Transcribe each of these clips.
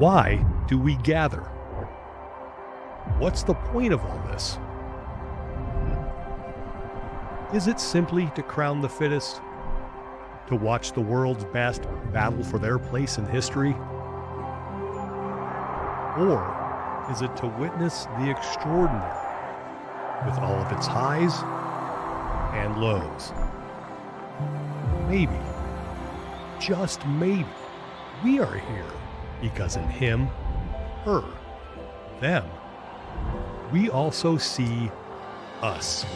Why do we gather? What's the point of all this? Is it simply to crown the fittest? To watch the world's best battle for their place in history? Or is it to witness the extraordinary with all of its highs and lows? Maybe, just maybe, we are here because in him, her, them, we also see us.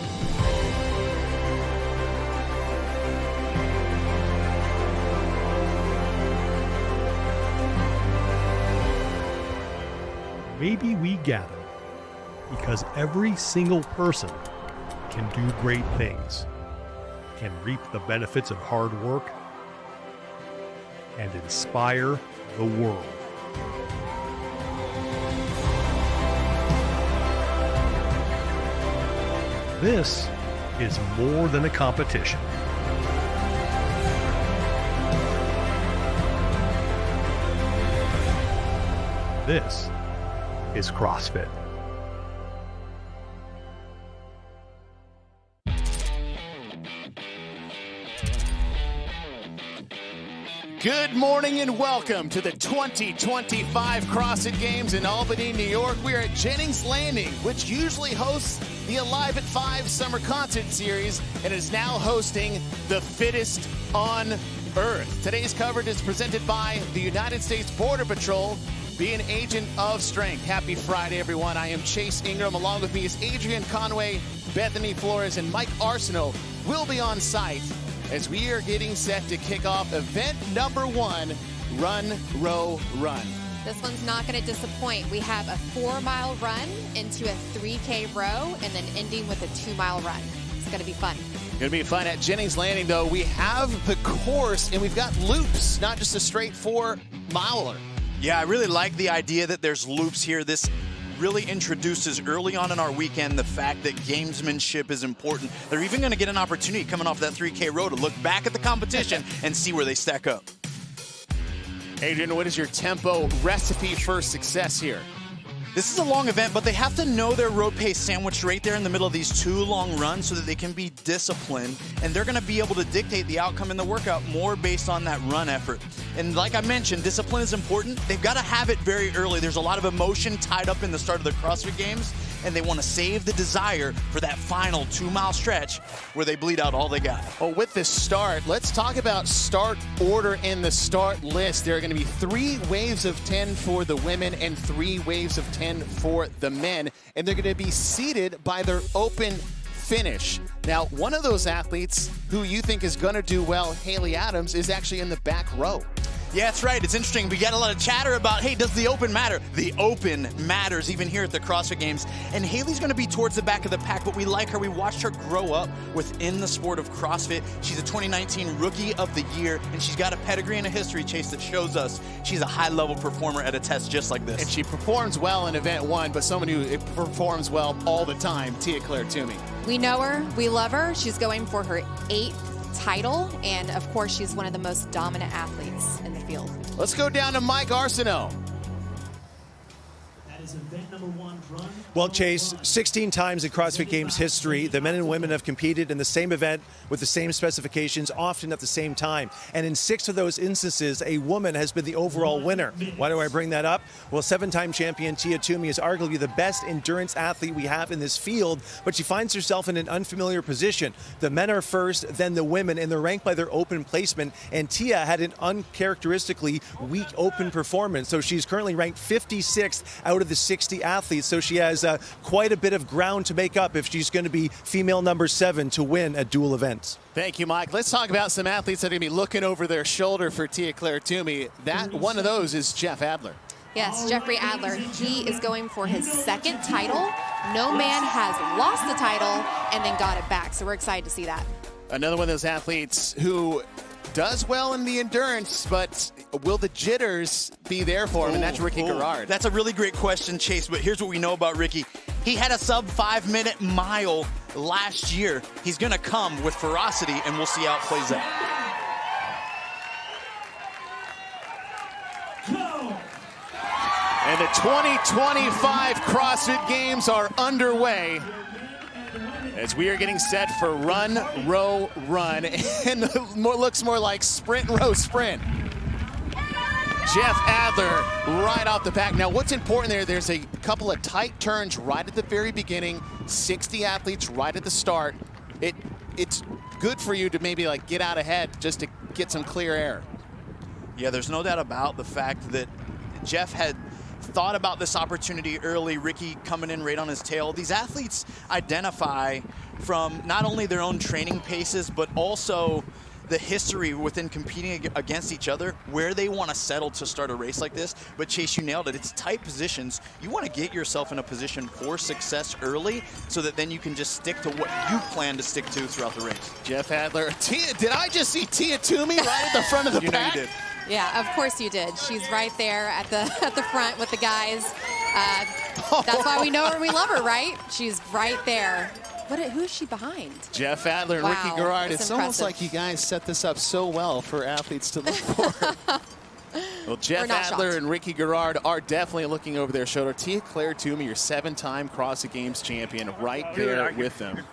Maybe we gather because every single person can do great things, can reap the benefits of hard work, and inspire the world. This is more than a competition. This is CrossFit. Good morning and welcome to the 2025 CrossFit Games in Albany, New York. We are at Jennings Landing, which usually hosts the Alive at 5 Summer Concert Series and is now hosting the Fittest on Earth. Today's coverage is presented by the United States Border Patrol. Be an agent of strength. Happy Friday, everyone. I am Chase Ingram. Along with me is Adrian Conway, Bethany Flores, and Mike Arsenault will be on site as we are getting set to kick off event number 1, Run, Row, Run. This one's not going to disappoint. We have a 4-mile run into a 3K row and then ending with a 2-mile run. It's going to be fun. Going to be fun at Jennings Landing, though. We have the course and we've got loops, not just a straight 4-miler. Yeah, I really like the idea that there's loops here. This really introduces early on in our weekend the fact that gamesmanship is important. They're even going to get an opportunity coming off that 3K row to look back at the competition and see where they stack up. Adrian, what is your tempo recipe for success here? This is a long event, but they have to know their road pace sandwiched right there in the middle of these 2 long runs so that they can be disciplined, and they're going to be able to dictate the outcome in the workout more based on that run effort. And like I mentioned, discipline is important. They've got to have it very early. There's a lot of emotion tied up in the start of the CrossFit Games, and they want to save the desire for that final 2-mile stretch where they bleed out all they got. Well, with this start, let's talk about start order in the start list. There are going to be 3 waves of 10 for the women and 3 waves of 10 for the men, and they're going to be seated by their open finish. Now, one of those athletes who you think is going to do well, Haley Adams, is actually in the back row. Yeah, that's right. It's interesting. We got a lot of chatter about, hey, does the open matter? The open matters even here at the CrossFit Games. And Haley's going to be towards the back of the pack, but we like her. We watched her grow up within the sport of CrossFit. She's a 2019 Rookie of the Year, and she's got a pedigree and a history, Chase, that shows us she's a high-level performer at a test just like this. And she performs well in event 1, but someone who performs well all the time, Tia-Clair Toomey. We know her. We love her. She's going for her 8th title, and of course, she's one of the most dominant athletes in the field. Let's go down to Mike Arsenault. That is event number 1, run. Well, Chase, 16 times in CrossFit Games history, the men and women have competed in the same event with the same specifications, often at the same time. And in 6 of those instances, a woman has been the overall winner. Why do I bring that up? Well, 7-time champion Tia Toomey is arguably the best endurance athlete we have in this field, but she finds herself in an unfamiliar position. The men are first, then the women, and they're ranked by their open placement. And Tia had an uncharacteristically weak open performance, so she's currently ranked 56th out of the 60 athletes. So she has quite a bit of ground to make up if she's going to be female number 7 to win at dual events. Thank you, Mike. Let's talk about some athletes that are going to be looking over their shoulder for Tia-Clair Toomey. That one of those is Jeff Adler. Yes, Jeffrey Adler. He is going for his 2nd title. No man has lost the title and then got it back, so we're excited to see that. Another one of those athletes who does well in the endurance, but will the jitters be there for him? And that's Ricky Garrard. That's a really great question, Chase, but here's what we know about Ricky. He had a sub 5-minute mile last year. He's going to come with ferocity, and we'll see how it plays out. And the 2025 CrossFit Games are underway as we are getting set for run, row, run, and looks more like sprint, row, sprint. Jeff Adler right off the back. Now what's important there's a couple of tight turns right at the very beginning, 60 athletes right at the start. It's good for you to maybe like get out ahead just to get some clear air. Yeah, there's no doubt about the fact that Jeff had thought about this opportunity early, Ricky coming in right on his tail. These athletes identify from not only their own training paces, but also the history within competing against each other, where they want to settle to start a race like this. But Chase, you nailed it. It's tight positions. You want to get yourself in a position for success early so that then you can just stick to what you plan to stick to throughout the race. Jeff Adler. Tia, did I just see Tia Toomey right at the front of the pack? Know you did. Yeah, of course you did. She's right there at the front with the guys. That's why we know her and we love her, right? She's right there. Who is she behind? Jeff Adler and Wow, Ricky Garrard. that's It's almost impressive. like you guys set this up so well for athletes to look for. Well, Jeff not Adler shocked. and Ricky Garrard are definitely looking over their shoulder. Tia Claire Toomey, your 7-time CrossFit Games champion, right there with them.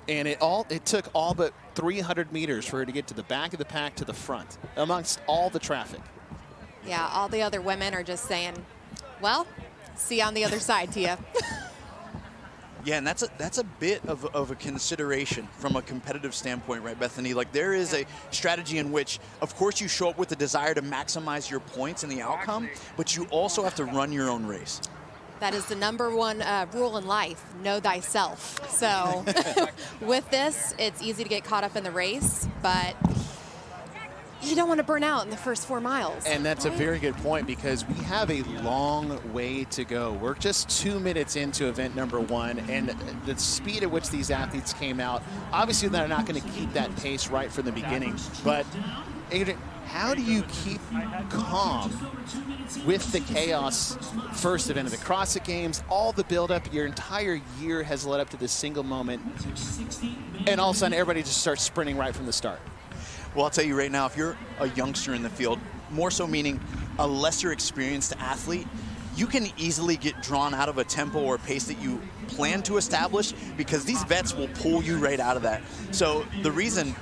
And it took all but 300 meters for her to get to the back of the pack to the front, amongst all the traffic. Yeah, all the other women are just saying, well, see you on the other side, Tia. Yeah, and that's a bit of a consideration from a competitive standpoint, right, Bethany? Like, there is a strategy in which, of course, you show up with the desire to maximize your points and the outcome, but you also have to run your own race. That is the #1 rule in life, know thyself. So with this, it's easy to get caught up in the race, but you don't want to burn out in the first 4 miles. And that's a very good point, because we have a long way to go. We're just 2 minutes into event number 1, and the speed at which these athletes came out, obviously they're not going to keep that pace right from the beginning. But Adrian, how do you keep calm with the chaos first event of the CrossFit Games, all the buildup, your entire year has led up to this single moment, and all of a sudden everybody just starts sprinting right from the start? Well, I'll tell you right now, if you're a youngster in the field, more so meaning a lesser experienced athlete, you can easily get drawn out of a tempo or pace that you plan to establish, because these vets will pull you right out of that. So the reason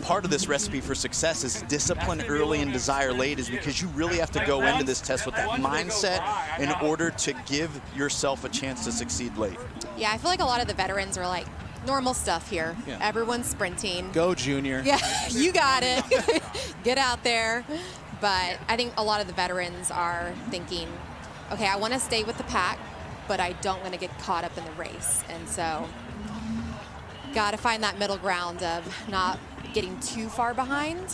part of this recipe for success is discipline early and desire late is because you really have to go into this test with that mindset in order to give yourself a chance to succeed late. Yeah, I feel like a lot of the veterans are like, normal stuff here. Yeah. Everyone's sprinting. Go, Junior. Yeah, you got it. Get out there. But I think a lot of the veterans are thinking, okay, I want to stay with the pack, but I don't want to get caught up in the race. And so got to find that middle ground of not getting too far behind,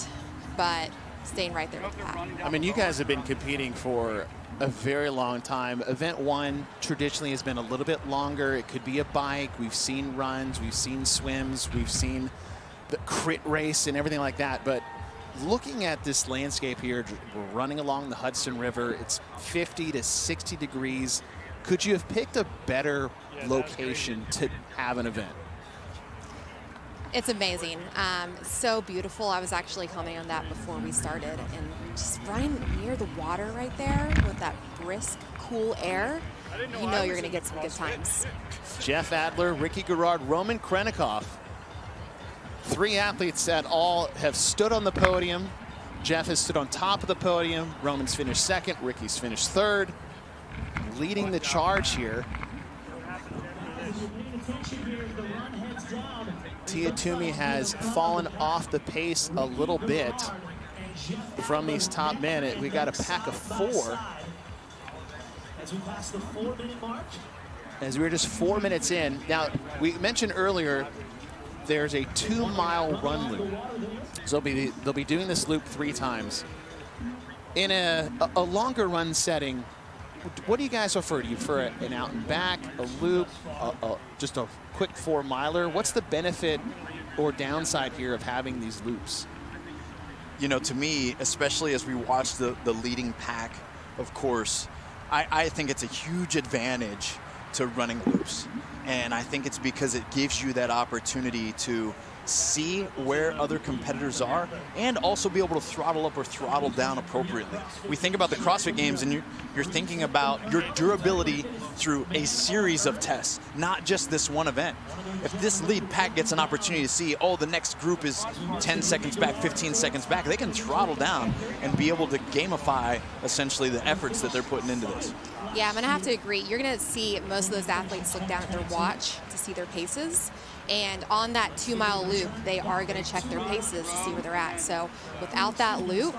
but staying right there with the pack. I mean, you guys have been competing for a very long time. Event 1 traditionally has been a little bit longer. It could be a bike. We've seen runs, we've seen swims, we've seen the crit race and everything like that. But looking at this landscape here, we're running along the Hudson River. It's 50 to 60 degrees. Could you have picked a better location to have an event? It's amazing. So beautiful. I was actually commenting on that before we started. And just running near the water right there with that brisk, cool air, you know you're going to get some good times. Jeff Adler, Ricky Garrard, Roman Krennikov. 3 athletes that all have stood on the podium. Jeff has stood on top of the podium. Roman's finished 2nd. Ricky's finished 3rd. Leading the charge here. Tia Toomey has fallen off the pace a little bit from these top men. We got a pack of 4. As we pass the 4-minute mark. As we're just 4 minutes in. Now, we mentioned earlier there's a 2-mile run loop. So they'll be doing this loop 3 times. In a longer run setting, what do you guys prefer? Do you prefer an out and back, a loop, just a quick 4-miler? What's the benefit or downside here of having these loops? You know, to me, especially as we watch the leading pack, of course, I think it's a huge advantage to running loops. And I think it's because it gives you that opportunity to see where other competitors are, and also be able to throttle up or throttle down appropriately. We think about the CrossFit Games, and you're thinking about your durability through a series of tests, not just this one event. If this lead pack gets an opportunity to see, oh, the next group is 10 seconds back, 15 seconds back, they can throttle down and be able to gamify essentially the efforts that they're putting into this. Yeah, I'm going to have to agree. You're going to see most of those athletes look down at their watch to see their paces. And on that 2-mile loop, they are going to check their paces to see where they're at. So without that loop,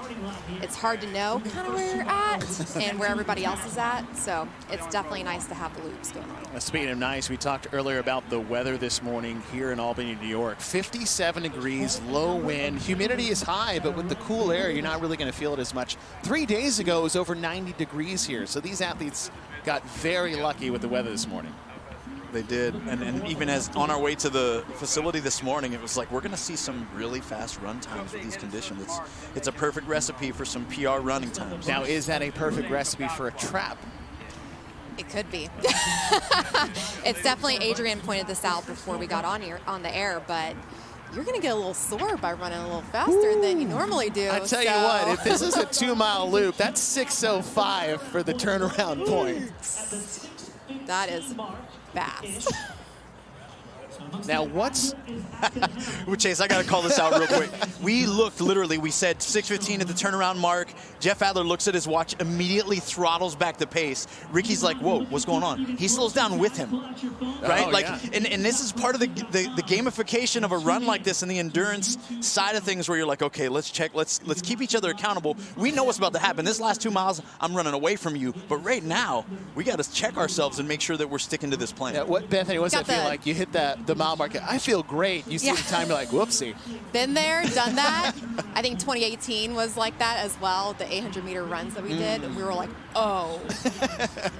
it's hard to know kind of where you're at and where everybody else is at. So it's definitely nice to have the loops going on. Speaking of nice, we talked earlier about the weather this morning here in Albany, New York. 57 degrees, low wind. Humidity is high, but with the cool air, you're not really going to feel it as much. 3 days ago, it was over 90 degrees here. So these athletes got very lucky with the weather this morning. They did, and even as on our way to the facility this morning, it was like we're going to see some really fast run times with these conditions. It's a perfect recipe for some PR running times. Now, is that a perfect recipe for a trap? It could be. It's definitely, Adrian pointed this out before we got on the air, but you're going to get a little sore by running a little faster than you normally do. I tell you what, if this is a 2-mile loop, that's 6:05 for the turnaround point. That is fast. Now what's Well, Chase, I got to call this out real quick. We looked literally, we said 6:15 at the turnaround mark. Jeff Adler looks at his watch, immediately throttles back the pace. Ricky's like, whoa, what's going on? He slows down with him, right? Oh, like, yeah. and this is part of the gamification of a run like this and the endurance side of things where you're like, okay, let's check, let's keep each other accountable. We know what's about to happen. This last 2 miles, I'm running away from you. But right now, we got to check ourselves and make sure that we're sticking to this plan. Yeah, Bethany, what's Got that feel the- like? You hit the mile marker. I feel great. You see Yeah. the time, you're like, whoopsie. Been there, done that. I think 2018 was like that as well. The 800-meter runs that we did, we were like, oh,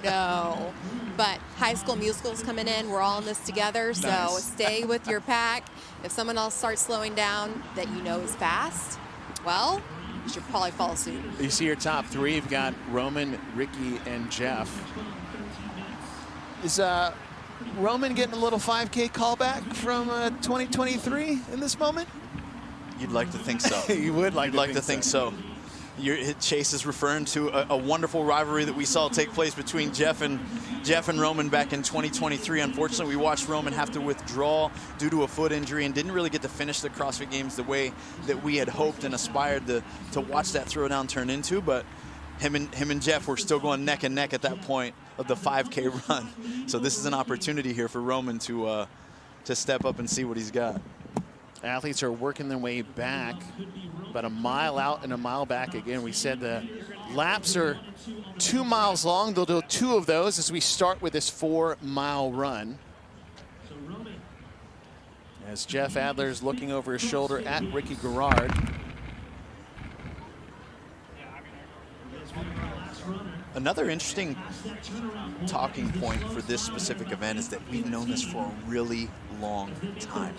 no. But High School Musical's coming in. We're all in this together, so Nice. stay with your pack. If someone else starts slowing down that you know is fast, well, you should probably follow suit. You see your top three. You've got Roman, Ricky, and Jeff. Is Roman getting a little 5K callback from 2023 in this moment? You'd like to think so. You would like You'd like to think so. Chase is referring to a wonderful rivalry that we saw take place between Jeff and Roman back in 2023. Unfortunately, we watched Roman have to withdraw due to a foot injury and didn't really get to finish the CrossFit Games the way that we had hoped and aspired to watch that throwdown turn into. But him and Jeff were still going neck and neck at that point of the 5K run. So this is an opportunity here for Roman to step up and see what he's got. Athletes are working their way back, about a mile out and a mile back again. We said the laps are 2 miles long. They'll do 2 of those as we start with this 4-mile run. As Jeff Adler's looking over his shoulder at Ricky Garrard. Another interesting talking point for this specific event is that we've known this for a really long time.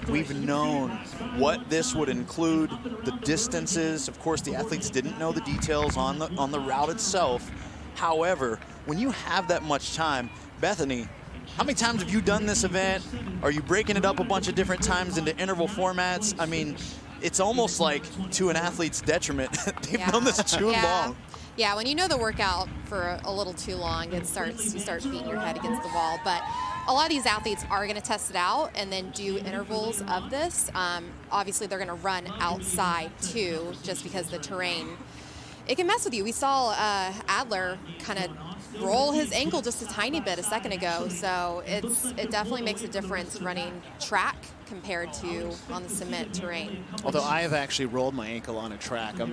We've known what this would include, the distances. Of course, the athletes didn't know the details on the route itself. However, when you have that much time, Bethany, how many times have you done this event? Are you breaking it up a bunch of different times into interval formats? I mean, it's almost like to an athlete's detriment. They've known this too long. Yeah, when you know the workout for a little too long, you start beating your head against the wall. But a lot of these athletes are going to test it out and then do intervals of this. Obviously, they're going to run outside too, just because the terrain, it can mess with you. We saw Adler kind of roll his ankle just a tiny bit a second ago. So it definitely makes a difference running track compared to on the cement terrain. Although I have actually rolled my ankle on a track. I'm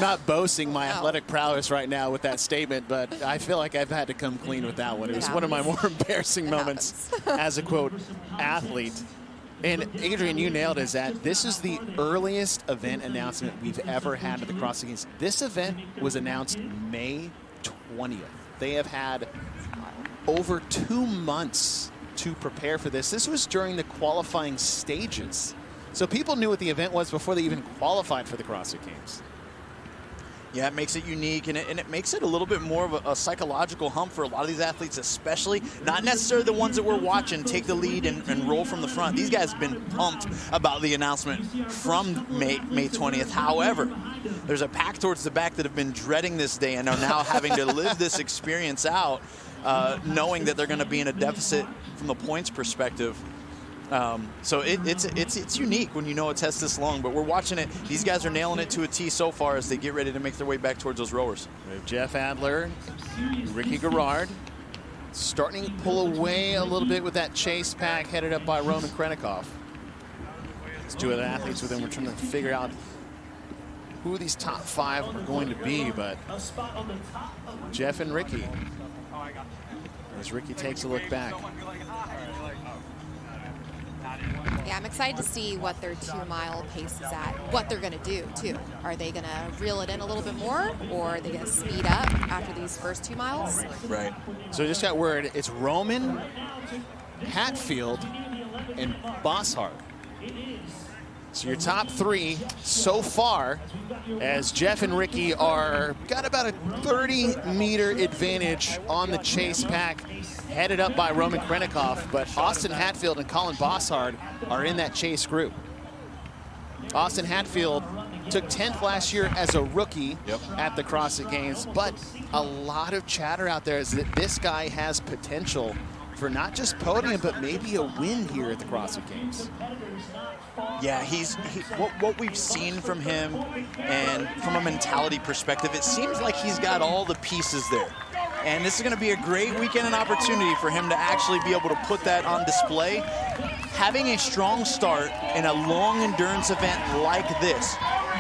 not boasting my athletic prowess right now with that statement, but I feel like I've had to come clean with that one. It was one of my more embarrassing moments as a, quote, athlete. And Adrian, you nailed it, that this is the earliest event announcement we've ever had at the CrossFit Games. This event was announced May 20th. They have had over 2 months to prepare for this. This was during the qualifying stages. So people knew what the event was before they even qualified for the CrossFit Games. Yeah, it makes it unique, and it makes it a little bit more of a psychological hump for a lot of these athletes, especially not necessarily the ones that we're watching take the lead and roll from the front. These guys have been pumped about the announcement from May 20th. However, there's a pack towards the back that have been dreading this day and are now having to live this experience out, knowing that they're going to be in a deficit from the points perspective. So it's unique when you know a test this long, but we're watching it. These guys are nailing it to a T so far as they get ready to make their way back towards those rowers. We have Jeff Adler, Ricky Garrard, starting to pull away a little bit with that chase pack headed up by Roman Krennikov. These two other athletes with him, we're trying to figure out who these top 5 are going to be, but Jeff and Ricky, as Ricky takes a look back. Yeah, I'm excited to see what their 2-mile pace is at, what they're going to do, too. Are they going to reel it in a little bit more, or are they going to speed up after these first 2 miles? Right. So just got word, it's Roman, Hatfield, and Bosshard. So your top 3 so far, as Jeff and Ricky are got about a 30-meter advantage on the chase pack, headed up by Roman Krennikov, but Austin Hatfield and Colin Bosshard are in that chase group. Austin Hatfield took 10th last year as a rookie at the CrossFit Games, but a lot of chatter out there is that this guy has potential for not just podium, but maybe a win here at the CrossFit Games. Yeah, what we've seen from him, and from a mentality perspective, it seems like he's got all the pieces there. And this is going to be a great weekend and opportunity for him to actually be able to put that on display. Having a strong start in a long endurance event like this,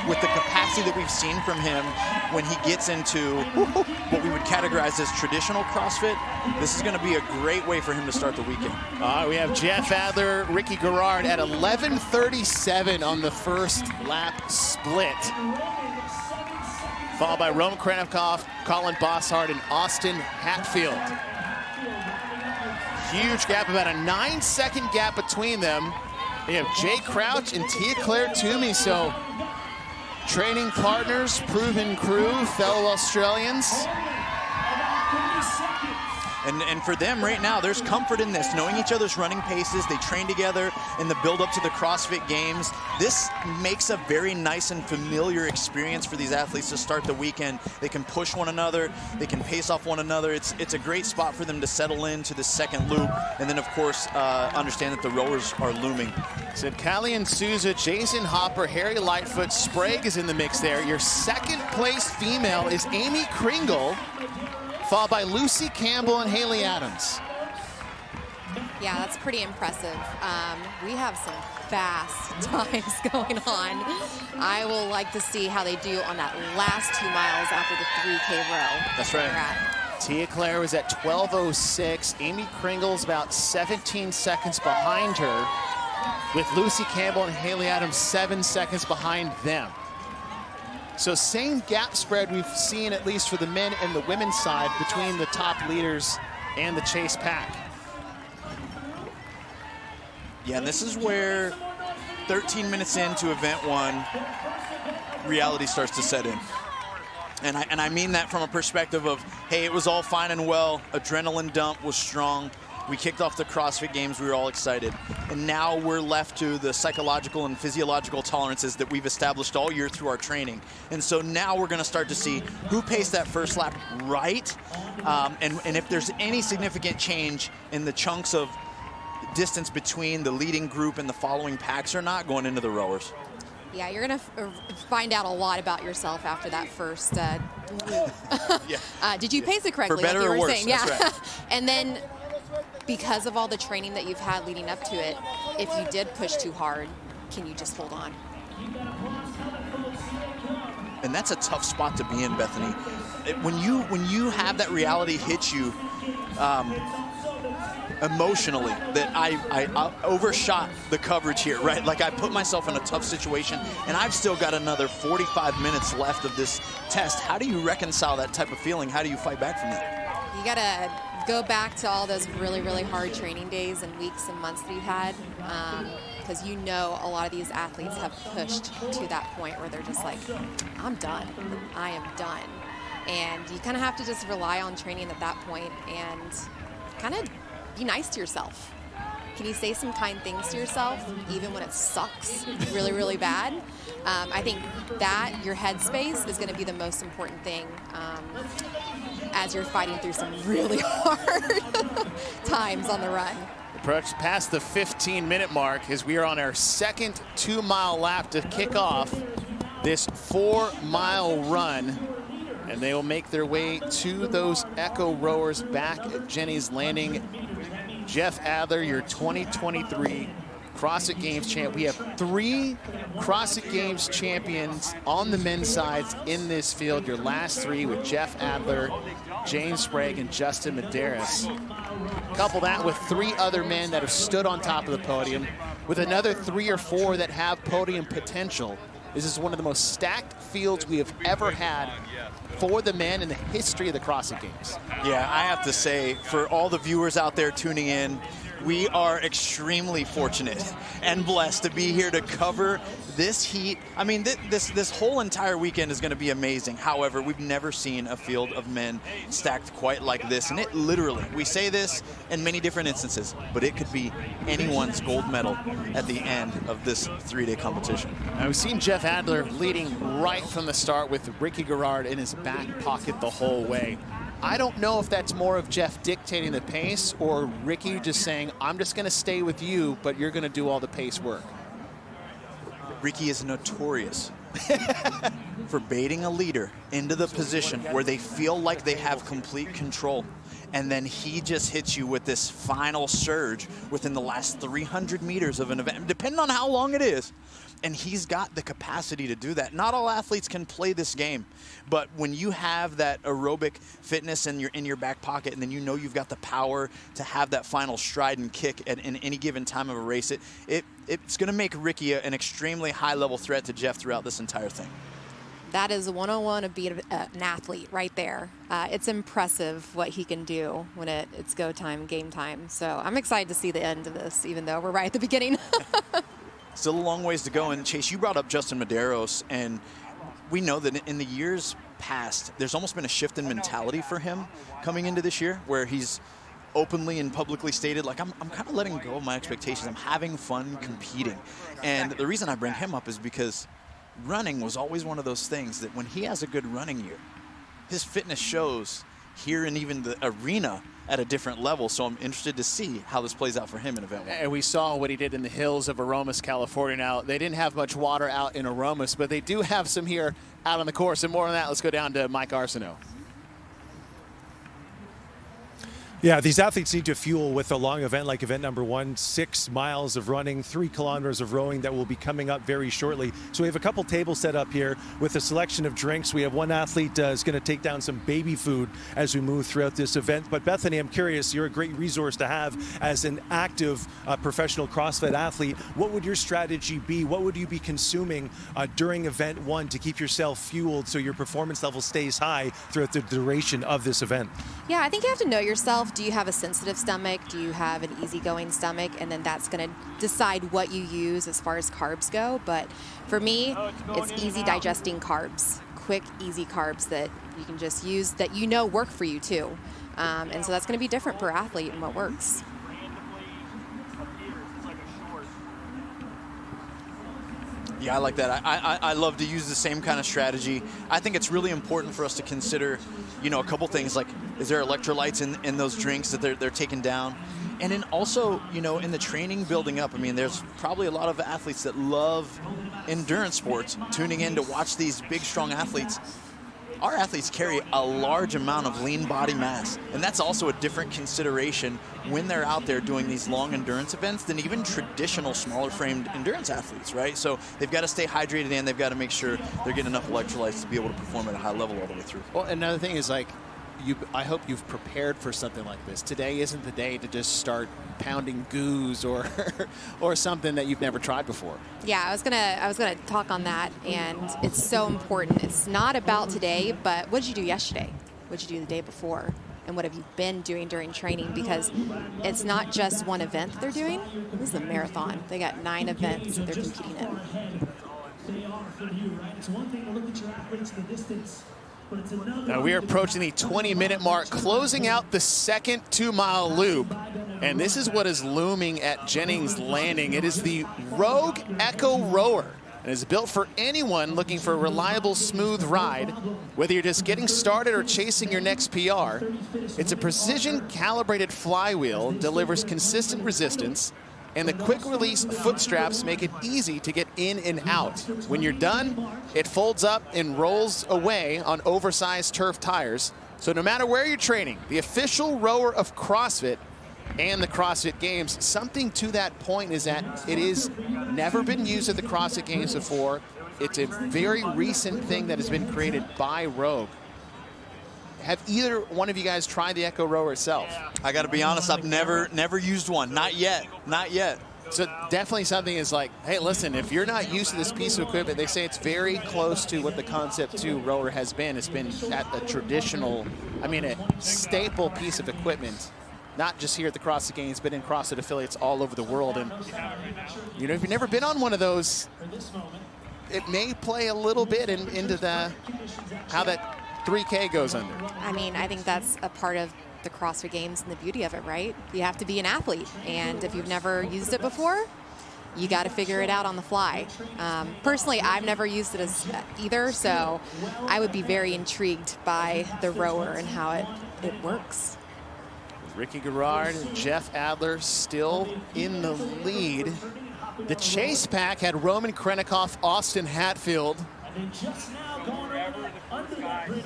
with the capacity that we've seen from him when he gets into what we would categorize as traditional CrossFit, this is going to be a great way for him to start the weekend. We have Jeff Adler, Ricky Garrard at 11:37 on the first lap split, followed by Roman Krennikov, Colin Bosshard, and Austin Hatfield. Huge gap, about a 9-second gap between them. They have Jay Crouch and Tia-Claire Toomey, so training partners, proven crew, fellow Australians. And for them right now, there's comfort in this, knowing each other's running paces. They train together in the build-up to the CrossFit Games. This makes a very nice and familiar experience for these athletes to start the weekend. They can push one another. They can pace off one another. It's a great spot for them to settle into the second loop. And then, of course, understand that the rowers are looming. So Callian Souza, Jason Hopper, Harry Lightfoot, Sprague is in the mix there. Your second place female is Amy Kringle, followed by Lucy Campbell and Haley Adams. Yeah, that's pretty impressive. We have some fast times going on. I will like to see how they do on that last 2 miles after the 3K row. That's right. Tia-Claire was at 12:06. Amy Kringle's about 17 seconds behind her, with Lucy Campbell and Haley Adams 7 seconds behind them. So same gap spread we've seen, at least for the men and the women's side, between the top leaders and the chase pack. Yeah, and this is where 13 minutes into event 1, reality starts to set in. And I mean that from a perspective of, hey, it was all fine and well. Adrenaline dump was strong. We kicked off the CrossFit Games. We were all excited. And now we're left to the psychological and physiological tolerances that we've established all year through our training. And so now we're going to start to see who paced that first lap right, and if there's any significant change in the chunks of distance between the leading group and the following packs or not going into the rowers. Yeah, you're going to find out a lot about yourself after that first. Did you pace it correctly? For better like you or were worse, saying? Yeah. that's right. And then, because of all the training that you've had leading up to it, if you did push too hard, can you just hold on? And that's a tough spot to be in, Bethany. When you have that reality hit you emotionally, that I overshot the coverage here, right? Like I put myself in a tough situation, and I've still got another 45 minutes left of this test. How do you reconcile that type of feeling? How do you fight back from that? You got to go back to all those really, really hard training days and weeks and months that you had. Because because you know a lot of these athletes have pushed to that point where they're just like, I'm done. I am done. And you kind of have to just rely on training at that point and kind of be nice to yourself. Can you say some kind things to yourself even when it sucks really, really bad? I think that your headspace is going to be the most important thing as you're fighting through some really hard times on the run. Approach past the 15-minute mark as we are on our second 2-mile lap to kick off this 4-mile run. And they will make their way to those Echo rowers back at Jenny's Landing. Jeff Adler, your 2023 CrossFit Games champ. We have 3 CrossFit Games champions on the men's sides in this field. Your last 3 with Jeff Adler, James Sprague, and Justin Medeiros. Couple that with 3 other men that have stood on top of the podium, with another 3 or 4 that have podium potential. This is one of the most stacked fields we have ever had for the men in the history of the CrossFit Games. Yeah, I have to say, for all the viewers out there tuning in, we are extremely fortunate and blessed to be here to cover this heat. I mean, this whole entire weekend is going to be amazing. However, we've never seen a field of men stacked quite like this. And it literally, we say this in many different instances, but it could be anyone's gold medal at the end of this 3-day competition. Now, we've seen Jeff Adler leading right from the start with Ricky Garrard in his back pocket the whole way. I don't know if that's more of Jeff dictating the pace or Ricky just saying, I'm just going to stay with you, but you're going to do all the pace work. Ricky is notorious for baiting a leader into the position where they feel like they have complete control. And then he just hits you with this final surge within the last 300 meters of an event, depending on how long it is. And he's got the capacity to do that. Not all athletes can play this game, but when you have that aerobic fitness in your back pocket, and then you know you've got the power to have that final stride and kick in any given time of a race, it's going to make Ricky an extremely high-level threat to Jeff throughout this entire thing. That is 101 of being an athlete right there. It's impressive what he can do when it's go time, game time. So I'm excited to see the end of this, even though we're right at the beginning. Still a long ways to go. And Chase, you brought up Justin Medeiros, and we know that in the years past, there's almost been a shift in mentality for him coming into this year, where he's openly and publicly stated, like, I'm kind of letting go of my expectations. I'm having fun competing. And the reason I bring him up is because running was always one of those things that when he has a good running year, his fitness shows here and even the arena at a different level. So I'm interested to see how this plays out for him in event 1. And we saw what he did in the hills of Aromas, California. Now, they didn't have much water out in Aromas, but they do have some here out on the course. And more on that, let's go down to Mike Arsenault. Yeah, these athletes need to fuel with a long event like event number 1, 6 miles of running, 3 kilometers of rowing that will be coming up very shortly. So we have a couple tables set up here with a selection of drinks. We have one athlete is going to take down some baby food as we move throughout this event. But Bethany, I'm curious, you're a great resource to have as an active professional CrossFit athlete. What would your strategy be? What would you be consuming during event 1 to keep yourself fueled so your performance level stays high throughout the duration of this event? Yeah, I think you have to know yourself. Do you have a sensitive stomach? Do you have an easygoing stomach? And then that's going to decide what you use as far as carbs go. But for me, it's easy digesting carbs, quick, easy carbs that you can just use that you know work for you too. And so that's going to be different per athlete and what works. Yeah, I like that. I love to use the same kind of strategy. I think it's really important for us to consider, a couple things like, is there electrolytes in those drinks that they're taking down? And then also, in the training building up, I mean, there's probably a lot of athletes that love endurance sports tuning in to watch these big, strong athletes. Our athletes carry a large amount of lean body mass, and that's also a different consideration when they're out there doing these long endurance events than even traditional smaller framed endurance athletes, right? So they've got to stay hydrated and they've got to make sure they're getting enough electrolytes to be able to perform at a high level all the way through. Well, another thing is, like, I hope you've prepared for something like this. Today isn't the day to just start pounding goos or or something that you've never tried before. Yeah, I was gonna talk on that, and it's so important. It's not about today, but what did you do yesterday? what'd you do the day before? And what have you been doing during training? Because it's not just one event that they're doing. This is a marathon. They got 9 events that they're competing in. They are for you, right? It's one thing to look at your athletes in the distance, but it's another. Now we are approaching the 20-minute mark, closing out the second 2-mile loop. And this is what is looming at Jennings Landing. It is the Rogue Echo Rower. And is built for anyone looking for a reliable, smooth ride, whether you're just getting started or chasing your next PR. It's a precision-calibrated flywheel, delivers consistent resistance, and the quick-release foot straps make it easy to get in and out. When you're done, it folds up and rolls away on oversized turf tires. So no matter where you're training, the official rower of CrossFit and the CrossFit Games, something to that point is that it is never been used at the CrossFit Games before. It's a very recent thing that has been created by Rogue. Have either one of you guys tried the Echo Rower itself? I got to be honest, I've never used one. Not yet. So definitely something is like, hey, listen, if you're not used to this piece of equipment, they say it's very close to what the Concept 2 rower has been. It's been at a traditional, a staple piece of equipment. Not just here at the CrossFit Games, but in CrossFit affiliates all over the world. And, if you've never been on one of those, it may play a little bit into how that 3K goes under. I think that's a part of the CrossFit Games and the beauty of it, right? You have to be an athlete. And if you've never used it before, you got to figure it out on the fly. Personally, I've never used it either, so I would be very intrigued by the rower and how it works. Ricky Garrard and Jeff Adler still in the lead. The chase pack had Roman Krenikoff, Austin Hatfield,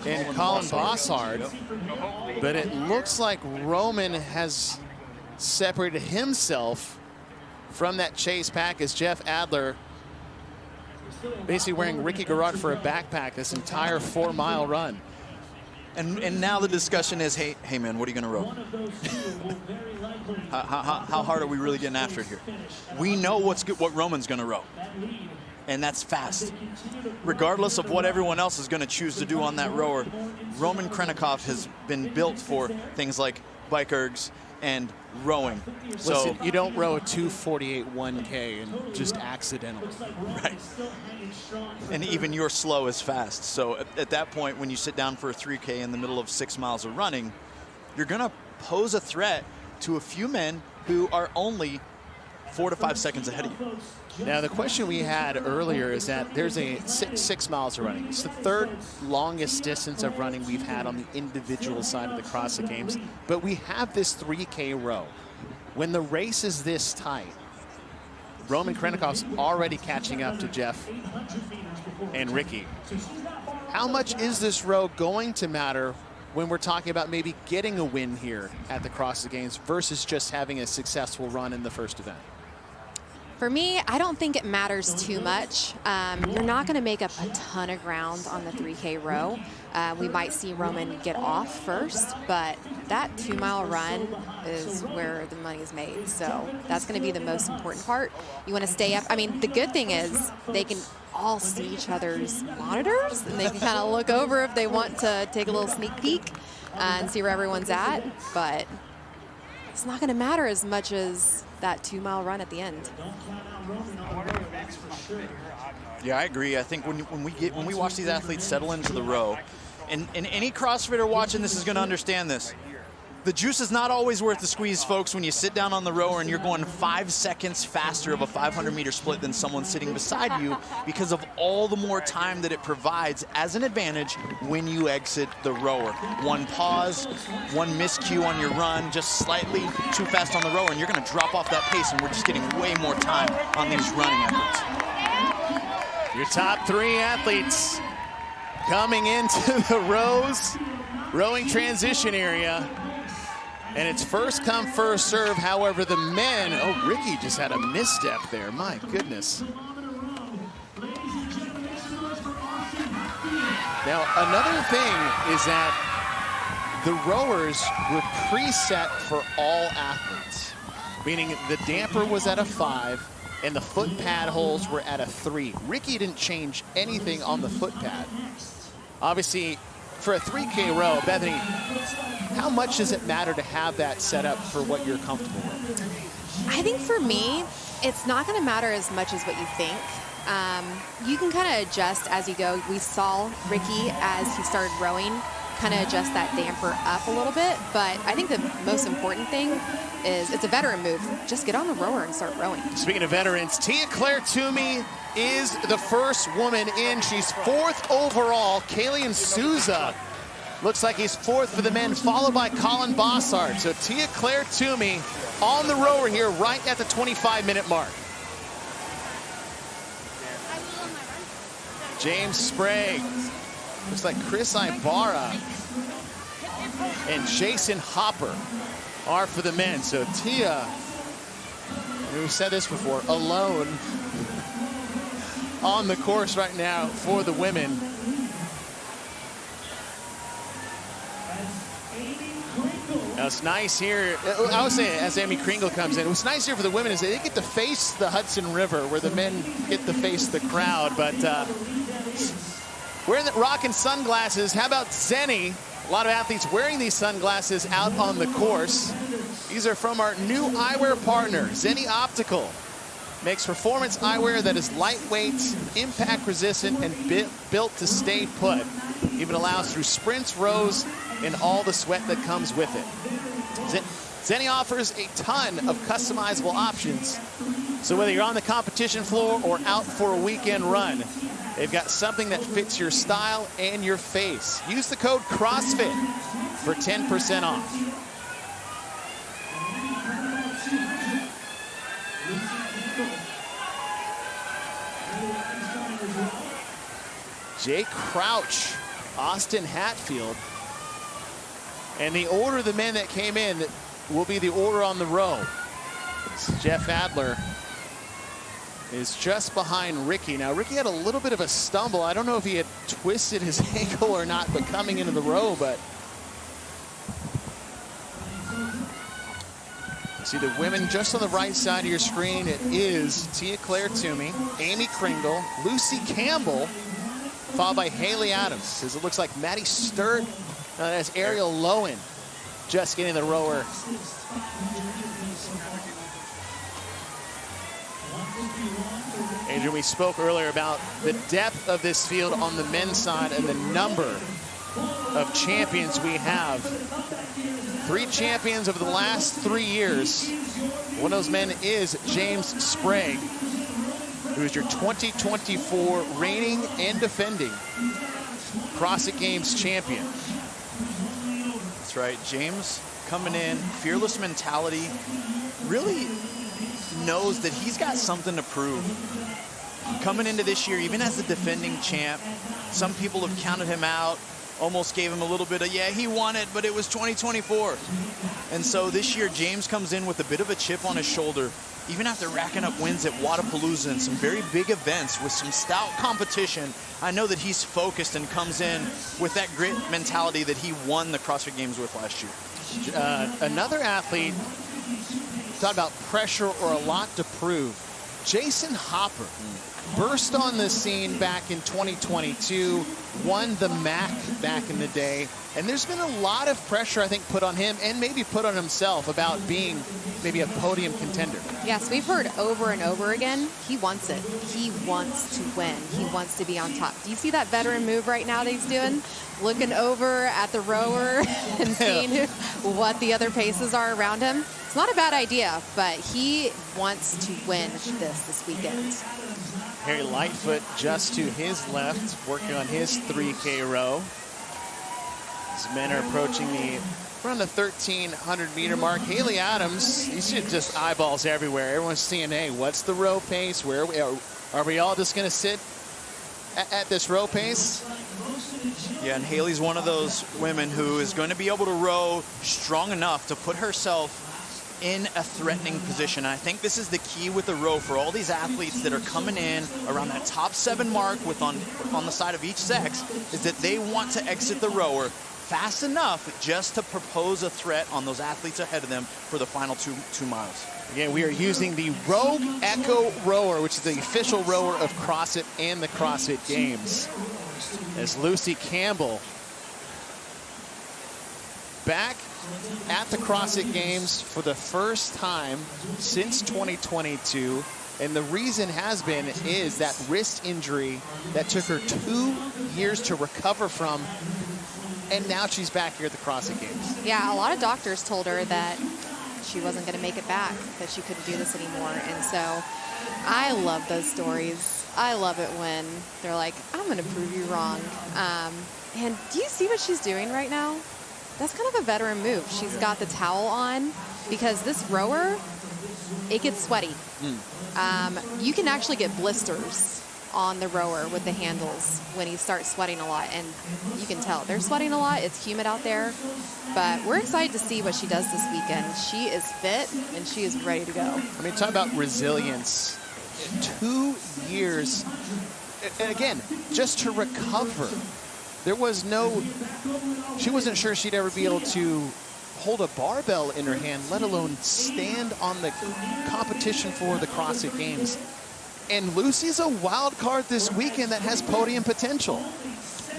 and Colin Bossard. But it looks like Roman has separated himself from that chase pack as Jeff Adler basically wearing Ricky Garrard for a backpack this entire 4-mile run. And now the discussion is, hey man, what are you going to row? How hard are we really getting after it here? We know what Roman's going to row, and that's fast. Regardless of what everyone else is going to choose to do on that rower, Roman Krenikoff has been built for things like bike ergs and rowing. Listen, you don't row a 2:48 1K and just accidentally. Right. And even your slow is fast. So at that point, when you sit down for a 3K in the middle of 6 miles of running, you're going to pose a threat to a few men who are only 4 to 5 seconds ahead of you. Now, the question we had earlier is that there's a 6 miles of running. It's the 3rd longest distance of running we've had on the individual side of the CrossFit Games. But we have this 3K row. When the race is this tight, Roman Krenikoff's already catching up to Jeff and Ricky. How much is this row going to matter when we're talking about maybe getting a win here at the CrossFit Games versus just having a successful run in the first event? For me, I don't think it matters too much. You're not going to make up a ton of ground on the 3K row. We might see Roman get off first, but that 2-mile run is where the money is made. So that's going to be the most important part. You want to stay up. The good thing is they can all see each other's monitors, and they can kind of look over if they want to take a little sneak peek and see where everyone's at. But it's not going to matter as much as that 2-mile run at the end. Yeah, I agree. I think when we watch these athletes settle into the row, and any CrossFitter watching this is going to understand this. The juice is not always worth the squeeze, folks, when you sit down on the rower and you're going 5 seconds faster of a 500-meter split than someone sitting beside you because of all the more time that it provides as an advantage when you exit the rower. One pause, one miscue on your run, just slightly too fast on the rower, and you're going to drop off that pace, and we're just getting way more time on these running efforts. Your top 3 athletes coming into the rowing transition area. And it's first come, first serve. However, the men, Ricky just had a misstep there. My goodness. Now, another thing is that the rowers were preset for all athletes, meaning the damper was at a 5 and the foot pad holes were at a 3. Ricky didn't change anything on the foot pad. Obviously, for a 3K row, Bethany, how much does it matter to have that set up for what you're comfortable with? I think for me, it's not going to matter as much as what you think. You can kind of adjust as you go. We saw Ricky, as he started rowing, kind of adjust that damper up a little bit. But I think the most important thing is it's a veteran move. Just get on the rower and start rowing. Speaking of veterans, Tia-Claire Toomey is the first woman in. She's 4th overall. Kalian Souza looks like he's 4th for the men, followed by Colin Bossard. So Tia-Claire Toomey on the rower here right at the 25-minute mark. James Sprague. Looks like Chris Ibarra and Jason Hopper are for the men. So Tia, we've said this before, alone on the course right now for the women. Now it's nice here. I was saying, as Amy Kringle comes in, what's nice here for the women is they get to face the Hudson River, where the men get to face the crowd. But wearing the rocking sunglasses. How about Zenny? A lot of athletes wearing these sunglasses out on the course. These are from our new eyewear partner, Zenny Optical. Makes performance eyewear that is lightweight, impact resistant, and built to stay put. Even allows through sprints, rows, and all the sweat that comes with it. Zenny offers a ton of customizable options. So whether you're on the competition floor or out for a weekend run, they've got something that fits your style and your face. Use the code CrossFit for 10% off. Jay Crouch, Austin Hatfield. And the order of the men that came in will be the order on the row. Jeff Adler is just behind Ricky. Now, Ricky had a little bit of a stumble. I don't know if he had twisted his ankle or not, but coming into the row, but see the women just on the right side of your screen. It is Tia-Claire Toomey, Amy Kringle, Lucy Campbell, followed by Haley Adams. As it looks like Maddie Sturt, as Ariel Lowen just getting the rower. Adrian, we spoke earlier about the depth of this field on the men's side and the number of champions we have. 3 champions over the last 3 years. One of those men is James Sprague, who is your 2024 reigning and defending CrossFit Games champion. That's right, James coming in, fearless mentality, really knows that he's got something to prove. Coming into this year, even as the defending champ, some people have counted him out, almost gave him a little bit of, yeah, he won it, but it was 2024. And so this year, James comes in with a bit of a chip on his shoulder, even after racking up wins at Wadapalooza and some very big events with some stout competition. I know that he's focused and comes in with that grit mentality that he won the CrossFit Games with last year. Another athlete, thought about pressure or a lot to prove. Jason Hopper burst on the scene back in 2022, won the MAC back in the day, and there's been a lot of pressure, I think, put on him and maybe put on himself about being maybe a podium contender. Yes, we've heard over and over again, he wants it. He wants to win. He wants to be on top. Do you see that veteran move right now that he's doing? Looking over at the rower and seeing what the other paces are around him. It's not a bad idea, but he wants to win this weekend. Harry Lightfoot just to his left, working on his 3K row. As men are approaching around the 1,300 meter mark. Haley Adams, you see just eyeballs everywhere. Everyone's seeing, hey, what's the row pace? Where are we all just going to sit at this row pace? Yeah, and Haley's one of those women who is going to be able to row strong enough to put herself in a threatening position. I think this is the key with the row for all these athletes that are coming in around that top 7 mark with on the side of each sex, is that they want to exit the rower fast enough just to propose a threat on those athletes ahead of them for the final two miles. Again, we are using the Rogue Echo rower, which is the official rower of CrossFit and the CrossFit Games. As Lucy Campbell back at the CrossFit Games for the first time since 2022. And the reason is that wrist injury that took her 2 years to recover from. And now she's back here at the CrossFit Games. Yeah, a lot of doctors told her that she wasn't going to make it back, that she couldn't do this anymore. And so I love those stories. I love it when they're like, I'm going to prove you wrong. And do you see what she's doing right now? That's kind of a veteran move. She's got the towel on because this rower, it gets sweaty. You can actually get blisters on the rower with the handles when you start sweating a lot, and you can tell they're sweating a lot. It's humid out there, but we're excited to see what she does this weekend. She is fit and she is ready to go. I mean, talk about resilience. 2 years, and again, just to recover. She wasn't sure she'd ever be able to hold a barbell in her hand, let alone stand on the competition for the CrossFit Games. And Lucy's a wild card this weekend that has podium potential.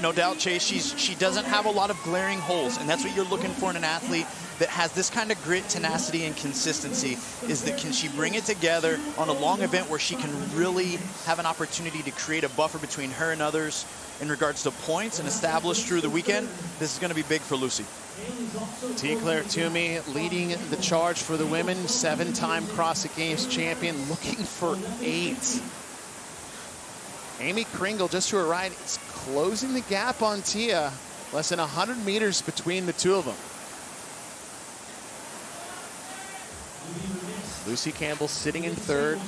No doubt, Chase, she doesn't have a lot of glaring holes, and that's what you're looking for in an athlete that has this kind of grit, tenacity, and consistency, is that can she bring it together on a long event where she can really have an opportunity to create a buffer between her and others in regards to points and establish through the weekend. This is going to be big for Lucy. T-Claire Toomey leading the charge for the women, 7-time CrossFit Games champion, looking for 8. Amy Kringle just to her right is closing the gap on Tia. Less than 100 meters between the two of them. Lucy Campbell sitting in third.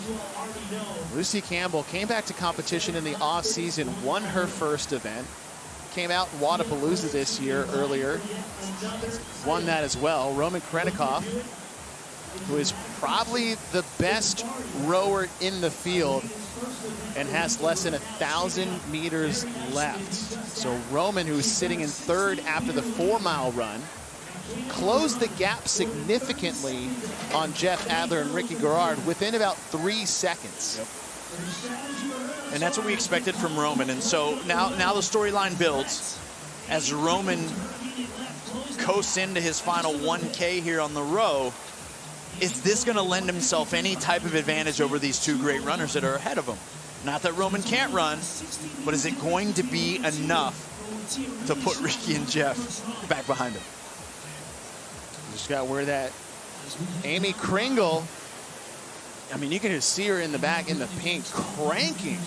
Lucy Campbell came back to competition in the off-season, won her first event. Came out in Wadapalooza this year earlier, won that as well. Roman Krennikov, who is probably the best rower in the field and has less than 1,000 meters left. So Roman, who's sitting in third after the 4-mile run, closed the gap significantly on Jeff Adler and Ricky Garrard within about 3 seconds. Yep. And that's what we expected from Roman. And so now the storyline builds as Roman coasts into his final 1K here on the row. Is this going to lend himself any type of advantage over these two great runners that are ahead of him? Not that Roman can't run, but is it going to be enough to put Ricky and Jeff back behind him? Just got where that Amy Kringle, I mean, you can just see her in the back in the pink cranking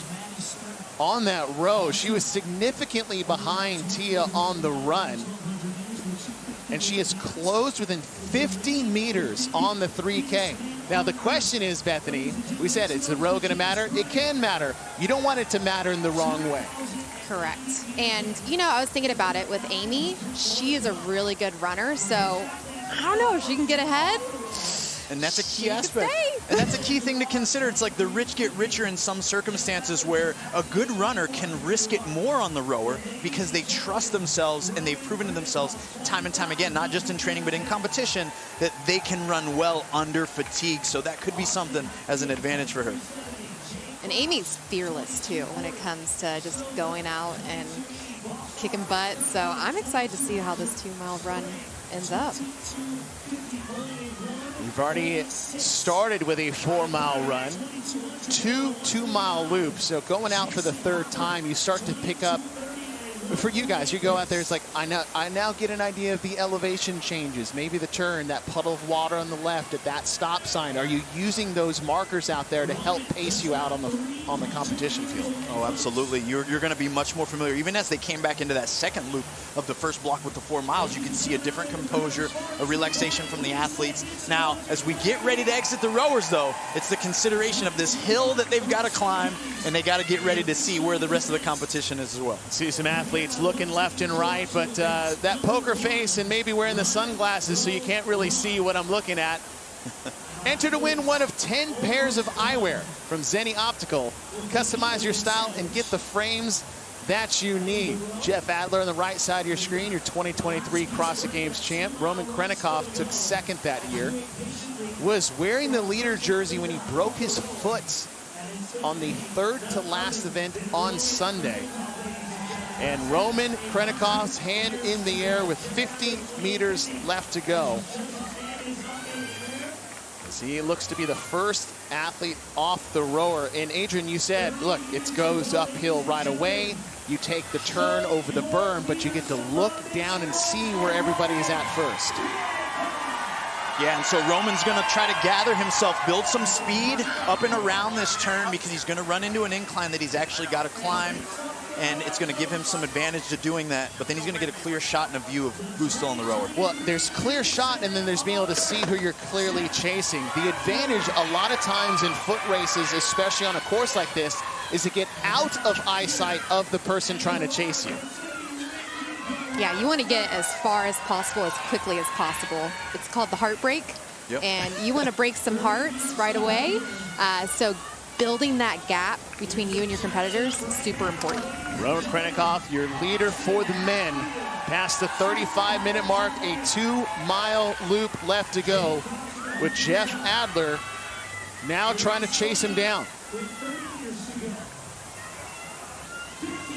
on that row. She was significantly behind Tia on the run. And she is closed within 50 meters on the 3K. Now, the question is, Bethany, we said, is the row going to matter? It can matter. You don't want it to matter in the wrong way. Correct. And, you know, I was thinking about it with Amy. She is a really good runner, so I don't know if she can get ahead. And that's a key aspect. And that's a key thing to consider. It's like the rich get richer in some circumstances where a good runner can risk it more on the rower because they trust themselves and they've proven to themselves time and time again, not just in training but in competition, that they can run well under fatigue. So that could be something as an advantage for her. And Amy's fearless, too, when it comes to just going out and kicking butt. So I'm excited to see how this 2-mile run ends up. We've already started with a 4-mile run, 2 2-mile loops. So going out for the third time, you start to pick up. For you guys, you go out there, it's like, I now get an idea of the elevation changes, maybe the turn, that puddle of water on the left at that stop sign. Are you using those markers out there to help pace you out on the competition field? Oh, absolutely. You're going to be much more familiar. Even as they came back into that second loop of the first block with the 4 miles, you can see a different composure, a relaxation from the athletes. Now, as we get ready to exit the rowers, though, it's the consideration of this hill that they've got to climb, and they got to get ready to see where the rest of the competition is as well. See some athletes looking left and right, but that poker face and maybe wearing the sunglasses so you can't really see what I'm looking at. Enter to win one of 10 pairs of eyewear from Zenni Optical. Customize your style and get the frames that you need. Jeff Adler on the right side of your screen, your 2023 CrossFit Games champ. Roman Krennikov took second that year. Was wearing the leader jersey when he broke his foot on the third to last event on Sunday. And Roman Krenikov's hand in the air with 50 meters left to go. See, it looks to be the first athlete off the rower. And Adrian, you said, look, it goes uphill right away. You take the turn over the berm, but you get to look down and see where everybody is at first. Yeah, and so Roman's going to try to gather himself, build some speed up and around this turn, because he's going to run into an incline that he's actually got to climb, and it's going to give him some advantage to doing that, but then he's going to get a clear shot and a view of who's still on the rower. Well, there's clear shot, and then there's being able to see who you're clearly chasing. The advantage a lot of times in foot races, especially on a course like this, is to get out of eyesight of the person trying to chase you. Yeah, you want to get as far as possible, as quickly as possible. It's called the heartbreak. Yep. And you want to break some hearts right away. So building that gap between you and your competitors is super important. Roman Krenikov, your leader for the men, past the 35-minute mark, a 2-mile loop left to go, with Jeff Adler now trying to chase him down.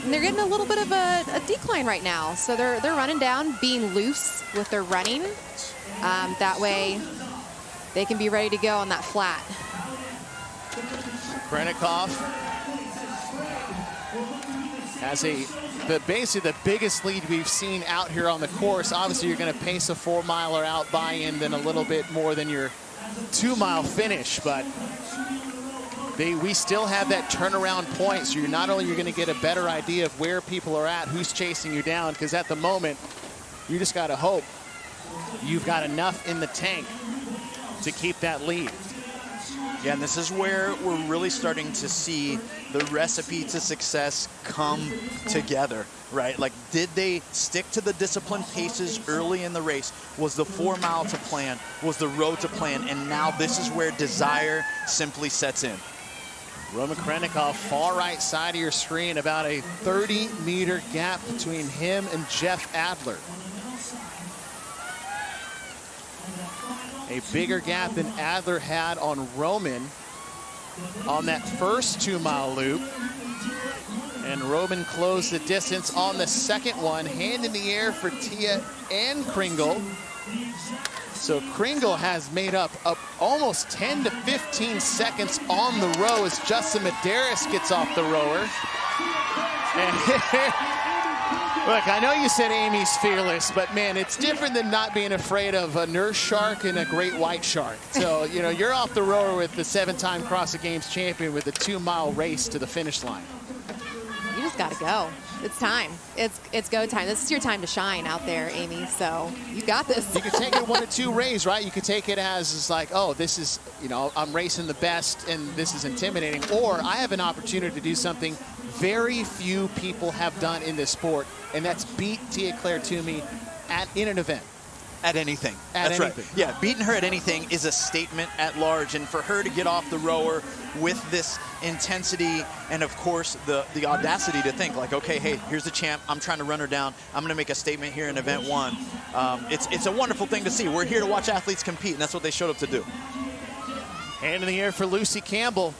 And they're getting a little bit of a decline right now. So they're running down, being loose with their running. That way they can be ready to go on that flat. Krenikov has basically the biggest lead we've seen out here on the course. Obviously, you're going to pace a 4-miler out buy-in than a little bit more than your 2-mile finish, but we still have that turnaround point, so not only you're going to get a better idea of where people are at, who's chasing you down, because at the moment, you just got to hope you've got enough in the tank to keep that lead. Yeah, and this is where we're really starting to see the recipe to success come together, right? Like, did they stick to the disciplined paces early in the race? Was the 4-mile to plan? Was the road to plan? And now this is where desire simply sets in. Roman Krenikov, far right side of your screen, about a 30-meter gap between him and Jeff Adler. A bigger gap than Adler had on Roman on that first 2-mile loop. And Roman closed the distance on the second one. Hand in the air for Tia and Kringle. So Kringle has made up almost 10 to 15 seconds on the row as Justin Medeiros gets off the rower. And look, I know you said Amy's fearless, but man, it's different than not being afraid of a nurse shark and a great white shark. So, you know, you're off the rower with the 7-time CrossFit Games champion with a 2-mile race to the finish line. You just got to go. It's time. It's go time. This is your time to shine out there, Amy. So you got this. You could take it one of two ways, right? You could take it as it's like, oh, this is, you know, I'm racing the best and this is intimidating. Or I have an opportunity to do something very few people have done in this sport, and that's beat Tia Claire Toomey in an event. At anything. That's right. Yeah, beating her at anything is a statement at large, and for her to get off the rower with this intensity and, of course, the audacity to think like, okay, hey, here's the champ. I'm trying to run her down. I'm going to make a statement here in event 1. It's a wonderful thing to see. We're here to watch athletes compete, and that's what they showed up to do. Hand in the air for Lucy Campbell.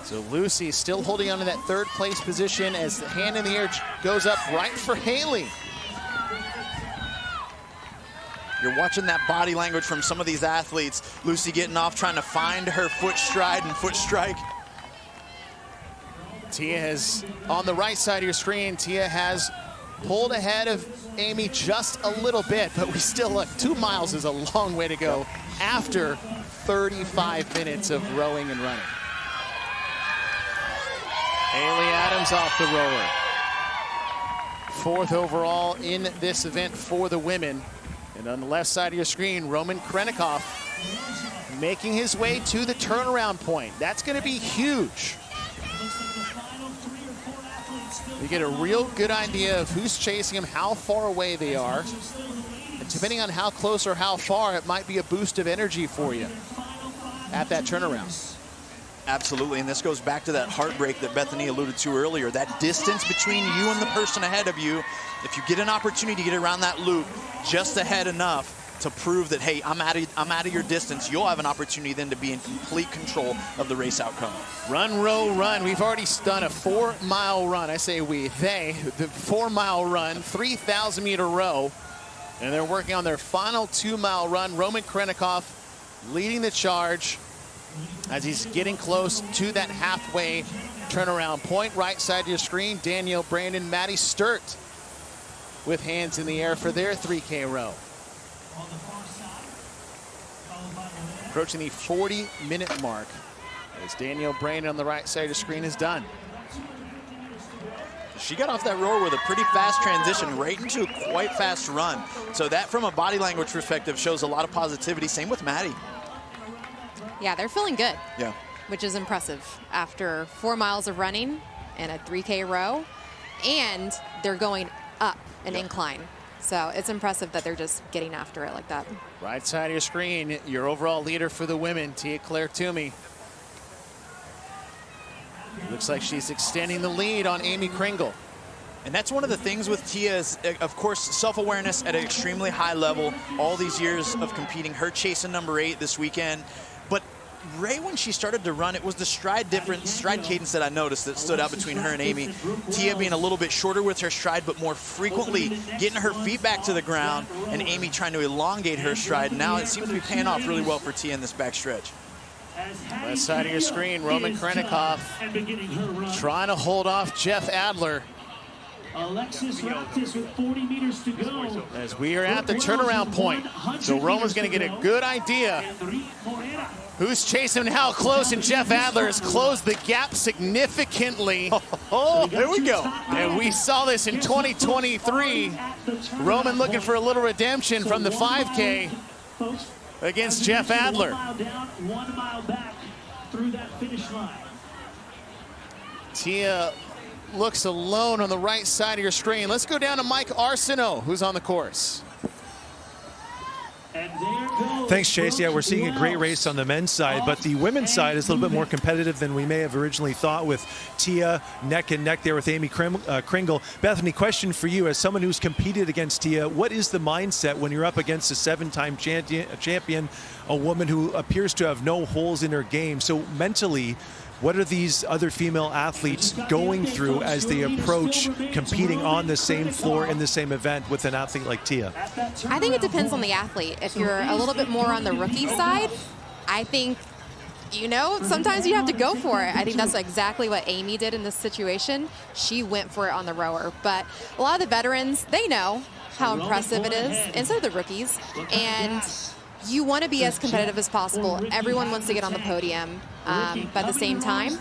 So Lucy still holding on to that 3rd place position as the hand in the air goes up right for Haley. You're watching that body language from some of these athletes. Lucy getting off, trying to find her foot stride and foot strike. Tia has, on the right side of your screen, Tia has pulled ahead of Amy just a little bit, but we still look, 2 miles is a long way to go after 35 minutes of rowing and running. Haley Adams off the rower. 4th overall in this event for the women. And on the left side of your screen, Roman Krenikov making his way to the turnaround point. That's going to be huge. You get a real good idea of who's chasing him, how far away they are. And depending on how close or how far, it might be a boost of energy for you at that turnaround. Absolutely, and this goes back to that heartbreak that Bethany alluded to earlier. That distance between you and the person ahead of you, if you get an opportunity to get around that loop just ahead enough, to prove that, hey, I'm out of your distance. You'll have an opportunity then to be in complete control of the race outcome. Run, row, run. We've already done a 4-mile run. I say we, the 4-mile run, 3,000-meter row. And they're working on their final 2-mile run. Roman Krennikov leading the charge as he's getting close to that halfway turnaround point. Right side of your screen, Danielle Brandon, Maddie Sturt with hands in the air for their 3K row. Approaching the 40-minute mark as Danielle Brandon on the right side of the screen is done. She got off that rower with a pretty fast transition right into a quite fast run. So that, from a body language perspective, shows a lot of positivity. Same with Maddie. Yeah, they're feeling good. Yeah. Which is impressive after 4 miles of running and a 3K row, and they're going up an incline. So it's impressive that they're just getting after it like that. Right side of your screen, your overall leader for the women, Tia-Claire Toomey. Looks like she's extending the lead on Amy Kringle. And that's one of the things with Tia is, of course, self-awareness at an extremely high level. All these years of competing, her chasing number 8 this weekend. But right when she started to run, it was the stride cadence that I noticed that stood out between her and Amy. Tia being a little bit shorter with her stride, but more frequently getting her feet back to the ground, and Amy trying to elongate her stride. Now it seems to be paying off really well for Tia in this back stretch. Left side of your screen, Roman Krennikov trying to hold off Jeff Adler. Alexis Raptis with 40 meters to go. As we are at the turnaround point. So Roman's going to get a good idea who's chasing and how close, and Jeff Adler has closed the gap significantly. Oh, there we go. And we saw this in 2023. Roman looking for a little redemption from the 5K against Jeff Adler. 1 mile back through that finish line. Tia looks alone on the right side of your screen. Let's go down to Mike Arsenault, who's on the course. Thanks, Chase. Yeah, we're seeing a great race on the men's side, but the women's side is a little bit more competitive than we may have originally thought, with Tia neck and neck there with Amy Kringle. Bethany, question for you. As someone who's competed against Tia, what is the mindset when you're up against a 7-time champion, a woman who appears to have no holes in her game? So mentally, what are these other female athletes going through as they approach competing on the same floor in the same event with an athlete like Tia? I think it depends on the athlete. If you're a little bit more on the rookie side, I think, sometimes you have to go for it. I think that's exactly what Amy did in this situation. She went for it on the rower. But a lot of the veterans, they know how impressive it is, and so do the rookies. And you want to be as competitive as possible. Everyone wants to get on the podium. But at the same time,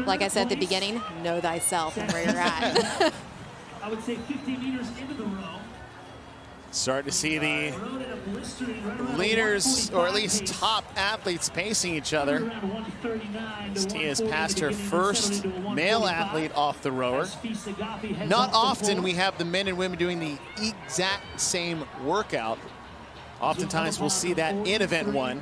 like I said at the beginning, know thyself and where you're at. I would say 50 meters into the row. Starting to see the leaders, or at least top athletes, pacing each other. Tia's passed her first male athlete off the rower. Not often we have the men and women doing the exact same workout. Oftentimes we'll see that in event 1.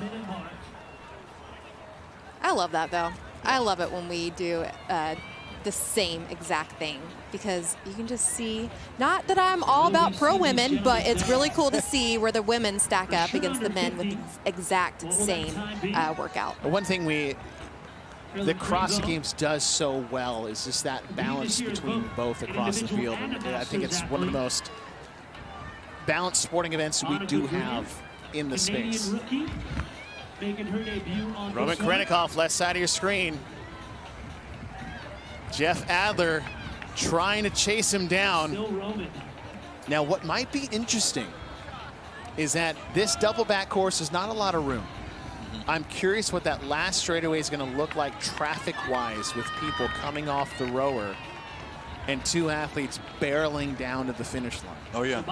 I love that, though. I love it when we do the same exact thing, because you can just see, not that I'm all about pro women, but it's really cool to see where the women stack up against the men with the exact same workout. One thing the CrossFit Games does so well is just that balance between both across the field. And I think it's one of the most balanced sporting events we do have in the space. Roman Krennikov, left side of your screen. Jeff Adler trying to chase him down. Now, what might be interesting is that this double back course is not a lot of room. I'm curious what that last straightaway is going to look like traffic-wise, with people coming off the rower and 2 athletes barreling down to the finish line. Oh, yeah.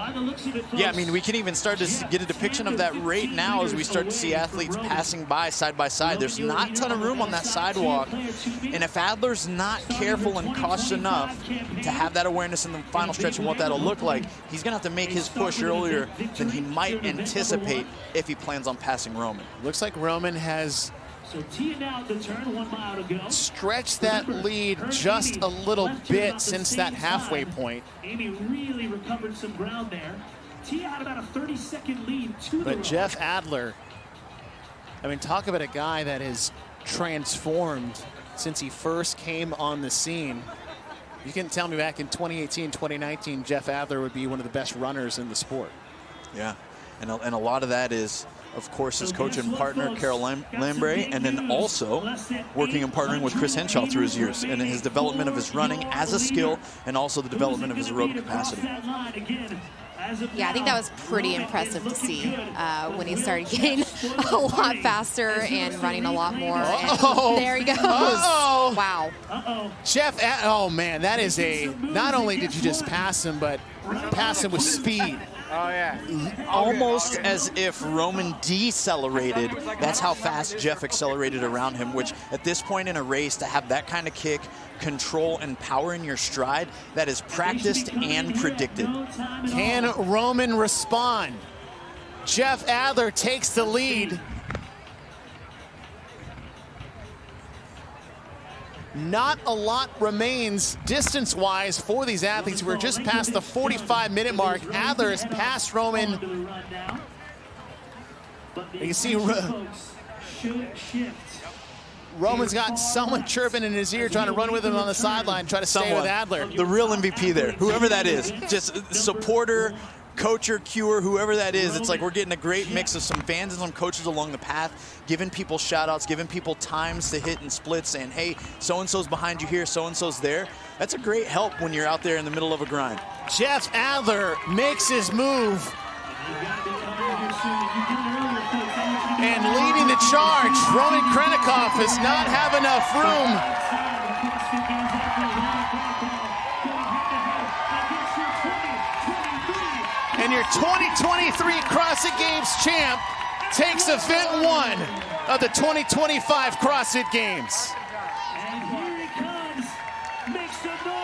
Yeah, I mean, we can even start to get a depiction of that right now as we start to see athletes passing by side. There's not a ton of room on that sidewalk. And if Adler's not careful and cautious enough to have that awareness in the final stretch and what that'll look like, he's going to have to make his push earlier than he might anticipate if he plans on passing Roman. Looks like Roman has stretch that lead just a little bit since that halfway point. Amy really recovered some ground there. Tia had about a 30-second lead to the But rope. Jeff Adler, I mean, talk about a guy that has transformed since he first came on the scene. You couldn't tell me back in 2018, 2019, Jeff Adler would be one of the best runners in the sport. Yeah, and a lot of that is, of course, his coach and partner, Carol Lambre, and then also working and partnering with Chris Henshaw through his years and his development of his running as a skill and also the development of his aerobic capacity. Yeah, I think that was pretty impressive to see when he started getting a lot faster and running a lot more. And there he goes. Uh-oh. Wow. Jeff, oh man, that is not only did you just pass him, but pass him with speed. Oh, yeah. Almost as if Roman decelerated. That's how fast Jeff accelerated around him, which at this point in a race, to have that kind of kick, control, and power in your stride, that is practiced and predicted. Can Roman respond? Jeff Adler takes the lead. Not a lot remains distance-wise for these athletes. We're just past the 45-minute mark. Adler has passed Roman. You can see Roman's got someone chirping in his ear, trying to run with him on the sideline, try to stay with Adler. The real MVP there, whoever that is, just supporter, coacher, cuer, whoever that is. It's like we're getting a great mix of some fans and some coaches along the path, giving people shout outs, giving people times to hit and splits, saying, hey, so-and-so's behind you here, so-and-so's there. That's a great help when you're out there in the middle of a grind. Jeff Adler makes his move. And leading the charge, Roman Krennikov does not have enough room. And your 2023 CrossFit Games champ takes event 1 of the 2025 CrossFit Games.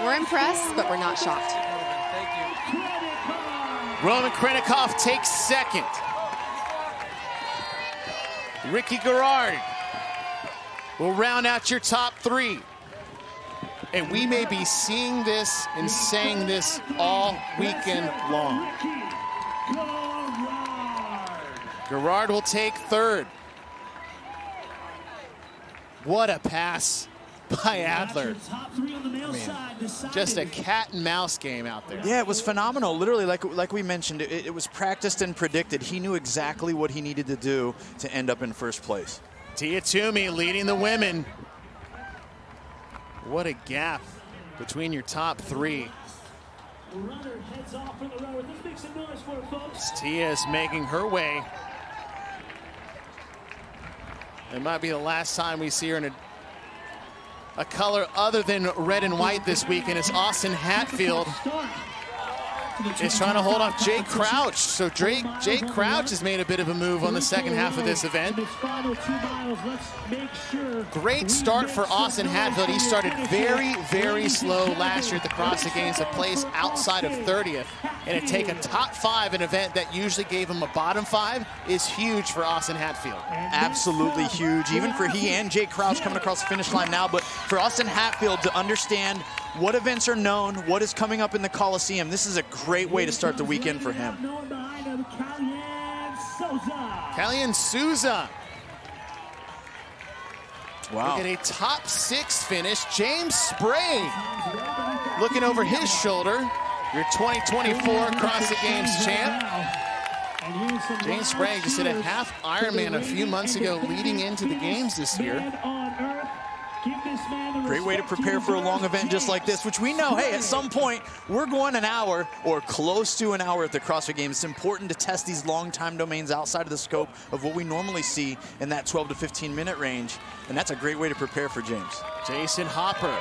We're impressed, but we're not shocked. Roman Krennikov takes second. Ricky Garrard will round out your top 3. And we may be seeing this and saying this all weekend long. Garrard will take third. What a pass by Adler. Just a cat and mouse game out there. Yeah, it was phenomenal. Literally, like we mentioned, it was practiced and predicted. He knew exactly what he needed to do to end up in first place. Tia Toomey leading the women. What a gap between your top 3. Tia is making her way. It might be the last time we see her in a color other than red and white this weekend. As Austin Hatfield is trying to hold off Jake Crouch. So Jake Crouch has made a bit of a move on the second half of this event. Great start for Austin Hatfield. He started very, very slow last year at the CrossFit Games, a place outside of 30th. And to take a top 5 in an event that usually gave him a bottom 5 is huge for Austin Hatfield. Absolutely huge, even for he and Jake Crouch coming across the finish line now. But for Austin Hatfield to understand what events are known, what is coming up in the Coliseum, this is a great way to start the weekend for him. Kalyan Souza. Wow. Look at a top 6 finish. James Sprague looking over his shoulder. Your 2024 CrossFit Games champ. James Sprague just did a half Ironman a few months ago leading into the games this year. Great way to prepare for a long event just like this, which we know, hey, at some point, we're going an hour or close to an hour at the CrossFit Games. It's important to test these long time domains outside of the scope of what we normally see in that 12 to 15 minute range. And that's a great way to prepare for James. Jason Hopper.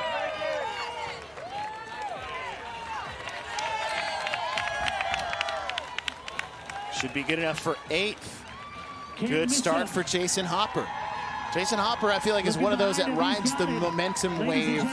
Should be good enough for 8th. Good start for Jason Hopper. Jason Hopper, I feel like, is one of those that rides the momentum wave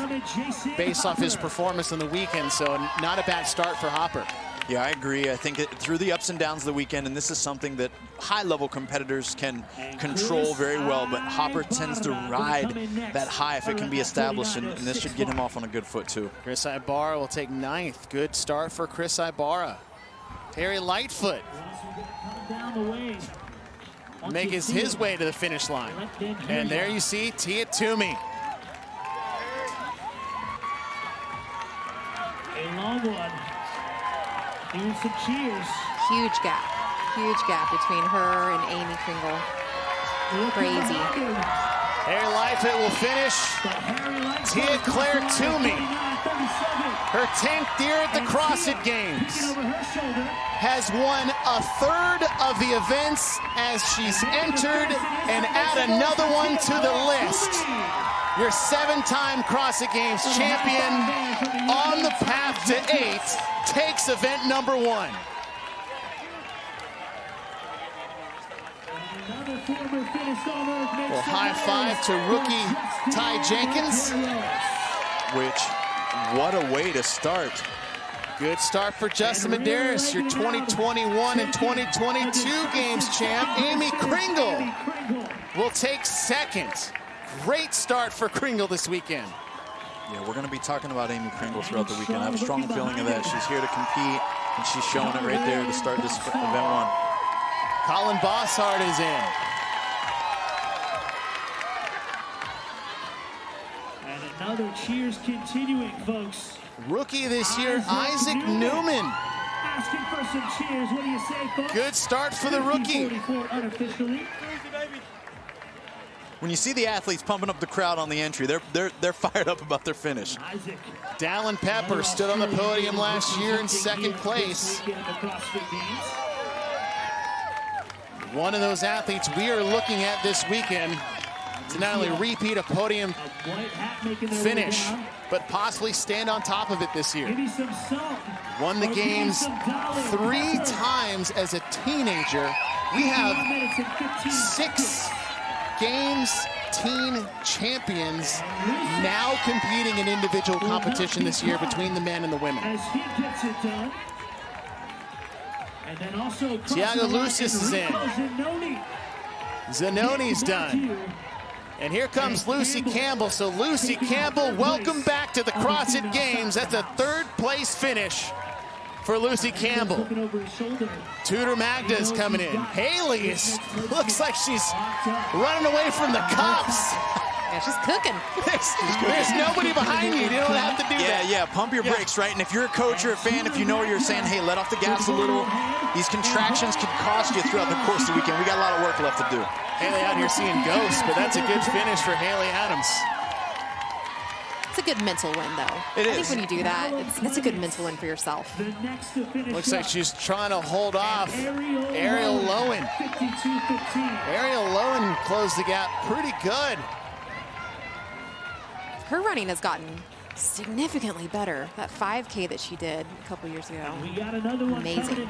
based off his performance on the weekend, so not a bad start for Hopper. Yeah, I agree. I think through the ups and downs of the weekend, and this is something that high-level competitors can control very well, but Hopper tends to ride that high if it can be established, and this should get him off on a good foot, too. Chris Ibarra will take 9th. Good start for Chris Ibarra. Harry Lightfoot makes his way to the finish line. And there you see Tia Toomey. A long one. Doing some cheers. Huge gap between her and Amy Kringle. Crazy. Harry Lightfoot will finish. Tia Claire Toomey, her 10th year at the CrossFit Games, has won a third of the events as she's entered and add another one to the list. Your 7-time CrossFit Games champion on the path to 8 takes event number 1. Well, high five to rookie Ty Jenkins. What a way to start. Good start for Justin Medeiros, your 2021 and 2022 Games champ. Amy Kringle will take 2nd. Great start for Kringle this weekend. Yeah, we're going to be talking about Amy Kringle throughout the weekend. I have a strong feeling of that. She's here to compete, and she's showing it right there to start this event 1. Colin Bossard is in. And another cheers continuing, folks. Rookie this year, Isaac Newman. Asking for some cheers. What do you say, folks? Good start for the rookie. 44 unofficially. When you see the athletes pumping up the crowd on the entry, they're fired up about their finish. Isaac. Dallin Pepper stood on the podium last year in 2nd place. One of those athletes we are looking at this weekend to not only repeat a podium finish, but possibly stand on top of it this year. Won the Games 3 times as a teenager. We have 6 Games teen champions now competing in individual competition this year between the men and the women. As he gets it done. And then also Tiago Lucis is in. Zanoni's done. And here comes Lucy Campbell. So Lucy Campbell, welcome back to the CrossFit Games. That's a 3rd place finish for Lucy Campbell. Tudor Magda's coming in. Haley looks like she's running away from the cops. Yeah, she's cooking. There's nobody behind you. You don't have to do that. Yeah, pump your brakes, right? And if you're a coach or a fan, if you know you're saying, hey, let off the gas a little, these contractions can cost you throughout the course of the weekend. We got a lot of work left to do. Haley out here seeing ghosts, but that's a good finish for Haley Adams. It's a good mental win, though. I think when you do that, it's a good mental win for yourself. Looks like she's trying to hold off Ariel Lowen. Ariel Lowen closed the gap pretty good. Her running has gotten significantly better. That 5K that she did a couple years ago. Amazing.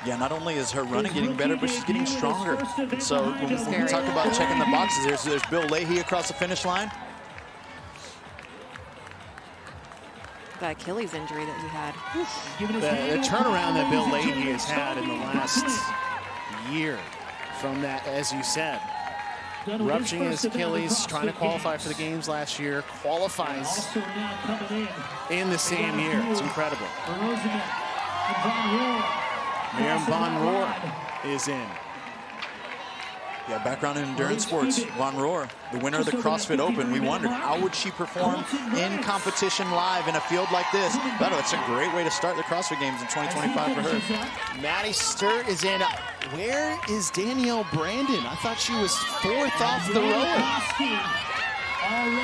Yeah, not only is her running getting better, but she's getting stronger. So when we talk about checking the boxes, there's Bill Leahy across the finish line. That Achilles injury that he had. The turnaround that Bill Leahy has had in the last year from that, as you said, rupturing his Achilles, trying to qualify for the Games last year, qualifies in the same year. It's incredible. Miriam Von Rohr is in. Yeah, background in endurance sports. Von Rohr, the winner of the CrossFit Open. We wondered, how would she perform in competition live in a field like this? But it's a great way to start the CrossFit Games in 2025 for her. Maddie Sturt is in. Where is Danielle Brandon? I thought she was 4th off the rower.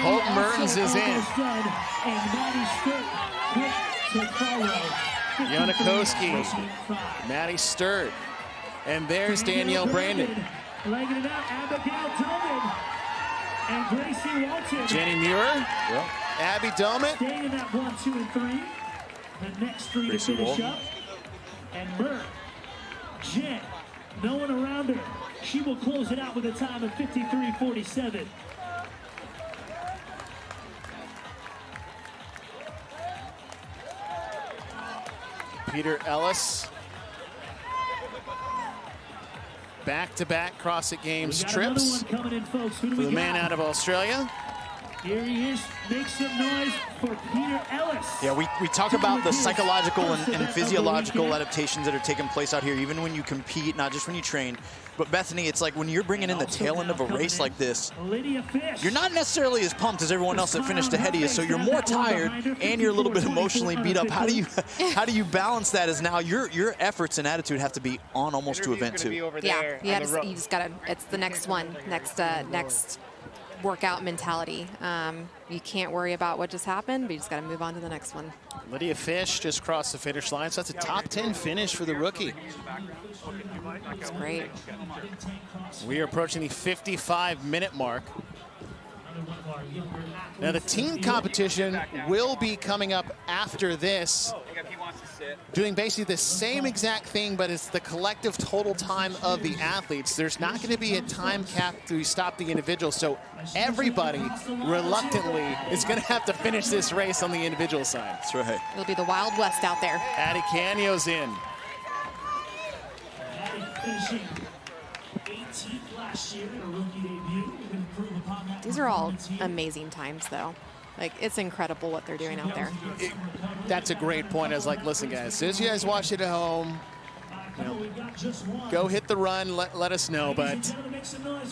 Hope Mertens is in. Yonakowski, Maddie Sturt, and there's Danielle Brandon. Legging it out, Abigail Dolman and Gracie Walton. Jenny Muir, Abby Dolman. Staying in that 1, 2, and 3. The next 3 to finish up. And Mert, Jen, no one around her. She will close it out with a time of 53:47. Peter Ellis. Back-to-back CrossFit Games trips for the man out of Australia. Here he is. Make some noise for Peter Ellis. Yeah, we talk about the psychological and physiological adaptations that are taking place out here, even when you compete, not just when you train. But Bethany, it's like when you're bringing in the tail end of a race like this, you're not necessarily as pumped as everyone else that finished ahead of you, so you're more tired and you're a little bit emotionally beat up. How do you balance that as now your efforts and attitude have to be on almost to event two? Yeah, you just gotta, it's the next one, next workout mentality. You can't worry about what just happened, but you just got to move on to the next one. Lydia Fish just crossed the finish line, so that's a top 10 finish for the rookie. That's great. We are approaching the 55-minute mark. Now the team competition will be coming up after this, doing basically the same exact thing, but it's the collective total time of the athletes. There's not going to be a time cap to stop the individual, so everybody reluctantly is going to have to finish this race on the individual side. That's right. It'll be the Wild West out there. Addie Canio's in. Finishing 18th last year in a rookie debut. We can improve upon that. These are all amazing times, though. Like, it's incredible what they're doing out there. That's a great point. I was like, listen, guys, as soon as you guys watch it at home, go hit the run, let us know. But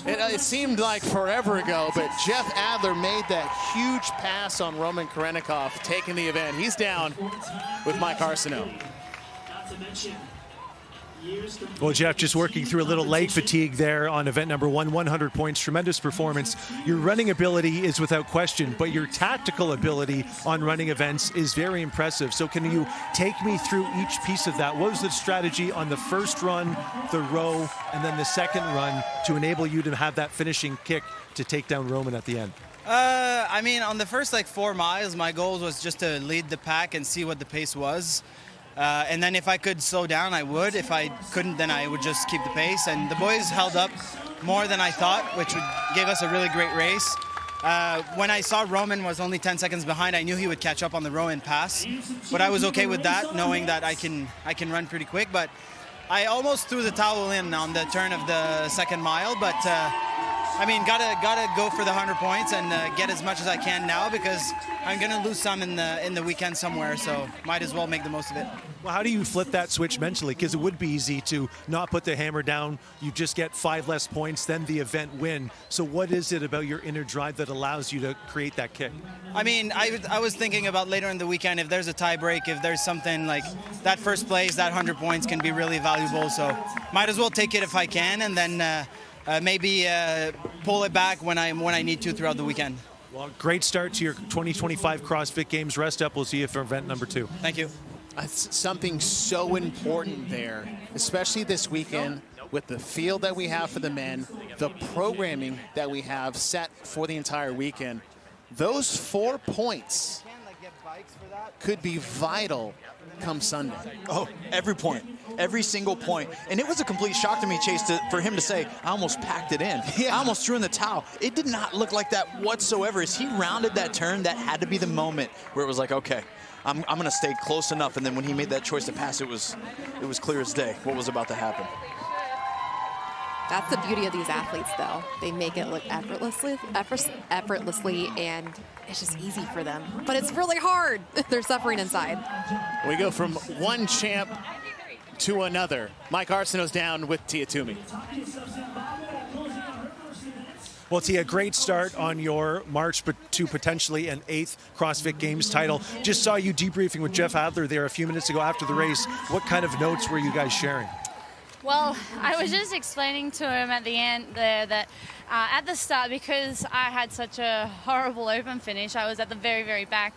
it seemed like forever ago, but Jeff Adler made that huge pass on Roman Karenikov, taking the event. He's down with Mike Arsenault. Not to mention, Well, Jeff, just working through a little leg fatigue there on event number 100 points, tremendous performance. Your running ability is without question, but your tactical ability on running events is very impressive. So can you take me through each piece of that? What was the strategy on the first run, the row, and then the second run to enable you to have that finishing kick to take down Roman at the end? I mean, on the first 4 miles, my goal was just to lead the pack and see what the pace was. And then if I could slow down, I would. If I couldn't, then I would just keep the pace. And the boys held up more than I thought, which gave us a really great race. When I saw Roman was only 10 seconds behind, I knew he would catch up on the row and pass. But I was okay with that, knowing that I can run pretty quick. But I almost threw the towel in on the turn of the second mile. But I mean, gotta go for the 100 points and get as much as I can now, because I'm gonna lose some in the weekend somewhere, so might as well make the most of it. Well, how do you flip that switch mentally? Because it would be easy to not put the hammer down. You just get 5 less points, then the event win. So what is it about your inner drive that allows you to create that kick? I mean, I was thinking about later in the weekend, if there's a tie break, if there's something like that, first place, that 100 points can be really valuable. So might as well take it if I can, and then maybe pull it back when I need to throughout the weekend. Well, great start to your 2025 CrossFit Games. Rest up. We'll see you for event number 2. Thank you. Something so important there, especially this weekend with the field that we have for the men, the programming that we have set for the entire weekend. Those 4 points could be vital come Sunday. Oh, every point, every single point. And it was a complete shock to me, Chase, for him to say, I almost packed it in. Yeah. I almost threw in the towel. It did not look like that whatsoever. As he rounded that turn, that had to be the moment where it was like, okay, I'm going to stay close enough. And then when he made that choice to pass, it was clear as day what was about to happen. That's the beauty of these athletes, though. They make it look effortlessly, and it's just easy for them. But it's really hard. They're suffering inside. We go from one champ to another. Mike Arsenault's down with Tia Toomey. Well, Tia, great start on your march to potentially an 8th CrossFit Games title. Just saw you debriefing with Jeff Adler there a few minutes ago after the race. What kind of notes were you guys sharing? Well, I was just explaining to him at the end there that at the start, because I had such a horrible open finish, I was at the very, very back.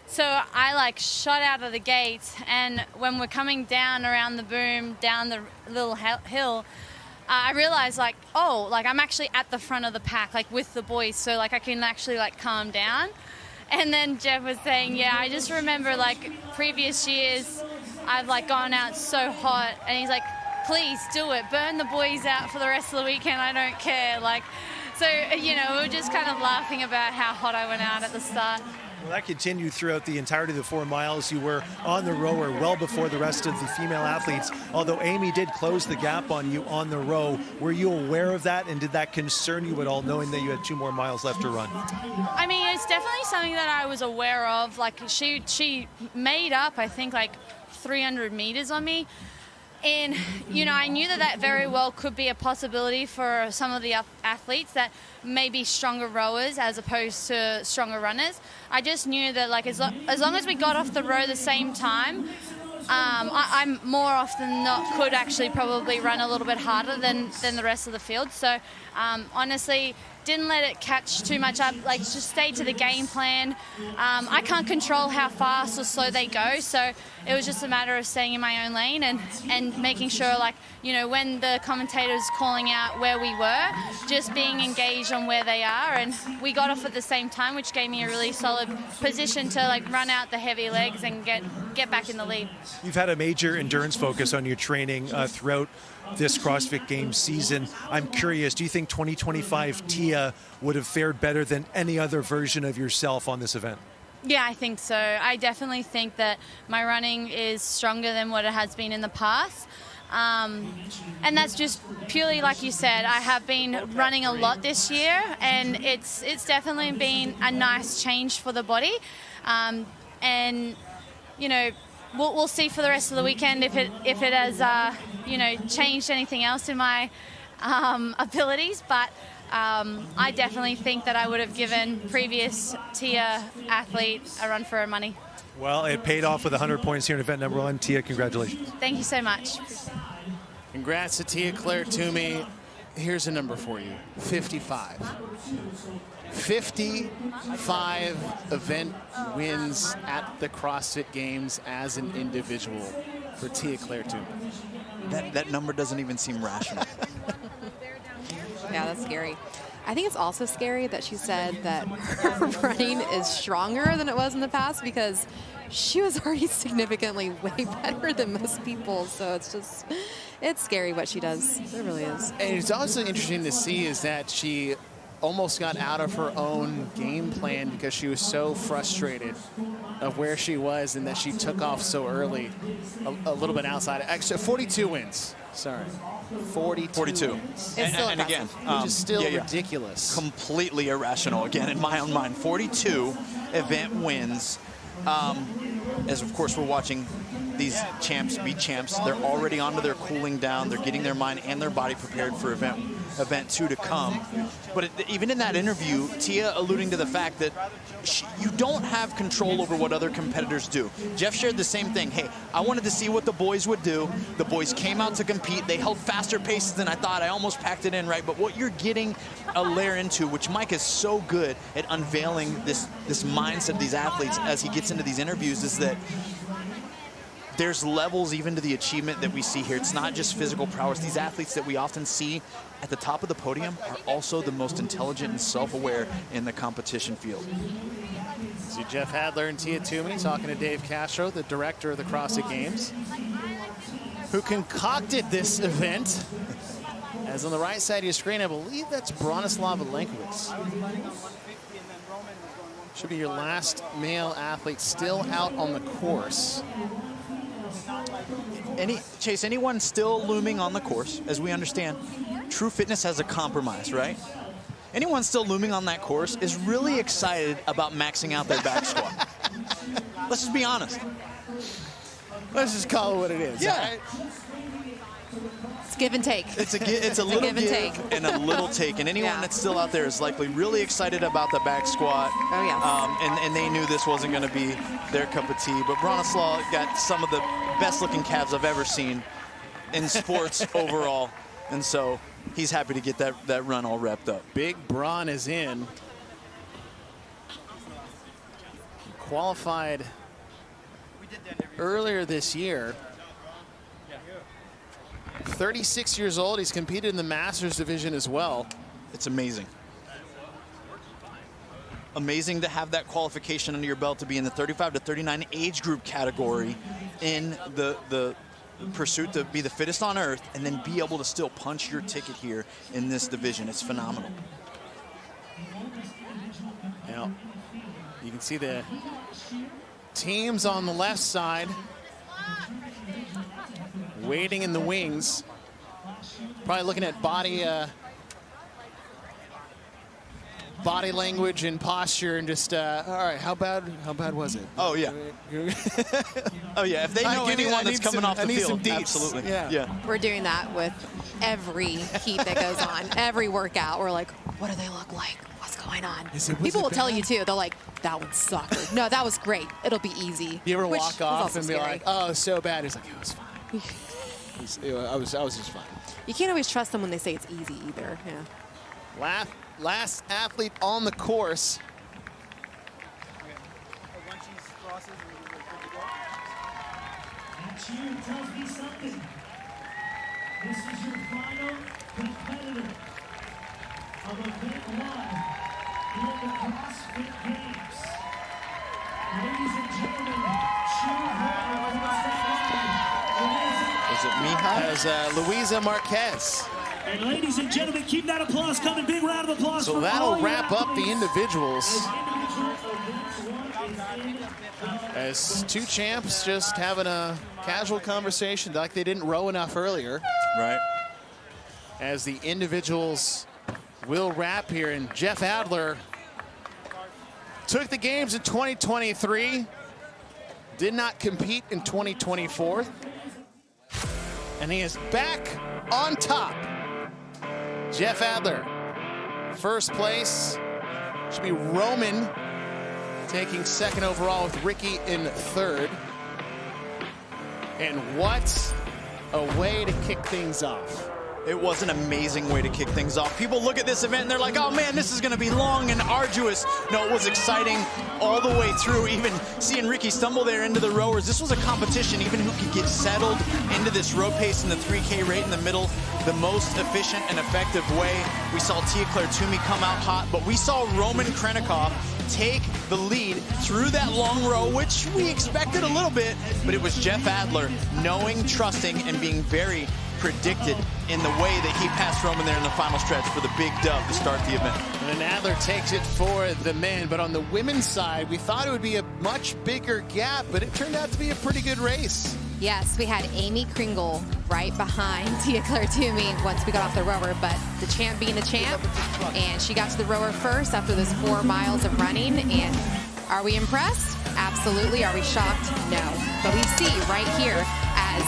So I shot out of the gate, and when we're coming down around the boom, down the little hill, I realized I'm actually at the front of the pack, with the boys, so I can actually calm down. And then Jeff was saying, yeah, I just remember previous years, I've gone out so hot, and he's like, please do it, burn the boys out for the rest of the weekend, I don't care. So, we were just kind of laughing about how hot I went out at the start. Well, that continued throughout the entirety of the 4 miles. You were on the rower well before the rest of the female athletes, although Amy did close the gap on you on the row. Were you aware of that, and did that concern you at all, knowing that you had 2 more miles left to run? I mean, it's definitely something that I was aware of. Like, she made up, I think, like 300 meters on me. And, you know, I knew that very well could be a possibility for some of the athletes that may be stronger rowers as opposed to stronger runners. I just knew that, like, as long as we got off the row the same time, I'm more often than not could actually probably run a little bit harder than the rest of the field. So, honestly, didn't let it catch too much up, like just stay to the game plan. I can't control how fast or slow they go, so it was just a matter of staying in my own lane and making sure, like, you know, when the commentator's calling out where we were, just being engaged on where they are, and we got off at the same time, which gave me a really solid position to, like, run out the heavy legs and get back in the lead. You've had a major endurance focus on your training throughout this CrossFit Games season. I'm curious, do you think 2025 Tia would have fared better than any other version of yourself on this event? Yeah, I think so. I definitely think that my running is stronger than what it has been in the past. And that's just purely, like you said, I have been running a lot this year, and it's definitely been a nice change for the body. And, you know, we'll see for the rest of the weekend if it has, you know, changed anything else in my abilities. But I definitely think that I would have given previous Tia athlete a run for her money. Well, it paid off with 100 points here in event number 1. Tia, congratulations. Thank you so much. Congrats to Tia Claire Toomey. Here's a number for you, 55. 55 event wins at the CrossFit Games as an individual for Tia Claire Toomey. That number doesn't even seem rational. Yeah, that's scary. I think it's also scary that she said that her running is stronger than it was in the past, because she was already significantly way better than most people. So it's scary what she does. It really is. And it's also interesting to see is that she almost got out of her own game plan because she was so frustrated of where she was and that she took off so early, a little bit outside. Actually, 42 wins. Sorry. 42. It's and, still and again, which is still ridiculous. Completely irrational. Again, in my own mind, 42 event wins. As of course we're watching these champs be champs, they're already onto their cooling down. They're getting their mind and their body prepared for event 2 to come. But even in that interview, Tia alluding to the fact that you don't have control over what other competitors do. Jeff shared the same thing. Hey, I wanted to see what the boys would do. The boys came out to compete. They held faster paces than I thought. I almost packed it in, right? But what you're getting a layer into, which Mike is so good at unveiling this mindset of these athletes as he gets into these interviews, is that there's levels even to the achievement that we see here. It's not just physical prowess. These athletes that we often see at the top of the podium are also the most intelligent and self-aware in the competition field. See Jeff Hadler and Tia Toomey talking to Dave Castro, the director of the CrossFit Games, who concocted this event. As on the right side of your screen, I believe that's Bronislav Alenkowicz. Should be your last male athlete still out on the course. Chase, anyone still looming on the course, as we understand, True Fitness has a compromise, right? Anyone still looming on that course is really excited about maxing out their back squat. Let's just be honest. Let's just call it what it is. Yeah. Right? It's give and take. It's a little give and take. And a little take. And anyone that's still out there is likely really excited about the back squat. Oh, yes. And they knew this wasn't going to be their cup of tea. But Bronislaw got some of the best-looking calves I've ever seen in sports overall. And so he's happy to get that run all wrapped up. Big Bron is in. Qualified earlier this year. 36 years old. He's competed in the Masters division as well. It's amazing. Amazing to have that qualification under your belt to be in the 35 to 39 age group category in the pursuit to be the fittest on earth, and then be able to still punch your ticket here in this division. It's phenomenal. Now, You can see the teams on the left side waiting in the wings. Probably looking at body language and posture and just, all right, how bad was it? Oh, yeah. Oh, yeah, if they know anyone that's coming off the field, absolutely. Yeah. We're doing that with every heat that goes on, every workout. We're like, what do they look like? What's going on? People will tell you, too. They're like, that one sucked. Or, no, that was great. It'll be easy. You ever Which walk is off also and be scary. like, oh, so bad? He's like, it was fine. I was just fine. You can't always trust them when they say it's easy either. Yeah. Last athlete on the course. That cheer tells me something. This is your final competitor of event 1 in the CrossFit Games. Ladies and gentlemen, cheer her across that line. Is it Mija? As Luisa Marquez. And ladies and gentlemen, keep that applause coming. Big round of applause. So for that'll all your wrap up the athletes. individuals. As As two champs just having a casual conversation like they didn't row enough earlier. Right. As the individuals will wrap here. And Jeff Adler took the games in 2023. Did not compete in 2024. And he is back on top. Jeff Adler, first place. Should be Roman taking second overall with Ricky in third. And what a way to kick things off. It was an amazing way to kick things off. People look at this event and they're like, oh man, this is gonna be long and arduous. No, it was exciting all the way through. Even seeing Ricky stumble there into the rowers. This was a competition, even who could get settled into this row pace in the 3K right in the middle, the most efficient and effective way. We saw Tia-Claire Toomey come out hot, but we saw Roman Krennikov take the lead through that long row, which we expected a little bit, but it was Jeff Adler knowing, trusting, and being very predicted in the way that he passed Roman there in the final stretch for the big dub to start the event. And Adler takes it for the men, but on the women's side, we thought it would be a much bigger gap, but it turned out to be a pretty good race. Yes, we had Amy Kringle right behind Tia-Claire Toomey once we got off the rower, but the champ being the champ, and she got to the rower first after those 4 miles of running. And are we impressed? Absolutely. Are we shocked? No. But we see right here as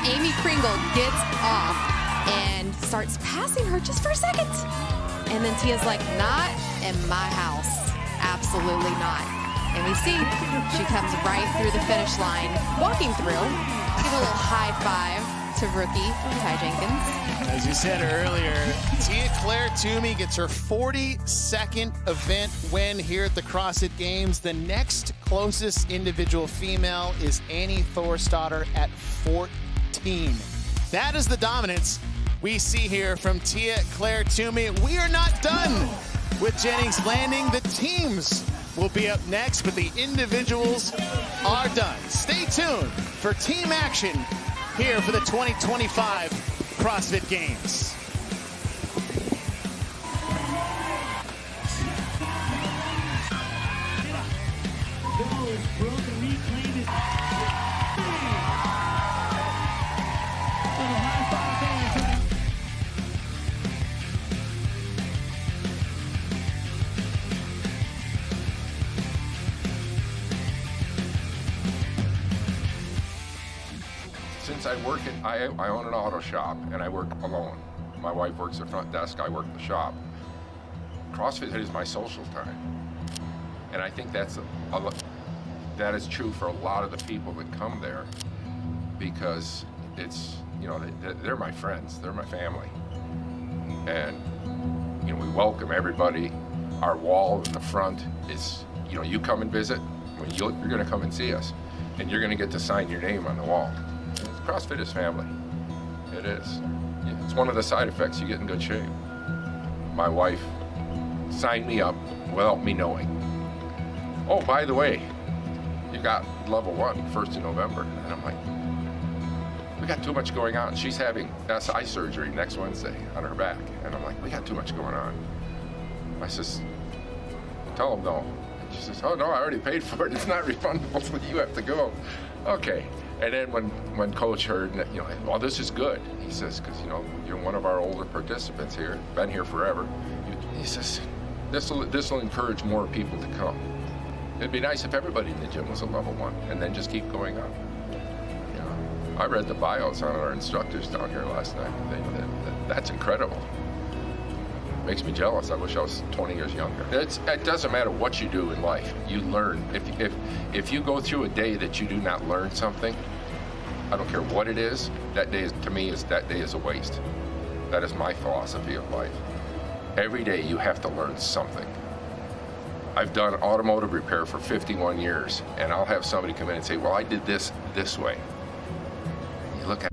Amy Kringle gets off and starts passing her just for a second. And then Tia's like, not in my house. Absolutely not. And we see she comes right through the finish line, walking through. Give a little high five to rookie Ty Jenkins. As you said earlier, Tia-Claire Toomey gets her 42nd event win here at the CrossFit Games. The next closest individual female is Annie Thorstadter at 14. That is the dominance we see here from Tia-Claire Toomey. We are not done with Jennings Landing. The teams will be up next, but the individuals are done. Stay tuned for team action here for the 2025 CrossFit Games. Since I own an auto shop and I work alone. My wife works the front desk, I work the shop. CrossFit is my social time. And I think that is true for a lot of the people that come there, because it's, they're my friends, they're my family. And, we welcome everybody. Our wall in the front is, you come and visit, you're gonna come and see us, and you're gonna get to sign your name on the wall. CrossFit is family. It is. It's one of the side effects. You get in good shape. My wife signed me up without me knowing. Oh, by the way, you got level 1, 1st of November. And I'm like, we got too much going on. She's having SI surgery next Wednesday on her back. And I'm like, we got too much going on. I says, tell them no. She says, oh, no, I already paid for it. It's not refundable, so you have to go. Okay. And then when Coach heard, you know, well, this is good. He says, because, you know, you're one of our older participants here, been here forever. He says, this will encourage more people to come. It'd be nice if everybody in the gym was a level 1 and then just keep going up. You know, I read the bios on our instructors down here last night. That's incredible. Makes me jealous. I wish I was 20 years younger. It doesn't matter what you do in life. You learn. If you go through a day that you do not learn something, I don't care what it is, that day is a waste. That is my philosophy of life. Every day you have to learn something. I've done automotive repair for 51 years, and I'll have somebody come in and say, well, I did this way. You look at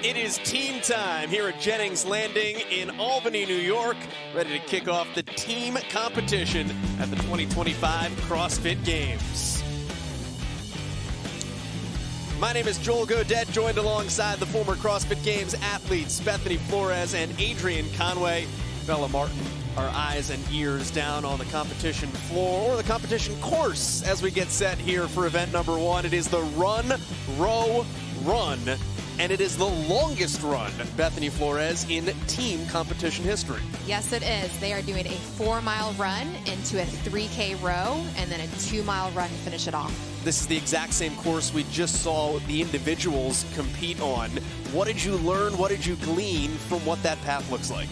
It is team time here at Jennings Landing in Albany, New York, ready to kick off the team competition at the 2025 CrossFit Games. My name is Joel Godet, joined alongside the former CrossFit Games athletes Bethany Flores and Adrian Conway. Bella Martin, our eyes and ears down on the competition floor, or the competition course, as we get set here for event number 1. It is the Run, Row, Run, and it is the longest run, Bethany Flores, in team competition history. Yes, it is. They are doing a 4-mile run into a 3K row and then a 2-mile run to finish it off. This is the exact same course we just saw the individuals compete on. What did you learn? What did you glean from what that path looks like?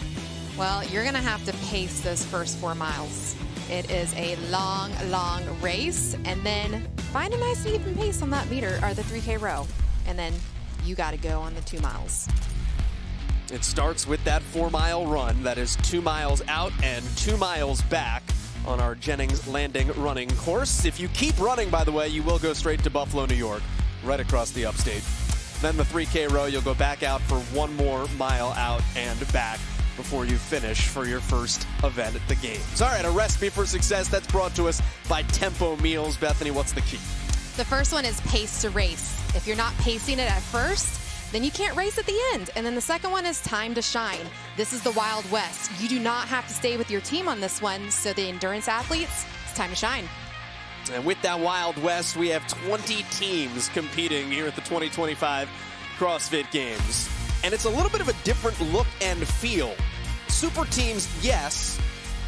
Well, you're going to have to pace those first 4 miles. It is a long, long race, and then find a nice even pace on that meter, or the 3K row, and then you got to go on the 2 miles. It starts with that 4-mile run. That is 2 miles out and 2 miles back on our Jennings Landing running course. If you keep running, by the way, you will go straight to Buffalo, New York, right across the upstate. Then the 3K row, you'll go back out for 1 more mile out and back before you finish for your first event at the Games. All right, a recipe for success that's brought to us by Tempo Meals. Bethany, what's the key? The first one is pace to race. If you're not pacing it at first, then you can't race at the end. And then the second one is time to shine. This is the Wild West. You do not have to stay with your team on this one, so the endurance athletes, it's time to shine. And with that Wild West, we have 20 teams competing here at the 2025 CrossFit Games. And it's a little bit of a different look and feel. Super teams, yes,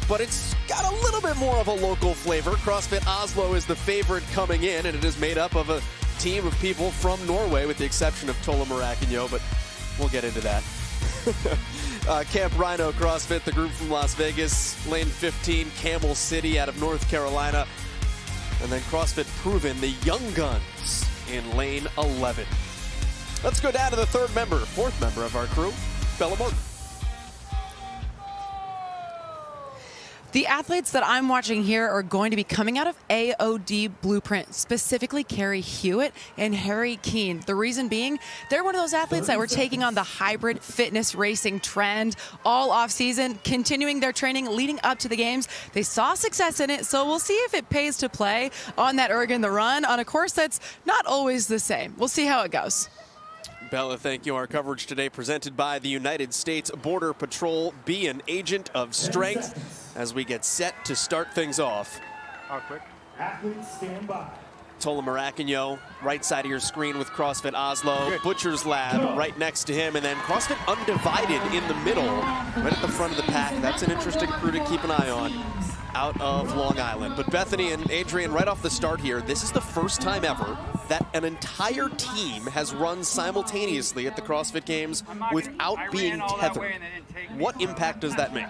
but it's got a little bit more of a local flavor. CrossFit Oslo is the favorite coming in, and it is made up of a team of people from Norway, with the exception of Tola Maracanyo, but we'll get into that. Camp Rhino CrossFit, the group from Las Vegas, Lane 15, Camel City out of North Carolina, and then CrossFit Proven, the Young Guns in Lane 11. Let's go down to the fourth member of our crew, Bella Martin. The athletes that I'm watching here are going to be coming out of AOD Blueprint, specifically Carrie Hewitt and Harry Keene. The reason being, they're one of those athletes that were taking on the hybrid fitness racing trend all off-season, continuing their training leading up to the Games. They saw success in it, so we'll see if it pays to play on that Ergen the Run on a course that's not always the same. We'll see how it goes. Bella, thank you. Our coverage today presented by the United States Border Patrol. Be an agent of strength as we get set to start things off. Quick. Athletes stand by. Tola Maracanyo, right side of your screen with CrossFit Oslo. Good. Butcher's Lab right next to him, and then CrossFit Undivided in the middle, right at the front of the pack. That's an interesting crew to keep an eye on out of Long Island. But Bethany and Adrian, right off the start here, this is the first time ever that an entire team has run simultaneously at the CrossFit Games without being tethered. What impact does that make?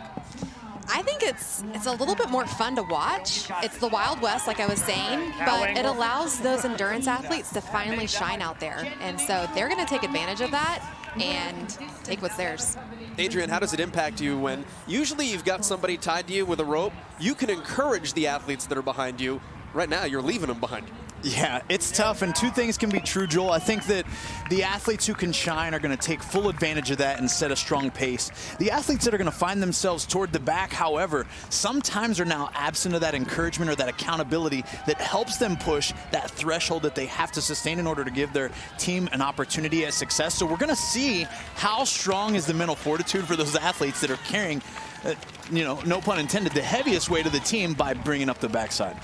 I think it's a little bit more fun to watch. It's the Wild West, like I was saying, but it allows those endurance athletes to finally shine out there. And so they're going to take advantage of that and take what's theirs. Adrian, how does it impact you when usually you've got somebody tied to you with a rope? You can encourage the athletes that are behind you. Right now, you're leaving them behind you. Yeah, it's tough, and two things can be true, Joel. I think that the athletes who can shine are going to take full advantage of that and set a strong pace. The athletes that are going to find themselves toward the back, however, sometimes are now absent of that encouragement or that accountability that helps them push that threshold that they have to sustain in order to give their team an opportunity at success. So we're going to see how strong is the mental fortitude for those athletes that are carrying, no pun intended, the heaviest weight of the team by bringing up the backside.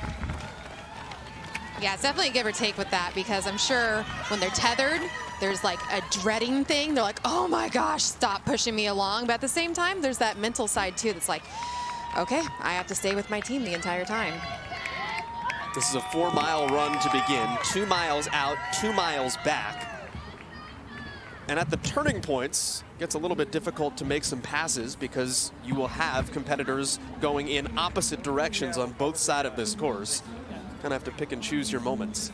Yeah, it's definitely a give or take with that, because I'm sure when they're tethered, there's like a dreading thing. They're like, oh my gosh, stop pushing me along. But at the same time, there's that mental side too that's like, okay, I have to stay with my team the entire time. This is a 4-mile run to begin. 2 miles out, 2 miles back. And at the turning points, it gets a little bit difficult to make some passes because you will have competitors going in opposite directions on both sides of this course. Kind of have to pick and choose your moments.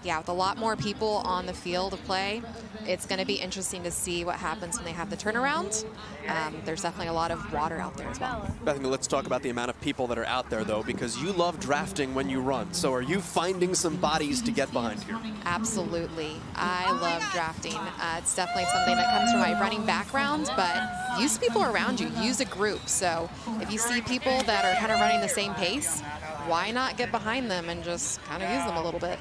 yeah, with a lot more people on the field of play, it's going to be interesting to see what happens when they have the turnaround. There's definitely a lot of water out there as well. Bethany, let's talk about the amount of people that are out there, though, because you love drafting when you run. So are you finding some bodies to get behind here? Absolutely. I love drafting. It's definitely something that comes from my running background, but use people around you. Use a group. So if you see people that are kind of running the same pace, why not get behind them and just kind of use them a little bit?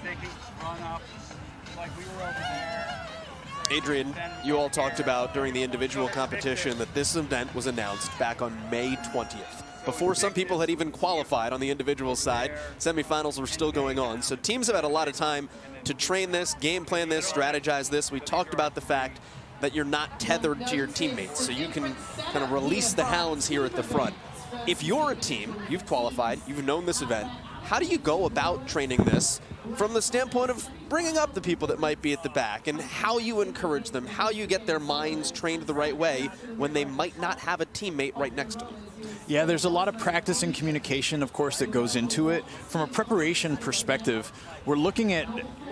Adrian, you all talked about during the individual competition that this event was announced back on May 20th. Before some people had even qualified on the individual side, semifinals were still going on. So teams have had a lot of time to train this, game plan this, strategize this. We talked about the fact that you're not tethered to your teammates, so you can kind of release the hounds here at the front. If you're a team, you've qualified, you've known this event, how do you go about training this from the standpoint of bringing up the people that might be at the back and how you encourage them, how you get their minds trained the right way when they might not have a teammate right next to them? Yeah, there's a lot of practice and communication, of course, that goes into it. From a preparation perspective, we're looking at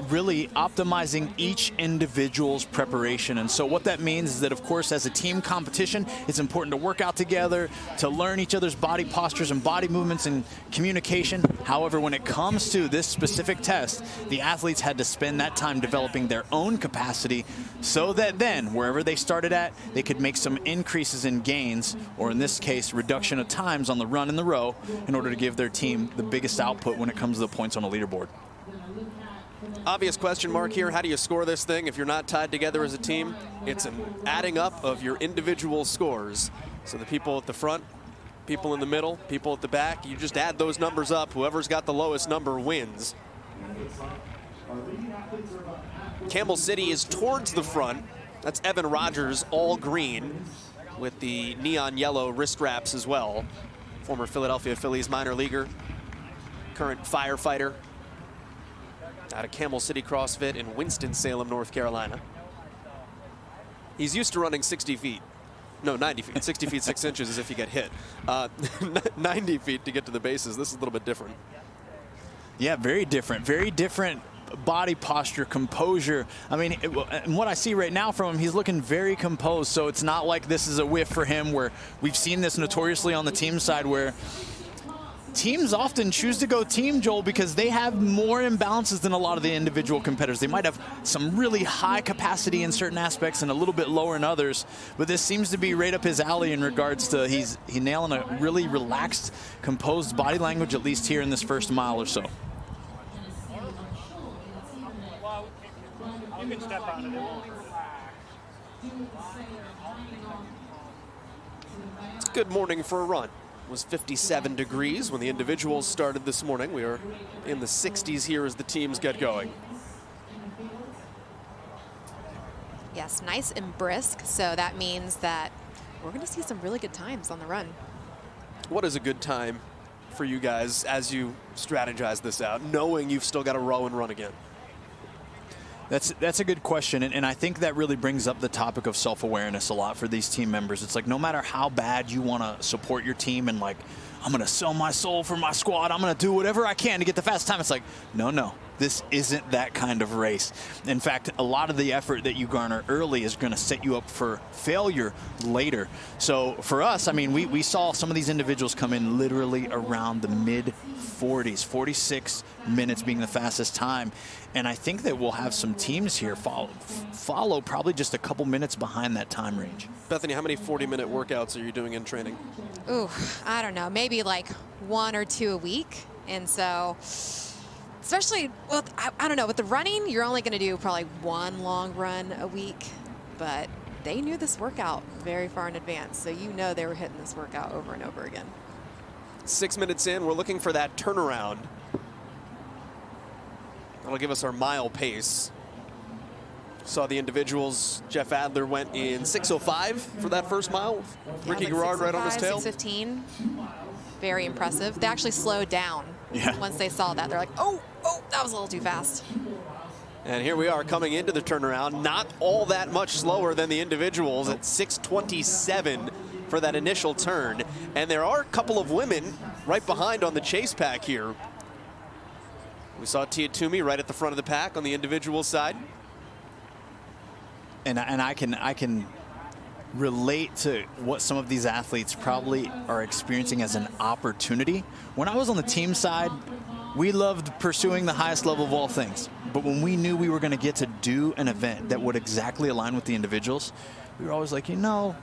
really optimizing each individual's preparation. And so what that means is that, of course, as a team competition, it's important to work out together, to learn each other's body postures and body movements and communication. However, when it comes to this specific test, the athletes had to spend that time developing their own capacity so that then, wherever they started at, they could make some increases in gains, or in this case, reduction of times on the run and the row, in order to give their team the biggest output when it comes to the points on a leaderboard. Obvious question mark here. How do you score this thing if you're not tied together as a team? It's an adding up of your individual scores. So the people at the front, people in the middle, people at the back, you just add those numbers up. Whoever's got the lowest number wins. Campbell City is towards the front. That's Evan Rogers, all green, with the neon yellow wrist wraps as well. Former Philadelphia Phillies minor leaguer, current firefighter out of Campbell City CrossFit in Winston-Salem, North Carolina. He's used to running 60 feet. No, 90 feet. 60 feet, 6 inches as if you get hit. 90 feet to get to the bases. This is a little bit different. Yeah, very different. Very different body posture, composure. I mean, and what I see right now from him, he's looking very composed. So it's not like this is a whiff for him, where we've seen this notoriously on the team side, where teams often choose to go team, Joel, because they have more imbalances than a lot of the individual competitors. They might have some really high capacity in certain aspects and a little bit lower in others, but this seems to be right up his alley in regards to he's nailing a really relaxed, composed body language, at least here in this first mile or so. You can step on it. It's a good morning for a run. It was 57 degrees when the individuals started this morning. We are in the 60s here as the teams get going. Yes, nice and brisk. So that means that we're going to see some really good times on the run. What is a good time for you guys as you strategize this out, knowing you've still got to row and run again? That's a good question, and I think that really brings up the topic of self-awareness a lot for these team members. It's like, no matter how bad you want to support your team and like, I'm going to sell my soul for my squad, I'm going to do whatever I can to get the fast time. It's like, no, this isn't that kind of race. In fact, a lot of the effort that you garner early is going to set you up for failure later. So for us, I mean, we saw some of these individuals come in literally around the mid-40s, 46 minutes being the fastest time. And I think that we'll have some teams here follow probably just a couple minutes behind that time range. Bethany, how many 40-minute workouts are you doing in training? Ooh, I don't know, maybe like 1 or 2 a week. And so, especially with, I don't know, with the running, you're only going to do probably 1 long run a week. But they knew this workout very far in advance, so you know they were hitting this workout over and over again. 6 minutes in, we're looking for that turnaround. That'll give us our mile pace. Saw the individuals. Jeff Adler went in 6:05 for that first mile. Yeah, Ricky Garrard right on his tail. 6:15. Very impressive. They actually slowed down once they saw that. They're like, oh, that was a little too fast. And here we are coming into the turnaround. Not all that much slower than the individuals at 6:27 for that initial turn. And there are a couple of women right behind on the chase pack here. We saw Tia Toomey right at the front of the pack on the individual side. And I can relate to what some of these athletes probably are experiencing as an opportunity. When I was on the team side, we loved pursuing the highest level of all things. But when we knew we were going to get to do an event that would exactly align with the individuals, we were always like, you know,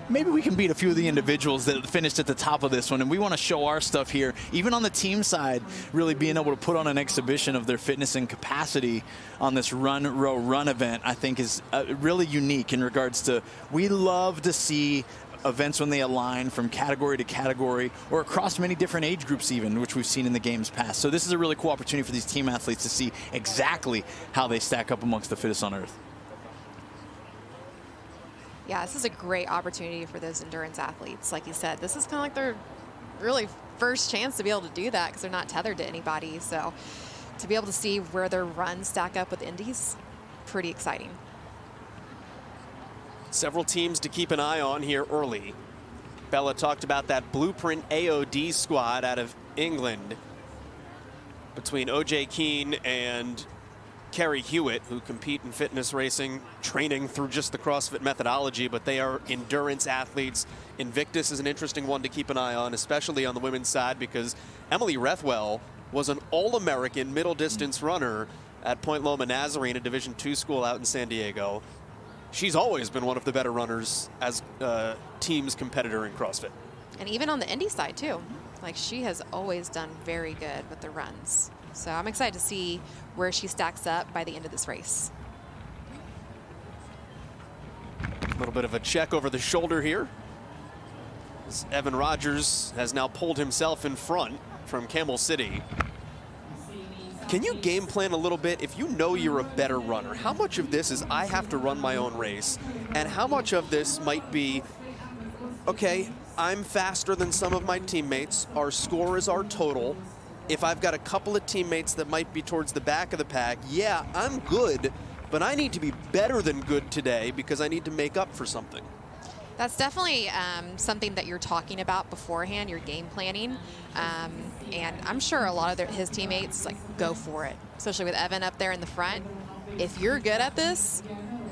maybe we can beat a few of the individuals that finished at the top of this one, and we want to show our stuff here. Even on the team side, really being able to put on an exhibition of their fitness and capacity on this run, row, run event, I think is really unique in regards to, we love to see events when they align from category to category or across many different age groups even, which we've seen in the games past. So this is a really cool opportunity for these team athletes to see exactly how they stack up amongst the fittest on earth. Yeah, this is a great opportunity for those endurance athletes. Like you said, this is kind of like their really first chance to be able to do that because they're not tethered to anybody. So to be able to see where their runs stack up with indies, pretty exciting. Several teams to keep an eye on here early. Bella talked about that Blueprint AOD squad out of England between OJ Keene and Carrie Hewitt, who compete in fitness racing, training through just the CrossFit methodology, but they are endurance athletes. Invictus is an interesting one to keep an eye on, especially on the women's side, because Emily Rethwell was an All-American middle distance runner at Point Loma Nazarene, a Division II school out in San Diego. She's always been one of the better runners as a team's competitor in CrossFit. And even on the indie side too. Like, she has always done very good with the runs. So I'm excited to see where she stacks up by the end of this race. A little bit of a check over the shoulder here, as Evan Rogers has now pulled himself in front from Camel City. Can you game plan a little bit? If you know you're a better runner, how much of this is I have to run my own race, and how much of this might be, okay, I'm faster than some of my teammates, our score is our total. If I've got a couple of teammates that might be towards the back of the pack, yeah, I'm good, but I need to be better than good today because I need to make up for something. That's definitely something that you're talking about beforehand, your game planning. And I'm sure a lot of his teammates like go for it, especially with Evan up there in the front. If you're good at this,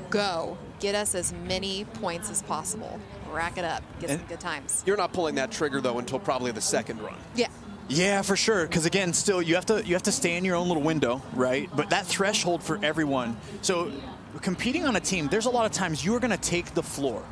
go. Get us as many points as possible. Rack it up. Get some good times. You're not pulling that trigger, though, until probably the second run. Yeah. Yeah, for sure. Because again, still you have to stay in your own little window, right? But that threshold for everyone. So competing on a team, there's a lot of times you're going to take the floor,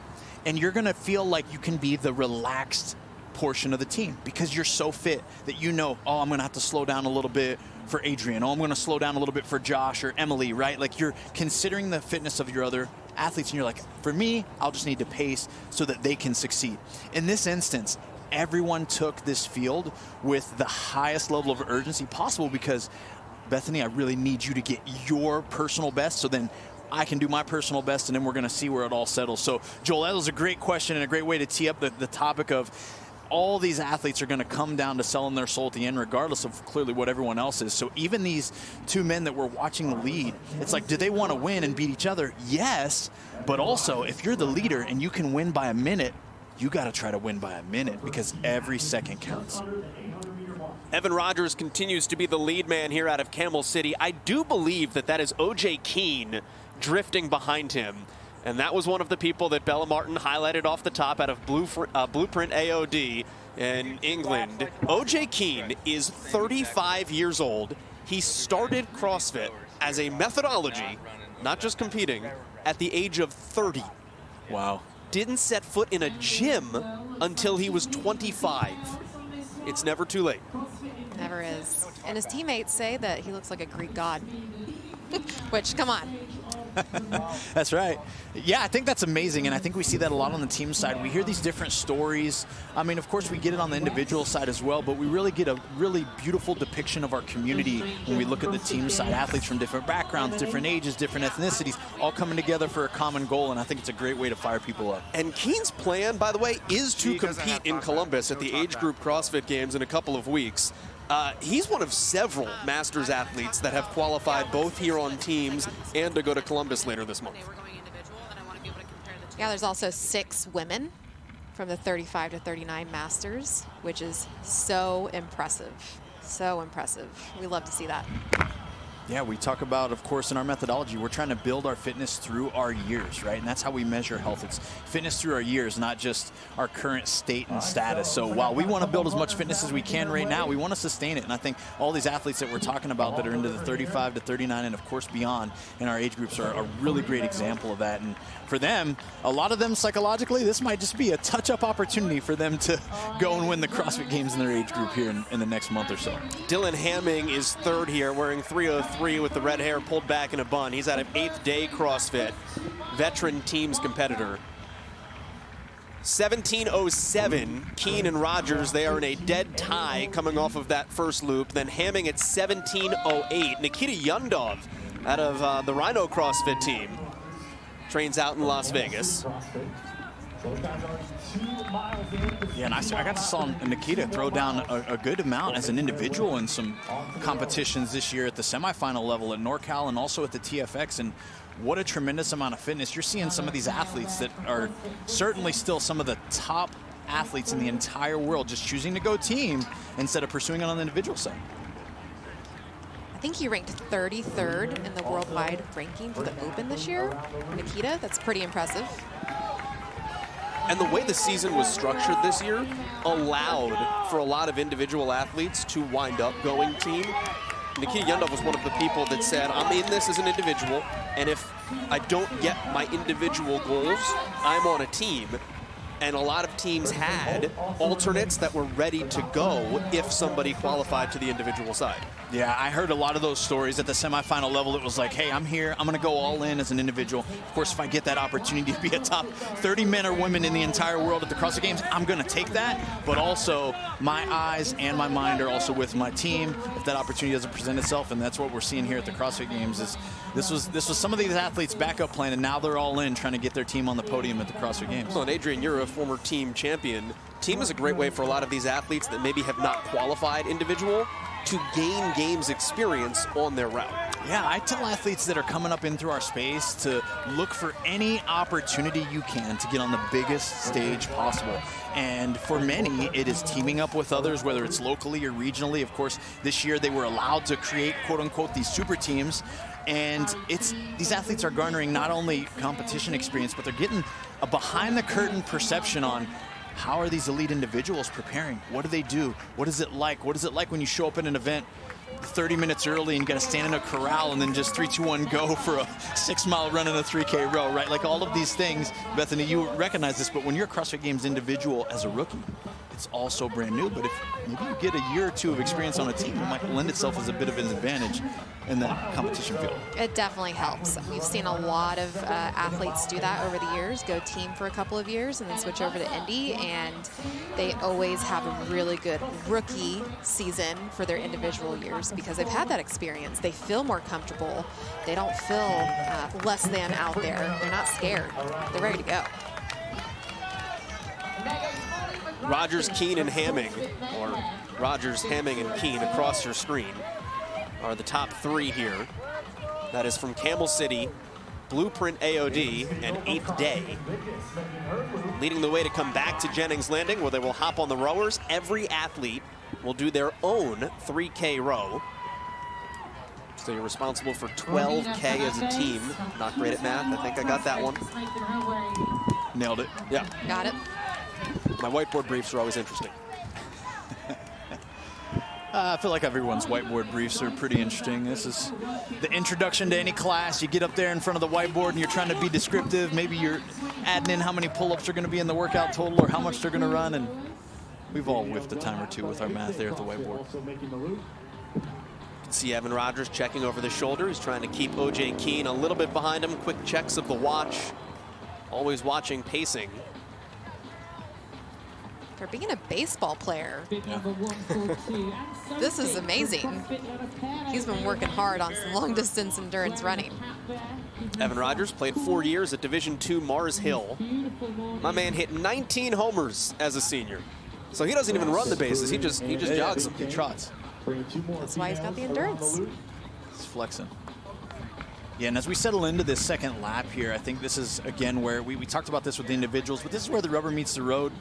and you're going to feel like you can be the relaxed portion of the team because you're so fit that you know, oh, I'm going to have to slow down a little bit for Adrian. Oh, I'm going to slow down a little bit for Josh or Emily, right? Like, you're considering the fitness of your other athletes, and you're like, for me, I'll just need to pace so that they can succeed. In this instance, everyone took this field with the highest level of urgency possible because, Bethany, I really need you to get your personal best so then I can do my personal best, and then we're going to see where it all settles. So, Joel, that was a great question and a great way to tee up the topic of all these athletes are going to come down to selling their soul at the end, regardless of clearly what everyone else is. So even these two men that were watching the lead, it's like, do they want to win and beat each other? Yes, but also if you're the leader and you can win by a minute, you got to try to win by a minute because every second counts. Evan Rogers continues to be the lead man here out of Camel City. I do believe that is OJ Keene drifting behind him. And that was one of the people that Bella Martin highlighted off the top out of Blueprint AOD in England. OJ Keene is 35 years old. He started CrossFit as a methodology, not just competing, at the age of 30. Wow. Didn't set foot in a gym until he was 25. It's never too late. Never is. And his teammates say that he looks like a Greek god. Which, come on. That's right. Yeah, I think that's amazing, and I think we see that a lot on the team side. We hear these different stories. I mean, of course, we get it on the individual side as well, but we really get a really beautiful depiction of our community when we look at the team side. Athletes from different backgrounds, different ages, different ethnicities, all coming together for a common goal, and I think it's a great way to fire people up. And Keene's plan, by the way, is to compete in Columbus at the age group CrossFit Games in a couple of weeks. He's one of several Masters athletes that have qualified both here on teams and to go to Columbus later this month. Yeah, there's also 6 women from the 35 to 39 Masters, which is so impressive. So impressive. We love to see that. Yeah, we talk about, of course, in our methodology, we're trying to build our fitness through our years, right? And that's how we measure health. It's fitness through our years, not just our current state and status. So while we want to build as much fitness as we can right now, we want to sustain it. And I think all these athletes that we're talking about that are into the 35 to 39 and, of course, beyond in our age groups are a really great example of that. And for them, a lot of them psychologically, this might just be a touch-up opportunity for them to go and win the CrossFit Games in their age group here in the next month or so. Dylan Hamming is third here, wearing 303 with the red hair pulled back in a bun. He's out of 8th Day CrossFit, veteran teams competitor. 17:07, Keene and Rogers, they are in a dead tie coming off of that first loop. Then Hamming at 17:08. Nikita Yundov out of the Rhino CrossFit team trains out in Las Vegas. Yeah, and I got to saw Nikita throw down a good amount as an individual in some competitions this year at the semifinal level at NorCal and also at the TFX. And what a tremendous amount of fitness. You're seeing some of these athletes that are certainly still some of the top athletes in the entire world just choosing to go team instead of pursuing it on the individual side. I think he ranked 33rd in the worldwide ranking for the Open this year. Nikita, that's pretty impressive. And the way the season was structured this year allowed for a lot of individual athletes to wind up going team. Nikita Yundov was one of the people that said, I'm in this as an individual, and if I don't get my individual goals, I'm on a team. And a lot of teams had alternates that were ready to go if somebody qualified to the individual side. Yeah, I heard a lot of those stories at the semifinal level. It was like, hey, I'm here. I'm going to go all in as an individual. Of course, if I get that opportunity to be a top 30 men or women in the entire world at the CrossFit Games, I'm going to take that. But also, my eyes and my mind are also with my team if that opportunity doesn't present itself. And that's what we're seeing here at the CrossFit Games. Is this was some of these athletes' backup plan, and now they're all in trying to get their team on the podium at the CrossFit Games. Well, and Adrian, you're a former team champion. Team is a great way for a lot of these athletes that maybe have not qualified individual to gain games experience on their route. Yeah, I tell athletes that are coming up in through our space to look for any opportunity you can to get on the biggest stage possible. And for many, it is teaming up with others, whether it's locally or regionally. Of course, this year they were allowed to create, quote unquote, these super teams. And these athletes are garnering not only competition experience, but they're getting a behind the curtain perception on how are these elite individuals preparing? What do they do? What is it like? What is it like when you show up in an event 30 minutes early and you got to stand in a corral and then just 3, 2, 1, go for a 6-mile run in a 3K row, right? Like all of these things, Bethany, you recognize this, but when you're a CrossFit Games individual as a rookie, it's all so brand new. But if maybe you get a year or two of experience on a team, it might lend itself as a bit of an advantage in that competition field. It definitely helps. We've seen a lot of athletes do that over the years, go team for a couple of years and then switch over to Indy, and they always have a really good rookie season for their individual years because they've had that experience. They feel more comfortable. They don't feel less than out there. They're not scared. They're ready to go. Rogers, Keene, and Hamming, or Rogers, Hamming, and Keene across your screen are the top 3 here. That is from Campbell City, Blueprint AOD, and 8th Day. Leading the way to come back to Jennings Landing, where they will hop on the rowers. Every athlete will do their own 3K row. So you're responsible for 12K as a team. Not great at math. I think I got that one. Nailed it. Yeah. Got it. My whiteboard briefs are always interesting. I feel like everyone's whiteboard briefs are pretty interesting. This is the introduction to any class. You get up there in front of the whiteboard and you're trying to be descriptive. Maybe you're adding in how many pull-ups are going to be in the workout total or how much they're going to run. And we've all whiffed a time or two with our math there at the whiteboard. You can see Evan Rogers checking over the shoulder. He's trying to keep OJ Keene a little bit behind him. Quick checks of the watch. Always watching pacing. For being a baseball player, Yeah. this is amazing. He's been working hard on some long-distance endurance running. Evan Rogers played 4 years at Division II Mars Hill. My man hit 19 homers as a senior. So he doesn't even run the bases. He just jogs them. He trots. That's why he's got the endurance. He's flexing. Yeah, and as we settle into this second lap here, I think this is, again, where we talked about this with the individuals, but this is where the rubber meets the road,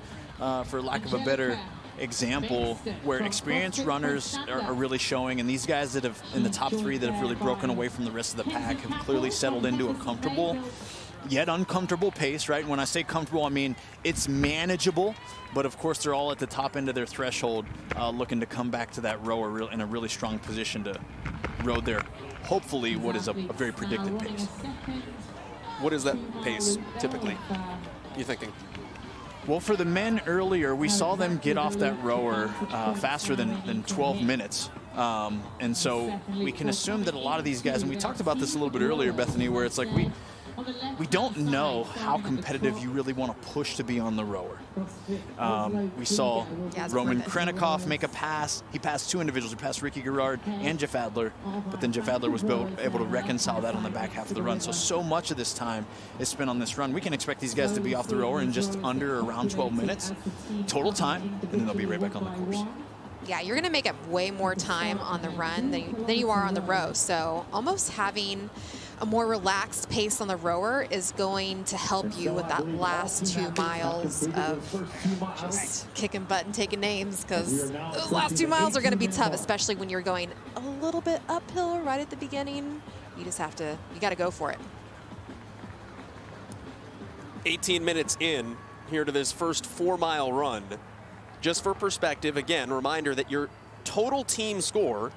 for lack of a better example where experienced runners are really showing, and these guys that have, in the top 3 that have really broken away from the rest of the pack, have clearly settled into a comfortable yet uncomfortable pace, right? When I say comfortable, I mean it's manageable, but of course they're all at the top end of their threshold, looking to come back to that rower in a really strong position to row their, hopefully, what is a very predicted pace. What is that pace typically, you thinking? Well, for the men earlier, we saw them get off that rower faster than 12 minutes. And so we can assume that a lot of these guys, and we talked about this a little bit earlier, Bethany, where it's like we don't know how competitive you really want to push to be on the rower. We saw Roman Krennikov make a pass. He passed 2 individuals. He passed Ricky Garrard and Jeff Adler, but then Jeff Adler was able to reconcile that on the back half of the run. So much of this time is spent on this run. We can expect these guys to be off the rower in just under around 12 minutes total time, and then they'll be right back on the course. Yeah, you're going to make up way more time on the run than you are on the row. So almost having a more relaxed pace on the rower is going to help you with that last 2 miles of just kicking butt and taking names, because those last 2 miles are going to be tough, especially when you're going a little bit uphill right at the beginning. You just have to, you got to go for it. 18 minutes in here to this first 4-mile run. Just for perspective, again, reminder that your total team score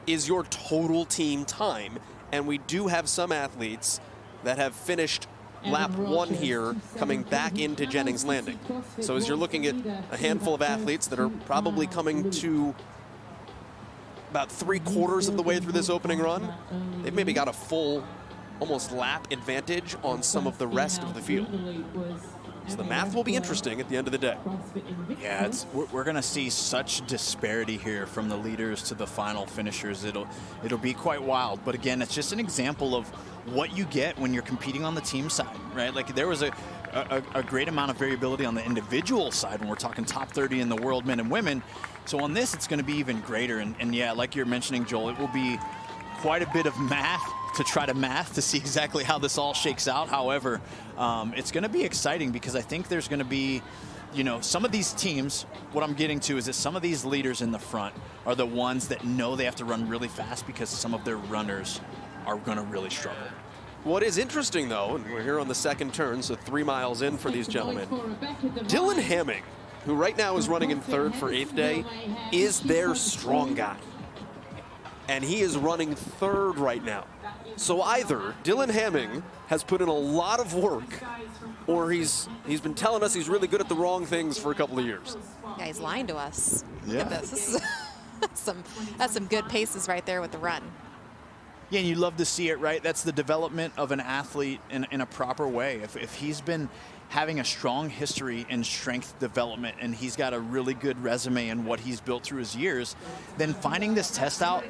is your total team time. And we do have some athletes that have finished lap 1 here coming back into Jennings Landing. So as you're looking at a handful of athletes that are probably coming to about 3/4 of the way through this opening run, they've maybe got a full, almost lap advantage on some of the rest of the field. So the math will be interesting at the end of the day. Yeah, we're going to see such disparity here from the leaders to the final finishers. It'll be quite wild. But again, it's just an example of what you get when you're competing on the team side, right? Like there was a great amount of variability on the individual side when we're talking top 30 in the world, men and women. So on this, it's going to be even greater. And yeah, like you're mentioning, Joel, it will be quite a bit of math to see exactly how this all shakes out. However, it's going to be exciting because I think there's going to be, some of these teams, what I'm getting to is that some of these leaders in the front are the ones that know they have to run really fast because some of their runners are going to really struggle. What is interesting, though, and we're here on the second turn, so 3 miles in for these gentlemen, Dylan Hamming, who right now is running in 3rd for 8th day, is their strong guy. And he is running 3rd right now. So either Dylan Hamming has put in a lot of work, or he's been telling us he's really good at the wrong things for a couple of years. Yeah, he's lying to us. Yeah. Look at this. This is that's some good paces right there with the run. Yeah, and you love to see it, right? That's the development of an athlete in a proper way. If he's been having a strong history in strength development and he's got a really good resume in what he's built through his years, then finding this test out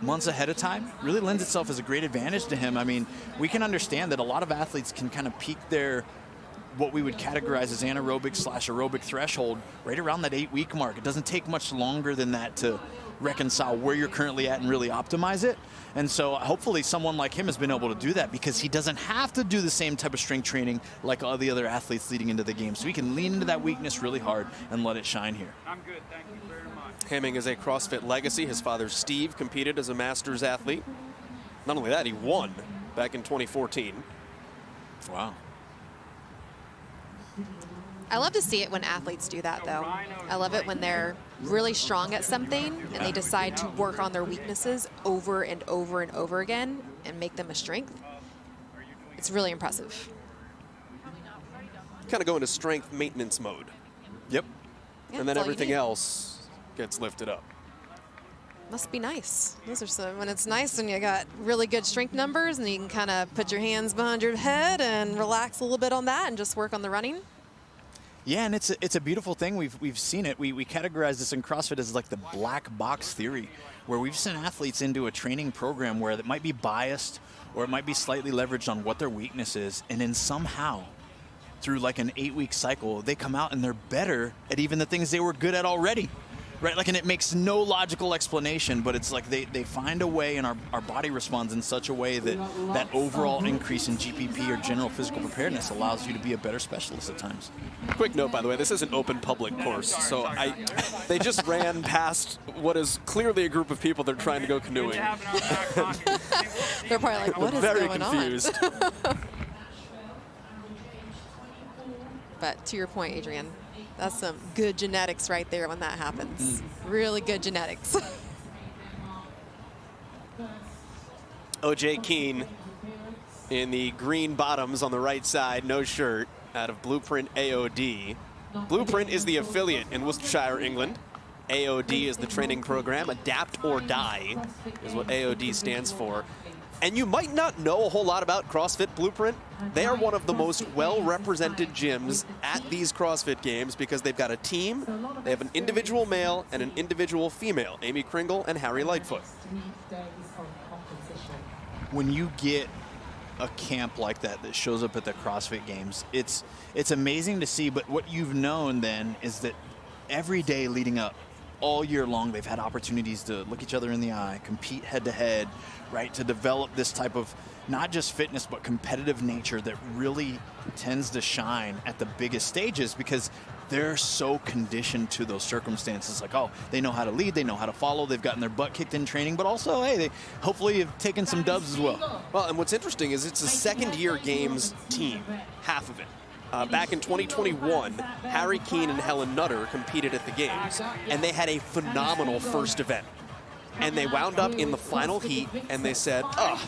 months ahead of time really lends itself as a great advantage to him. I mean, we can understand that a lot of athletes can kind of peak their what we would categorize as anaerobic/aerobic threshold right around that 8-week mark. It doesn't take much longer than that to reconcile where you're currently at and really optimize it. And so hopefully someone like him has been able to do that because he doesn't have to do the same type of strength training like all the other athletes leading into the game. So he can lean into that weakness really hard and let it shine here. I'm good, thank you very much. Hamming is a CrossFit legacy. His father, Steve, competed as a Masters athlete. Not only that, he won back in 2014. Wow. I love to see it when athletes do that, though. I love it when they're really strong at something and they decide to work on their weaknesses over and over and over again and make them a strength. It's really impressive. Kind of go into strength maintenance mode. Yep. Yeah, and then that's all you everything need. else gets lifted up. Must be nice. Those are some, when it's nice when you got really good strength numbers and you can kind of put your hands behind your head and relax a little bit on that and just work on the running. Yeah, and it's a beautiful thing. We've seen it. We categorize this in CrossFit as like the black box theory, where we've sent athletes into a training program where it might be biased or it might be slightly leveraged on what their weakness is, and then somehow through like an 8-week cycle, they come out and they're better at even the things they were good at already. right? Like, and it makes no logical explanation, but it's like they find a way, and our body responds in such a way that that overall increase in GPP or general physical preparedness allows you to be a better specialist at times. Quick note, by the way, this is an open public course, so they just ran past what is clearly a group of people that are trying to go canoeing. They're probably like, what is very going confused. on? But to your point, Adrian, that's some good genetics right there when that happens. Really good genetics. O.J. Keene in the green bottoms on the right side, no shirt, out of Blueprint AOD. Blueprint is the affiliate in Worcestershire, England. AOD is the training program. Adapt or Die is what AOD stands for. And you might not know a whole lot about CrossFit Blueprint. They are one of the most well-represented gyms at these CrossFit Games because they've got a team. They have an individual male and an individual female, Amy Kringle and Harry Lightfoot. When you get a camp like that shows up at the CrossFit Games, it's amazing to see. But what you've known then is that every day leading up, all year long, they've had opportunities to look each other in the eye, compete head-to-head, right, to develop this type of not just fitness but competitive nature that really tends to shine at the biggest stages because they're so conditioned to those circumstances. Like, oh, they know how to lead, they know how to follow, they've gotten their butt kicked in training, but also, hey, they hopefully have taken some dubs as well. Well, and what's interesting is it's a second-year Games team, half of it. Back in 2021, Harry Keene and Helen Nutter competed at the Games, and they had a phenomenal first event. And they wound up in the final heat, and they said, oh,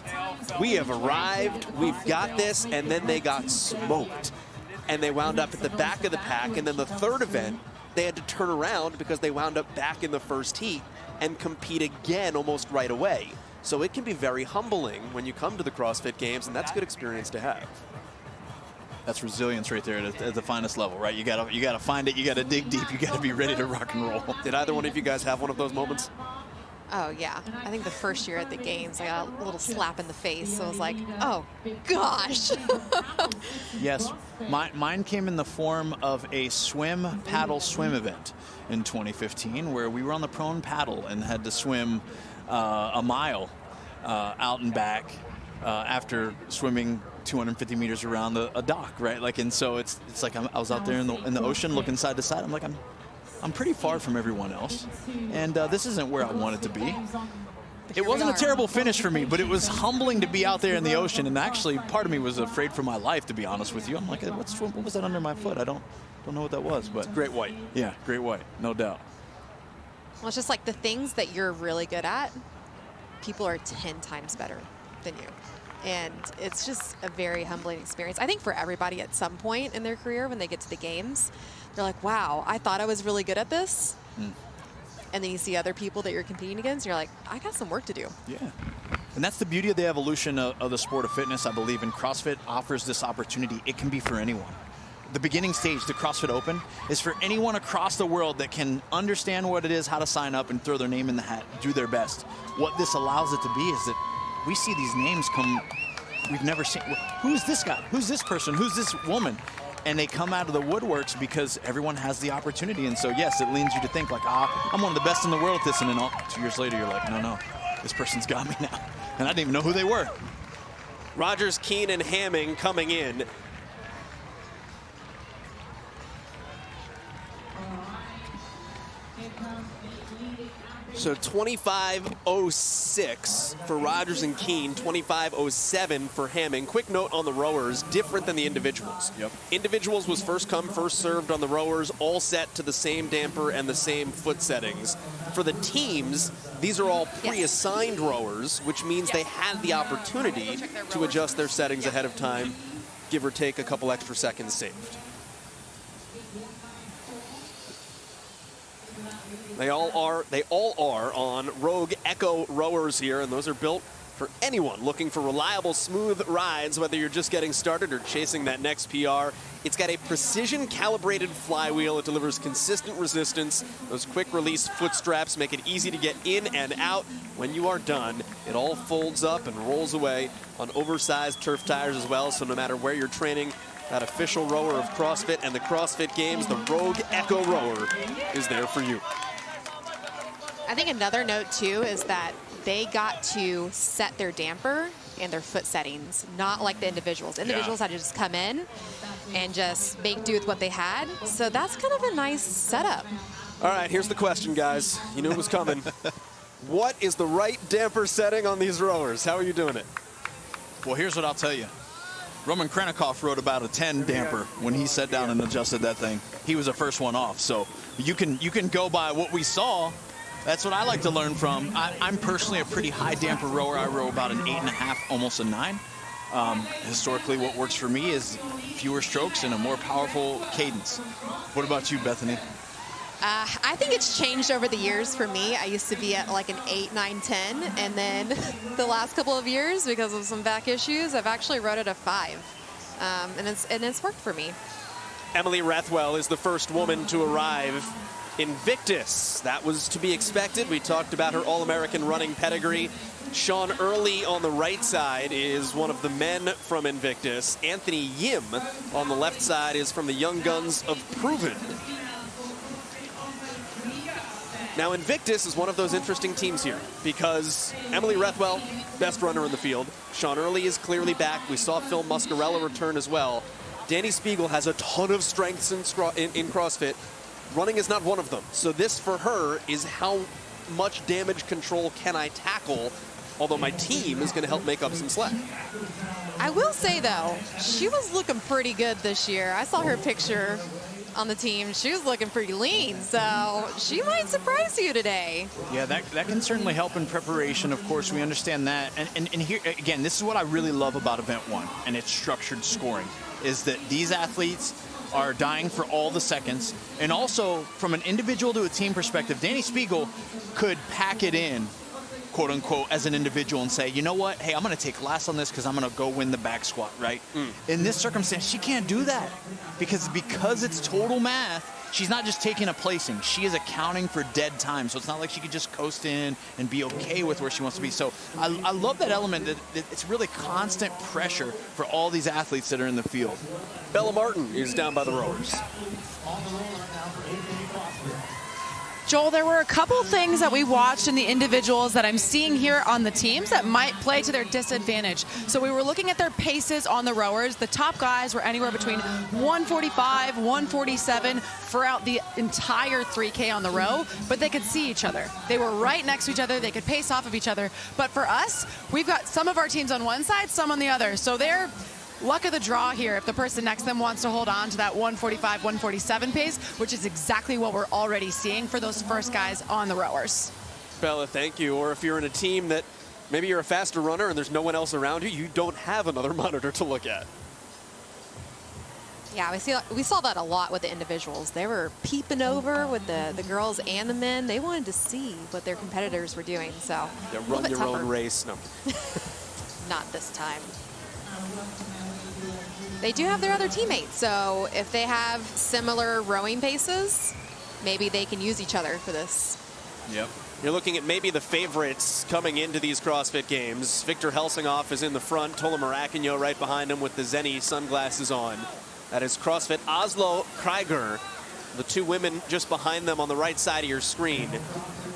we have arrived, we've got this, and then they got smoked. And they wound up at the back of the pack, and then the third event, they had to turn around because they wound up back in the first heat and compete again almost right away. So it can be very humbling when you come to the CrossFit Games, and that's a good experience to have. That's resilience right there at the finest level, right? You gotta find it, you gotta dig deep, you gotta be ready to rock and roll. Did either one of you guys have one of those moments? Oh, yeah. I think the first year at the Games, I got a little slap in the face. So I was like, oh, gosh. Yes. Mine came in the form of a paddle swim event in 2015 where we were on the prone paddle and had to swim a mile out and back after swimming 250 meters around a dock, right? Like, and so it's like I was out there in the ocean looking side to side. I'm like, I'm pretty far from everyone else, and this isn't where I wanted to be. It wasn't a terrible finish for me, but it was humbling to be out there in the ocean, and actually part of me was afraid for my life, to be honest with you. I'm like, what was that under my foot? I don't know what that was, but great white. Yeah, great white, no doubt. Well, it's just like the things that you're really good at, people are 10 times better than you. And it's just a very humbling experience. I think for everybody at some point in their career when they get to the Games, they're like, wow, I thought I was really good at this. And then you see other people that you're competing against, and you're like, I got some work to do. Yeah. And that's the beauty of the evolution of the sport of fitness, I believe. And CrossFit offers this opportunity. It can be for anyone. The beginning stage, the CrossFit Open, is for anyone across the world that can understand what it is, how to sign up, and throw their name in the hat, do their best. What this allows it to be is that we see these names come, we've never seen. Who's this guy? Who's this person? Who's this woman? And they come out of the woodworks because everyone has the opportunity. And so, yes, it leads you to think like, I'm one of the best in the world at this. And then 2 years later, you're like, no, this person's got me now. And I didn't even know who they were. Rogers, Keene, and Hamming coming in. So 25:06 for Rogers and Keene, 25:07 for Hamming. Quick note on the rowers, different than the individuals. Yep. Individuals was first come, first served on the rowers, all set to the same damper and the same foot settings. For the teams, these are all pre-assigned rowers, which means they had the opportunity to adjust their settings ahead of time, give or take a couple extra seconds saved. They all are on Rogue Echo rowers here, and those are built for anyone looking for reliable, smooth rides, whether you're just getting started or chasing that next PR. It's got a precision-calibrated flywheel. It delivers consistent resistance. Those quick-release foot straps make it easy to get in and out. When you are done, it all folds up and rolls away on oversized turf tires as well, so no matter where you're training, that official rower of CrossFit and the CrossFit Games, the Rogue Echo rower, is there for you. I think another note, too, is that they got to set their damper and their foot settings, not like the individuals. Individuals had to just come in and just make do with what they had. So that's kind of a nice setup. All right, here's the question, guys. You knew it was coming. What is the right damper setting on these rowers? How are you doing it? Well, here's what I'll tell you. Roman Krennikov rode about a 10 damper when he sat down and adjusted that thing. He was the first one off. So you can go by what we saw. That's what I like to learn from. I'm personally a pretty high damper rower. I row about an 8.5, almost a 9. Historically, what works for me is fewer strokes and a more powerful cadence. What about you, Bethany? I think it's changed over the years for me. I used to be at like an 8, 9, 10, and then the last couple of years, because of some back issues, I've actually rode at a 5, and it's worked for me. Emily Rathwell is the first woman to arrive Invictus. That was to be expected. We talked about her All-American running pedigree. Sean Early on the right side is one of the men from Invictus. Anthony Yim on the left side is from the Young Guns of Proven. Now, Invictus is one of those interesting teams here because Emily Rathwell, best runner in the field. Sean Early is clearly back. We saw Phil Muscarella return as well. Danny Spiegel has a ton of strengths in CrossFit. Running is not one of them. So this, for her, is how much damage control can I tackle, although my team is going to help make up some slack. I will say, though, she was looking pretty good this year. I saw her picture on the team. She was looking pretty lean, so she might surprise you today. Yeah, that can certainly help in preparation. Of course, we understand that. And here, again, this is what I really love about Event 1, and its structured scoring, is that these athletes are dying for all the seconds. And also, from an individual to a team perspective, Danny Spiegel could pack it in, quote unquote, as an individual and say, you know what, hey, I'm going to take last on this because I'm going to go win the back squat, right? In this circumstance, she can't do that because it's total math. She's not just taking a placing. She is accounting for dead time. So it's not like she could just coast in and be okay with where she wants to be. So I love that element that it's really constant pressure for all these athletes that are in the field. Bella Martin is down by the rowers. Joel, there were a couple things that we watched in the individuals that I'm seeing here on the teams that might play to their disadvantage. So we were looking at their paces on the rowers. The top guys were anywhere between 145, 147 throughout the entire 3K on the row, but they could see each other. They were right next to each other. They could pace off of each other. But for us, we've got some of our teams on one side, some on the other. So they're luck of the draw here if the person next to them wants to hold on to that 145, 147 pace, which is exactly what we're already seeing for those first guys on the rowers. Bella, thank you. Or if you're in a team that maybe you're a faster runner and there's no one else around you, you don't have another monitor to look at. Yeah, we saw that a lot with the individuals. They were peeping over with the girls and the men. They wanted to see what their competitors were doing. So yeah, run your own race. No. Not this time. They do have their other teammates, so if they have similar rowing paces, maybe they can use each other for this. Yep. You're looking at maybe the favorites coming into these CrossFit Games. Victor Helsinghoff is in the front, Tola Maracanyo right behind him with the Zenny sunglasses on. That is CrossFit Oslo Krieger. The two women just behind them on the right side of your screen.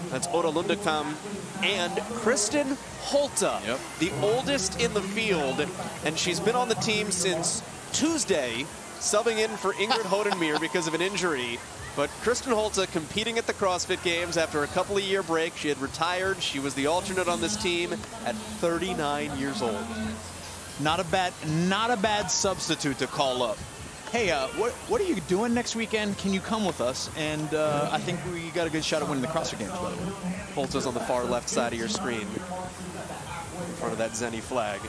That's Oda Lundekvam and Kristen Holta, the oldest in the field, and she's been on the team since Tuesday, subbing in for Ingrid Hodenmyr because of an injury. But Kristen Holta competing at the CrossFit Games after a couple of year break. She had retired. She was the alternate on this team at 39 years old. Not a bad substitute to call up. Hey, what are you doing next weekend? Can you come with us? And I think we got a good shot at winning the CrossFit Games, by the way. Holta's on the far left side of your screen, in front of that Zenny flag.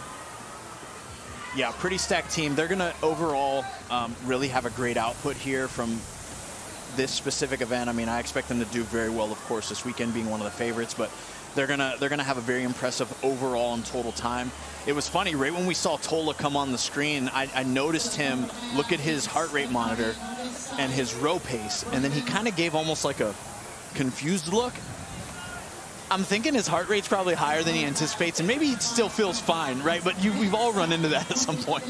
Yeah, pretty stacked team. They're going to overall really have a great output here from this specific event. I mean, I expect them to do very well, of course, this weekend being one of the favorites, but they're gonna have a very impressive overall and total time. It was funny, right when we saw Tola come on the screen, I noticed him look at his heart rate monitor and his row pace, and then he kind of gave almost like a confused look. I'm thinking his heart rate's probably higher than he anticipates, and maybe he still feels fine, right? But we've all run into that at some point.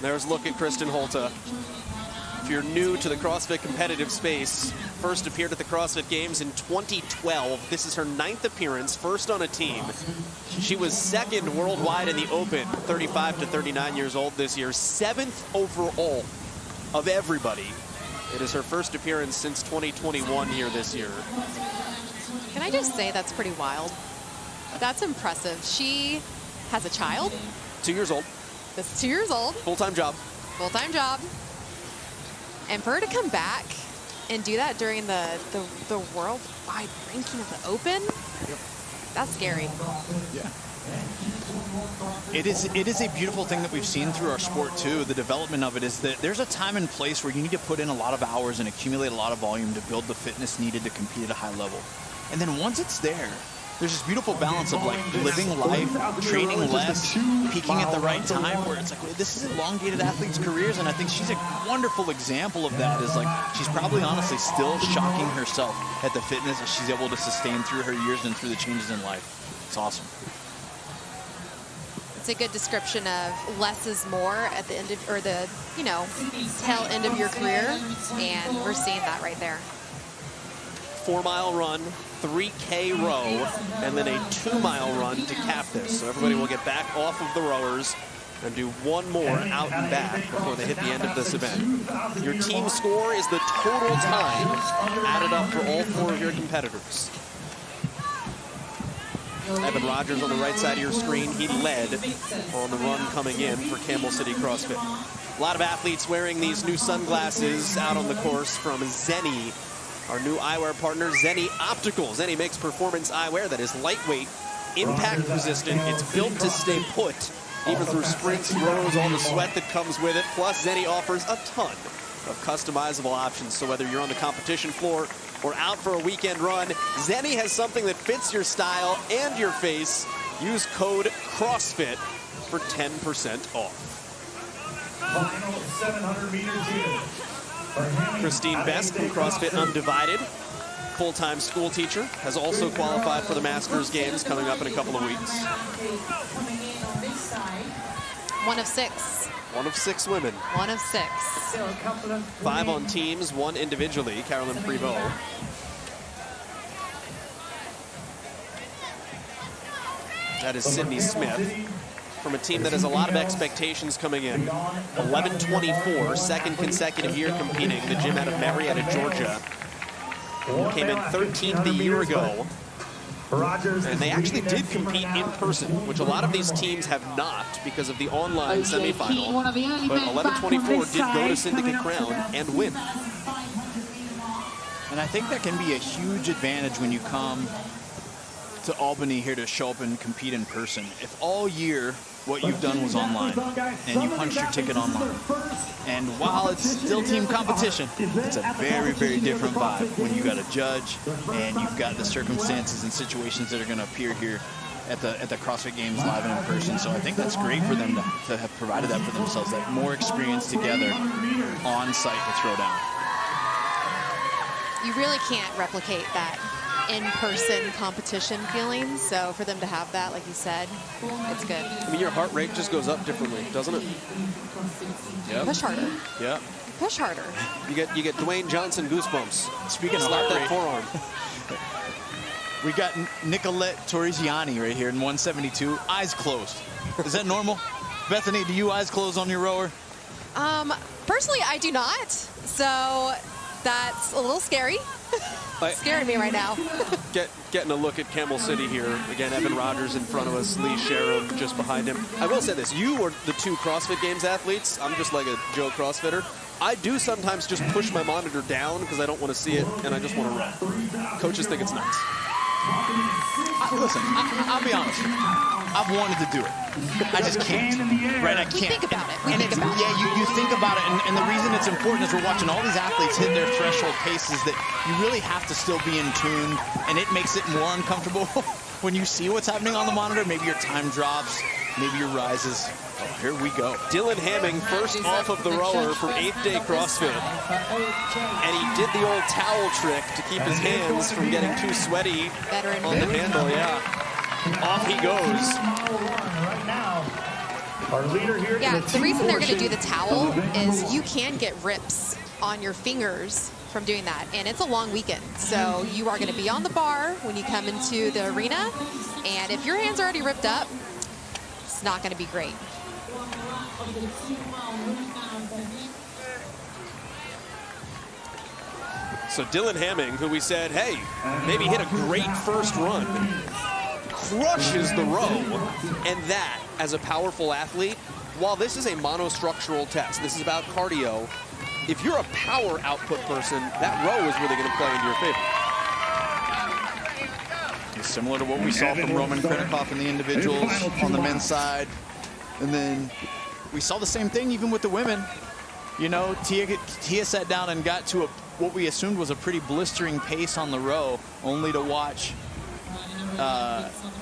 There's a look at Kristen Holta. If you're new to the CrossFit competitive space, first appeared at the CrossFit Games in 2012. This is her 9th appearance, first on a team. She was 2nd worldwide in the Open, 35 to 39 years old this year, 7th overall of everybody. It is her first appearance since 2021 here this year. Can I just say that's pretty wild? That's impressive. She has a child. 2 years old. That's 2 years old. Full-time job. Full-time job. And for her to come back and do that during the worldwide ranking of the Open, that's scary. Yeah. It is a beautiful thing that we've seen through our sport too. The development of it is that there's a time and place where you need to put in a lot of hours and accumulate a lot of volume to build the fitness needed to compete at a high level. And then once it's there, there's this beautiful balance of like living life, training less, peaking at the right time, where it's like, this is elongated athletes' careers, and I think she's a wonderful example of that. Is like, she's probably honestly still shocking herself at the fitness that she's able to sustain through her years and through the changes in life. It's awesome. It's a good description of less is more at the end of, or the, you know, tail end of your career, and we're seeing that right there. 4-mile run, 3K row, and then a 2-mile run to cap this. So everybody will get back off of the rowers and do one more out and back before they hit the end of this event. Your team score is the total time added up for all 4 of your competitors. Evan Rogers on the right side of your screen. He led on the run coming in for Camel City CrossFit. A lot of athletes wearing these new sunglasses out on the course from Zenni, our new eyewear partner, Zenni Optical. Zenni makes performance eyewear that is lightweight, impact resistant. It's built to stay put, even through sprints, rows, all the sweat that comes with it. Plus, Zenni offers a ton of customizable options. So whether you're on the competition floor or out for a weekend run, Zenni has something that fits your style and your face. Use code CrossFit for 10% off. Final 700 meters here. Christine Best from CrossFit Undivided, full-time school teacher, has also qualified for the Masters Games coming up in a couple of weeks. 1 of 6. 1 of 6 women. 1 of 6. 5 on teams, 1 individually. Carolyn Prevot. That is Sydney Smith from a team that has a lot of expectations coming in. 11-24, 2nd consecutive year competing. The gym out of Marietta, Georgia. Came in 13th a year ago. And they actually did compete in person, which a lot of these teams have not because of the online semifinal. But 11-24 did go to Syndicate Crown and win. And I think that can be a huge advantage when you come to Albany here to show up and compete in person. If all year what you've done was online and you punched your ticket online, and while it's still team competition, it's a very, very different vibe when you got a judge and you've got the circumstances and situations that are going to appear here at the CrossFit Games live and in person. So I think that's great for them to have provided that for themselves, that more experience together on site to throw down. You really can't replicate that in-person competition feeling, so for them to have that, like you said, it's good. I mean, your heart rate just goes up differently, doesn't it? Yep. Push harder. Yeah. Push harder. You get Dwayne Johnson goosebumps. Speaking of slap heart that rate, forearm. We got Nicolette Torrigiani right here in 172, eyes closed. Is that normal? Bethany, do you eyes closed on your rower? Personally, I do not, so that's a little scary. Scaring me right now. Getting a look at Camel City here. Again, Evan Rogers in front of us, Lee Sherrill just behind him. I will say this, you are the 2 CrossFit Games athletes. I'm just like a Joe CrossFitter. I do sometimes just push my monitor down because I don't want to see it and I just want to run. Coaches think it's nuts. Listen, I'll be honest. I've wanted to do it. I just can't. Right? I can't. We think about it. We think about it. Yeah, you think about it, and the reason it's important is we're watching all these athletes hit their threshold paces that you really have to still be in tune, and it makes it more uncomfortable when you see what's happening on the monitor. Maybe your time drops, maybe your rises. Oh, here we go. Dylan Hamming first off of the rower for 8th day CrossFit. And he did the old towel trick to keep his hands from getting too sweaty on the handle, yeah. Off he goes. Yeah, the reason they're going to do the towel is you can get rips on your fingers from doing that. And it's a long weekend, so you are going to be on the bar when you come into the arena. And if your hand's already ripped up, it's not going to be great. So Dylan Hamming, who we said, hey, maybe hit a great first run, crushes the row. And that, as a powerful athlete, while this is a monostructural test, this is about cardio, if you're a power output person, that row is really going to play into your favor. It's similar to what we saw from Roman Krennikov in the individuals on the men's side. And then we saw the same thing even with the women. You know, Tia sat down and got to what we assumed was a pretty blistering pace on the row, only to watch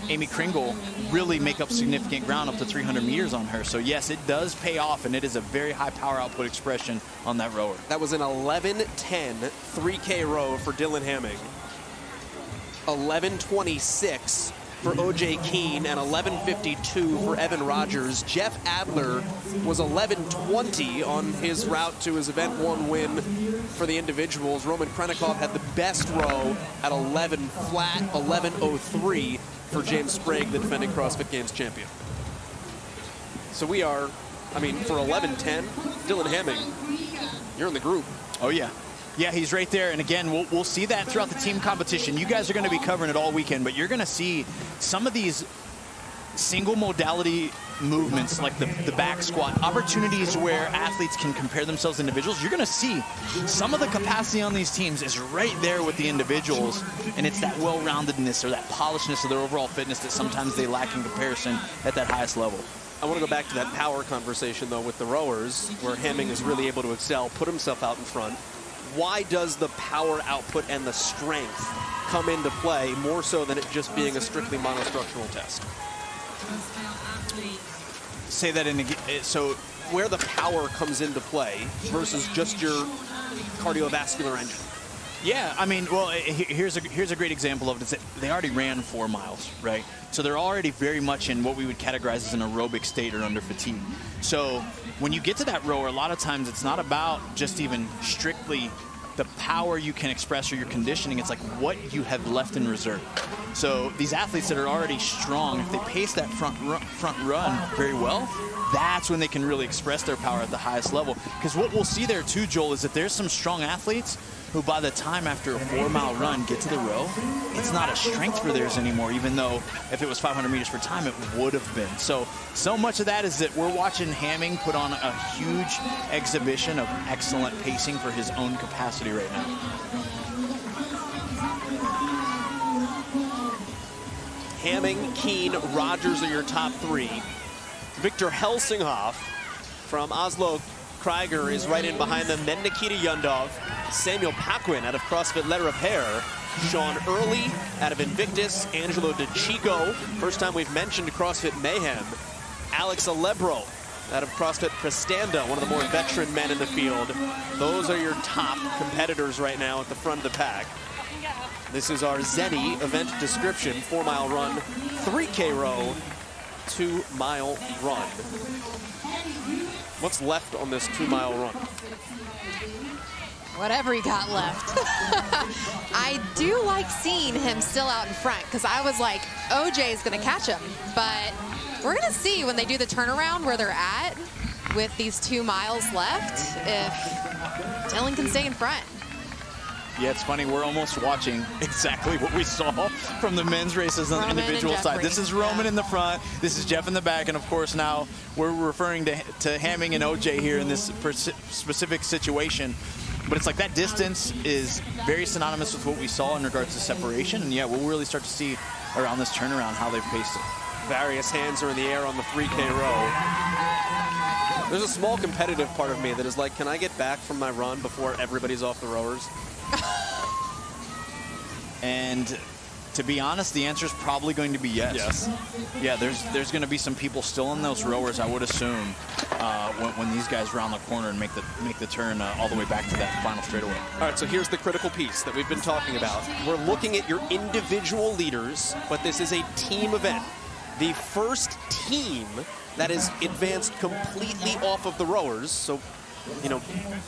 Amy Kringle really make up significant ground up to 300 meters on her. So yes, it does pay off, and it is a very high power output expression on that rower. That was an 11:10 3K row for Dylan Hamming. 11:26 for O.J. Keene and 11:52 for Evan Rogers. Jeff Adler was 11:20 on his route to his Event 1 win for the individuals. Roman Krennikov had the best row at 11 flat, 11:03 for James Sprague, the defending CrossFit Games champion. So we are, I mean, for 11:10, Dylan Hamming, you're in the group. Oh, yeah. Yeah, he's right there. And again, we'll see that throughout the team competition. You guys are going to be covering it all weekend, but you're going to see some of these single modality movements like the back squat, opportunities where athletes can compare themselves to individuals. You're going to see some of the capacity on these teams is right there with the individuals, and it's that well-roundedness or that polishedness of their overall fitness that sometimes they lack in comparison at that highest level. I want to go back to that power conversation, though, with the rowers, where Hamming is really able to excel, put himself out in front. Why does the power output and the strength come into play more so than it just being a strictly monostructural test? Say that in so where the power comes into play versus just your cardiovascular engine. Yeah, I mean, well, here's a great example of it. They already ran 4 miles, right? So they're already very much in what we would categorize as an aerobic state or under fatigue. So when you get to that rower, a lot of times it's not about just even strictly the power you can express or your conditioning. It's like what you have left in reserve. So these athletes that are already strong, if they pace that front run very well, that's when they can really express their power at the highest level. Because what we'll see there too, Joel, is that there's some strong athletes who by the time after a 4-mile run get to the row, it's not a strength for theirs anymore, even though if it was 500 meters per time, it would have been. So much of that is that we're watching Hamming put on a huge exhibition of excellent pacing for his own capacity right now. Hamming, Keene, Rogers are your top 3. Victor Helsinghoff from Oslo Krieger is right in behind them. Then Nikita Yundov, Samuel Paquin out of CrossFit Le Repair, Sean Early out of Invictus, Angelo DeChico, first time we've mentioned CrossFit Mayhem, Alex Alebro out of CrossFit Prestanda, one of the more veteran men in the field. Those are your top competitors right now at the front of the pack. This is our Zenny event description: 4-mile run, 3K row, 2-mile run. What's left on this 2-mile run? Whatever he got left. I do like seeing him still out in front because I was like, OJ is going to catch him. But we're going to see when they do the turnaround where they're at with these 2 miles left if Dylan can stay in front. Yeah, it's funny. We're almost watching exactly what we saw from the men's races on the individual side. This is Roman in the front. This is Jeff in the back. And, of course, now we're referring to Hamming and OJ here in this specific situation. But it's like that distance is very synonymous with what we saw in regards to separation. And, yeah, we'll really start to see around this turnaround how they've paced it. Various hands are in the air on the 3K row. There's a small competitive part of me that is like, can I get back from my run before everybody's off the rowers? And to be honest, the answer is probably going to be yes. Yeah, there's going to be some people still in those rowers, I would assume, when these guys round the corner and make the turn all the way back to that final straightaway. All right, so here's the critical piece that we've been talking about. We're looking at your individual leaders, but this is a team event. The first team that is advanced completely off of the rowers, so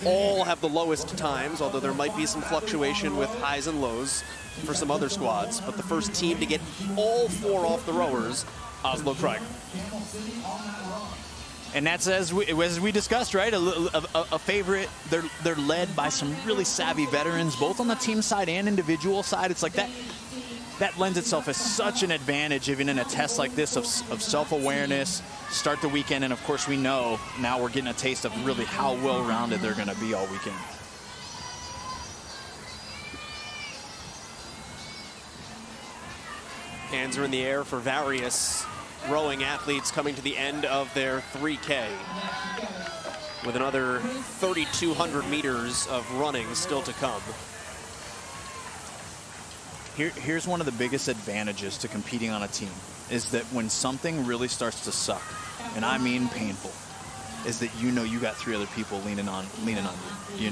all have the lowest times, although there might be some fluctuation with highs and lows for some other squads. But the first team to get all 4 off the rowers, Oslo Krieger. And that's, as we discussed, right, a favorite. They're led by some really savvy veterans, both on the team side and individual side. It's like that lends itself as such an advantage, even in a test like this, of self-awareness, start the weekend. And, of course, we know now we're getting a taste of really how well-rounded they're going to be all weekend. Hands are in the air for various rowing athletes coming to the end of their 3K, with another 3,200 meters of running still to come. Here's one of the biggest advantages to competing on a team, is that when something really starts to suck, and I mean painful, is that you got 3 other people leaning on you,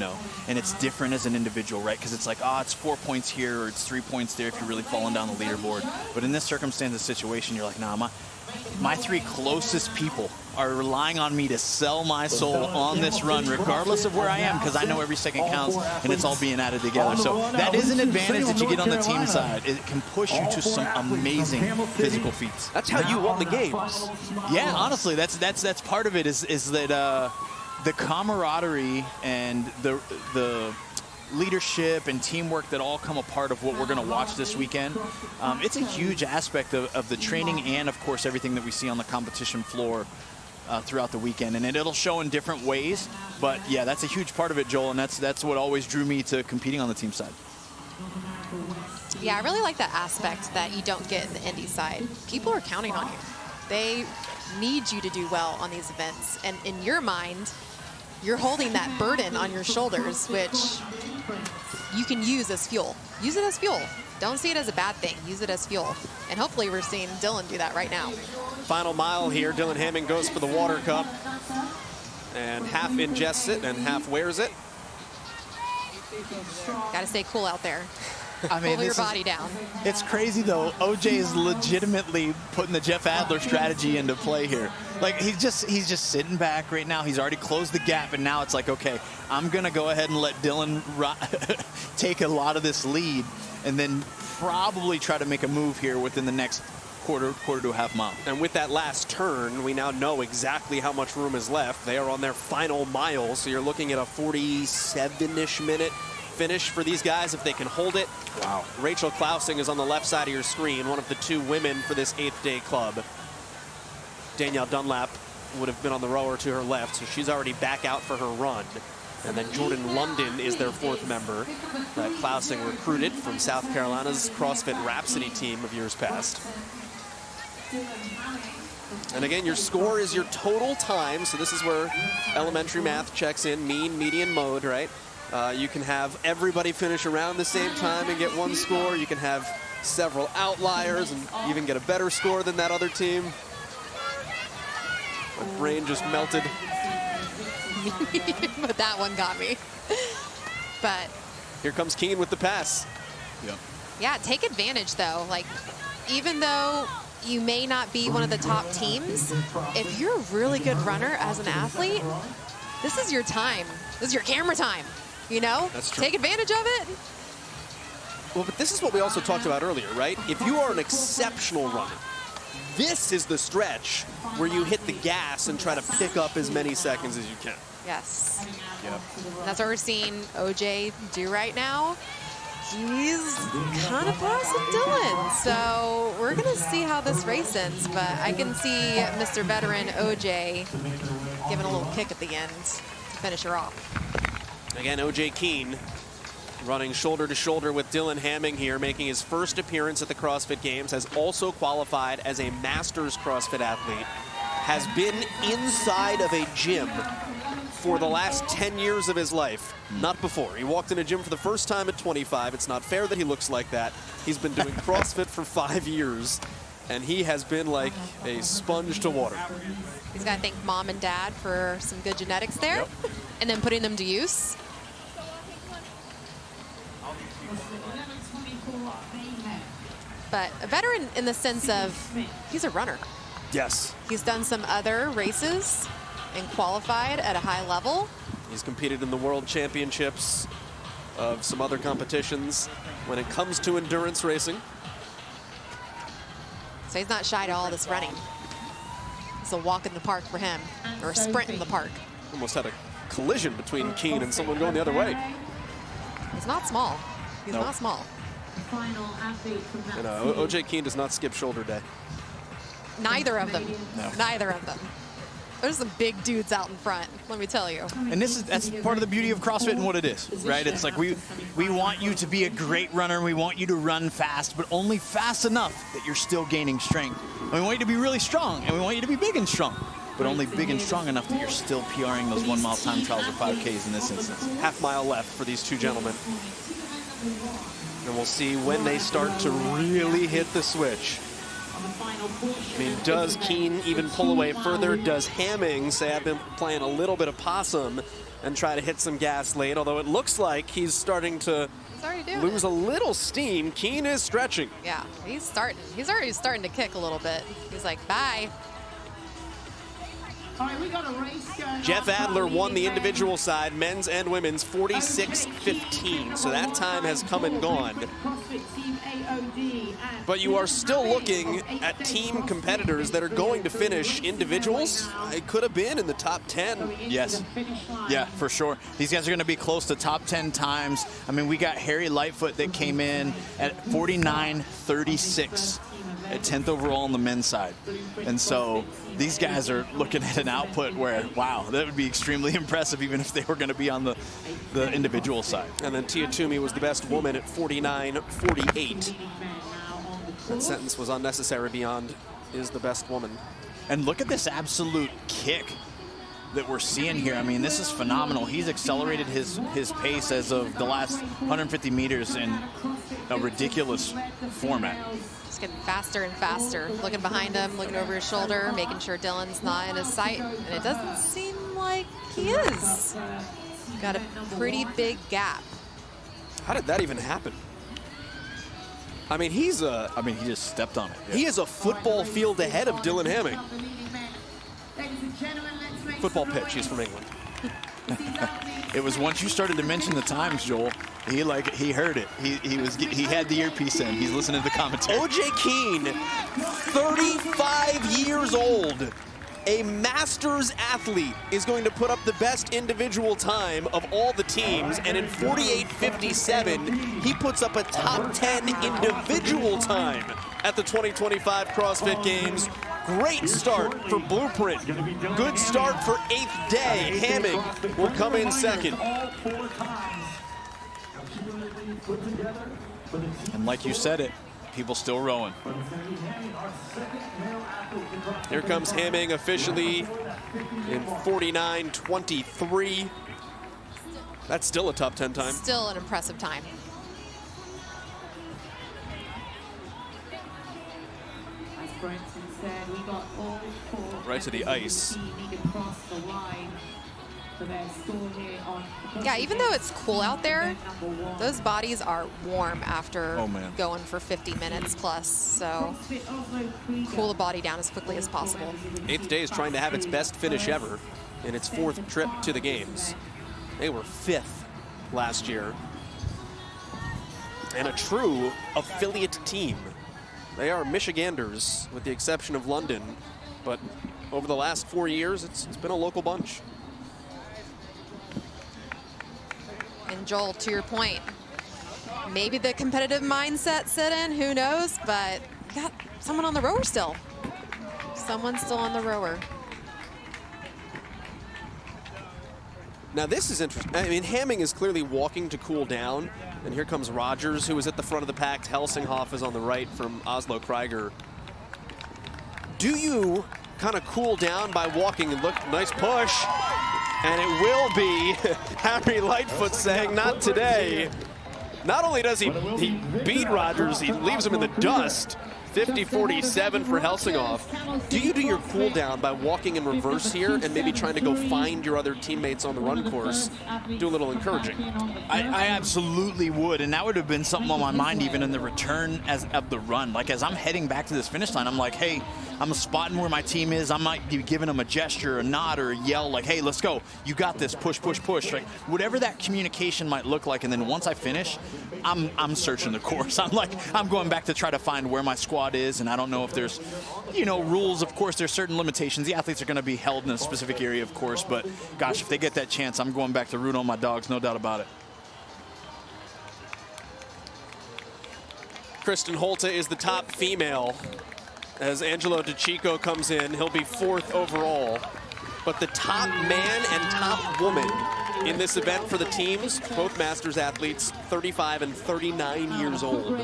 and it's different as an individual, right? Because it's like, it's 4 points here or it's 3 points there if you're really falling down the leaderboard. But in this circumstance, the situation, you're like, nah, my 3 closest people are relying on me to sell my soul on this run, regardless of where I am, because I know every second counts and it's all being added together. So that is an advantage that you get on the team side. It can push you to some amazing physical feats. That's how you won the games. Yeah, honestly, that's part of it, is that the camaraderie and the leadership and teamwork that all come a part of what we're going to watch this weekend. It's a huge aspect of the training and, of course, everything that we see on the competition floor throughout the weekend. And it'll show in different ways. But, yeah, that's a huge part of it, Joel, and that's what always drew me to competing on the team side. Yeah, I really like that aspect that you don't get in the indie side. People are counting on you. They need you to do well on these events. And in your mind, you're holding that burden on your shoulders, which you can use as fuel. Use it as fuel. Don't see it as a bad thing. Use it as fuel. And hopefully we're seeing Dylan do that right now. Final mile here. Dylan Hamming goes for the water cup and half ingests it and half wears it. Got to stay cool out there. I mean, pull your body down. It's crazy, though. OJ is legitimately putting the Jeff Adler strategy into play here. Like, he's just sitting back right now. He's already closed the gap, and now it's like, okay, I'm going to go ahead and let Dylan take a lot of this lead and then probably try to make a move here within the next quarter to a half mile. And with that last turn, we now know exactly how much room is left. They are on their final mile, so you're looking at a 47-ish minute finish for these guys if they can hold it. Wow. Rachel Klausing is on the left side of your screen, one of the 2 women for this 8th day club. Danielle Dunlap would have been on the rower to her left, so she's already back out for her run. And then Jordan London is their 4th member that Klausing recruited from South Carolina's CrossFit Rhapsody team of years past. And again, your score is your total time, so this is where elementary math checks in, mean, median, mode, right? You can have everybody finish around the same time and get 1 score. You can have several outliers and even get a better score than that other team. My brain just melted. But that one got me. But here comes Keen with the pass. Yep. Yeah, take advantage, though. Like, even though you may not be one of the top teams, if you're a really good runner as an athlete, this is your time. This is your camera time. That's true. Take advantage of it. Well, but this is what we also talked about earlier, right? If you are an exceptional runner, this is the stretch where you hit the gas and try to pick up as many seconds as you can. Yes. Yep. That's what we're seeing OJ do right now. He's kind of passing Dylan. So we're going to see how this race ends. But I can see Mr. Veteran OJ giving a little kick at the end to finish her off. Again, OJ Keene running shoulder to shoulder with Dylan Hamming here, making his first appearance at the CrossFit Games, has also qualified as a Masters CrossFit athlete, has been inside of a gym for the last 10 years of his life. Not before. He walked in a gym for the first time at 25. It's not fair that he looks like that. He's been doing CrossFit for 5 years, and he has been like a sponge to water. He's got to thank mom and dad for some good genetics there, yep, and then putting them to use. But a veteran in the sense of he's a runner. Yes. He's done some other races and qualified at a high level. He's competed in the World Championships of some other competitions when it comes to endurance racing. So he's not shy to all this running. It's a walk in the park for him, or a sprint in the park. Almost had a collision between Keene and someone going the other way. He's not small. He's not small. You know, O.J. Keene does not skip shoulder day. Neither of them. No. Neither of them. There's some big dudes out in front, let me tell you. And that's part of the beauty of CrossFit and what it is, right? It's like we want you to be a great runner. We want you to run fast, but only fast enough that you're still gaining strength. And we want you to be really strong, and we want you to be big and strong, but only big and strong enough that you're still PRing those 1 mile time trials or 5Ks in this instance. Half mile left for these two gentlemen. And we'll see when they start to really hit the switch. I mean, does Keene even pull away further? Does Hamming say, I've been playing a little bit of possum and try to hit some gas late? Although it looks like he's starting to lose a little steam. Keene is stretching. Yeah, he's starting. He's already starting to kick a little bit. He's like, bye. Jeff Adler won the individual side, men's and women's, 46-15. So that time has come and gone. But you are still looking at team competitors that are going to finish individuals. It could have been in the top 10. Yes. Yeah, for sure. These guys are going to be close to top 10 times. I mean, we got Harry Lightfoot that came in at 49.36 at 10th overall on the men's side. And so these guys are looking at an output where, wow, that would be extremely impressive even if they were going to be on the individual side. And then Tia Toomey was the best woman at 49.48. That sentence was unnecessary. Beyond is the best woman. And look at this absolute kick that we're seeing here. I mean, this is phenomenal. He's accelerated his pace as of the last 150 meters in a ridiculous format. Just getting faster and faster. Looking behind him, looking over his shoulder, making sure Dylan's not in his sight. And it doesn't seem like he is. Got a pretty big gap. How did that even happen? I mean, he just stepped on it. Yeah. He is a football field ahead of Dylan Hamming. Football pitch, he's from England. It was once you started to mention the times, Joel, he heard it. He had the earpiece in. He's listening to the commentary. O.J. Keene, 35 years old, a Masters athlete, is going to put up the best individual time of all the teams, and in 48.57, he puts up a top 10 individual time at the 2025 CrossFit Games. Great start for Blueprint. Good start for 8th day. Hamming will come in second. And like you said it, people still rowing. Here comes Hamming officially in 49.23. That's still a top 10 time. Still an impressive time. Right to the ice. Yeah, even though it's cool out there, those bodies are warm after going for 50 minutes plus. So cool the body down as quickly as possible. 8th day is trying to have its best finish ever in its 4th trip to the games. They were 5th last year. And a true affiliate team. They are Michiganders, with the exception of London. But over the last 4 years, it's been a local bunch. And Joel, to your point, maybe the competitive mindset set in, who knows, but you got someone on the rower still. Someone's still on the rower. Now this is interesting. I mean, Hamming is clearly walking to cool down. And here comes Rogers, who is at the front of the pack. Helsinghoff is on the right from Oslo Krieger. Do you kind of cool down by walking and look, nice push? And it will be Harry Lightfoot saying, not today. Not only does he beat Rogers, he leaves him in the dust. 50-47 for Helsinghoff. Do you do your cool down by walking in reverse here and maybe trying to go find your other teammates on the run course? Do a little encouraging. I absolutely would, and that would have been something on my mind even in the return of the run. Like as I'm heading back to this finish line, I'm like, hey, I'm spotting where my team is. I might be giving them a gesture, a nod, or a yell like, hey, let's go. You got this. Push, push, push. Like, whatever that communication might look like. And then once I finish, I'm searching the course. I'm going back to try to find where my squad is. And I don't know if there's, rules. Of course, there's certain limitations. The athletes are going to be held in a specific area, of course. But gosh, if they get that chance, I'm going back to root on my dogs, no doubt about it. Kristen Holta is the top female. As Angelo DiCicco comes in, he'll be 4th overall. But the top man and top woman in this event for the teams, both Masters athletes, 35 and 39 years old.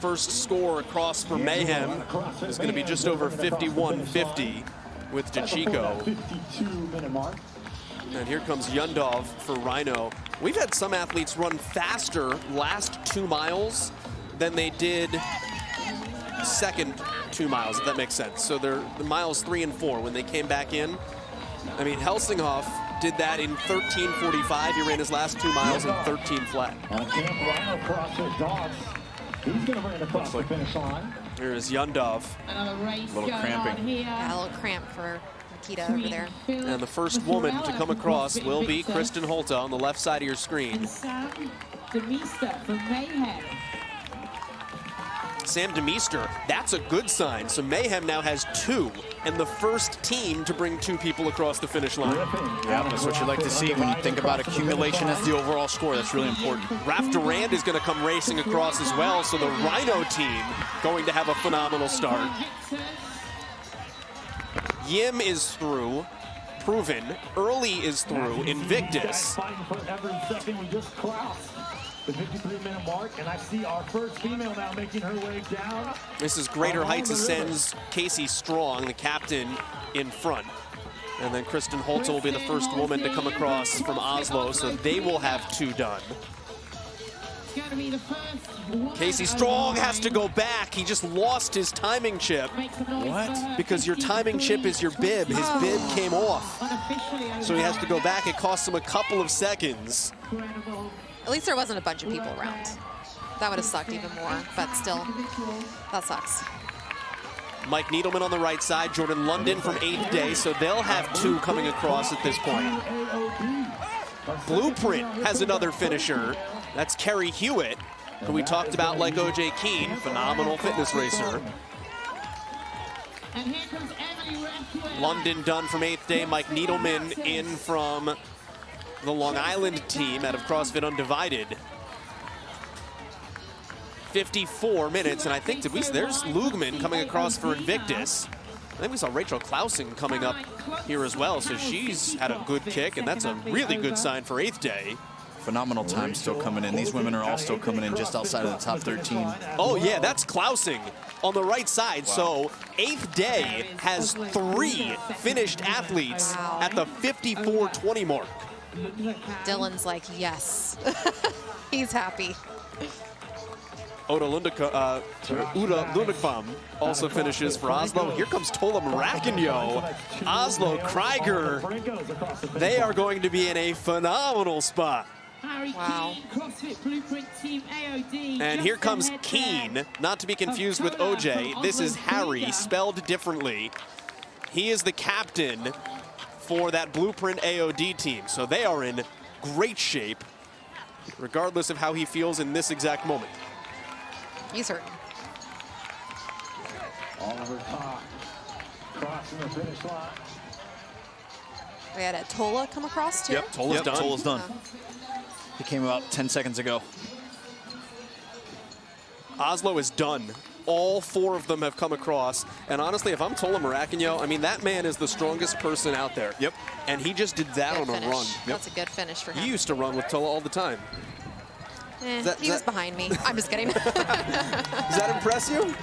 First score across for Mayhem is going to be just over 51.50 with DiCicco. And here comes Yundov for Rhino. We've had some athletes run faster last 2 miles than they did second 2 miles, if that makes sense. So they're the miles 3 and 4 when they came back in. I mean, Helsinghoff did that in 13:45. He ran his last 2 miles in 13 flat. He's going to run across the finish line. Here is Yundov. A little cramping. Yeah, a little cramp for Nikita over there. And the first woman to come across will be Kristen Holta on the left side of your screen. Sam Demister from Mayhem. Sam Demister, that's a good sign. So Mayhem now has 2, and the first team to bring 2 people across the finish line. Yeah, that's what you like to see when you think about accumulation as the overall score. That's really important. Raf Durand is going to come racing across as well, so the Rhino team going to have a phenomenal start. Yim is through, Proven. Early is through, Invictus. Fighting for every second we just crossed the 53-minute mark, and I see our first female now making her way down. This is Greater Heights Ascends Casey Strong, the captain, in front. And then Kristen Holta will be the first woman to come across from Oslo, so they will have 2 done. Casey Strong has to go back. He just lost his timing chip. What? Because your timing chip is your bib. His bib came off. So he has to go back. It costs him a couple of seconds. At least there wasn't a bunch of people around. That would have sucked even more, but still, that sucks. Mike Needleman on the right side, Jordan London from 8th Day, so they'll have 2 coming across at this point. Blueprint has another finisher. That's Kerry Hewitt, who we talked about like O.J. Keene, phenomenal fitness racer. London done from 8th Day, Mike Needleman in from the Long Island team out of CrossFit Undivided. 54 minutes, and I think, there's Lugman coming across for Invictus. I think we saw Rachel Clausen coming up here as well, so she's had a good kick, and that's a really good sign for 8th Day. Phenomenal time still coming in. These women are all still coming in just outside of the top 13. Oh yeah, that's Clausing on the right side. Wow. So 8th Day has 3 finished athletes at the 54:20 mark. Dylan's like, yes. He's happy. Uda Lundekvam also finishes for Oslo. Here comes Tola Maracanyo. Oslo, Krieger. They are going to be in a phenomenal spot. Wow. And here comes Keene, not to be confused with OJ. This is Harry, spelled differently. He is the captain for that Blueprint AOD team. So they are in great shape, regardless of how he feels in this exact moment. He's hurt. Oliver Todd crossing the finish line. We had a Tola come across too? Yep, Tola's done. He came about 10 seconds ago. Oslo is done. All 4 of them have come across. And honestly, if I'm Tola Maracanyo, I mean, that man is the strongest person out there. Yep. And he just did that Good on finish. a run. That's a good finish for him. He used to run with Tola all the time. He was behind me. I'm just kidding. Does that impress you?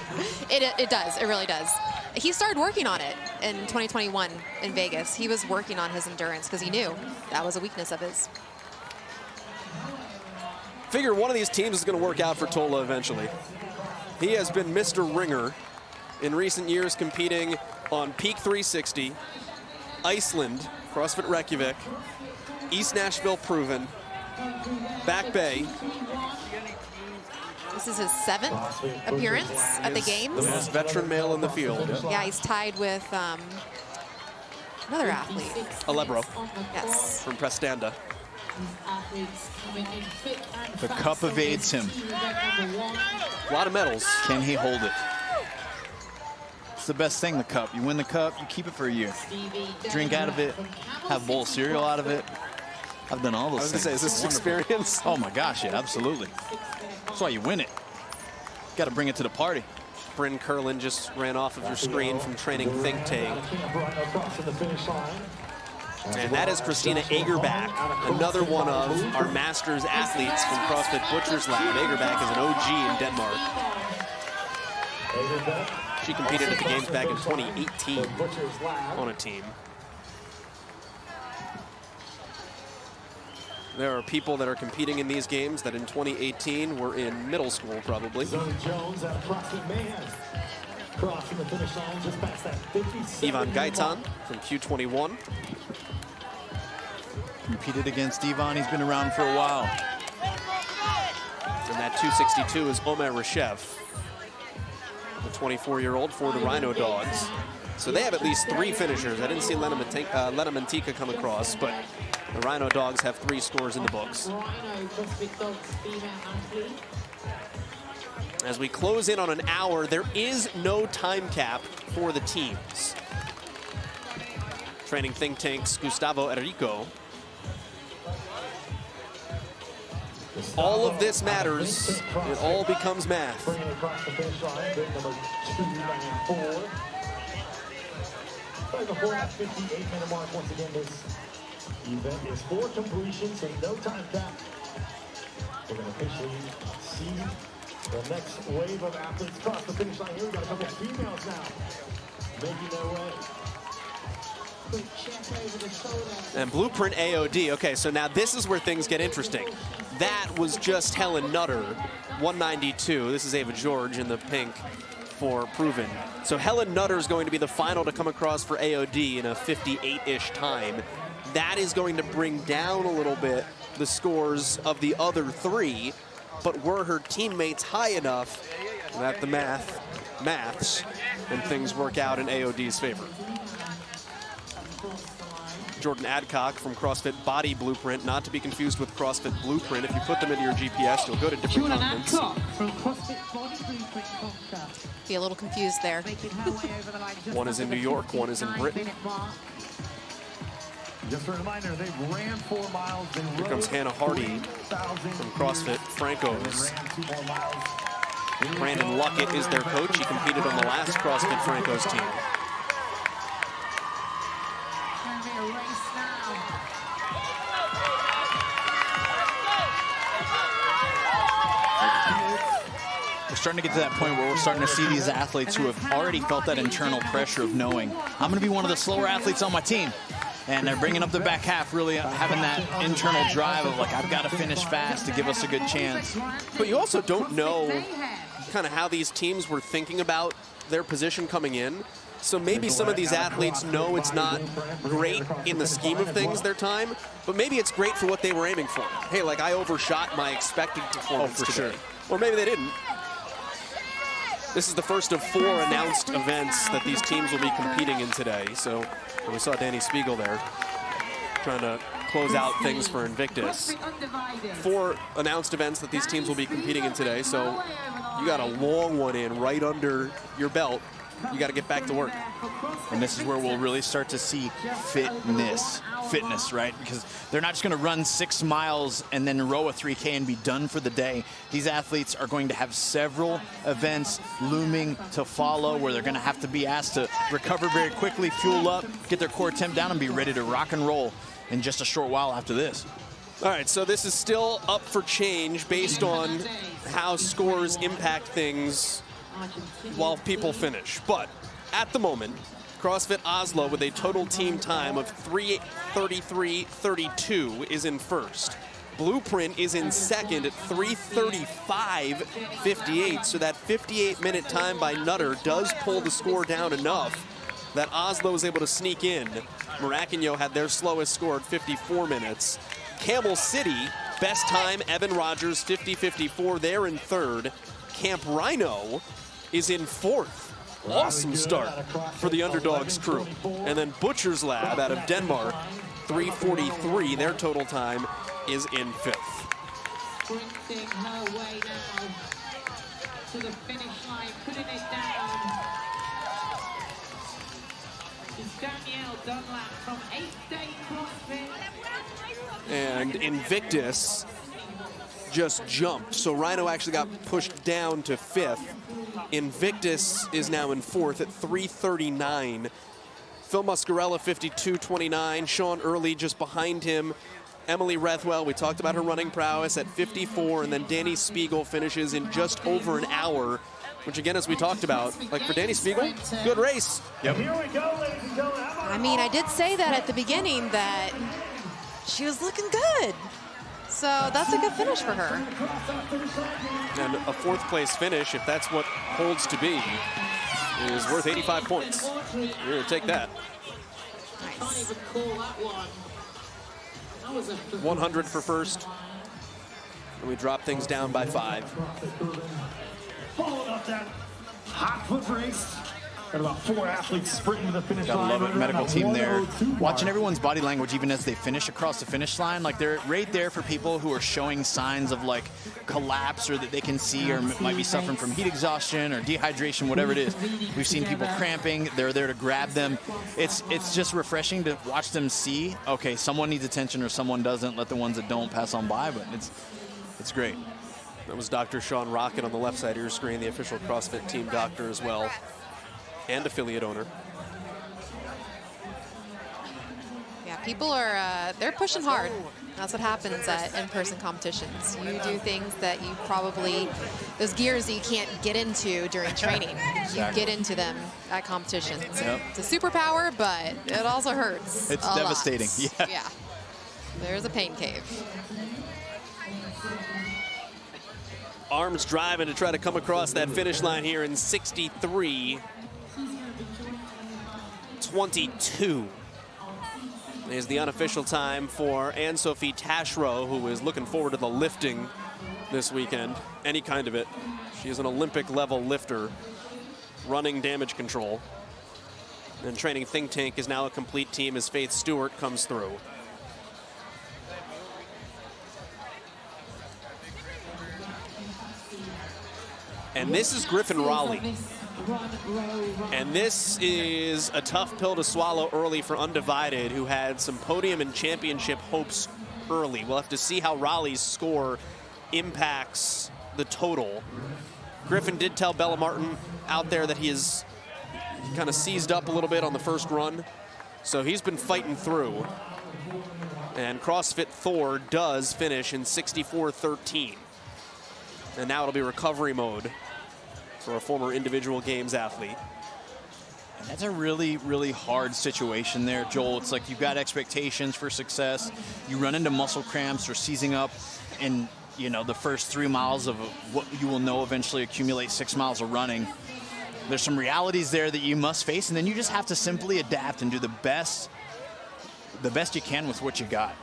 It does. It really does. He started working on it in 2021 in Vegas. He was working on his endurance because he knew that was a weakness of his. Figure one of these teams is going to work out for Tola eventually. He has been Mr. Ringer in recent years, competing on Peak 360, Iceland, CrossFit Reykjavik, East Nashville Proven, Back Bay, This is his 7th appearance at the games. The most veteran male in the field. Yeah, he's tied with another athlete. Alebro. Yes. From Prestanda. The cup evades him. A lot of medals. Can he hold it? It's the best thing, the cup. You win the cup, you keep it for a year. Drink out of it, have a bowl of cereal out of it. I've done all those things. I was gonna say, is this experience? Oh my gosh, yeah, absolutely. That's why you win it. Got to bring it to the party. Bryn Curlin just ran off of your screen from training Think Tank. And that is Christina Agerback, another one of our Masters athletes from CrossFit Butcher's Lab. Agerback is an OG in Denmark. She competed at the games back in 2018 on a team. There are people that are competing in these games that in 2018 were in middle school, probably. Ivan Gaitan from Q21. Competed against Ivan, he's been around for a while. And that 262 is Omer Reshev, the 24-year-old for the Rhino Dogs. So they have at least 3 finishers. I didn't see Lena Mantika come across, but the Rhino Dogs have 3 scores in the books. As we close in on an hour, there is no time cap for the teams. Training Think Tank's Gustavo Enrico. All of this matters. It all becomes math. The 58-minute mark. Once again, this event is 4 completions and no time cap. We're going to officially see the next wave of athletes cross the finish line here. We've got a couple of females now making their way. And Blueprint AOD. Okay, so now this is where things get interesting. That was just Helen Nutter, 192. This is Ava George in the pink for Proven. So Helen Nutter is going to be the final to come across for AOD in a 58-ish time. That is going to bring down a little bit the scores of the other 3, but were her teammates high enough that the maths, and things work out in AOD's favor. Jordan Adcock from CrossFit Body Blueprint, not to be confused with CrossFit Blueprint. If you put them into your GPS, you'll go to different continents. Be a little confused there. One is in New York, one is in Britain. Just a reminder, they ran 4 miles. Here comes Hannah Hardy from CrossFit Franco's. Brandon Luckett is their coach. He competed on the last CrossFit Franco's team. We're starting to get to that point where we're starting to see these athletes who have already felt that internal pressure of knowing, I'm going to be one of the slower athletes on my team. And they're bringing up the back half, really having that internal drive of like, I've got to finish fast to give us a good chance. But you also don't know kind of how these teams were thinking about their position coming in. So maybe some of these athletes know it's not great in the scheme of things, their time, but maybe it's great for what they were aiming for. Hey, like I overshot my expected performance today. Sure. Or maybe they didn't. This is the first of 4 announced events that these teams will be competing in today. So we saw Danny Spiegel there trying to close out things for Invictus. 4 announced events that these teams will be competing in today. So you got a long one in right under your belt. You got to get back to work. And this is where we'll really start to see fitness, right? Because they're not just going to run 6 miles and then row a 3K and be done for the day. These athletes are going to have several events looming to follow where they're going to have to be asked to recover very quickly, fuel up, get their core temp down, and be ready to rock and roll in just a short while after this. All right, so this is still up for change based on how scores impact things while people finish. But at the moment, CrossFit Oslo with a total team time of 3:33.32 is in first. Blueprint is in second at 3:35.58. So that 58-minute time by Nutter does pull the score down enough that Oslo is able to sneak in. Maracanã had their slowest score at 54 minutes. Camel City Best time, Evan Rogers, 50-54. They're in third. Camp Rhino is in fourth. Awesome start for the Underdogs crew. And then Butcher's Lab out of Denmark, 3:43. Their total time is in fifth. Sprinting her way now to the finish line, putting it down. It's Danielle Dunlap from 8th Day CrossFit. And Invictus just jumped. So Rhino actually got pushed down to fifth. Invictus is now in fourth at 3:39. Phil Muscarella, 52:29. Sean Early just behind him. Emily Rethwell, we talked about her running prowess at 54. And then Danny Spiegel finishes in just over an hour, which again, as we talked about, like for Danny Spiegel, good race. Yep. Here we go, ladies and gentlemen. I mean, I did say that at the beginning that she was looking good. So that's a good finish for her. And a fourth place finish, if that's what holds to be, is worth 85 points. You're going to take that. Nice. 100 for first. And we drop things down by 5. Following up that hot foot race. Got about 4 athletes sprinting to the finish line. Gotta love it, medical team there. 1:02. Watching everyone's body language even as they finish across the finish line, like they're right there for people who are showing signs of like collapse or that they can see or might be suffering from heat exhaustion or dehydration, whatever it is. We've seen people cramping, they're there to grab them. It's just refreshing to watch them see, okay, someone needs attention or someone doesn't, let the ones that don't pass on by, but it's great. That was Dr. Sean Rocket on the left side of your screen, the official CrossFit team doctor as well, and affiliate owner. Yeah, people are, they're pushing hard. That's what happens at in-person competitions. You do things that you probably, those gears that you can't get into during training. You get into them at competitions. Yep. It's a superpower, but it also hurts. It's a devastating. lot. Yeah. There's a pain cave. Arms driving to try to come across that finish line here in 63:22 is the unofficial time for Anne-Sophie Taschereau, who is looking forward to the lifting this weekend, any kind of it. She is an Olympic level lifter, running damage control. And training think tank is now a complete team as Faith Stewart comes through. And this is Griffin Raleigh. And this is a tough pill to swallow early for Undivided, who had some podium and championship hopes early. We'll have to see how Raleigh's score impacts the total. Griffin did tell Bella Martin out there that he kind of seized up a little bit on the first run. So he's been fighting through. And CrossFit Thor does finish in 64:13. And now it'll be recovery mode for a former individual games athlete. And that's a really, really hard situation there, Joel. It's like you've got expectations for success. You run into muscle cramps or seizing up, and you know the first 3 miles of what you will know eventually accumulate 6 miles of running. There's some realities there that you must face, and then you just have to simply adapt and do the best you can with what you got.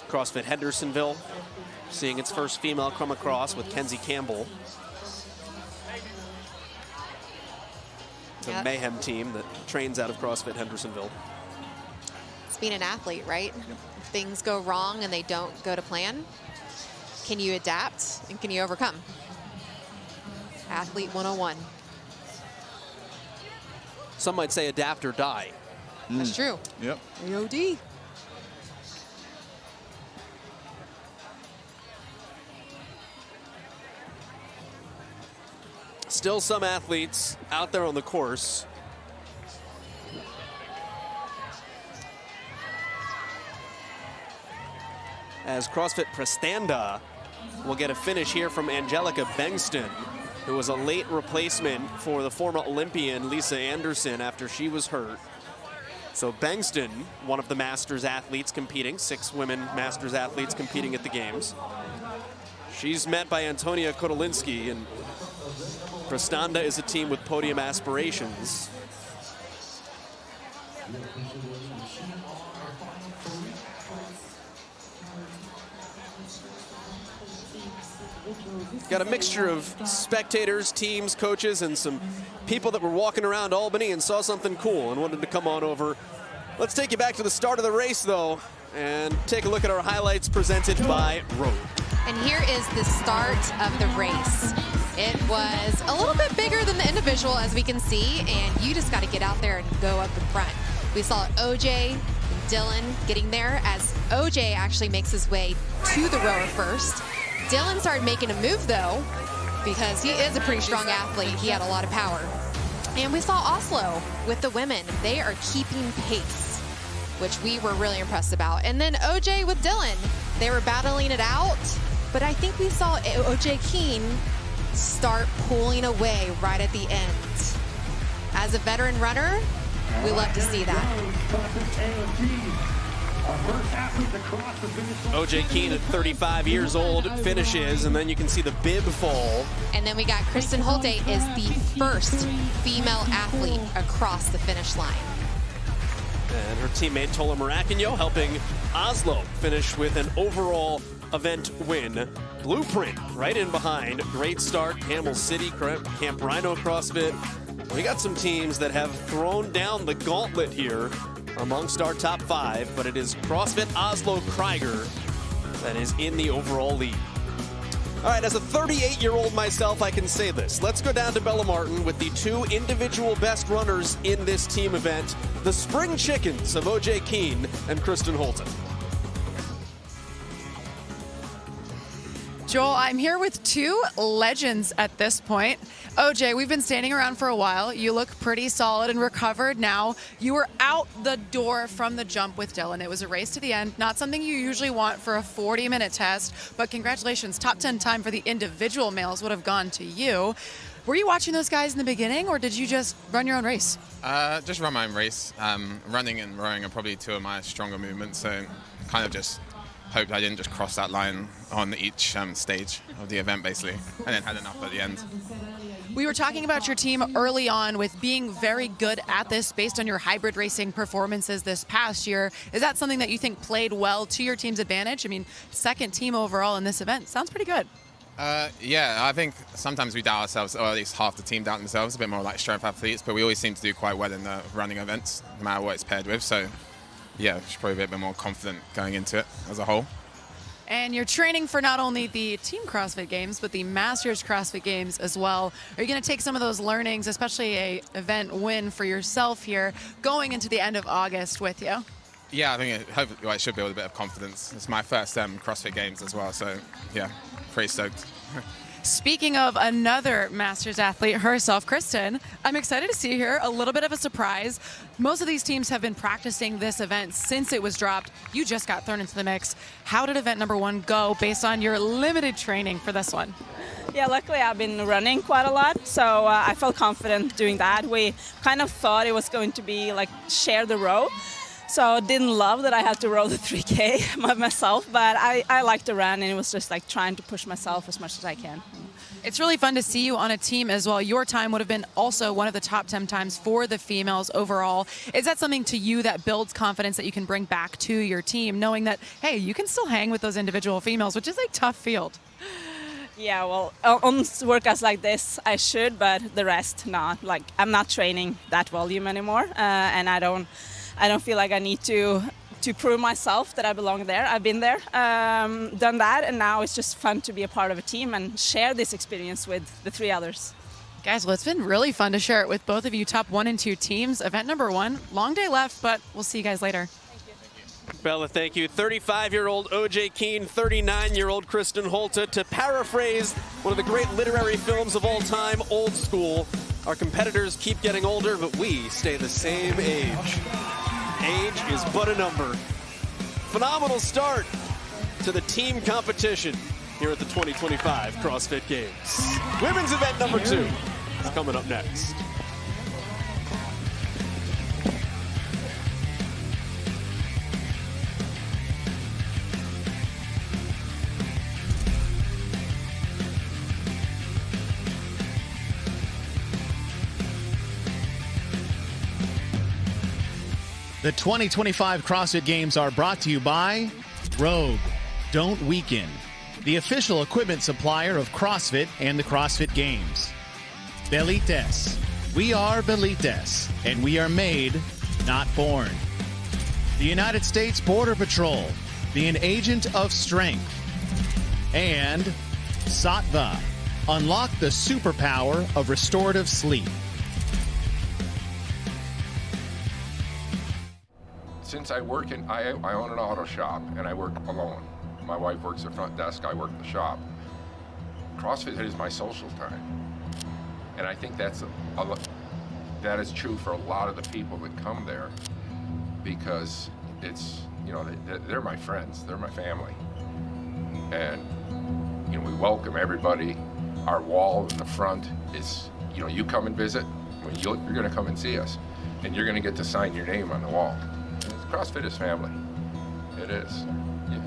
CrossFit Hendersonville seeing its first female come across with Kenzie Campbell. The Mayhem team that trains out of CrossFit Hendersonville. It's being an athlete, right? If things go wrong and they don't go to plan, can you adapt and can you overcome? Athlete 101. Some might say adapt or die. That's true. Yep. AOD. Still some athletes out there on the course. As CrossFit Prestanda will get a finish here from Angelica Bengston, who was a late replacement for the former Olympian Lisa Anderson after she was hurt. So Bengston, one of the Masters athletes competing, 6 women Masters athletes competing at the games. She's met by Antonia Kotolinski, and Prestanda is a team with podium aspirations. Got a mixture of spectators, teams, coaches, and some people that were walking around Albany and saw something cool and wanted to come on over. Let's take you back to the start of the race, though, and take a look at our highlights presented by Rogue. And here is the start of the race. It was a little bit bigger than the individual, as we can see, and you just got to get out there and go up in front. We saw OJ and Dylan getting there as OJ actually makes his way to the rower first. Dylan started making a move, though, because he is a pretty strong athlete. He had a lot of power. And we saw Oslo with the women. They are keeping pace, which we were really impressed about. And then OJ with Dylan. They were battling it out, but I think we saw OJ Keene start pulling away right at the end. As a veteran runner, we love to see that. OJ Keene at 35 years old finishes, and then you can see the bib fall. And then we got Kristen Holte is the first female athlete across the finish line. And her teammate Tola Maracanyo helping Oslo finish with an overall event win. Blueprint right in behind. Great start. Camel City, Camp Rhino CrossFit. We got some teams that have thrown down the gauntlet here amongst our top 5, but it is CrossFit Oslo Krieger that is in the overall lead. All right, as a 38-year-old myself, I can say this. Let's go down to Bella Martin with the 2 individual best runners in this team event, the Spring Chickens of OJ Keene and Kristen Holton. Joel, I'm here with 2 legends at this point. OJ, we've been standing around for a while. You look pretty solid and recovered now. You were out the door from the jump with Dylan. It was a race to the end, not something you usually want for a 40-minute test, but congratulations. Top 10 time for the individual males would have gone to you. Were you watching those guys in the beginning, or did you just run your own race? Just run my own race. Running and rowing are probably 2 of my stronger movements, so kind of just hoped I didn't just cross that line on each stage of the event, basically, and then had enough at the end. We were talking about your team early on with being very good at this based on your hybrid racing performances this past year. Is that something that you think played well to your team's advantage? I mean, 2nd team overall in this event. Sounds pretty good. Yeah, I think sometimes we doubt ourselves, or at least half the team doubt themselves, a bit more like strength athletes, but we always seem to do quite well in the running events, no matter what it's paired with. So, yeah, should probably be a bit more confident going into it as a whole. And you're training for not only the Team CrossFit Games, but the Masters CrossFit Games as well. Are you going to take some of those learnings, especially a event win for yourself here, going into the end of August with you? Yeah, I think it should build a bit of confidence. It's my first CrossFit Games as well, so yeah, pretty stoked. Speaking of another Masters athlete herself, Kristen, I'm excited to see you here. A little bit of a surprise. Most of these teams have been practicing this event since it was dropped. You just got thrown into the mix. How did event number 1 go based on your limited training for this one? Yeah, luckily I've been running quite a lot, so I felt confident doing that. We kind of thought it was going to be like share the row. So didn't love that I had to row the 3K by myself, but I like to run, and it was just like trying to push myself as much as I can. It's really fun to see you on a team as well. Your time would have been also one of the top 10 times for the females overall. Is that something to you that builds confidence that you can bring back to your team, knowing that, hey, you can still hang with those individual females, which is a tough field? Yeah, well, on workouts like this, I should, but the rest, not. Like, I'm not training that volume anymore, and I don't feel like I need to prove myself that I belong there. I've been there, done that, and now it's just fun to be a part of a team and share this experience with the 3 others. Guys, well, it's been really fun to share it with both of you, top 1 and 2 teams. Event number 1, long day left, but we'll see you guys later. Bella, thank you. 35-year-old OJ Keene, 39-year-old Kristen Holte. To paraphrase one of the great literary films of all time, Old School, our competitors keep getting older, but we stay the same age. Age is but a number. Phenomenal start to the team competition here at the 2025 CrossFit Games. Women's event number 2 is coming up next. The 2025 CrossFit Games are brought to you by Rogue. Don't weaken. the official equipment supplier of CrossFit and the CrossFit Games. Fittest. We are Fittest, and we are made, not born. The United States Border Patrol, being an agent of strength. And Sattva. Unlock the superpower of restorative sleep. Since I own an auto shop and I work alone. My wife works the front desk, I work the shop. CrossFit is my social time. And I think that is true for a lot of the people that come there, because it's, they're my friends, they're my family. And, we welcome everybody. Our wall in the front is, you come and visit, you're gonna come and see us, and you're gonna get to sign your name on the wall. CrossFit is family. It is.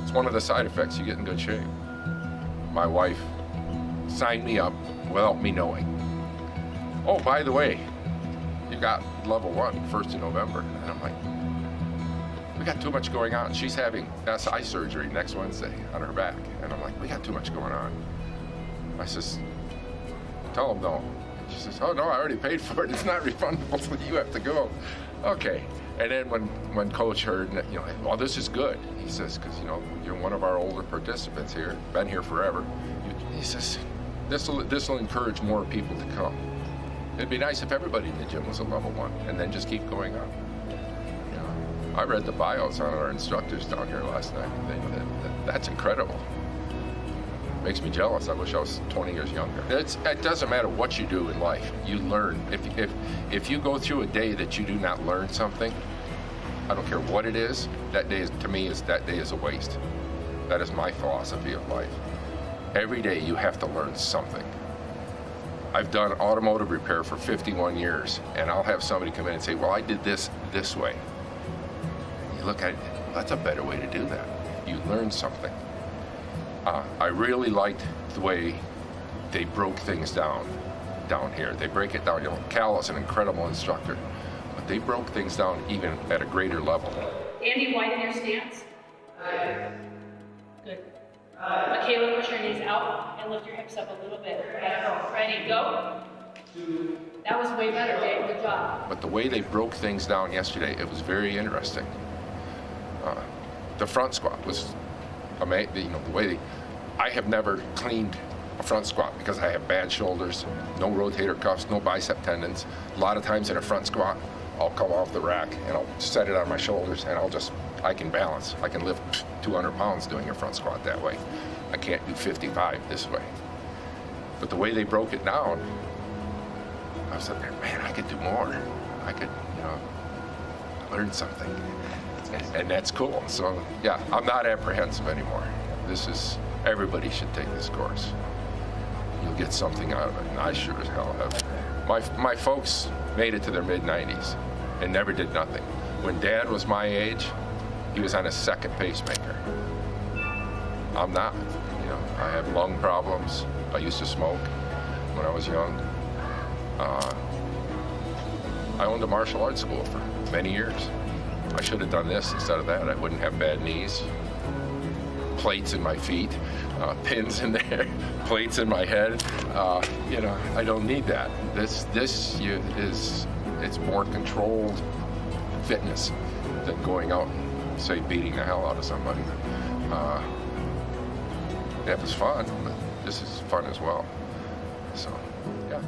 It's one of the side effects. You get in good shape. My wife signed me up without me knowing. Oh, by the way, you got level 1, 1st of November. And I'm like, we got too much going on. She's having SI surgery next Wednesday on her back. And I'm like, we got too much going on. I says, tell them no. She says, oh no, I already paid for it. It's not refundable, so you have to go. Okay. And then when Coach heard, well, this is good. He says, because, you're one of our older participants here, been here forever. He says, this will encourage more people to come. It'd be nice if everybody in the gym was a level 1 and then just keep going up. I read the bios on our instructors down here last night. That's incredible. Makes me jealous. I wish I was 20 years younger. It doesn't matter what you do in life. You learn. If you go through a day that you do not learn something, I don't care what it is, that day is a waste. That is my philosophy of life. Every day you have to learn something. I've done automotive repair for 51 years, and I'll have somebody come in and say, well, I did this way. You look at it, well, that's a better way to do that. You learn something. I really liked the way they broke things down here. They break it down. Cal is an incredible instructor, but they broke things down even at a greater level. Andy, widen your stance. Good. Michaela, push your knees out and lift your hips up a little bit. Ready, go. That was way better, Dave. Good job. But the way they broke things down yesterday, it was very interesting. The front squat was amazing. The way I have never cleaned a front squat because I have bad shoulders, no rotator cuffs, no bicep tendons. A lot of times in a front squat, I'll come off the rack and I'll set it on my shoulders and I can balance. I can lift 200 pounds doing a front squat that way. I can't do 55 this way. But the way they broke it down, I was like, man, I could do more. I could, learn something. And that's cool. So yeah, I'm not apprehensive anymore. Everybody should take this course. You'll get something out of it, and I sure as hell have. My folks made it to their mid-90s and never did nothing. When Dad was my age, he was on his second pacemaker. I'm not. I have lung problems. I used to smoke when I was young. I owned a martial arts school for many years. I should have done this instead of that. I wouldn't have bad knees, plates in my feet, pins in there, plates in my head. I don't need that. It's more controlled fitness than going out and, say, beating the hell out of somebody. That was fun, but this is fun as well. So, yeah.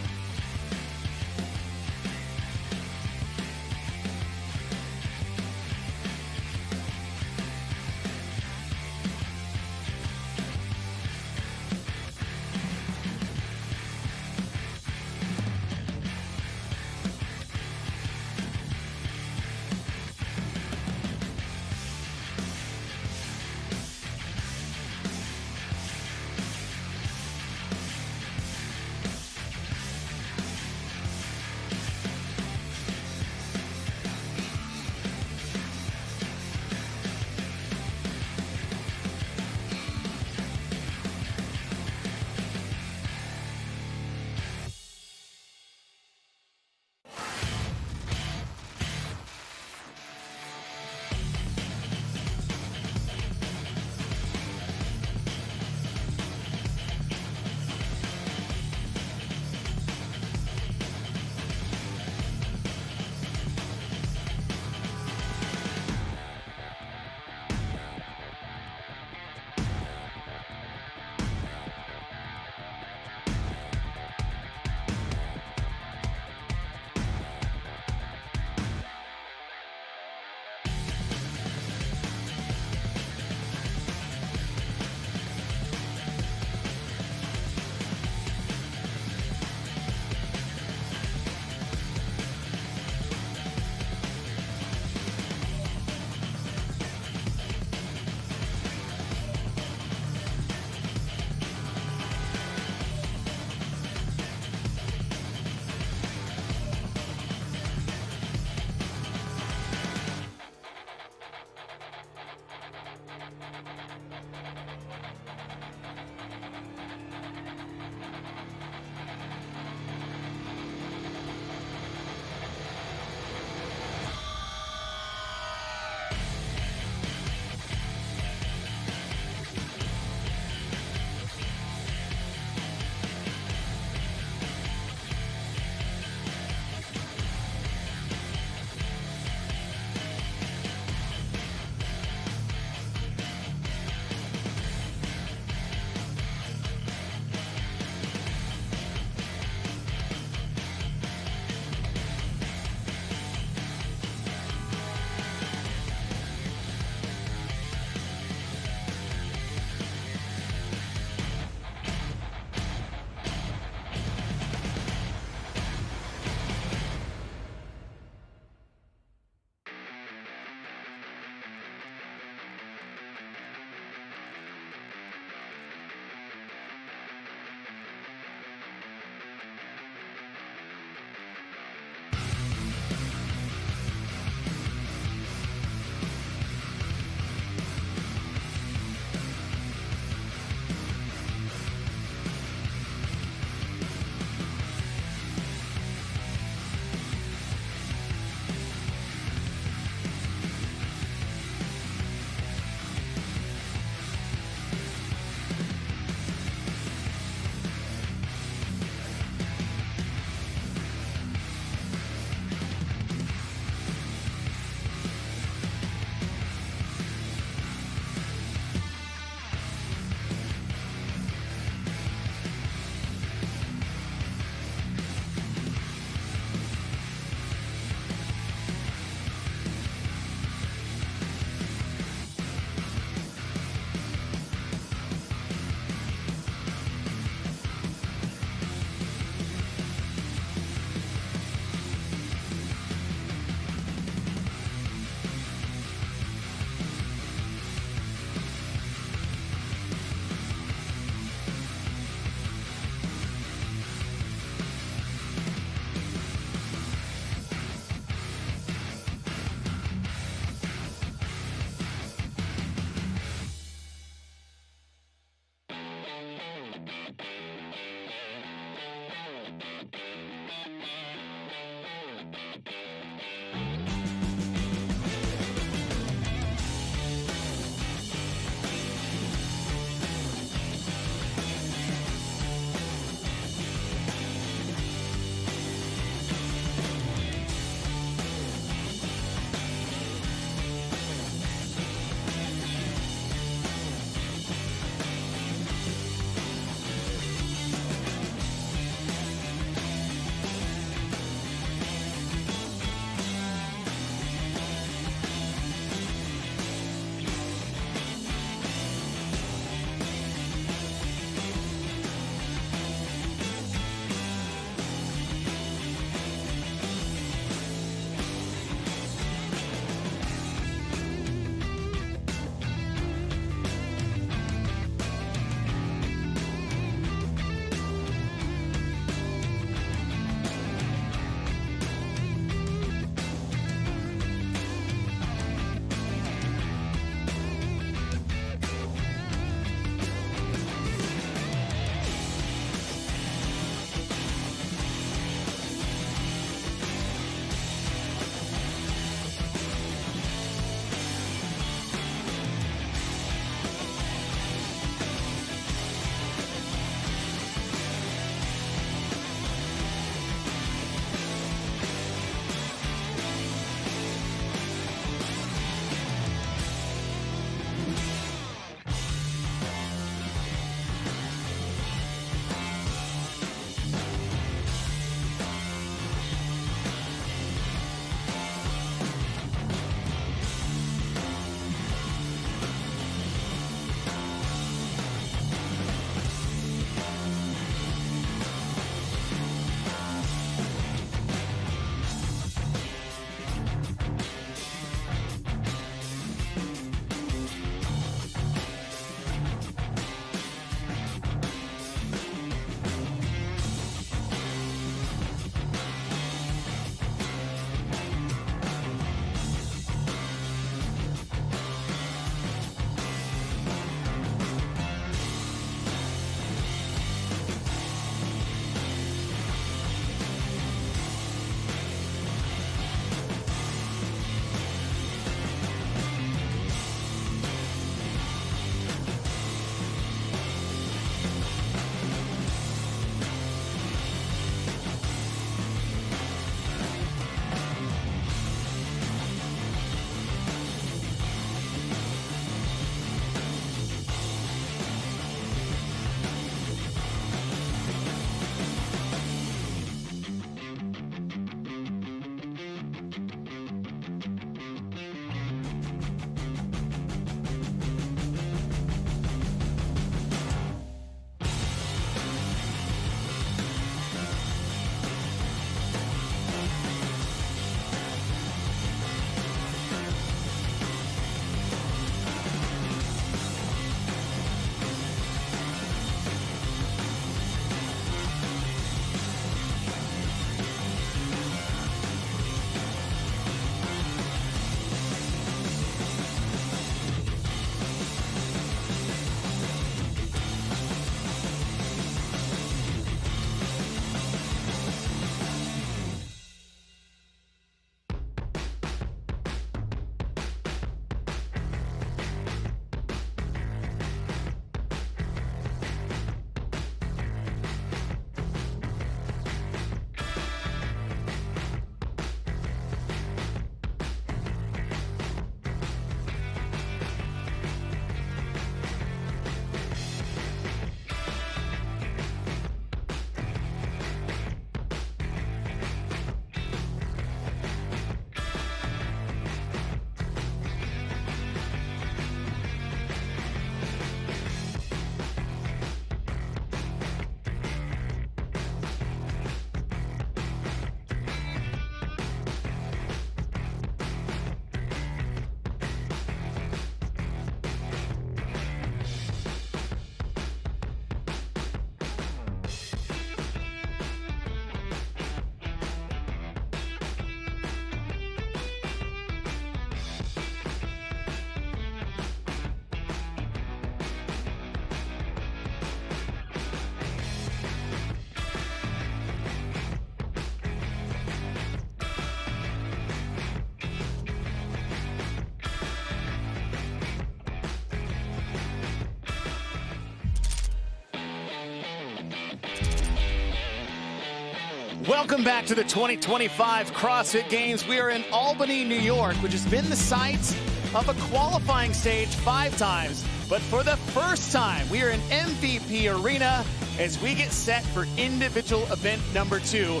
Welcome back to the 2025 CrossFit Games. We are in Albany, New York, which has been the site of a qualifying stage 5 times. But for the first time, we are in MVP Arena as we get set for individual event number 2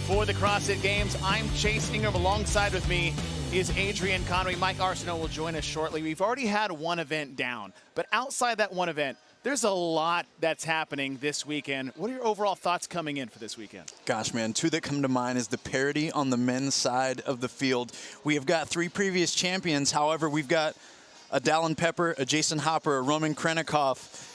for the CrossFit Games. I'm Chase Ingram. Alongside with me is Adrian Conway. Mike Arsenault will join us shortly. We've already had one event down, but outside that one event, there's a lot that's happening this weekend. What are your overall thoughts coming in for this weekend? Gosh, man, 2 that come to mind is the parity on the men's side of the field. We have got 3 previous champions. However, we've got a Dallin Pepper, a Jason Hopper, a Roman Krennikov,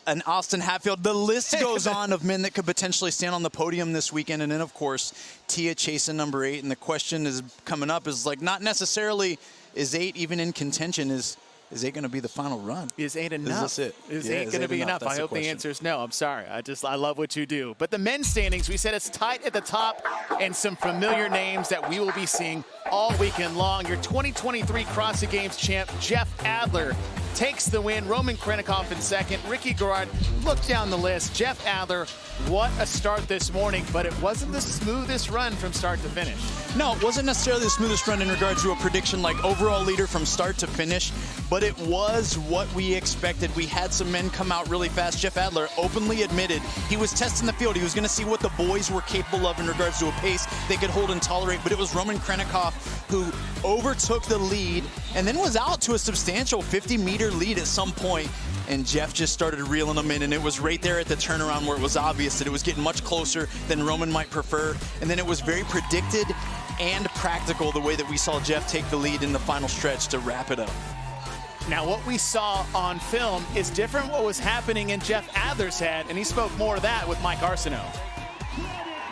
an Austin Hatfield. The list goes on of men that could potentially stand on the podium this weekend. And then, of course, Tia chasing number 8. And the question is coming up is like, not necessarily is 8 even in contention, is 8 going to be the final run? Is 8 enough? Is this it? Is 8 going to be enough? I hope the answer is no. I'm sorry. I love what you do. But the men's standings, we said it's tight at the top and some familiar names that we will be seeing all weekend long. Your 2023 CrossFit Games champ, Jeff Adler, takes the win. Roman Krennikov in second. Ricky Garrard, look down the list. Jeff Adler, what a start this morning, but it wasn't the smoothest run from start to finish. No, it wasn't necessarily the smoothest run in regards to a prediction like overall leader from start to finish, but it was what we expected. We had some men come out really fast. Jeff Adler openly admitted he was testing the field. He was going to see what the boys were capable of in regards to a pace they could hold and tolerate, but it was Roman Krennikov who overtook the lead and then was out to a substantial 50-meter lead at some point, and Jeff just started reeling them in, and it was right there at the turnaround where it was obvious that it was getting much closer than Roman might prefer, and then it was very predicted and practical the way that we saw Jeff take the lead in the final stretch to wrap it up. Now, what we saw on film is different what was happening in Jeff Adler's head, and he spoke more of that with Mike Arsenault.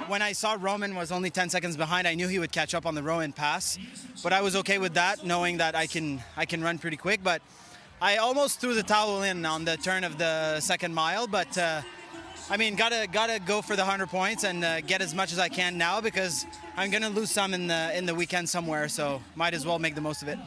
When I saw Roman was only 10 seconds behind, I knew he would catch up on the row and pass, but I was okay with that, knowing that I can run pretty quick. But I almost threw the towel in on the turn of the second mile, but I mean, gotta go for the 100 points and get as much as I can now, because I'm gonna lose some in the weekend somewhere, so might as well make the most of it.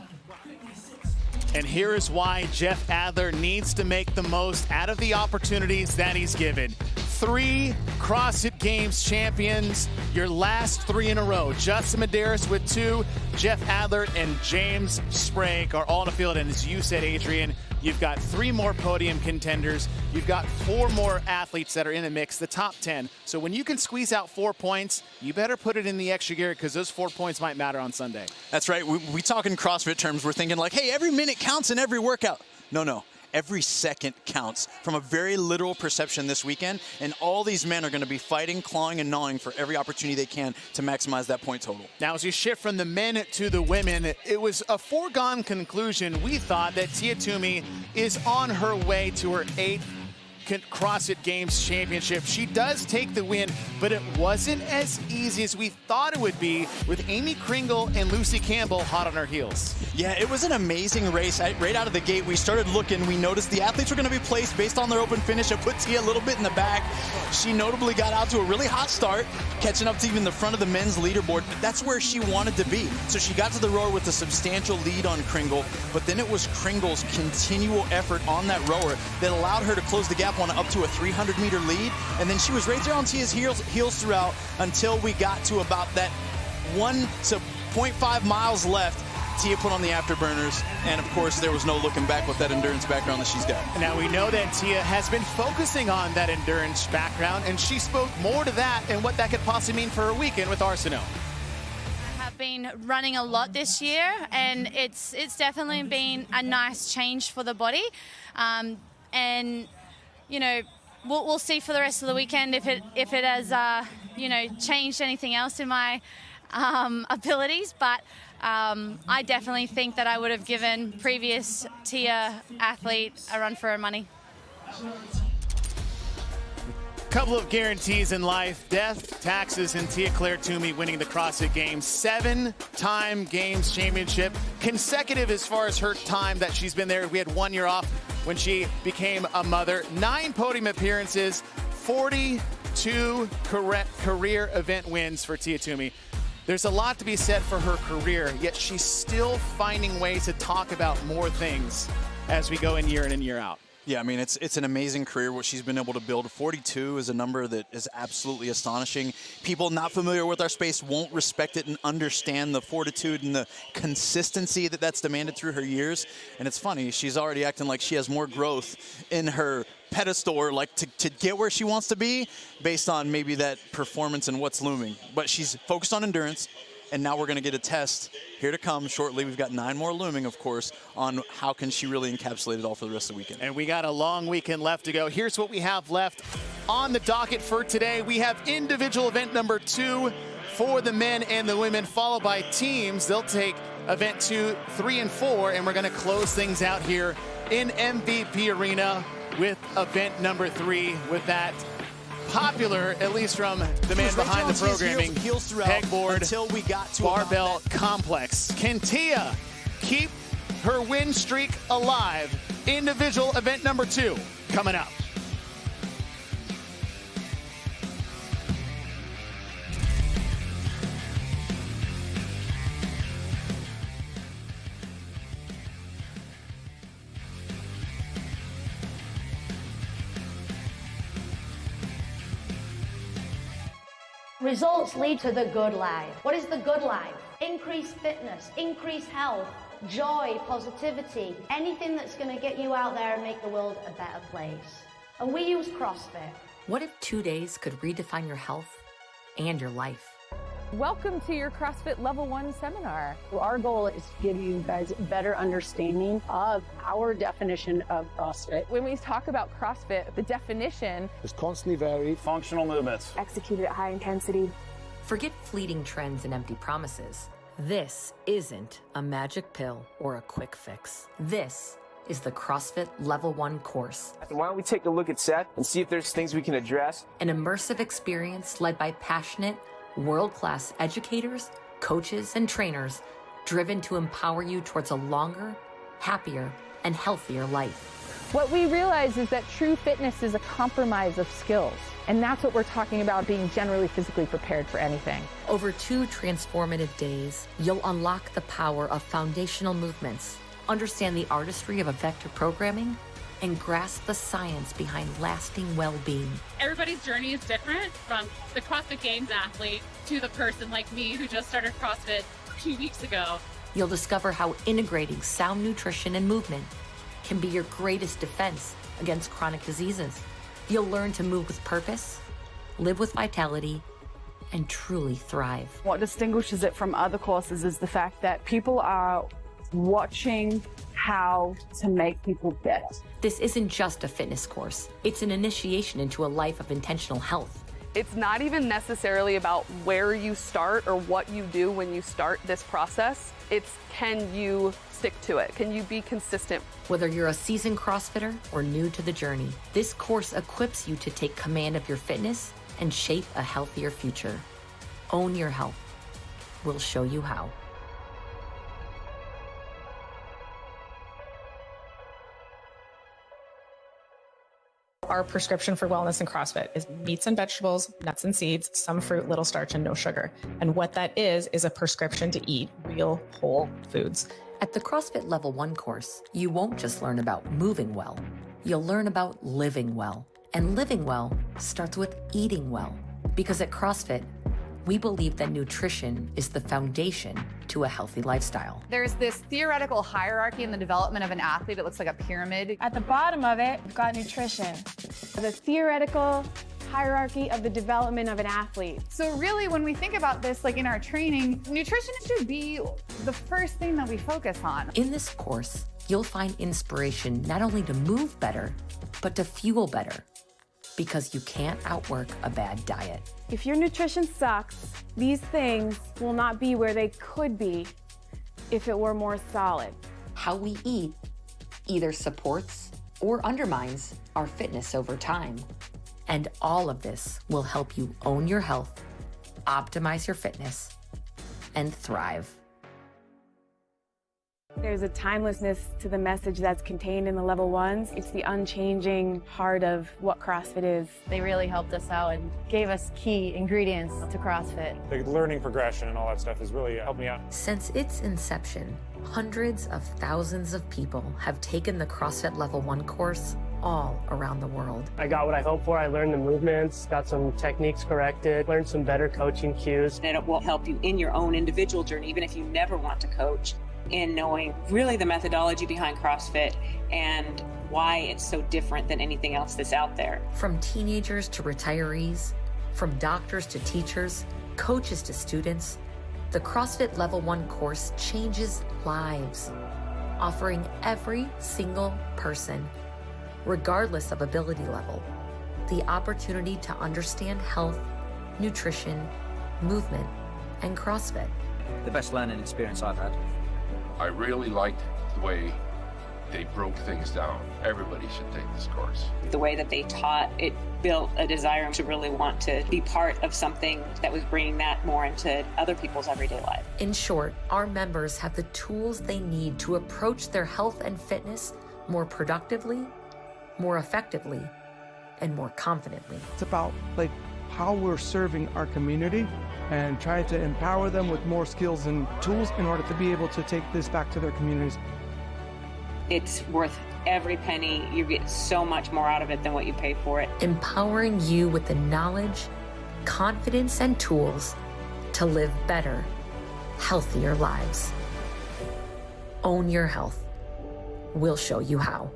And here is why Jeff Adler needs to make the most out of the opportunities that he's given. 3 CrossFit Games champions, your last 3 in a row. Justin Medeiros with 2, Jeff Adler and James Sprague are all in the field. And as you said, Adrian, you've got 3 more podium contenders. You've got 4 more athletes that are in the mix, the top 10. So when you can squeeze out 4 points, you better put it in the extra gear, because those 4 points might matter on Sunday. That's right. We talk in CrossFit terms. We're thinking like, hey, every minute counts in every workout. No. Every second counts from a very literal perception this weekend, and all these men are going to be fighting, clawing, and gnawing for every opportunity they can to maximize that point total. Now, as you shift from the men to the women, it was a foregone conclusion. We thought that Tia Toomey is on her way to her 8th CrossFit Games championship. She does take the win, but it wasn't as easy as we thought it would be, with Amy Kringle and Lucy Campbell hot on her heels. Yeah, it was an amazing race. Right out of the gate, we started looking. We noticed the athletes were going to be placed based on their open finish. I put Tia a little bit in the back. She notably got out to a really hot start, catching up to even the front of the men's leaderboard, but that's where she wanted to be. So she got to the rower with a substantial lead on Kringle, but then it was Kringle's continual effort on that rower that allowed her to close the gap on up to a 300-meter lead, and then she was right there on Tia's heels throughout until we got to about that 1.5 miles left. Tia put on the afterburners, and of course there was no looking back with that endurance background that she's got. Now we know that Tia has been focusing on that endurance background, and she spoke more to that and what that could possibly mean for her weekend with Arsenault. Been running a lot this year, and it's definitely been a nice change for the body, and you know, we'll see for the rest of the weekend if it has you know, changed anything else in my abilities, but I definitely think that I would have given previous Tia athlete a run for her money. Couple of guarantees in life: death, taxes, and Tia Claire Toomey winning the CrossFit Games. 7-time Games championship, consecutive as far as her time that she's been there. We had 1 year off when she became a mother. 9 podium appearances, 42 career event wins for Tia Toomey. There's a lot to be said for her career, yet she's still finding ways to talk about more things as we go in and year out. Yeah, I mean, it's an amazing career, what she's been able to build. 42 is a number that is absolutely astonishing. People not familiar with our space won't respect it and understand the fortitude and the consistency that's demanded through her years. And it's funny, she's already acting like she has more growth in her pedestal, or like to get where she wants to be based on maybe that performance and what's looming. But she's focused on endurance. And now we're going to get a test here to come shortly. We've got 9 more looming, of course, on how can she really encapsulate it all for the rest of the weekend. And we got a long weekend left to go. Here's what we have left on the docket for today. We have individual event number 2 for the men and the women, followed by teams. They'll take event 2, 3, and 4, and we're going to close things out here in MVP Arena with event number 3 with that popular, at least from the man behind the programming, pegboard until we got to barbell complex. Can Tia keep her win streak alive? Individual event number 2 coming up. Results lead to the good life. What is the good life? Increased fitness, increased health, joy, positivity, anything that's going to get you out there and make the world a better place. And we use CrossFit. What if 2 days could redefine your health and your life? Welcome to your CrossFit Level 1 seminar. Our goal is to give you guys a better understanding of our definition of CrossFit. When we talk about CrossFit, the definition is constantly varied functional movements executed at high intensity. Forget fleeting trends and empty promises. This isn't a magic pill or a quick fix. This is the CrossFit Level 1 course. Why don't we take a look at Seth and see if there's things we can address? An immersive experience led by passionate, world-class educators, coaches, and trainers driven to empower you towards a longer, happier, and healthier life. What we realize is that true fitness is a compromise of skills. And that's what we're talking about, being generally physically prepared for anything. Over 2 transformative days, you'll unlock the power of foundational movements, understand the artistry of effective programming, and grasp the science behind lasting well-being. Everybody's journey is different, from the CrossFit Games athlete to the person like me who just started CrossFit 2 weeks ago. You'll discover how integrating sound nutrition and movement can be your greatest defense against chronic diseases. You'll learn to move with purpose, live with vitality, and truly thrive. What distinguishes it from other courses is the fact that people are watching how to make people better. This isn't just a fitness course. It's an initiation into a life of intentional health. It's not even necessarily about where you start or what you do when you start this process. It's, can you stick to it? Can you be consistent? Whether you're a seasoned CrossFitter or new to the journey, this course equips you to take command of your fitness and shape a healthier future. Own your health. We'll show you how. Our prescription for wellness in CrossFit is meats and vegetables, nuts and seeds, some fruit, little starch, and no sugar. And what that is a prescription to eat real, whole foods. At the CrossFit Level 1 course, you won't just learn about moving well. You'll learn about living well. And living well starts with eating well. Because at CrossFit, we believe that nutrition is the foundation to a healthy lifestyle. There's this theoretical hierarchy in the development of an athlete. It looks like a pyramid. At the bottom of it, we've got nutrition. The theoretical hierarchy of the development of an athlete. So really, when we think about this, like in our training, nutrition should be the first thing that we focus on. In this course, you'll find inspiration not only to move better, but to fuel better. Because you can't outwork a bad diet. If your nutrition sucks, these things will not be where they could be if it were more solid. How we eat either supports or undermines our fitness over time. And all of this will help you own your health, optimize your fitness, and thrive. There's a timelessness to the message that's contained in the Level 1s. It's the unchanging heart of what CrossFit is. They really helped us out and gave us key ingredients to CrossFit. The learning progression and all that stuff has really helped me out. Since its inception, hundreds of thousands of people have taken the CrossFit Level 1 course all around the world. I got what I hoped for. I learned the movements, got some techniques corrected, learned some better coaching cues. And it will help you in your own individual journey, even if you never want to coach, in knowing really the methodology behind CrossFit and why it's so different than anything else that's out there. From teenagers to retirees, from doctors to teachers, coaches to students, the CrossFit Level 1 course changes lives, offering every single person, regardless of ability level, the opportunity to understand health, nutrition, movement, and CrossFit. The best learning experience I've had. I really liked the way they broke things down. Everybody should take this course. The way that they taught, it built a desire to really want to be part of something that was bringing that more into other people's everyday life. In short, our members have the tools they need to approach their health and fitness more productively, more effectively, and more confidently. It's about how we're serving our community and trying to empower them with more skills and tools in order to be able to take this back to their communities. It's worth every penny. You get so much more out of it than what you pay for it. Empowering you with the knowledge, confidence, and tools to live better, healthier lives. Own your health. We'll show you how.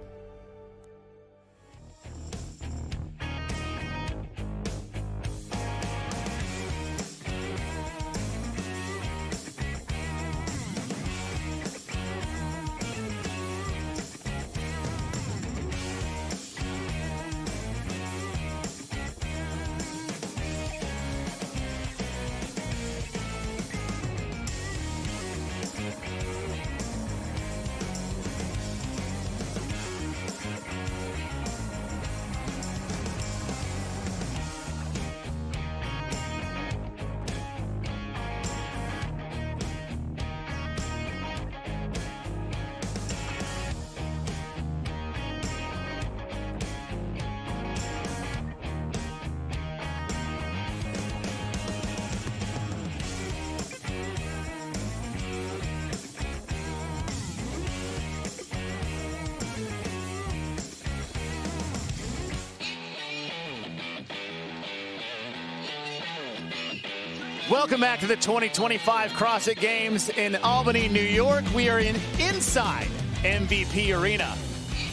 Welcome back to the 2025 CrossFit Games in Albany, New York. We are inside MVP Arena.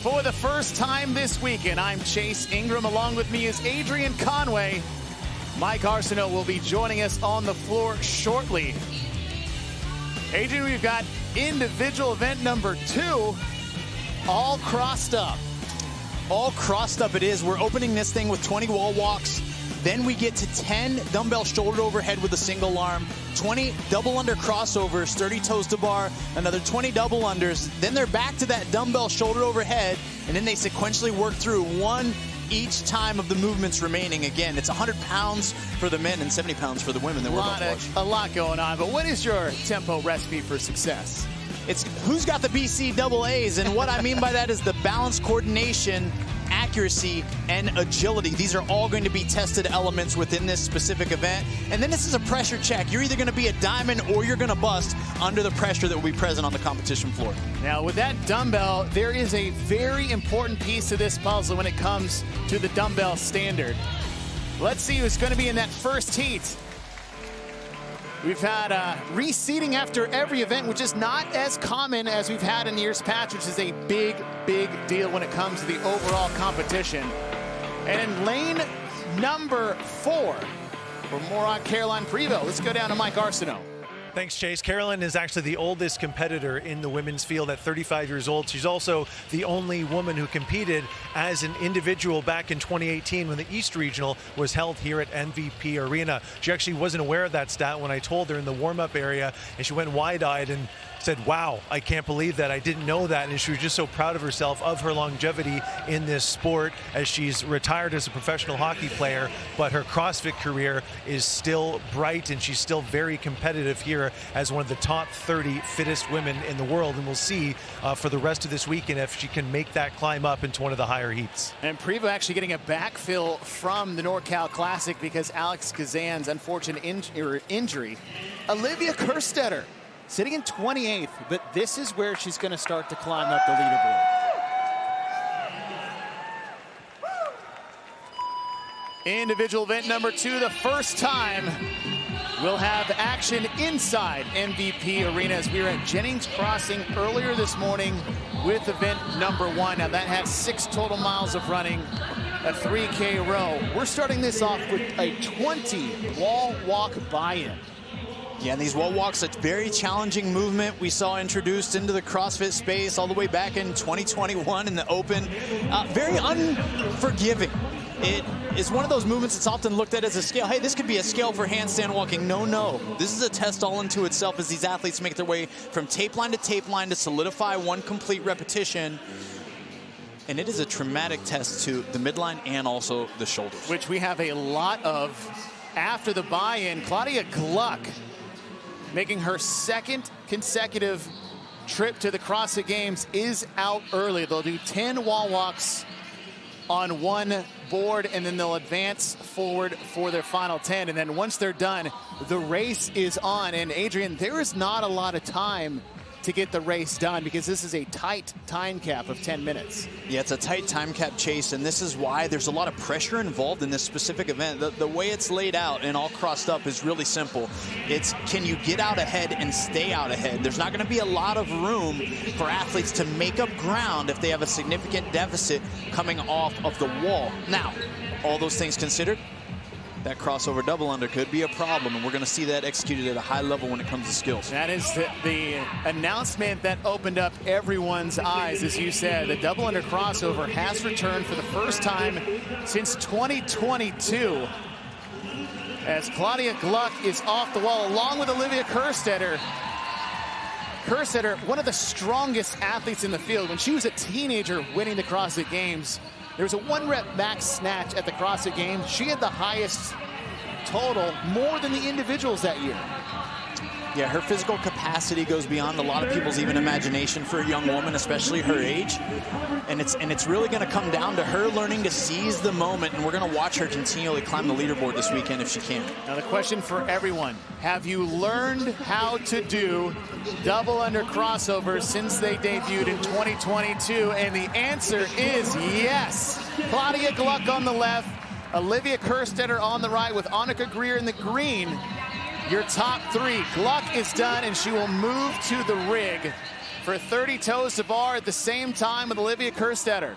For the first time this weekend, I'm Chase Ingram. Along with me is Adrian Conway. Mike Arsenault will be joining us on the floor shortly. Adrian, we've got individual event number 2, all crossed up. All crossed up it is. We're opening this thing with 20 wall walks. Then we get to 10 dumbbell shoulder overhead with a single arm, 20 double under crossovers, 30 toes to bar, another 20 double unders. Then they're back to that dumbbell shoulder overhead, and then they sequentially work through one each time of the movements remaining. Again, it's 100 pounds for the men and 70 pounds for the women that we're about to watch. A lot going on, but what is your tempo recipe for success? It's who's got the BC double A's, and what I mean by that is the balance, coordination, accuracy, and agility. These are all going to be tested elements within this specific event. And then this is a pressure check. You're either going to be a diamond or you're going to bust under the pressure that will be present on the competition floor. Now, with that dumbbell, there is a very important piece to this puzzle when it comes to the dumbbell standard. Let's see who's going to be in that first heat. We've had reseeding after every event, which is not as common as we've had in years past, which is a big, big deal when it comes to the overall competition. And in lane number 4, for more on Caroline Prevost, let's go down to Mike Arsenault. Thanks, Chase. Carolyn is actually the oldest competitor in the women's field at 35 years old. She's also the only woman who competed as an individual back in 2018 when the East Regional was held here at MVP Arena. She actually wasn't aware of that stat when I told her in the warm-up area, and she went wide-eyed and said, wow, I can't believe that. I didn't know that. And she was just so proud of herself, of her longevity in this sport, as she's retired as a professional hockey player, but her CrossFit career is still bright, and she's still very competitive here as one of the top 30 fittest women in the world. And we'll see for the rest of this weekend if she can make that climb up into one of the higher heats. And Prevost actually getting a backfill from the NorCal Classic because Alex Kazan's unfortunate injury. Olivia Kerstetter sitting in 28th, but this is where she's going to start to climb up the leaderboard. Individual event number 2, the first time we'll have action inside MVP Arena as we were at Jennings Crossing earlier this morning with event number 1. Now that has 6 total miles of running, a 3K row. We're starting this off with a 20 wall walk buy-in. Yeah, and these wall walks, a very challenging movement we saw introduced into the CrossFit space all the way back in 2021 in the open. Very unforgiving. It is one of those movements that's often looked at as a scale. Hey, this could be a scale for handstand walking. No. This is a test all into itself as these athletes make their way from tape line to solidify one complete repetition. And it is a traumatic test to the midline and also the shoulders. Which we have a lot of after the buy-in. Claudia Gluck making her 2nd consecutive trip to the CrossFit Games is out early. They'll do 10 wall walks on one board, and then they'll advance forward for their final 10. And then once they're done, the race is on. And Adrian, there is not a lot of time to get the race done because this is a tight time cap of 10 minutes. Yeah, it's a tight time cap chase, and this is why there's a lot of pressure involved in this specific event. The way it's laid out and all crossed up is really simple. It's, can you get out ahead and stay out ahead? There's not going to be a lot of room for athletes to make up ground if they have a significant deficit coming off of the wall. Now, all those things considered, that crossover double under could be a problem, and we're going to see that executed at a high level when it comes to skills. That is the announcement that opened up everyone's eyes. As you said, the double under crossover has returned for the first time since 2022. As Claudia Gluck is off the wall along with Olivia Kerstetter. Kerstetter, one of the strongest athletes in the field. When she was a teenager winning the CrossFit Games, there was a 1-rep max snatch at the CrossFit Games. She had the highest total, more than the individuals that year. Yeah, her physical capacity goes beyond a lot of people's even imagination for a young woman, especially her age. And it's really going to come down to her learning to seize the moment, and we're going to watch her continually climb the leaderboard this weekend if she can. Now the question for everyone, have you learned how to do double under crossovers since they debuted in 2022? And the answer is yes. Claudia Gluck on the left, Olivia Kerstetter on the right with Annika Greer in the green. Your top 3. Gluck is done, and she will move to the rig for 30 toes to bar at the same time with Olivia Kerstetter.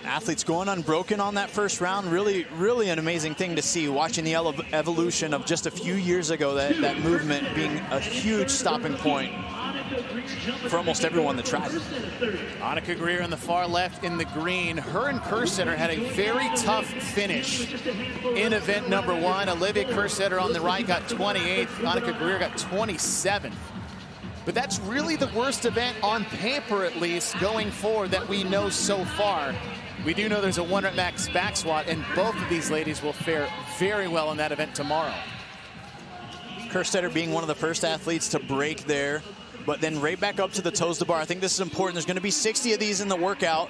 Athletes going unbroken on that first round. Really an amazing thing to see, watching the evolution of just a few years ago, that movement being a huge stopping point for almost everyone that tried. Annika Greer on the far left in the green. Her and Kerstetter had a very tough finish in event number 1. Olivia Kerstetter on the right got 28th. Annika Greer got 27th. But that's really the worst event on paper, at least, going forward that we know so far. We do know there's a 1-rep max back squat, and both of these ladies will fare very well in that event tomorrow. Kerstetter being one of the first athletes to break there, but then right back up to the toes to bar. I think this is important. There's going to be 60 of these in the workout.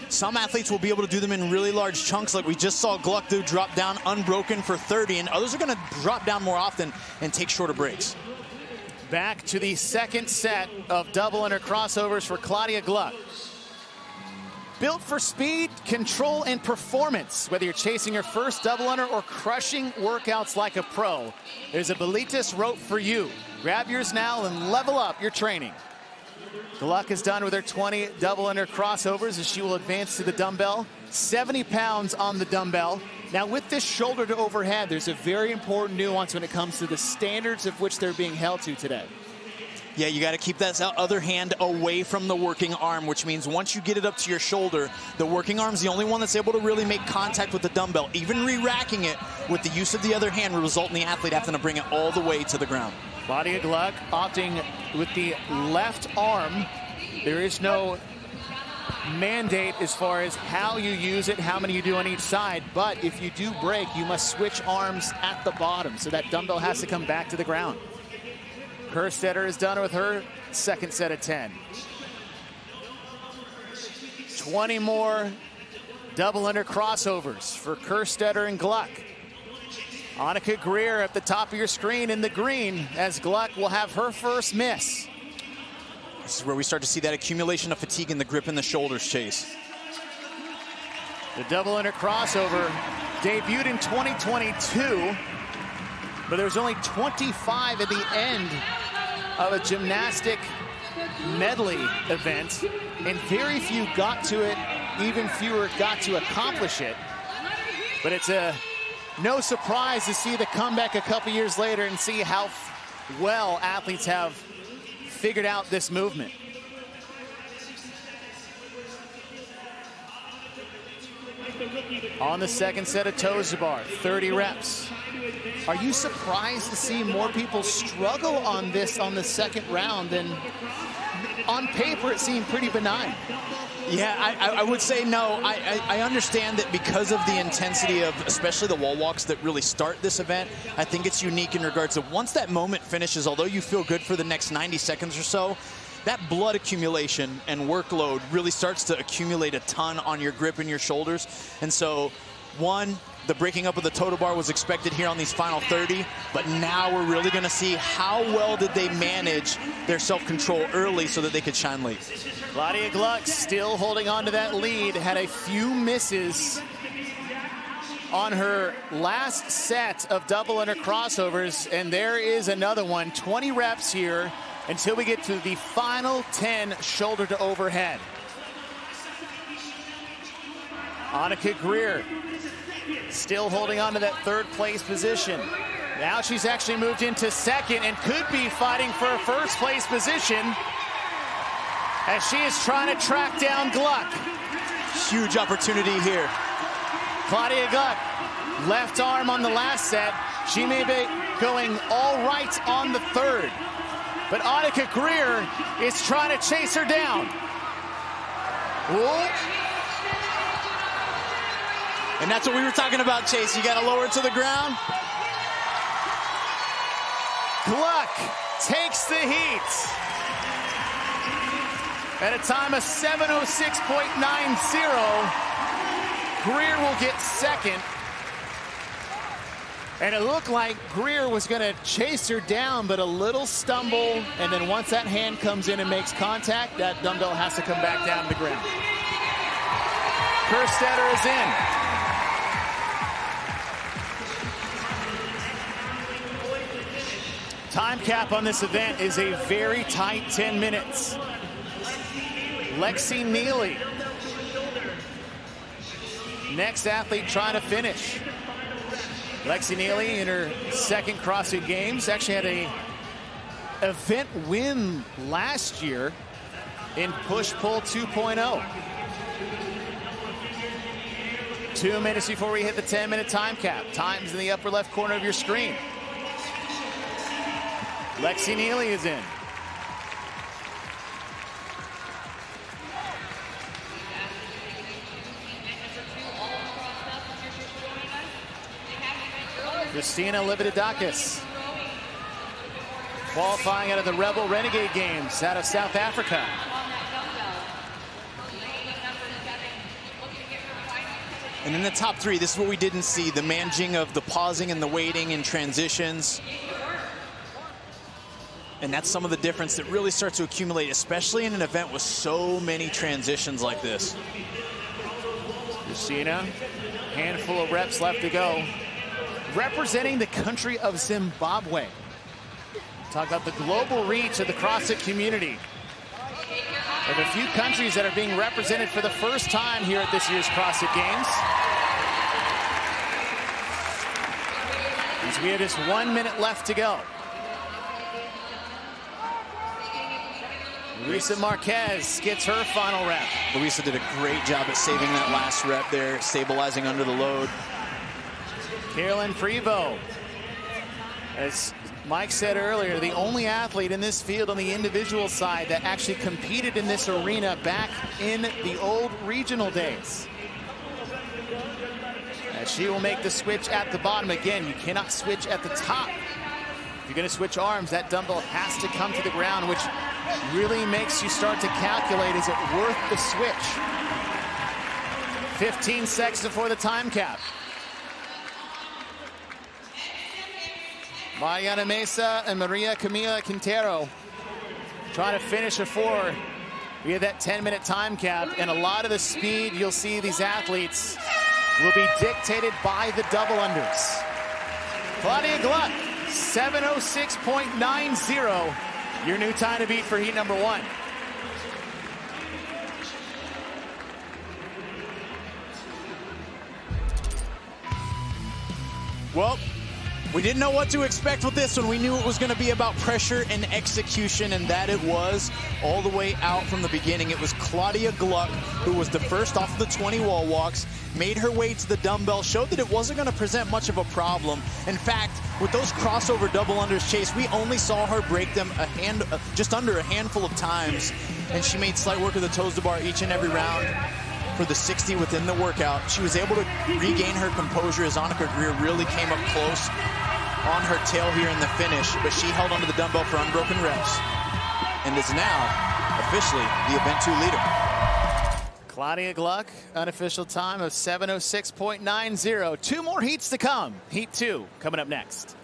Some athletes will be able to do them in really large chunks, like we just saw Gluck do, drop down unbroken for 30, and others are going to drop down more often and take shorter breaks. Back to the second set of double under crossovers for Claudia Gluck. Built for speed, control, and performance. Whether you're chasing your first double under or crushing workouts like a pro, there's a Fittest rope for you. Grab yours now and level up your training. Gluck is done with her 20 double under crossovers as she will advance to the dumbbell. 70 pounds on the dumbbell. Now with this shoulder to overhead, there's a very important nuance when it comes to the standards of which they're being held to today. Yeah, you got to keep that other hand away from the working arm, which means once you get it up to your shoulder, the working arm's the only one that's able to really make contact with the dumbbell. Even re-racking it with the use of the other hand will result in the athlete having to bring it all the way to the ground. Claudia Gluck opting with the left arm. There is no mandate as far as how you use it, how many you do on each side, but if you do break, you must switch arms at the bottom, so that dumbbell has to come back to the ground. Kerstetter is done with her second set of 10. 20 more double under crossovers for Kerstetter and Gluck. Annika Greer at the top of your screen in the green, as Gluck will have her first miss. This is where we start to see that accumulation of fatigue in the grip and the shoulders, Chase. The double under crossover debuted in 2022, but there's only 25 at the end of a gymnastic medley event, and very few got to it, even fewer got to accomplish it. But it's no surprise to see the comeback a couple years later and see how well athletes have figured out this movement. On the second set of toes to bar, 30 reps. Are you surprised to see more people struggle on this on the second round than on paper it seemed pretty benign? Yeah, I would say no. I understand that because of the intensity of especially the wall walks that really start this event, I think it's unique in regards to once that moment finishes, although you feel good for the next 90 seconds or so, that blood accumulation and workload really starts to accumulate a ton on your grip and your shoulders. And so, one, the breaking up of the toe bar was expected here on these final 30, but now we're really going to see how well did they manage their self-control early so that they could shine late. Claudia Gluck still holding on to that lead, had a few misses on her last set of double under crossovers, and there is another one. 20 reps here until we get to the final 10 shoulder to overhead. Annika Greer still holding on to that third place position. Now she's actually moved into second and could be fighting for a first place position as she is trying to track down Gluck. Huge opportunity here. Claudia Gluck, left arm on the last set. She may be going all right on the third, but Annika Greer is trying to chase her down. Whoa. And that's what we were talking about, Chase. You got to lower it to the ground. Gluck takes the heat at a time of 7:06.90. Greer will get second. And it looked like Greer was going to chase her down, but a little stumble, and then once that hand comes in and makes contact, that dumbbell has to come back down to the ground. Kerstetter is in. Time cap on this event is a very tight 10 minutes. Lexi Neely, next athlete trying to finish. Lexi Neely in her second CrossFit Games, actually had a event win last year in push-pull 2.0. 2 minutes before we hit the 10-minute time cap. Time's in the upper left corner of your screen. Lexi Neely is in. Christina Lividakis, qualifying out of the Rebel Renegade Games out of South Africa. And in the top three, this is what we didn't see, the managing of the pausing and the waiting and transitions. And that's some of the difference that really starts to accumulate, especially in an event with so many transitions like this. Christina, handful of reps left to go. Representing the country of Zimbabwe. Talk about the global reach of the CrossFit community. There are a few countries that are being represented for the first time here at this year's CrossFit Games. As we have just 1 minute left to go. Luisa Marquez gets her final rep. Luisa did a great job at saving that last rep there, stabilizing under the load. Carolyn Prevost, as Mike said earlier, the only athlete in this field on the individual side that actually competed in this arena back in the old regional days. As she will make the switch at the bottom. Again, you cannot switch at the top. If you're going to switch arms, that dumbbell has to come to the ground, which really makes you start to calculate, is it worth the switch? 15 seconds before the time cap. Mariana Mesa and Maria Camila Quintero trying to finish before We have that 10-minute time cap, and a lot of the speed you'll see these athletes will be dictated by the double unders. Claudia Gluck, 7:06.90, your new time to beat for heat number 1. Well, we didn't know what to expect with this one. We knew it was going to be about pressure and execution, and that it was all the way out from the beginning. It was Claudia Gluck who was the first off of the 20 wall walks, made her way to the dumbbell, showed that it wasn't going to present much of a problem. In fact, with those crossover double unders, Chase, we only saw her break them just under a handful of times, and she made slight work of the toes to bar each and every round. For the 60 within the workout, she was able to regain her composure as Annika Greer really came up close on her tail here in the finish, but she held onto the dumbbell for unbroken reps and is now officially the Event 2 leader. Claudia Gluck, unofficial time of 7:06.90. 2 more heats to come. Heat 2 coming up next.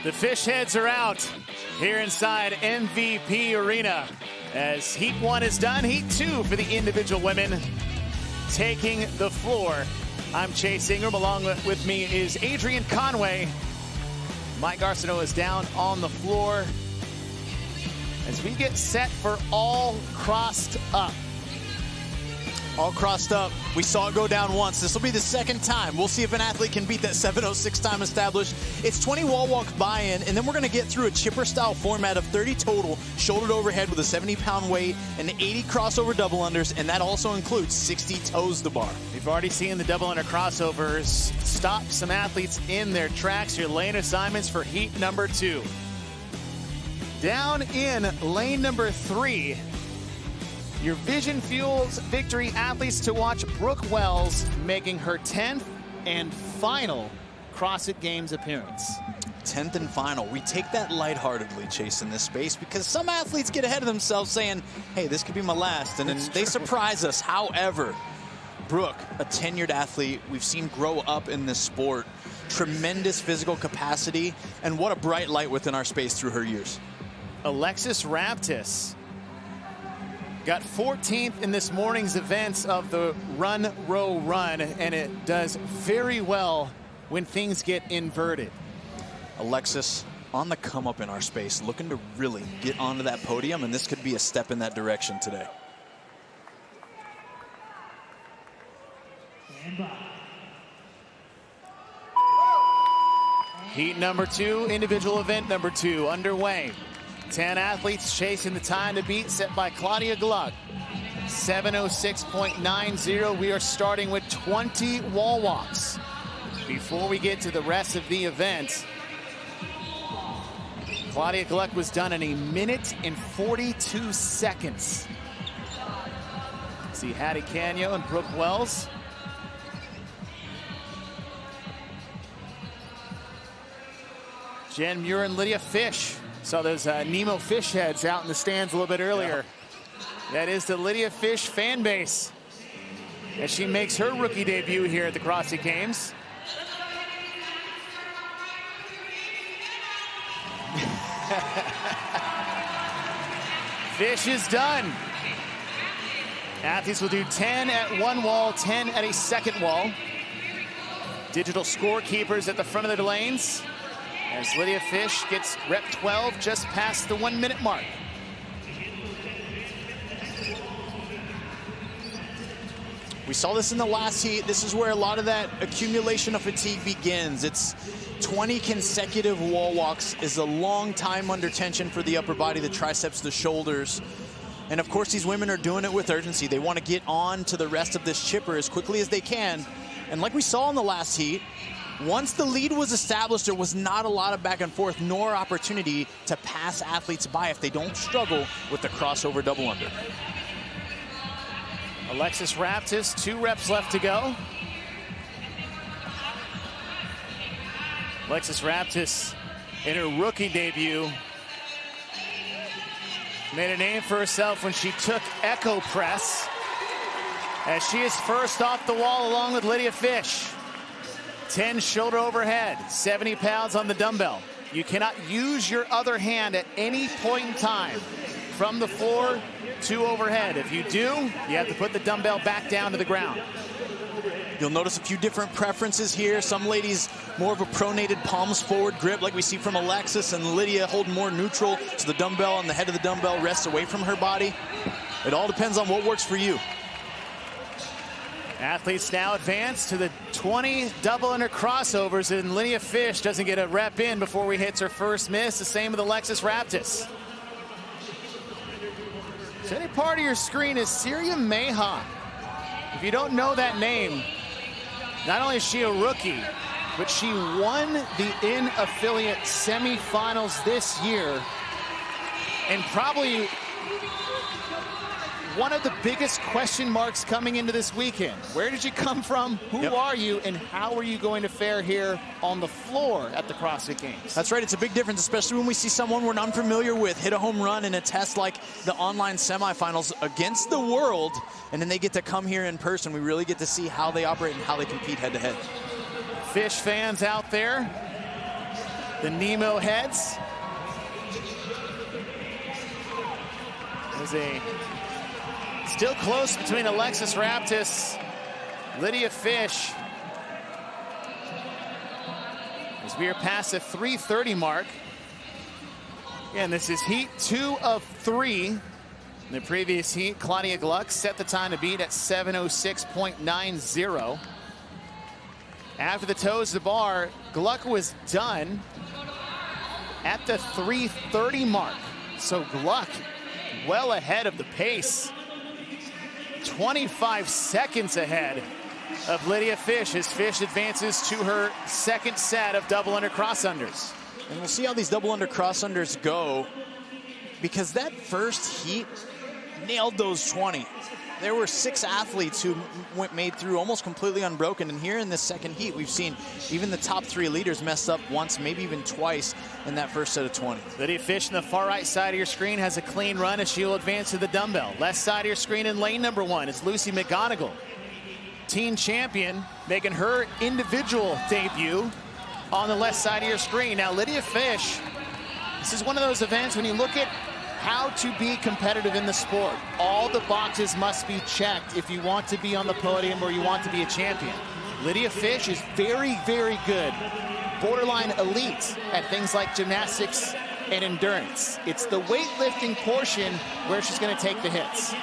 The fish heads are out here inside MVP Arena. As Heat 1 is done, Heat 2 for the individual women taking the floor. I'm Chase Ingram. Along with me is Adrian Conway. Mike Garceau is down on the floor as we get set for all crossed up. All crossed up. We saw it go down once. This will be the second time. We'll see if an athlete can beat that 7:06 time established. It's 20 wall walk buy-in, and then we're going to get through a chipper-style format of 30 total, shouldered overhead with a 70-pound weight and 80 crossover double unders, and that also includes 60 toes to bar. We've already seen the double under crossovers stop some athletes in their tracks. Your lane assignments for heat number 2. Down in lane number 3, your Vision Fuels Victory athletes to watch, Brooke Wells making her 10th and final CrossFit Games appearance. 10th and final. We take that lightheartedly, Chase, in this space, because some athletes get ahead of themselves saying, hey, this could be my last, and then they surprise us. However, Brooke, a tenured athlete we've seen grow up in this sport, tremendous physical capacity, and what a bright light within our space through her years. Alexis Raptis got 14th in this morning's events of the run, row, run, and it does very well when things get inverted. Alexis on the come up in our space, looking to really get onto that podium, and this could be a step in that direction today. Heat number 2, individual event number 2 underway. 10 athletes chasing the time to beat set by Claudia Gluck. 7:06.90. We are starting with 20 wall walks. Before we get to the rest of the event, Claudia Gluck was done in 1 minute and 42 seconds. See Hattie Canyo and Brooke Wells. Jen Muir and Lydia Fish. Saw those Nemo fish heads out in the stands a little bit earlier. Yeah. That is the Lydia Fish fan base as she makes her rookie debut here at the CrossFit Games. Fish is done. Athletes will do 10 at one wall, 10 at a second wall. Digital scorekeepers at the front of the lanes as Lydia Fish gets rep 12 just past the 1 minute mark. We saw this in the last heat. This is where a lot of that accumulation of fatigue begins. It's 20 consecutive wall walks is a long time under tension for the upper body, the triceps, the shoulders. And of course, these women are doing it with urgency. They want to get on to the rest of this chipper as quickly as they can. And like we saw in the last heat, once the lead was established, there was not a lot of back and forth nor opportunity to pass athletes by if they don't struggle with the crossover double under. Alexis Raptis, 2 reps left to go. Alexis Raptis in her rookie debut made a name for herself when she took Echo Press, as she is first off the wall along with Lydia Fish. 10 shoulder overhead, 70 pounds on the dumbbell. You cannot use your other hand at any point in time from the floor to overhead. If you do, you have to put the dumbbell back down to the ground. You'll notice a few different preferences here. Some ladies more of a pronated palms forward grip like we see from Alexis, and Lydia holding more neutral so the dumbbell on the head of the dumbbell rests away from her body. It all depends on what works for you. Athletes now advance to the 20 double under crossovers, and Lydia Fish doesn't get a rep in before we hits her first miss. The same with Alexis Raptis. So any part of your screen is Syria Mahan. If you don't know that name, not only is she a rookie, but she won the in-affiliate semifinals this year, and probably one of the biggest question marks coming into this weekend. Where did you come from? Who are you? And how are you going to fare here on the floor at the CrossFit Games? That's right. It's a big difference, especially when we see someone we're unfamiliar with hit a home run in a test like the online semifinals against the world, and then they get to come here in person. We really get to see how they operate and how they compete head-to-head. Fish fans out there, the Nemo heads. There's a still close between Alexis Raptis, Lydia Fish. As we are past the 3:30 mark. Again, this is heat 2 of 3. In the previous heat, Claudia Gluck set the time to beat at 7:06.90. After the toes to the bar, Gluck was done at the 3:30 mark. So Gluck well ahead of the pace. 25 seconds ahead of Lydia Fish as Fish advances to her second set of double under cross unders. And we'll see how these double under cross unders go, because that first heat nailed those 20. There were 6 athletes who made through almost completely unbroken, and here in this second heat we've seen even the top 3 leaders mess up once, maybe even twice in that first set of 20. Lydia Fish on the far right side of your screen has a clean run as she will advance to the dumbbell. Left side of your screen in lane number 1 is Lucy McGonigal, teen champion, making her individual debut on the left side of your screen. Now Lydia Fish, this is one of those events when you look at how to be competitive in the sport. All the boxes must be checked if you want to be on the podium or you want to be a champion. Lydia Fish is very, very good, borderline elite at things like gymnastics and endurance. It's the weightlifting portion where she's going to take the hits.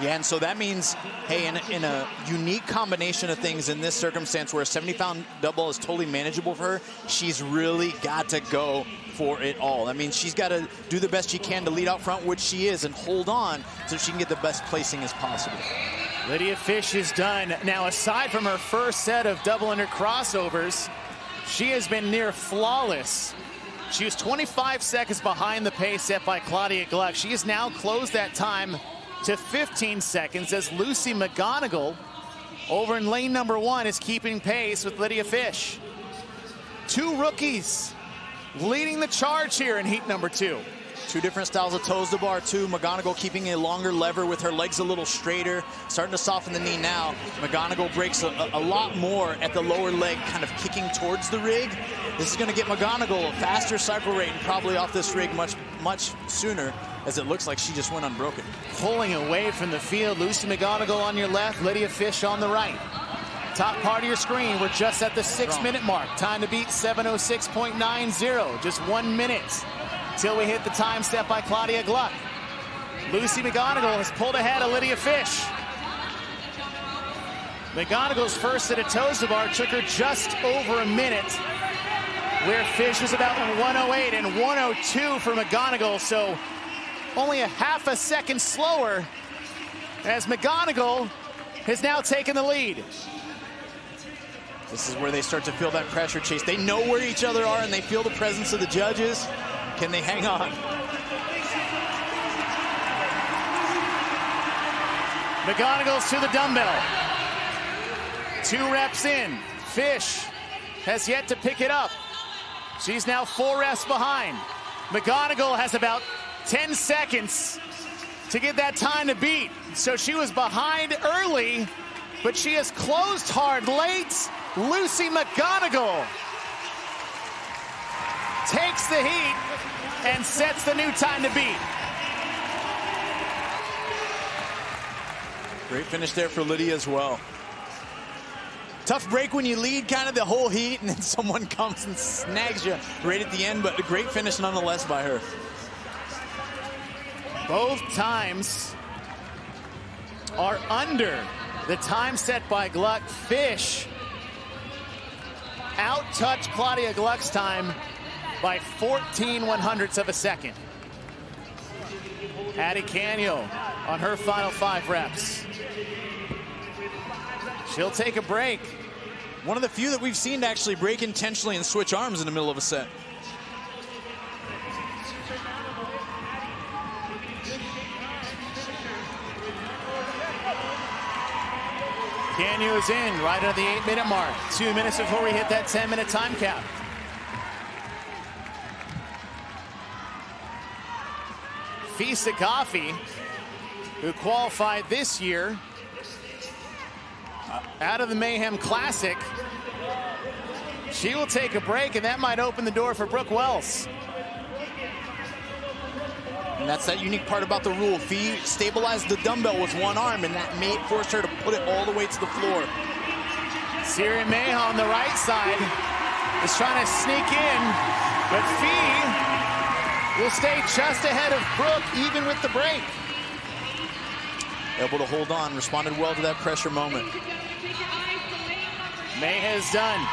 Yeah, and so that means, hey, in a unique combination of things in this circumstance where a 70-pound dumbbell is totally manageable for her, she's really got to go for it all. That means she's got to do the best she can to lead out front, which she is, and hold on so she can get the best placing as possible. Lydia Fish is done. Now, aside from her first set of double under crossovers, she has been near flawless. She was 25 seconds behind the pace set by Claudia Gluck. She has now closed that time to 15 seconds as Lucy McGonigal over in lane number 1 is keeping pace with Lydia Fish. 2 rookies leading the charge here in heat number 2. 2 different styles of toes to bar too. McGonigal keeping a longer lever with her legs a little straighter, starting to soften the knee now. McGonigal breaks a lot more at the lower leg, kind of kicking towards the rig. This is going to get McGonigal a faster cycle rate and probably off this rig much sooner, as it looks like she just went unbroken. Pulling away from the field, Lucy McGonigal on your left, Lydia Fish on the right. Top part of your screen, we're just at the 6-minute mark. Time to beat 7:06.90, just 1 minute till we hit the time step by Claudia Gluck. Lucy McGonigal has pulled ahead of Lydia Fish. McGonigal's first set of toes to bar took her just over a minute, where Fish is about 1:08 and 1:02 for McGonigal, so only a half a second slower as McGonigal has now taken the lead. This is where they start to feel that pressure, Chase. They know where each other are and they feel the presence of the judges. Can they hang on? McGonigal's to the dumbbell. 2 reps in. Fish has yet to pick it up. She's now 4 reps behind. McGonigal has about 10 seconds to get that time to beat. So she was behind early, but she has closed hard late. Lucy McGonigal takes the heat and sets the new time to beat. Great finish there for Lydia as well. Tough break when you lead kind of the whole heat and then someone comes and snags you right at the end, but a great finish nonetheless by her. Both times are under the time set by Gluck. Fish out-touched Claudia Gluck's time by 14/100ths of a second. Addie Canio on her final 5 reps. She'll take a break. One of the few that we've seen to actually break intentionally and switch arms in the middle of a set. Canio is in right at the 8-minute mark. 2 minutes before we hit that 10-minute time cap. Fisa Coffee, who qualified this year out of the Mayhem Classic, she will take a break, and that might open the door for Brooke Wells. And that's that unique part about the rule. Fee stabilized the dumbbell with 1 arm, and that forced her to put it all the way to the floor. Siri Mayhem on the right side is trying to sneak in, but Fee will stay just ahead of Brooke, even with the break. Able to hold on, responded well to that pressure moment. Mayhem is done.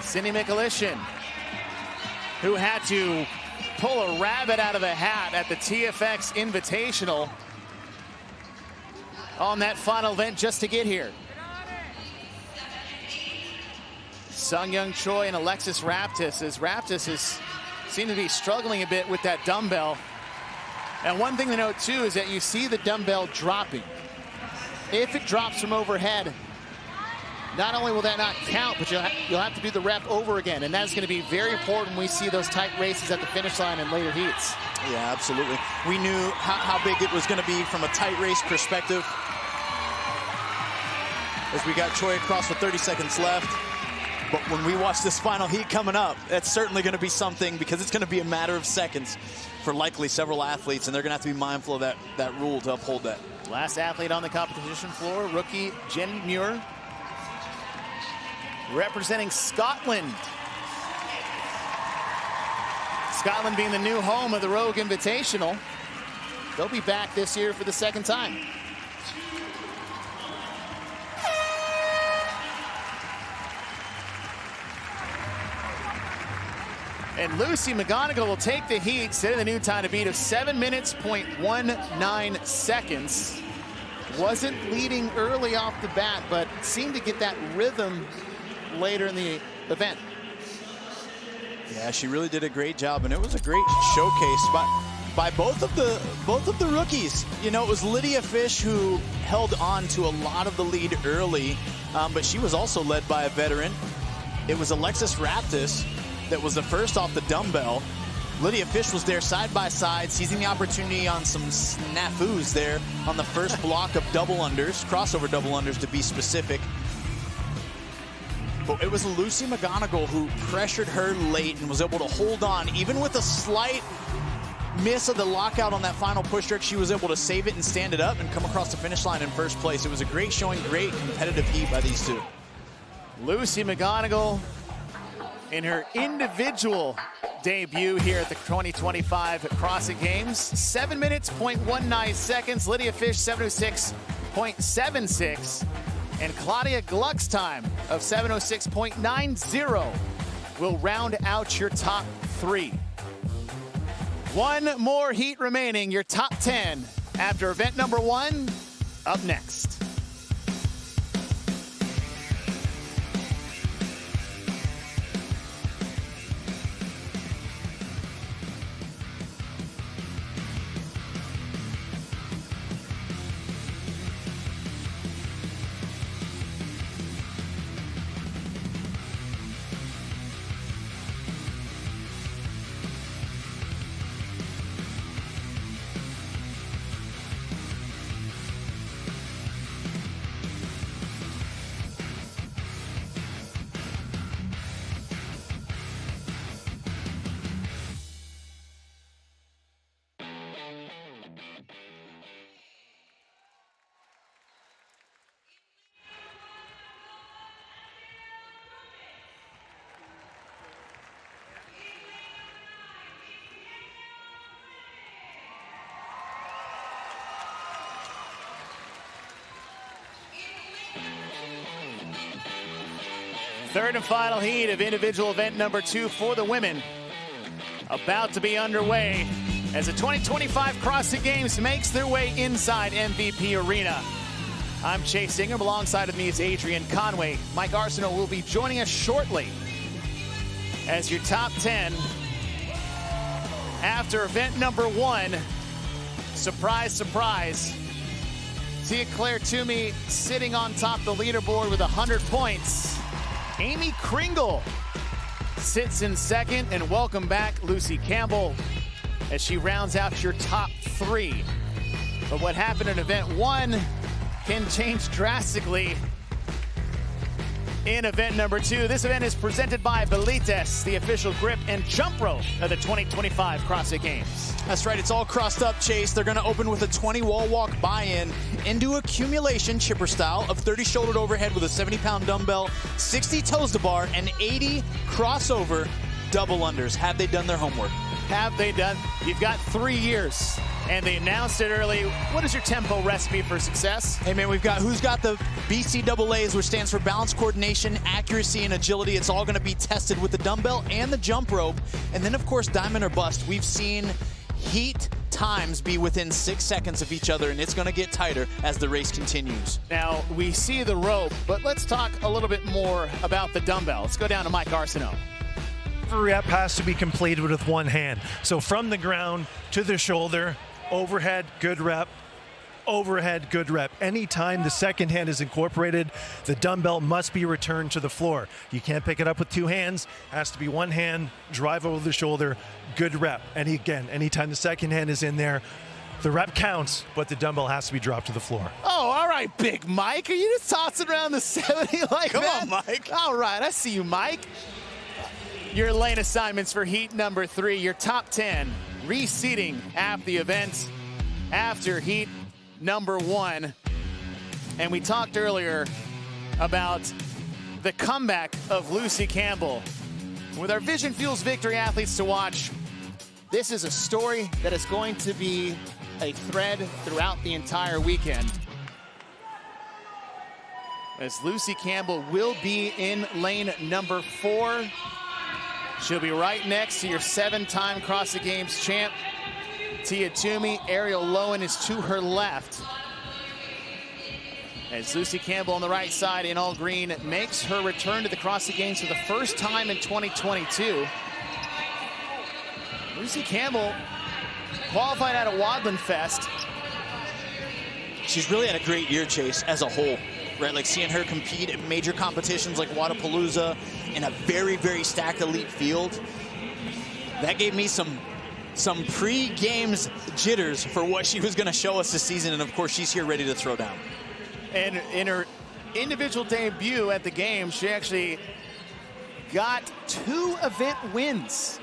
Cindy McAlishan, who had to pull a rabbit out of a hat at the TFX Invitational on that final event just to get here. Sung Young Choi and Alexis Raptis, as Raptis seem to be struggling a bit with that dumbbell. And one thing to note too is that you see the dumbbell dropping. If it drops from overhead, not only will that not count, but you'll have to do the rep over again. And that's going to be very important when we see those tight races at the finish line in later heats. Yeah, absolutely. We knew how big it was going to be from a tight race perspective. As we got Choi across with 30 seconds left. But when we watch this final heat coming up, that's certainly going to be something, because it's going to be a matter of seconds for likely several athletes, and they're going to have to be mindful of that rule to uphold that. Last athlete on the competition floor, rookie Jen Muir, representing Scotland. Scotland being the new home of the Rogue Invitational. They'll be back this year for the second time. And Lucy McGonigal will take the heat, setting the new time to beat of 7 minutes, 0.19 seconds. Wasn't leading early off the bat, but seemed to get that rhythm later in the event. Yeah, she really did a great job, and it was a great showcase by both of the rookies. You know, it was Lydia Fish who held on to a lot of the lead early, but she was also led by a veteran. It was Alexis Raptis that was the first off the dumbbell. Lydia Fish was there side by side, seizing the opportunity on some snafus there on the first block of double unders, crossover double unders to be specific. But it was Lucy McGonigal who pressured her late and was able to hold on. Even with a slight miss of the lockout on that final push stroke, she was able to save it and stand it up and come across the finish line in first place. It was a great showing, great competitive heat by these two. Lucy McGonigal in her individual debut here at the 2025 CrossFit Games. 7 minutes, 0.19 seconds. Lydia Fish, 7:06.76. And Claudia Gluck's time of 7:06.90 will round out your top three. One more heat remaining, your top 10 after event number 1, up next. Third and final heat of individual event number 2 for the women about to be underway as the 2025 CrossFit Games makes their way inside MVP Arena. I'm Chase Ingram. Alongside of me is Adrian Conway. Mike Arsenault will be joining us shortly as your top 10 after event number 1. Surprise, surprise. Tia Claire Toomey sitting on top of the leaderboard with 100 points. Amy Kringle sits in second, and welcome back Lucy Campbell as she rounds out your top 3. But what happened in event 1 can change drastically in event number 2. This event is presented by Fittest, the official grip and jump rope of the 2025 CrossFit Games. That's right, it's all crossed up, Chase. They're gonna open with a 20 wall walk buy-in into accumulation chipper style of 30 shouldered overhead with a 70-pound dumbbell, 60 toes to bar, and 80 crossover double unders. Have they done their homework? Have they done? You've got 3 years, and they announced it early. What is your tempo recipe for success? Hey man, we've got who's got the BCAAs, which stands for balance, coordination, accuracy, and agility. It's all gonna be tested with the dumbbell and the jump rope. And then of course, diamond or bust. We've seen heat times be within 6 seconds of each other, and it's gonna get tighter as the race continues. Now, we see the rope, but let's talk a little bit more about the dumbbell. Let's go down to Mike Arsenault. Every rep has to be completed with one hand. So from the ground to the shoulder, overhead, good rep, overhead, good rep. Anytime the second hand is incorporated, the dumbbell must be returned to the floor. You can't pick it up with 2 hands, it has to be one hand, drive over the shoulder, good rep. And again, anytime the second hand is in there, the rep counts, but the dumbbell has to be dropped to the floor. Oh, all right, Big Mike. Are you just tossing around the 70 like Come that? on, Mike. All right, I see you, Mike. Your lane assignments for heat number 3, your top 10 reseeding after the event after heat number 1. And we talked earlier about the comeback of Lucy Campbell. With our Vision Fuels Victory athletes to watch, This is a story that is going to be a thread throughout the entire weekend, as Lucy Campbell will be in lane number 4. She'll be right next to your 7-time CrossFit Games champ, Tia Toomey. Ariel Lowen is to her left, as Lucy Campbell on the right side in all green makes her return to the CrossFit Games for the first time in 2022. Lucy Campbell qualified out of Wadland Fest. She's really had a great year, Chase, as a whole, right? Like seeing her compete in major competitions like Wadapalooza in a very, very stacked elite field. That gave me some pre-games jitters for what she was going to show us this season, and of course she's here ready to throw down. And in her individual debut at the Games, she actually got 2 event wins.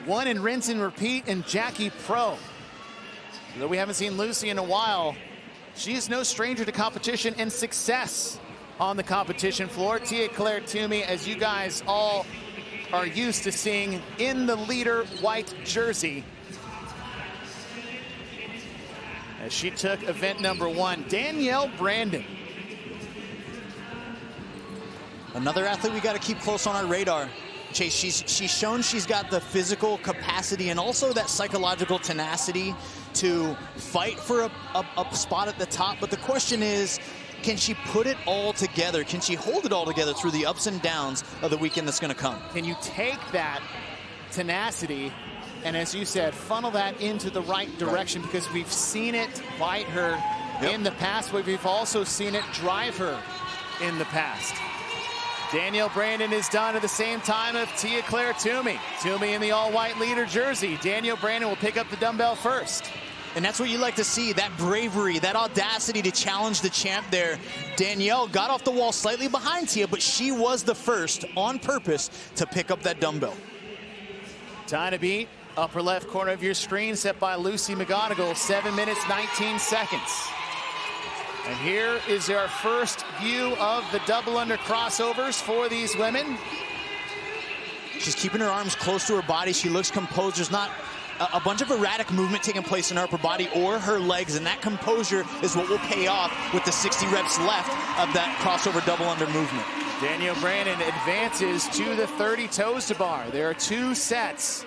One in rinse and repeat and Jackie Pro. Though we haven't seen Lucy in a while, she is no stranger to competition and success on the competition floor. Tia Claire Toomey, as you guys all are used to seeing in the leader white jersey, as she took event number 1. Danielle Brandon. Another athlete we got to keep close on our radar. Chase, she's shown she's got the physical capacity and also that psychological tenacity to fight for a spot at the top. But the question is, can she put it all together? Can she hold it all together through the ups and downs of the weekend that's going to come? Can you take that tenacity and, as you said, funnel that into the right direction? Right. Because we've seen it bite her in the past, but we've also seen it drive her in the past. Danielle Brandon is done at the same time of Tia Claire Toomey. Toomey in the all-white leader jersey. Danielle Brandon will pick up the dumbbell first. And that's what you like to see, that bravery, that audacity to challenge the champ there. Danielle got off the wall slightly behind Tia, but she was the first on purpose to pick up that dumbbell. Time to beat. Upper left corner of your screen, set by Lucy McGonigal, 7 minutes, 19 seconds. And here is our first view of the double under crossovers for these women. She's keeping her arms close to her body. She looks composed. There's not a bunch of erratic movement taking place in her upper body or her legs, and that composure is what will pay off with the 60 reps left of that crossover double under movement. Danielle Brandon advances to the 30 toes to bar. There are 2 sets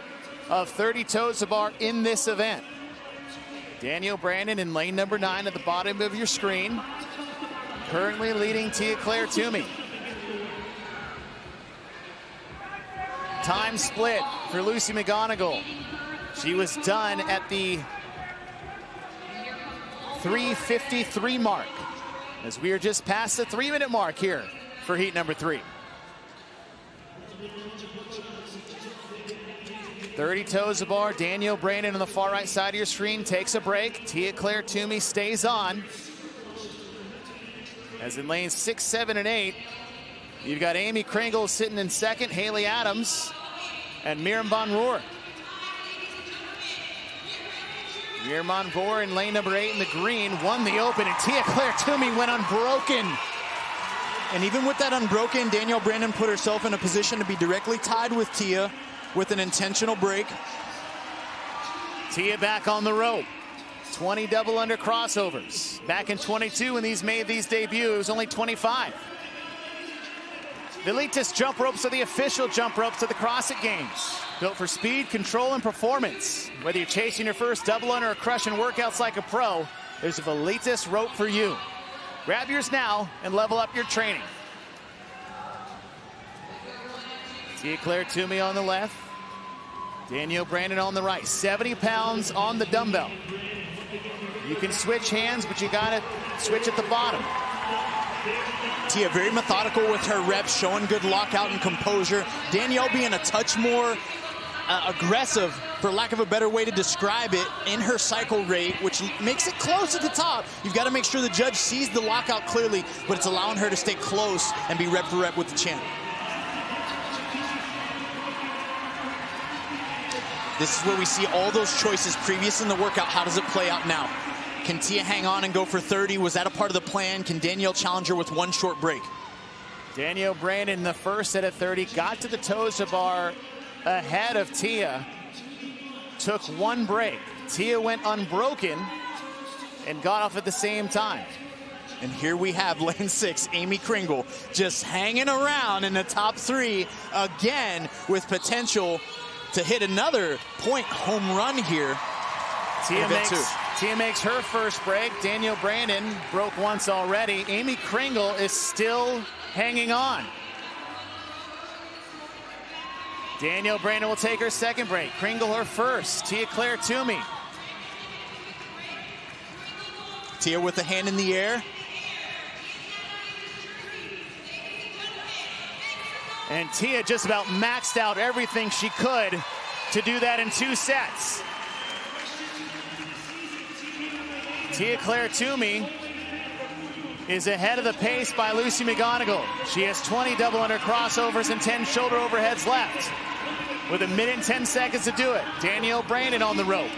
of 30 toes to bar in this event. Danielle Brandon in lane number 9 at the bottom of your screen, currently leading Tia Claire Toomey. Time split for Lucy McGonigal. She was done at the 3:53 mark, as we are just past the 3-minute mark here for heat number 3. 30 toes to bar. Danielle Brandon on the far right side of your screen takes a break. Tia Claire Toomey stays on. As in lanes 6, 7, and 8, you've got Amy Kringle sitting in second, Haley Adams, and Miriam Von Rohr. Miriam Von Rohr in lane number 8 in the green won the open, and Tia Claire Toomey went unbroken. And even with that unbroken, Danielle Brandon put herself in a position to be directly tied with Tia with an intentional break. Tia back on the rope. 20 double under crossovers. Back in 22 when these made these debut, it was only 25. The Fittest jump ropes are the official jump ropes of the CrossFit Games. Built for speed, control, and performance. Whether you're chasing your first double under or crushing workouts like a pro, there's a Fittest rope for you. Grab yours now and level up your training. Tia Claire Toomey on the left. Danielle Brandon on the right. 70 pounds on the dumbbell. You can switch hands, but you gotta switch at the bottom. Tia very methodical with her reps, showing good lockout and composure. Danielle being a touch more aggressive, for lack of a better way to describe it, in her cycle rate, which makes it close at the top. You've got to make sure the judge sees the lockout clearly, but it's allowing her to stay close and be rep for rep with the champ. This is where we see all those choices previous in the workout. How does it play out now? Can Tia hang on and go for 30? Was that a part of the plan? Can Danielle challenge her with one short break? Danielle Brandon, the first set of 30, got to the toes to bar ahead of Tia. Took one break. Tia went unbroken and got off at the same time. And here we have lane 6, Amy Kringle, just hanging around in the top 3 again with potential to hit another point home run here. Tia makes her first break. Danielle Brandon broke once already. Amy Kringle is still hanging on. Danielle Brandon will take her second break. Kringle her first. Tia Claire Toomey. Tia with a hand in the air. And Tia just about maxed out everything she could to do that in 2 sets. Tia Claire Toomey is ahead of the pace by Lucy McGonigal. She has 20 double under crossovers and 10 shoulder overheads left with 1 minute and 10 seconds to do it. Danielle Brandon on the rope.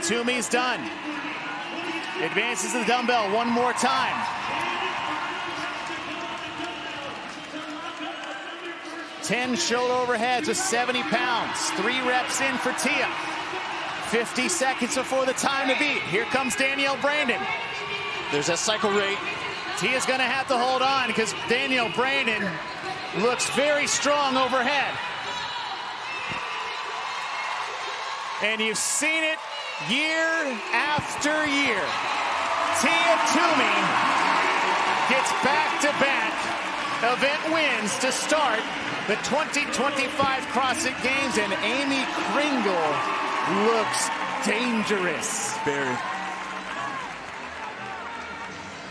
Toomey's done. Advances to the dumbbell one more time. 10 shoulder overheads with 70 pounds. 3 reps in for Tia. 50 seconds before the time to beat. Here comes Danielle Brandon. There's that cycle rate. Tia's gonna have to hold on because Danielle Brandon looks very strong overhead. And you've seen it year after year. Tia Toomey gets back-to-back event wins to start the 2025 CrossFit Games, and Amy Kringle looks dangerous. Very.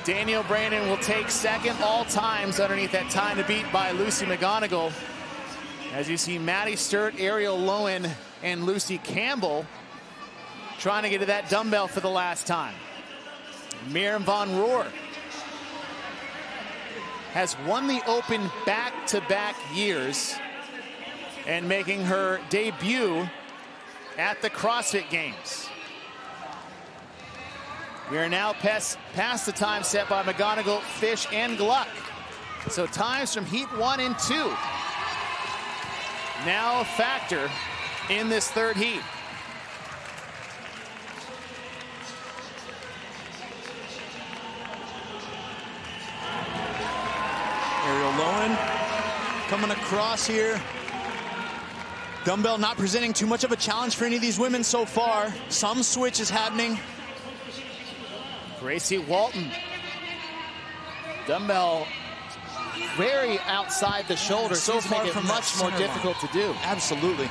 Danielle Brandon will take second all times underneath that time to beat by Lucy McGonigal. As you see Maddie Sturt, Ariel Lowen, and Lucy Campbell trying to get to that dumbbell for the last time. Miriam Von Rohr has won the Open back-to-back years and making her debut at the CrossFit Games. We are now past the time set by McGonigal, Fish, and Gluck. So times from heat 1 and 2 now a factor in this third heat. Ariel Lowen coming across here. Dumbbell not presenting too much of a challenge for any of these women so far. Some switch is happening. Gracie Walton. Dumbbell very outside the shoulder. So far from much more difficult to do. Absolutely.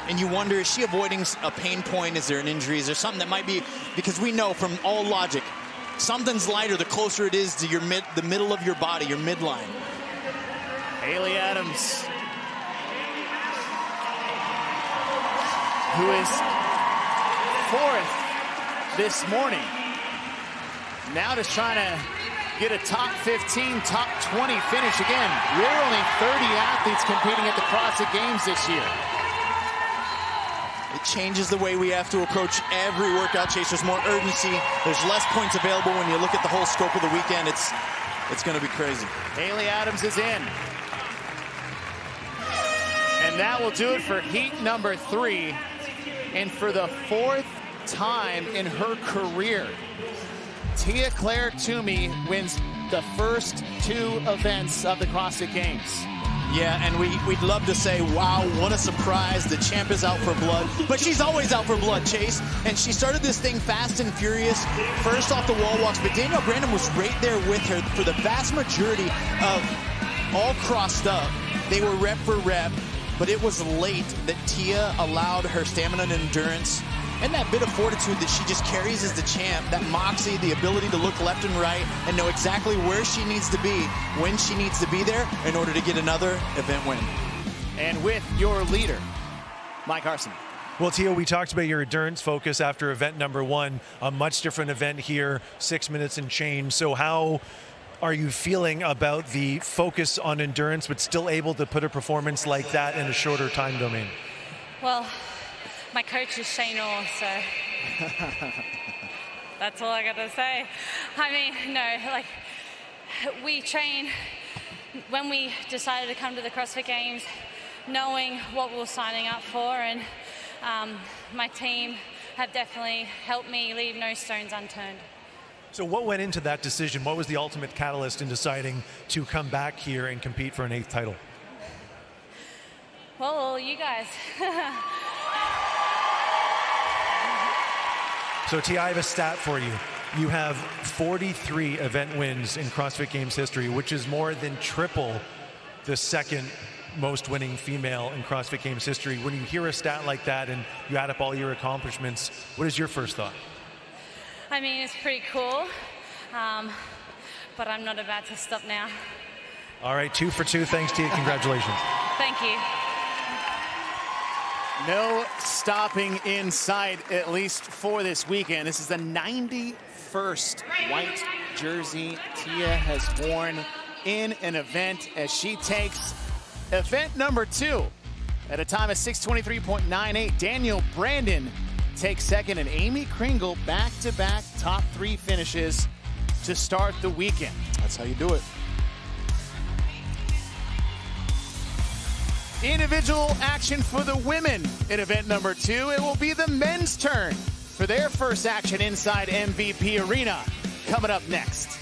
And you wonder, is she avoiding a pain point? Is there an injury? Is there something that might be, because we know from all logic, something's lighter the closer it is to your the middle of your body, your midline. Haley Adams, who is 4th this morning. Now just trying to get a top 15, top 20 finish again. There are only 30 athletes competing at the CrossFit Games this year. It changes the way we have to approach every workout, Chase. There's more urgency. There's less points available when you look at the whole scope of the weekend. It's going to be crazy. Haley Adams is in. And that will do it for heat number 3. And for the 4th time in her career, Tia Claire Toomey wins the first 2 events of the CrossFit Games. Yeah, and we'd love to say, wow, what a surprise. The champ is out for blood. But she's always out for blood, Chase. And she started this thing fast and furious, first off the wall walks. But Danielle Brandon was right there with her for the vast majority of all crossed up. They were rep for rep. But it was late that Tia allowed her stamina and endurance and that bit of fortitude that she just carries as the champ, that moxie, the ability to look left and right and know exactly where she needs to be, when she needs to be there in order to get another event win. And with your leader, Mike Harson. Well, Tia, we talked about your endurance focus after event number 1, a much different event here, 6 minutes and change. So how are you feeling about the focus on endurance, but still able to put a performance like that in a shorter time domain? Well, my coach is Shane Orr, so that's all I got to say. I mean, no, like, we train, when we decided to come to the CrossFit Games, knowing what we were signing up for, and my team have definitely helped me leave no stones unturned. So what went into that decision? What was the ultimate catalyst in deciding to come back here and compete for an 8th title? Well, you guys. So T, I have a stat for you. You have 43 event wins in CrossFit Games history, which is more than triple the second most winning female in CrossFit Games history. When you hear a stat like that and you add up all your accomplishments, what is your first thought? I mean, it's pretty cool, but I'm not about to stop now. All right, 2 for 2. Thanks, Tia. Congratulations. Thank you. No stopping in sight, at least for this weekend. This is the 91st white jersey Tia has worn in an event as she takes event number 2 at a time of 6:23.98. Daniel Brandon takes second, and Amy Kringle back-to-back top 3 finishes to start the weekend. That's how you do it. Individual action for the women in event number 2. It will be the men's turn for their first action inside MVP Arena coming up next.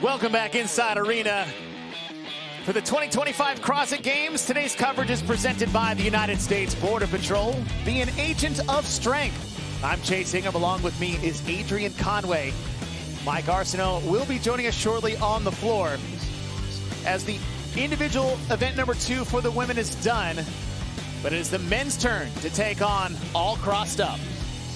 Welcome back inside Arena for the 2025 CrossFit Games. Today's coverage is presented by the United States Border Patrol. Be an agent of strength. I'm Chase Ingham. Along with me is Adrian Conway. Mike Arsenault will be joining us shortly on the floor as the individual event number 2 for the women is done. But it is the men's turn to take on All Crossed Up.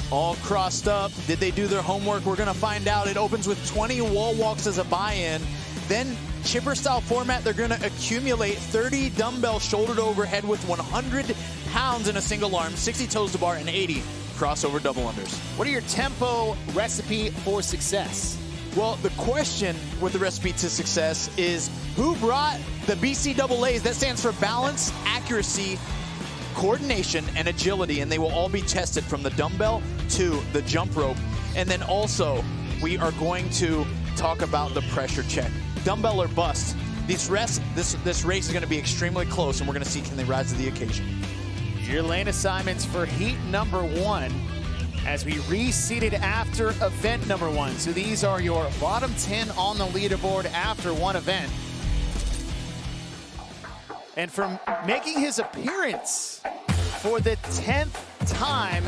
All Crossed Up. Did they do their homework? We're going to find out. It opens with 20 wall walks as a buy-in. Then chipper style format, they're going to accumulate 30 dumbbell shoulder to overhead with 100 pounds in a single arm, 60 toes to bar, and 80 crossover double unders. What are your tempo recipe for success? Well, the question with the recipe to success is who brought the BCAAs? That stands for balance, accuracy, coordination, and agility, and they will all be tested from the dumbbell to the jump rope. And then also, we are going to talk about the pressure check. Dumbbell or bust. This race is going to be extremely close, and we're going to see can they rise to the occasion. Your lane assignments for heat number 1 as we reseeded after event number 1. So these are your bottom 10 on the leaderboard after one event. And from making his appearance for the 10th time,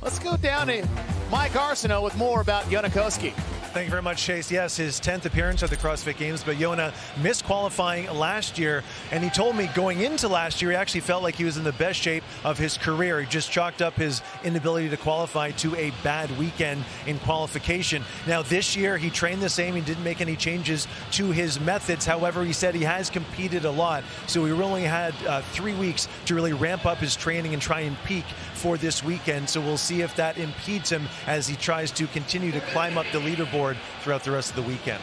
let's go down to Mike Arsenault with more about Jonakowski. Thank you very much, Chase. Yes, his 10th appearance at the CrossFit Games, but Jona missed qualifying last year, and he told me going into last year, he actually felt like he was in the best shape of his career. He just chalked up his inability to qualify to a bad weekend in qualification. Now, this year, he trained the same. He didn't make any changes to his methods. However, he said he has competed a lot, so he only had 3 weeks to really ramp up his training and try and peak for this weekend. So we'll see if that impedes him as he tries to continue to climb up the leaderboard throughout the rest of the weekend.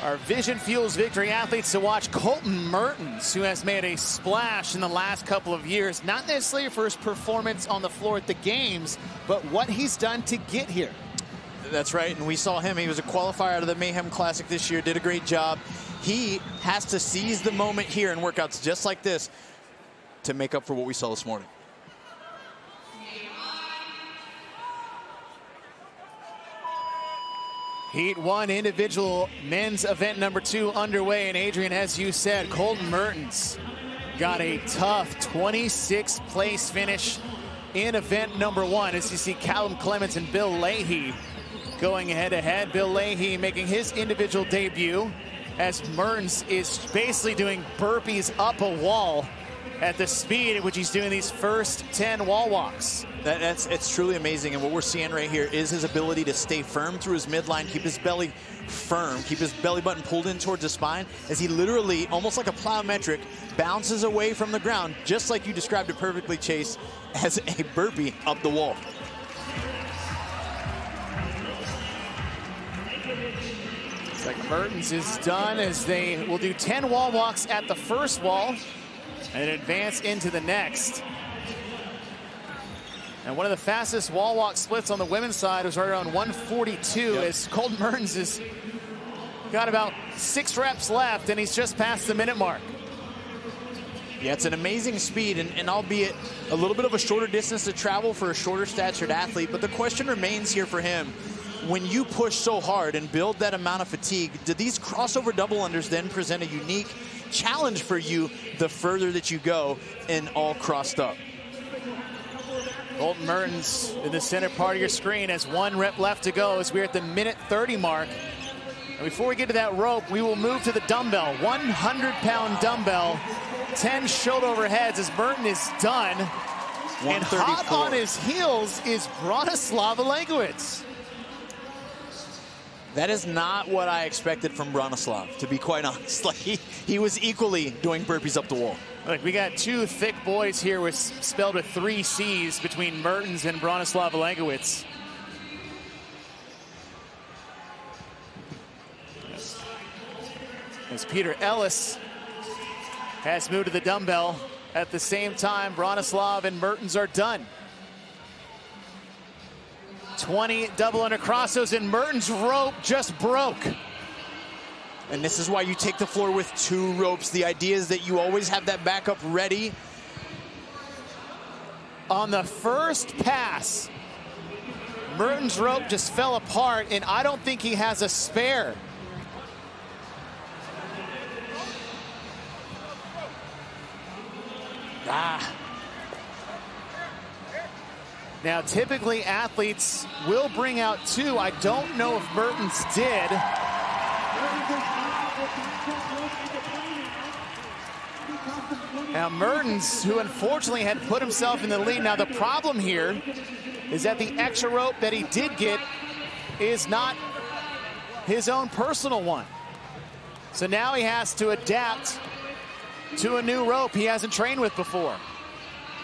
Our Vision Fuels Victory athletes to watch Colton Mertens, who has made a splash in the last couple of years, not necessarily for his performance on the floor at the games, but what he's done to get here. That's right, and we saw him. He was a qualifier out of the Mayhem Classic this year, did a great job. He has to seize the moment here in workouts just like this to make up for what we saw this morning. Heat 1 individual men's event number 2 underway. And Adrian, as you said, Colton Mertens got a tough 26th place finish in event number 1. As you see Callum Clements and Bill Leahy going head to head. Bill Leahy making his individual debut as Mertens is basically doing burpees up a wall at the speed at which he's doing these first 10 wall walks. It's truly amazing, and what we're seeing right here is his ability to stay firm through his midline, keep his belly firm, keep his belly button pulled in towards the spine as he literally, almost like a plyometric, bounces away from the ground, just like you described it perfectly, Chase, as a burpee up the wall. It's like Mertens is done as they will do 10 wall walks at the first wall and advance into the next. And one of the fastest wall walk splits on the women's side was right around 142 as Colton Mertens has got about 6 reps left and he's just past the minute mark. Yeah, it's an amazing speed and albeit a little bit of a shorter distance to travel for a shorter statured athlete, but the question remains here for him. When you push so hard and build that amount of fatigue, do these crossover double unders then present a unique challenge for you the further that you go in All Crossed Up? Colton Mertens in the center part of your screen has 1 rep left to go as we're at the minute 30 mark. And before we get to that rope, we will move to the dumbbell. 100-pound dumbbell, 10 shoulder overheads as Mertens is done. And hot on his heels is Bronislav Alegowicz. That is not what I expected from Bronislav, to be quite honest. Like he was equally doing burpees up the wall. Look, we got 2 thick boys here with spelled with 3 C's between Mertens and Bronislav Alegowicz. As Peter Ellis has moved to the dumbbell at the same time, Bronislav and Mertens are done. 20 double under crossos and Mertens' rope just broke. And this is why you take the floor with 2 ropes. The idea is that you always have that backup ready. On the first pass, Mertens' rope just fell apart, and I don't think he has a spare. Now, typically athletes will bring out 2. I don't know if Mertens did. Now, Mertens, who unfortunately had put himself in the lead. Now, the problem here is that the extra rope that he did get is not his own personal one. So now he has to adapt to a new rope he hasn't trained with before.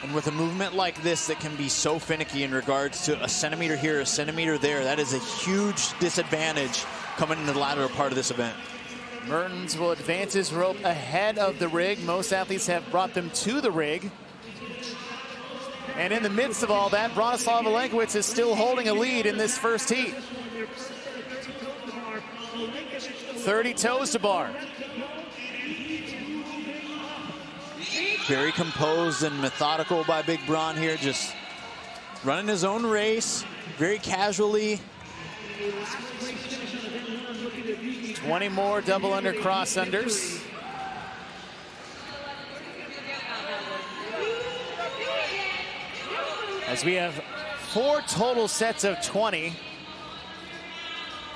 And with a movement like this that can be so finicky in regards to a centimeter here, a centimeter there, that is a huge disadvantage coming into the latter part of this event. Mertens will advance his rope ahead of the rig. Most athletes have brought them to the rig. And in the midst of all that, Bronislav Alenkowicz is still holding a lead in this first heat. 30 toes to bar. Very composed and methodical by Big Bron here, just running his own race, very casually. 20 more double under cross unders. As we have 4 total sets of 20.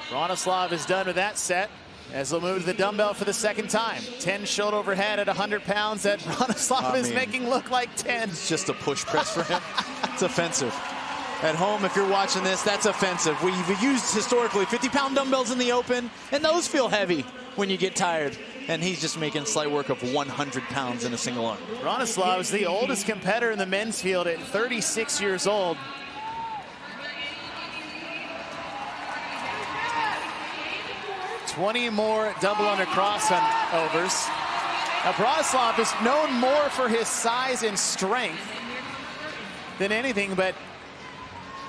Bronislav is done with that set, as they'll move to the dumbbell for the second time. 10 shoulder overhead at 100 pounds that Bronislav is making look like 10. It's just a push press for him. It's offensive. At home, if you're watching this, that's offensive. We've used historically 50-pound dumbbells in the open, and those feel heavy when you get tired. And he's just making slight work of 100 pounds in a single arm. Bronislav is the oldest competitor in the men's field at 36 years old. $20 more double under cross overs. Now, Bronislav is known more for his size and strength than anything, but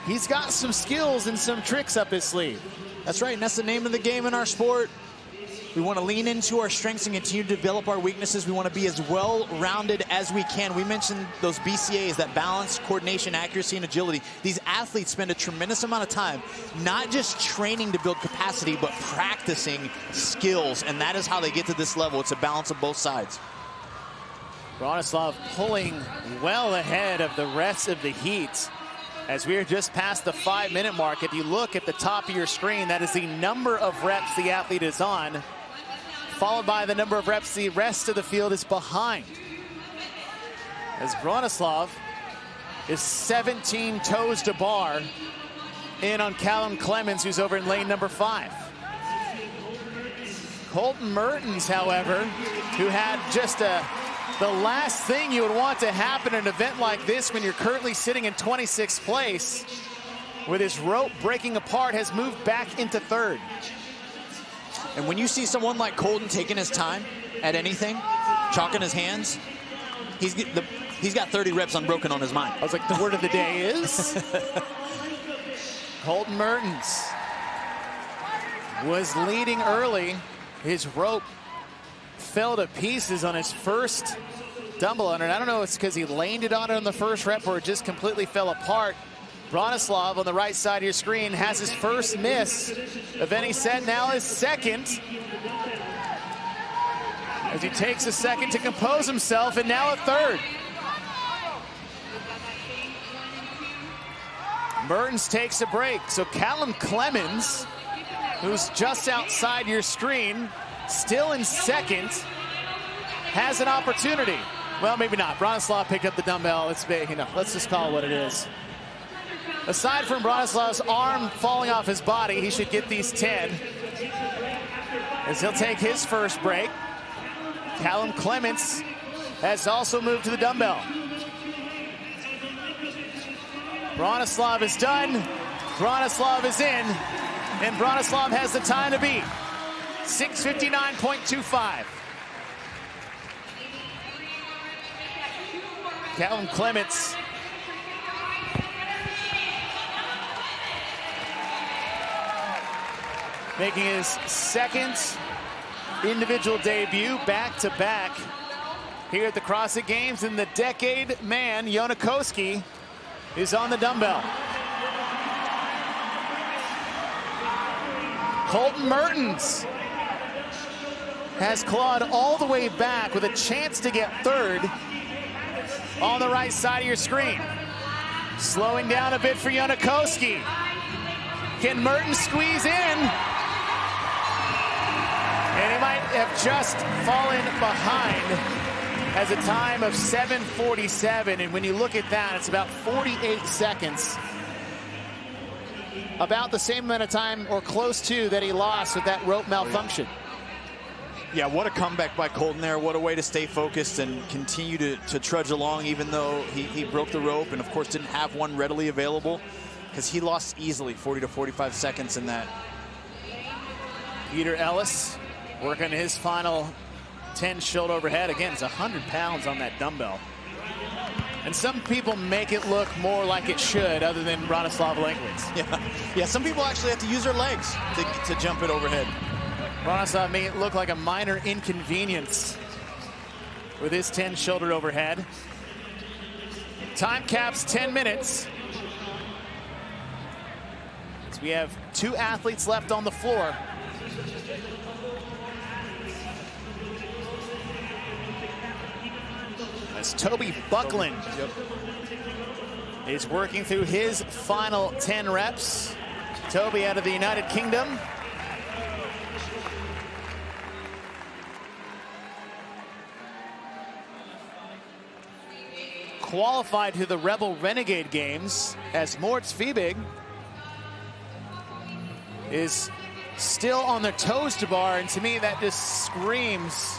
he's got some skills and some tricks up his sleeve. That's right, and that's the name of the game in our sport. We want to lean into our strengths and continue to develop our weaknesses. We want to be as well-rounded as we can. We mentioned those BCAs, that balance, coordination, accuracy, and agility. These athletes spend a tremendous amount of time not just training to build capacity, but practicing skills, and that is how they get to this level. It's a balance of both sides. Bronislav pulling well ahead of the rest of the heat. As we are just past the 5-minute mark, if you look at the top of your screen, that is the number of reps the athlete is on, followed by the number of reps the rest of the field is behind. As Bronislav is 17 toes to bar in on Callum Clemens, who's over in lane number 5. Colton Mertens, however, who had just the last thing you would want to happen in an event like this when you're currently sitting in 26th place, with his rope breaking apart, has moved back into 3rd. And when you see someone like Colton taking his time at anything, chalking his hands, he's got 30 reps unbroken on his mind. I was like, the word of the day is? Colton Mertens was leading early. His rope fell to pieces on his first dumbbell under. And I don't know if it's because he landed on it on the first rep or it just completely fell apart. Bronislav on the right side of your screen has his first miss of any set, now his second. As he takes a second to compose himself, and now a 3rd. Mertens takes a break. So Callum Clemens, who's just outside your screen, still in 2nd, has an opportunity. Well, maybe not. Bronislav picked up the dumbbell. Let's just call it what it is. Aside from Bronislav's arm falling off his body, he should get these 10. As he'll take his first break. Callum Clemens has also moved to the dumbbell. Bronislav is done. Bronislav is in. And Bronislav has the time to beat. 6:59.25. Callum Clemens making his 2nd individual debut back-to-back here at the CrossFit Games, and the decade man, Jonakowski, is on the dumbbell. Colton Mertens has clawed all the way back with a chance to get 3rd. on the right side of your screen. Slowing down a bit for Janikowski. Can Mertens squeeze in? And he might have just fallen behind as a time of 7:47. And when you look at that, it's about 48 seconds. About the same amount of time or close to that he lost with that rope malfunction. Yeah, what a comeback by Colton there. What a way to stay focused and continue to trudge along, even though he broke the rope and, of course, didn't have one readily available, because he lost easily 40 to 45 seconds in that. Peter Ellis working his final 10 shoulder overhead. Again, it's 100 pounds on that dumbbell. And some people make it look more like it should, other than Bronislav Lankwitz. Yeah, some people actually have to use their legs to jump it overhead. Bronislav made it look like a minor inconvenience with his 10 shoulder overhead. Time cap's 10 minutes. So we have 2 athletes left on the floor. As Toby Buckland is working through his final 10 reps. Toby out of the United Kingdom. Qualified to the Rebel Renegade Games, as Moritz Fiebig is still on the toes to bar, and to me that just screams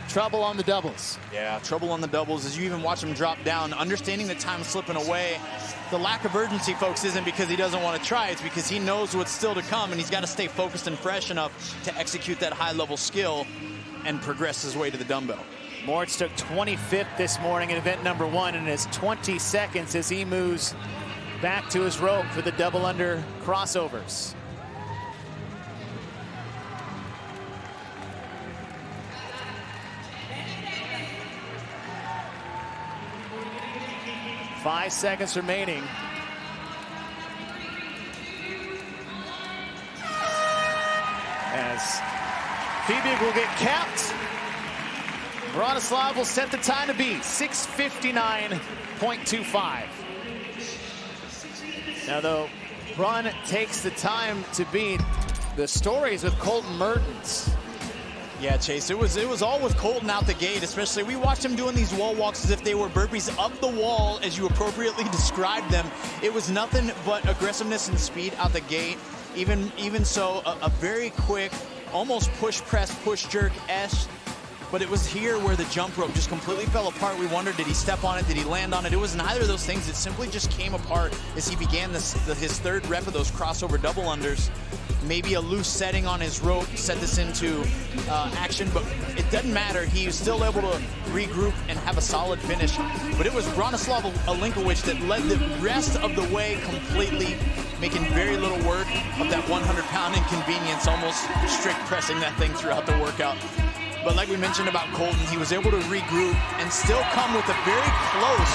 trouble on the doubles. Yeah, trouble on the doubles. As you even watch him drop down, understanding that time's slipping away. The lack of urgency, folks, isn't because he doesn't want to try. It's because he knows what's still to come, and he's got to stay focused and fresh enough to execute that high-level skill and progress his way to the dumbbell. Moritz took 25th this morning in event number 1, and has 20 seconds as he moves back to his rope for the double under crossovers. Five seconds remaining. As Fiebig will get capped, Bronislav will set the time to beat 6:59.25. Now, though Bron takes the time to beat, the stories with Colton Mertens. Yeah, Chase, it was all with Colton out the gate, especially. We watched him doing these wall walks as if they were burpees up the wall, as you appropriately described them. It was nothing but aggressiveness and speed out the gate. Even so, a very quick, almost push press, push jerk-esque. But it was here where the jump rope just completely fell apart. We wondered, did he step on it? Did he land on it? It was neither of those things. It simply just came apart as he began his third rep of those crossover double unders. Maybe a loose setting on his rope set this into action, but it doesn't matter. He was still able to regroup and have a solid finish. But it was Bronislav Alenkowicz that led the rest of the way completely, making very little work of that 100-pound inconvenience, almost strict pressing that thing throughout the workout. But like we mentioned about Colton, he was able to regroup and still come with a very close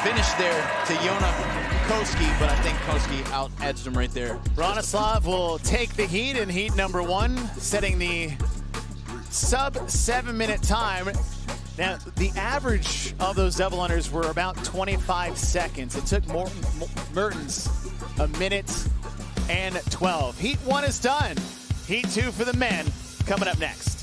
finish there to Janikowski, but I think Koski out-edged him right there. Bronislav will take the heat in heat number 1, setting the sub-7-minute time. Now, the average of those double unders were about 25 seconds. It took Mertens a minute and 12. Heat 1 is done. Heat 2 for the men coming up next.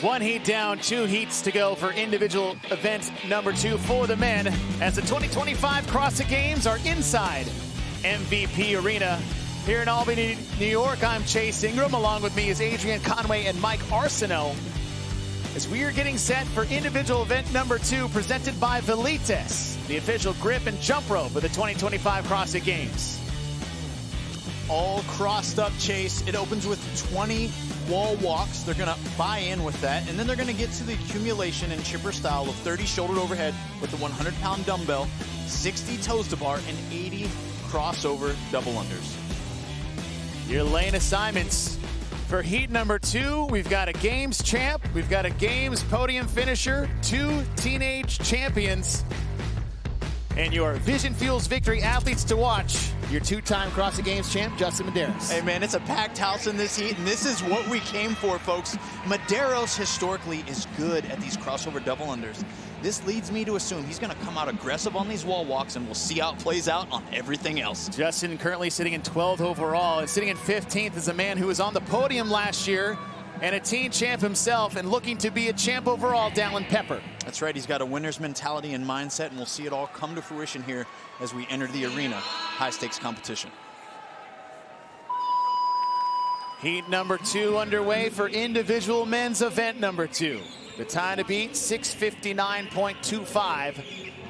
One heat down, 2 heats to go for individual event number 2 for the men as the 2025 CrossFit Games are inside MVP Arena here in Albany, New York. I'm Chase Ingram. Along with me is Adrian Conway and Mike Arsenault as we are getting set for individual event number 2 presented by Fittest, the official grip and jump rope for the 2025 CrossFit Games. All crossed up, Chase. It opens with 20 wall walks. They're going to buy in with that, and then they're going to get to the accumulation in chipper style of 30 shouldered overhead with the 100-pound dumbbell, 60 toes to bar, and 80 crossover double unders. Your lane assignments for heat number 2. We've got a games champ, we've got a games podium finisher, 2 teenage champions, and your Vision Fuels Victory athletes to watch. Your 2-time CrossFit Games champ, Justin Medeiros. Hey man, it's a packed house in this heat, and this is what we came for, folks. Medeiros historically is good at these crossover double unders. This leads me to assume he's going to come out aggressive on these wall walks, and we'll see how it plays out on everything else. Justin currently sitting in 12th overall, and sitting in 15th is a man who was on the podium last year and a teen champ himself, and looking to be a champ overall, Dallin Pepper. That's right, he's got a winner's mentality and mindset, and we'll see it all come to fruition here as we enter the arena. High-stakes competition. Heat number 2 underway for individual men's event number 2. The time to beat, 6:59.25,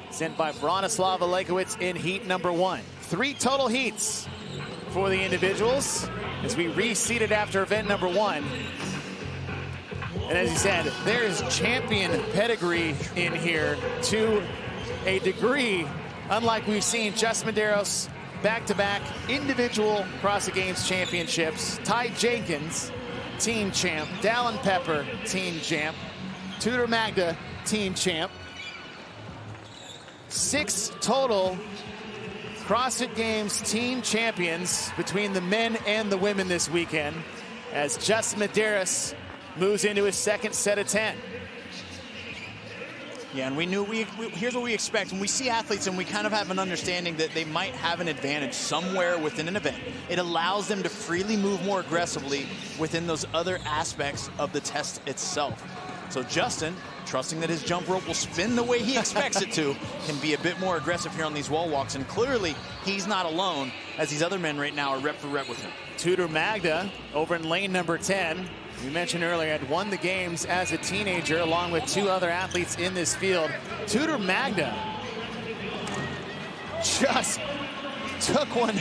sent by Bronislav Alekowicz in heat number 1. 3 total heats for the individuals as we reseeded after event number 1. And as he said, there is champion pedigree in here to a degree, unlike we've seen Justin Medeiros back-to-back individual CrossFit Games championships. Ty Jenkins, team champ. Dallin Pepper, team champ. Tudor Magda, team champ. 6 total CrossFit Games team champions between the men and the women this weekend as Justin Medeiros moves into his 2nd set of 10. Yeah, and we knew here's what we expect. When we see athletes and we kind of have an understanding that they might have an advantage somewhere within an event, it allows them to freely move more aggressively within those other aspects of the test itself. So Justin, trusting that his jump rope will spin the way he expects it to, can be a bit more aggressive here on these wall walks. And clearly, he's not alone, as these other men right now are rep for rep with him. Tudor Magda over in lane number 10. We mentioned earlier, had won the games as a teenager along with 2 other athletes in this field. Tudor Magda just took one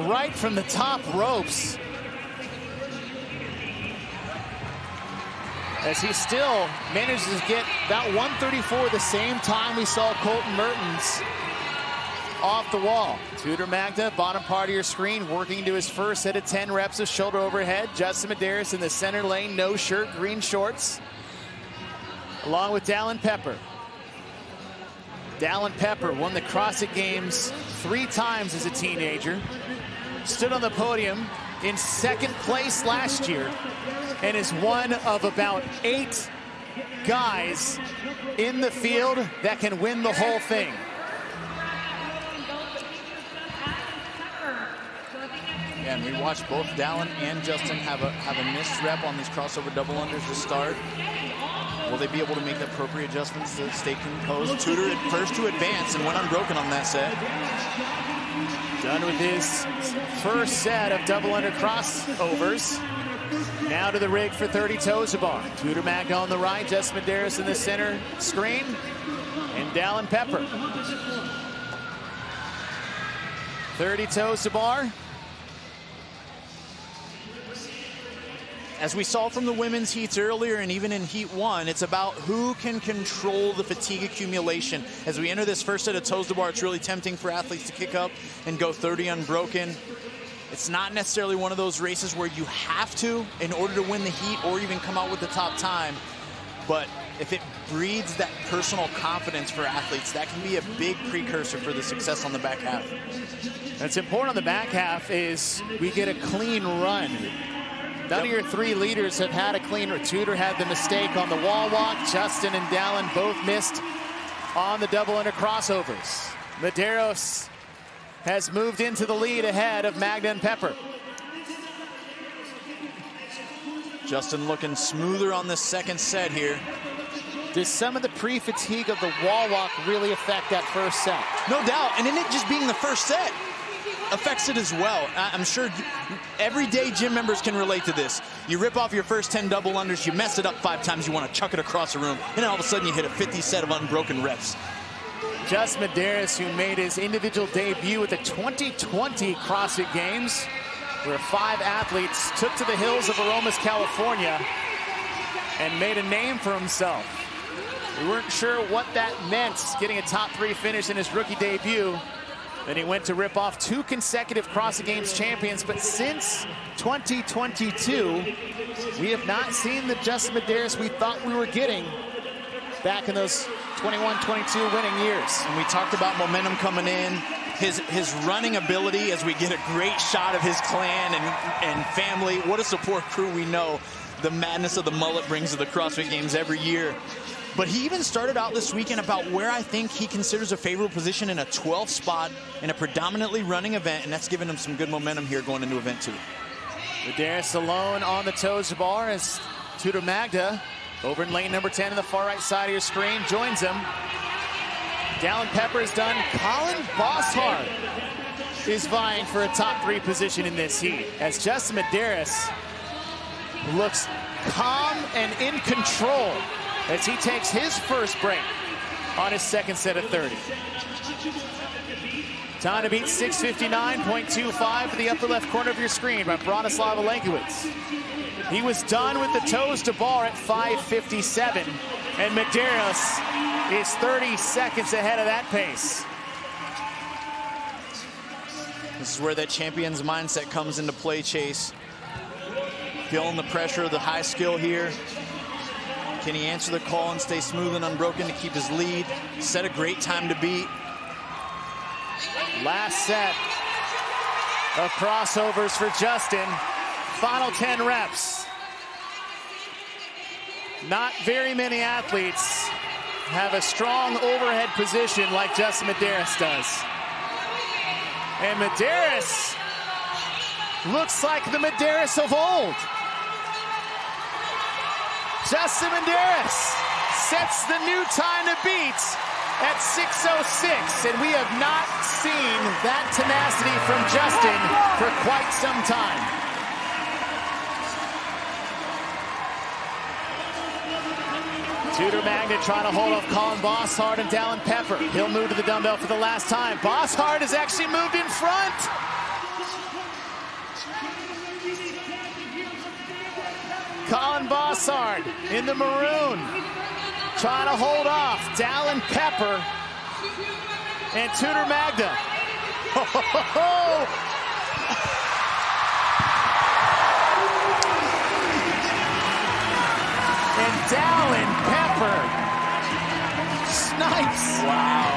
right from the top ropes as he still manages to get about 134 the same time we saw Colton Mertens off the wall. Tudor Magda, bottom part of your screen, working to his first set of 10 reps of shoulder overhead. Justin Medeiros in the center lane, no shirt, green shorts, along with Dallin Pepper. Dallin Pepper won the CrossFit Games 3 times as a teenager, stood on the podium in 2nd place last year, and is one of about 8 guys in the field that can win the whole thing. Yeah, and we watched both Dallin and Justin have a missed rep on these crossover double unders to start. Will they be able to make the appropriate adjustments to stay composed? Tudor at first to advance and went unbroken on that set. Done with his first set of double under crossovers. Now to the rig for 30 toes to bar. Tudor Magda on the right, Justin Medeiros in the center screen, and Dallin Pepper. 30 toes to bar. As we saw from the women's heats earlier and even in heat 1, it's about who can control the fatigue accumulation. As we enter this first set of toes to bar, it's really tempting for athletes to kick up and go 30 unbroken. It's not necessarily one of those races where you have to in order to win the heat or even come out with the top time. But if it breeds that personal confidence for athletes, that can be a big precursor for the success on the back half. That's important on the back half is we get a clean run. None of your 3 leaders have had a clean run. Tudor had the mistake on the wall walk. Justin and Dallin both missed on the double under crossovers. Medeiros has moved into the lead ahead of Magda and Pepper. Justin looking smoother on this second set here. Does some of the pre-fatigue of the wall walk really affect that first set? No doubt, and in it just being the first set affects it as well. I'm sure everyday gym members can relate to this. You rip off your first 10 double unders, you mess it up 5 times, you want to chuck it across the room, and then all of a sudden you hit a 50 set of unbroken reps. Justin Medeiros, who made his individual debut at the 2020 CrossFit Games, where 5 athletes took to the hills of Aromas, California, and made a name for himself. We weren't sure what that meant, getting a top 3 finish in his rookie debut. Then he went to rip off 2 consecutive CrossFit Games champions, but since 2022, we have not seen the Justin Medeiros we thought we were getting back in those 21-22 winning years. And we talked about momentum coming in, his running ability as we get a great shot of his clan and family. What a support crew. We know the madness of the mullet brings to the CrossFit Games every year. But he even started out this weekend about where I think he considers a favorable position in a 12th spot in a predominantly running event, and that's given him some good momentum here going into event 2. Medeiros alone on the toes bar as Tudor Magda over in lane number 10 on the far right side of your screen joins him. Dallin Pepper is done. Colin Bosshard is vying for a top 3 position in this heat as Justin Medeiros looks calm and in control as he takes his first break on his second set of 30. Time to beat 6:59.25 for the upper left corner of your screen by Bronislav Alenkowicz. He was done with the toes to bar at 5:57, and Medeiros is 30 seconds ahead of that pace. This is where that champion's mindset comes into play, Chase. Feeling the pressure of the high skill here. Can he answer the call and stay smooth and unbroken to keep his lead? Set a great time to beat. Last set of crossovers for Justin. Final 10 reps. Not very many athletes have a strong overhead position like Justin Medeiros does. And Medeiros looks like the Medeiros of old. Justin Medeiros sets the new time to beat at 6:06, and we have not seen that tenacity from Justin for quite some time. Tudor Magda trying to hold off Colin Bosshard and Dallin Pepper. He'll move to the dumbbell for the last time. Bosshard has actually moved in front. Colin Bosshard in the maroon, trying to hold off Dallin Pepper and Tudor Magda. And Dallin Pepper snipes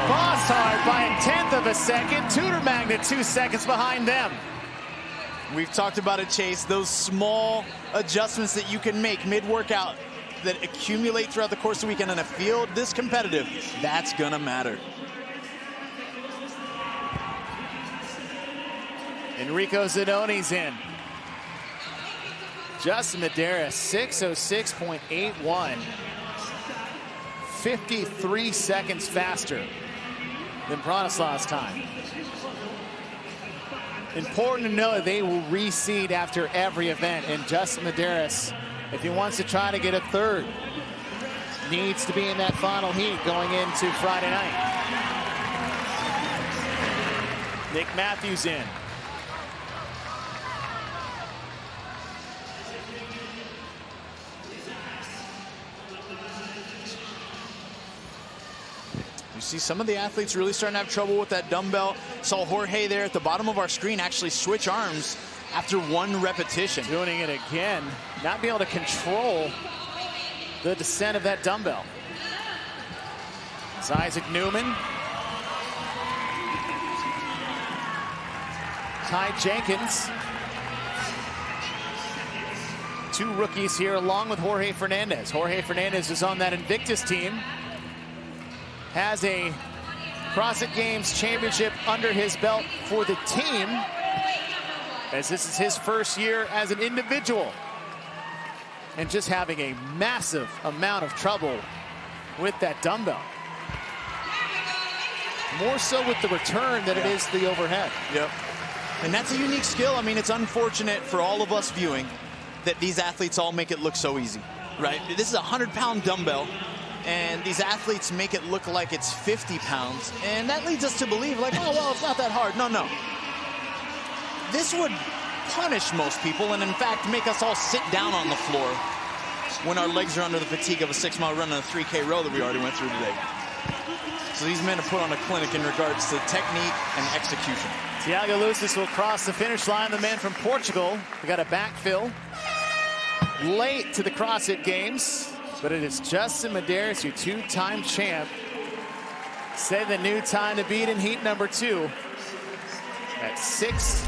Bosshard by a 1/10 of a second. Tudor Magda 2 seconds behind them. We've talked about it, Chase, those small adjustments that you can make mid-workout that accumulate throughout the course of the weekend in a field this competitive, that's gonna matter. Enrico Zanone's in. Justin Medeiros, 6:06.81. 53 seconds faster than Bronislav's time. Important to know that they will reseed after every event, and Justin Medeiros, if he wants to try to get a 3rd, needs to be in that final heat going into Friday night. Nick Matthews in. You see some of the athletes really starting to have trouble with that dumbbell. Saw Jorge there at the bottom of our screen actually switch arms after 1 repetition. Doing it again, not being able to control the descent of that dumbbell. It's Isaac Newman. Ty Jenkins. 2 rookies here along with Jorge Fernandez. Jorge Fernandez is on that Invictus team. Has a CrossFit Games championship under his belt for the team, as this is his first year as an individual. and just having a massive amount of trouble with that dumbbell. More so with the return than it is the overhead. Yep. And that's a unique skill. I mean, it's unfortunate for all of us viewing that these athletes all make it look so easy, right? This is a 100-pound dumbbell, and these athletes make it look like it's 50 pounds. And that leads us to believe, like, oh, well, it's not that hard. No, no. This would punish most people and, in fact, make us all sit down on the floor when our legs are under the fatigue of a 6-mile run and a 3K row that we already went through today. So these men have put on a clinic in regards to technique and execution. Tiago Lucis will cross the finish line. The man from Portugal. We got a backfill late to the CrossFit Games, but it is Justin Medeiros, your two-time champ. Set the new time to beat in heat number 2 at 6:06.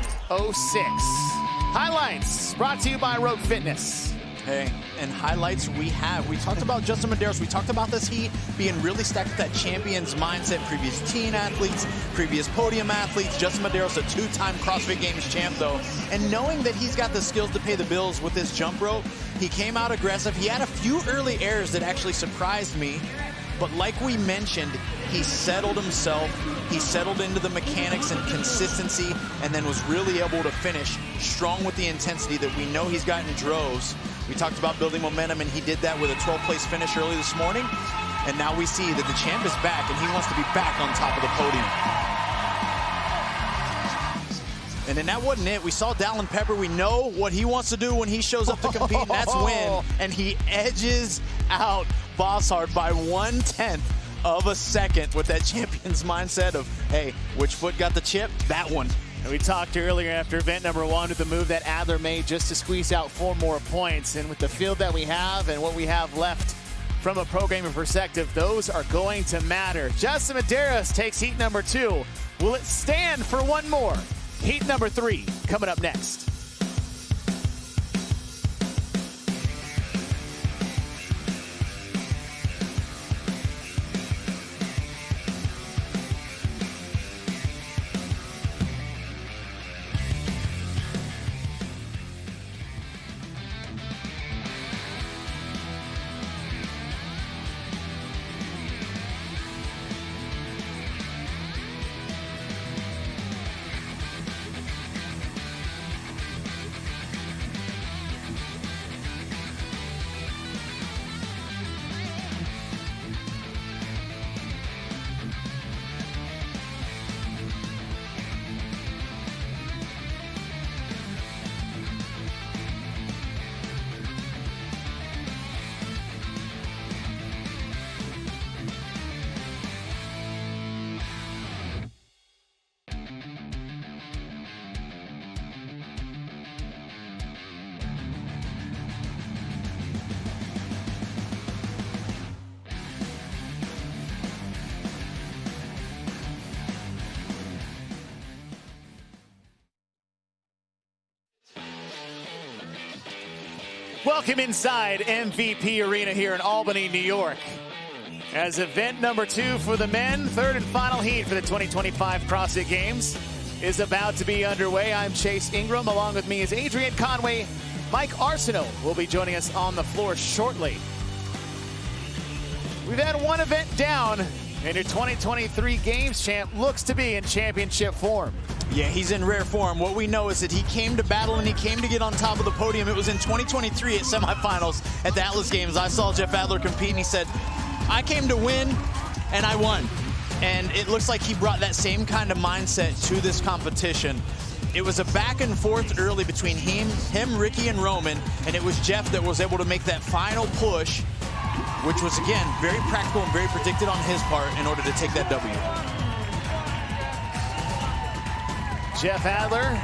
Highlights brought to you by Rogue Fitness. Hey, and highlights we have. We talked about Justin Medeiros. We talked about this heat being really stacked with that champion's mindset. Previous teen athletes, previous podium athletes. Justin Medeiros, a two-time CrossFit Games champ, though. And knowing that he's got the skills to pay the bills with this jump rope, he came out aggressive. He had a few early errors that actually surprised me. But like we mentioned, he settled himself. He settled into the mechanics and consistency, and then was really able to finish strong with the intensity that we know he's got in droves. We talked about building momentum, and he did that with a 12th place finish early this morning. And now we see that the champ is back, and he wants to be back on top of the podium. And then that wasn't it. We saw Dallin Pepper. We know what he wants to do when he shows up to compete, and that's win. And he edges out Bossard by 1/10 of a second with that champion's mindset of, hey, which foot got the chip? That one. And we talked earlier after event number 1 with the move that Adler made just to squeeze out 4 more points. And with the field that we have and what we have left from a programming perspective, those are going to matter. Justin Medeiros takes heat number 2. Will it stand for one more? Heat number 3 coming up next. Welcome inside MVP Arena here in Albany, New York. As event number 2 for the men, third and final heat for the 2025 CrossFit Games is about to be underway. I'm Chase Ingram. Along with me is Adrian Conway. Mike Arsenault will be joining us on the floor shortly. We've had one event down, and your 2023 Games champ looks to be in championship form. Yeah, he's in rare form. What we know is that he came to battle and he came to get on top of the podium. It was in 2023 at semifinals at the Atlas Games. I saw Jeff Adler compete, and he said, I came to win, and I won. And it looks like he brought that same kind of mindset to this competition. It was a back and forth early between him, Ricky, and Roman, and it was Jeff that was able to make that final push, which was, again, very practical and very predicted on his part in order to take that W. Jeff Adler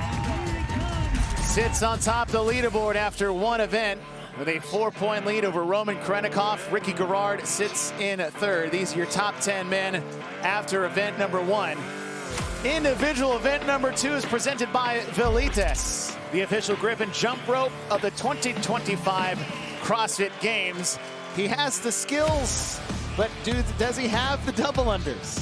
sits on top of the leaderboard after one event with a 4-point lead over Roman Krennikov. Ricky Garrard sits in third. These are your top 10 men after event number 1. Individual event number 2 is presented by Fittest, the official grip and jump rope of the 2025 CrossFit Games. He has the skills, but does he have the double unders?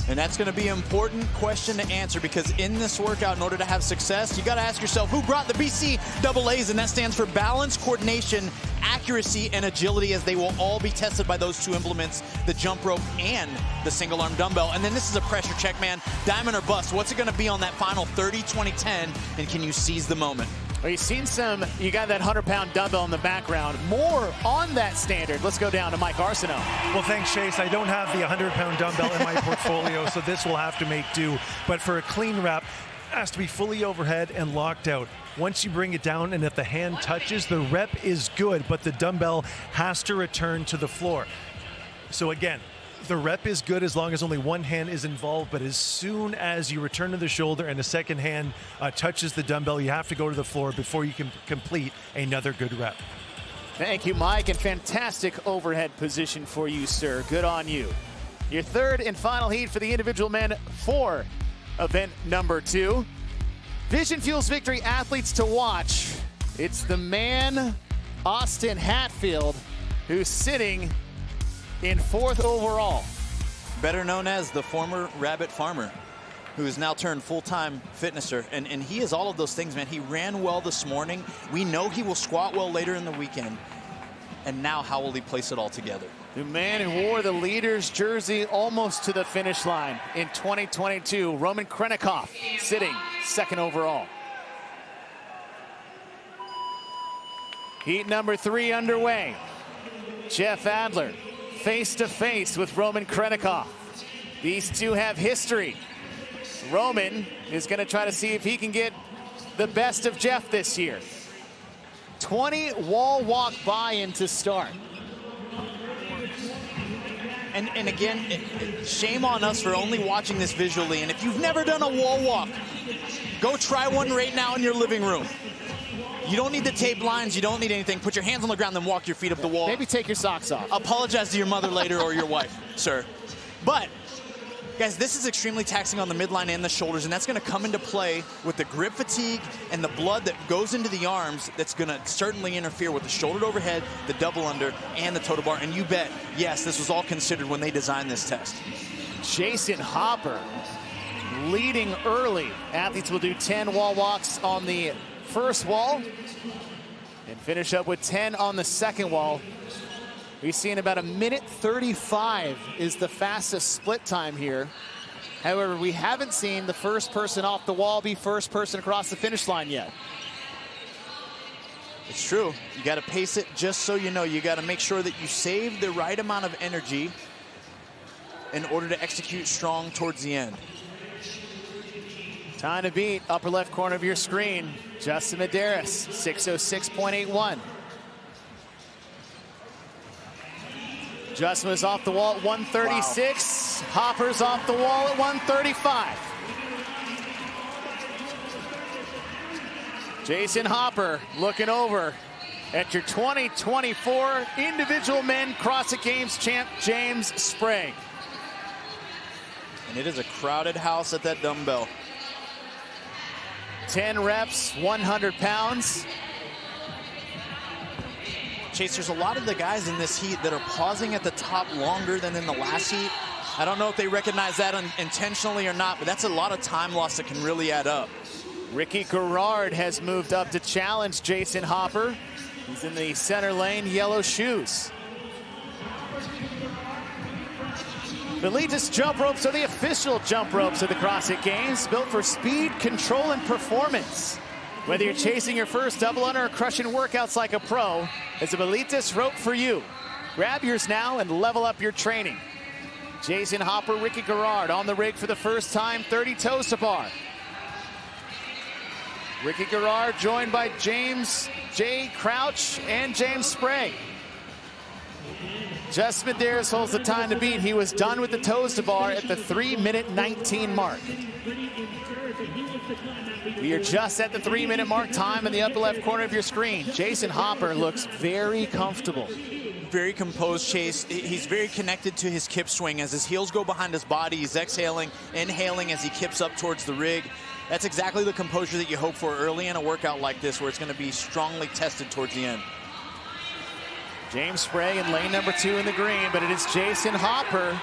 And that's going to be an important question to answer, because in this workout, in order to have success, you got to ask yourself, who brought the BCAAs? And that stands for balance, coordination, accuracy, and agility, as they will all be tested by those two implements, the jump rope and the single arm dumbbell. And then this is a pressure check, man. Diamond or bust. What's it going to be on that final 30, 20, 10? And can you seize the moment? Well, you've seen some, you got that 100-pound dumbbell in the background. More on that standard. Let's go down to Mike Arsenault. Well, thanks, Chase. I don't have the 100-pound dumbbell in my portfolio, so this will have to make do. But for a clean rep, it has to be fully overhead and locked out. Once you bring it down and if the hand touches, the rep is good, but the dumbbell has to return to the floor. So again, the rep is good as long as only one hand is involved, but as soon as you return to the shoulder and the second hand touches the dumbbell, you have to go to the floor before you can complete another good rep. Thank you, Mike, and fantastic overhead position for you, sir. Good on you. Your third and final heat for the individual men for event number 2. Vision Fuels Victory athletes to watch. It's the man, Austin Hatfield, who's sitting in 4th overall. Better known as the former rabbit farmer, who is now turned full-time fitnesser. And he is all of those things, man. He ran well this morning. We know he will squat well later in the weekend. And now how will he place it all together? The man who wore the leader's jersey almost to the finish line in 2022, Roman Krennikov, sitting 2nd overall. Heat number 3 underway. Jeff Adler face-to-face with Roman Krennikov. These two have history. Roman is going to try to see if he can get the best of Jeff this year. 20 wall walk buy-in to start. And again, shame on us for only watching this visually. And if you've never done a wall walk, go try one right now in your living room. You don't need the tape lines. You don't need anything. Put your hands on the ground, then walk your feet up the wall. Maybe take your socks off. Apologize to your mother later or your wife, sir. But, guys, this is extremely taxing on the midline and the shoulders, and that's going to come into play with the grip fatigue and the blood that goes into the arms. That's going to certainly interfere with the shoulder to overhead, the double under, and the toe to bar. And you bet, yes, this was all considered when they designed this test. Jason Hopper leading early. Athletes will do 10 wall walks on the first wall and finish up with 10 on the second wall. We've seen about 1:35 is the fastest split time here. However, we haven't seen the first person off the wall be first person across the finish line yet. It's true. You got to pace it just so you know. You got to make sure that you save the right amount of energy in order to execute strong towards the end. Time to beat, upper left corner of your screen. Justin Medeiros, 6:06.81. Justin was off the wall at 136. Wow. Hopper's off the wall at 135. Jason Hopper looking over at your 2024 individual men CrossFit Games champ, James Sprague. And it is a crowded house at that dumbbell. 10 reps, 100 pounds. Chase, there's a lot of the guys in this heat that are pausing at the top longer than in the last heat. I don't know if they recognize that intentionally or not, but that's a lot of time loss that can really add up. Ricky Garrard has moved up to challenge Jason Hopper. He's in the center lane, yellow shoes. The Fittest jump ropes are the official jump ropes of the CrossFit Games, built for speed, control, and performance. Whether you're chasing your first double under or crushing workouts like a pro, it's a Fittest rope for you. Grab yours now and level up your training. Jason Hopper, Ricky Garrard on the rig for the first time, 30 toes to bar. Ricky Garrard joined by James J. Crouch and James Sprague. Justin Medeiros holds the time to beat. He was done with the toes to bar at the 3:19 mark. We are just at the 3-minute mark, time in the upper left corner of your screen. Jason Hopper looks very comfortable. Very composed, Chase. He's very connected to his kip swing. As his heels go behind his body, he's exhaling, inhaling as he kips up towards the rig. That's exactly the composure that you hope for early in a workout like this, where it's going to be strongly tested towards the end. James Sprague in lane number 2 in the green, but it is Jason Hopper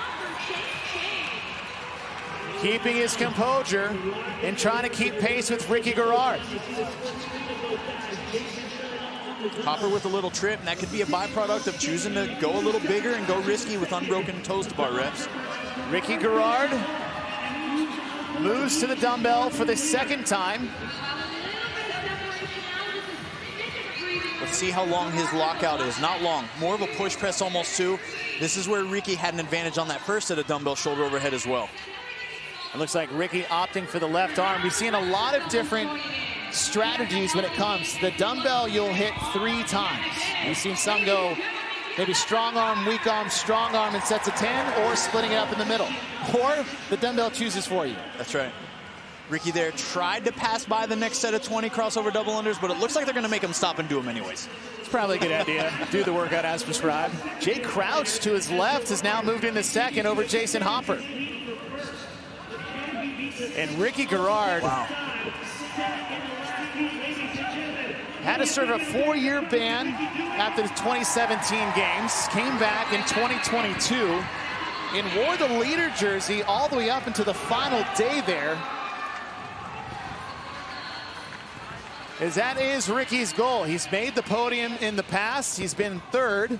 keeping his composure and trying to keep pace with Ricky Garrard. Hopper with a little trip, and that could be a byproduct of choosing to go a little bigger and go risky with unbroken toes to bar reps. Ricky Garrard moves to the dumbbell for the second time. Let's see how long his lockout is. Not long. More of a push press almost too. This is where Ricky had an advantage on that first set of dumbbell shoulder overhead as well. It looks like Ricky opting for the left arm. We've seen a lot of different strategies when it comes. The dumbbell you'll hit 3 times. We've seen some go maybe strong arm, weak arm, strong arm in sets of 10, or splitting it up in the middle. Or the dumbbell chooses for you. That's right. Ricky there tried to pass by the next set of 20 crossover double unders, but it looks like they're going to make him stop and do them anyways. It's probably a good idea. Do the workout as prescribed. Jay Crouch to his left has now moved into second over Jason Hopper. And Ricky Garrard had to serve a 4-year ban after the 2017 games. Came back in 2022 and wore the leader jersey all the way up into the final day there. As that is Ricky's goal. He's made the podium in the past. He's been 3rd.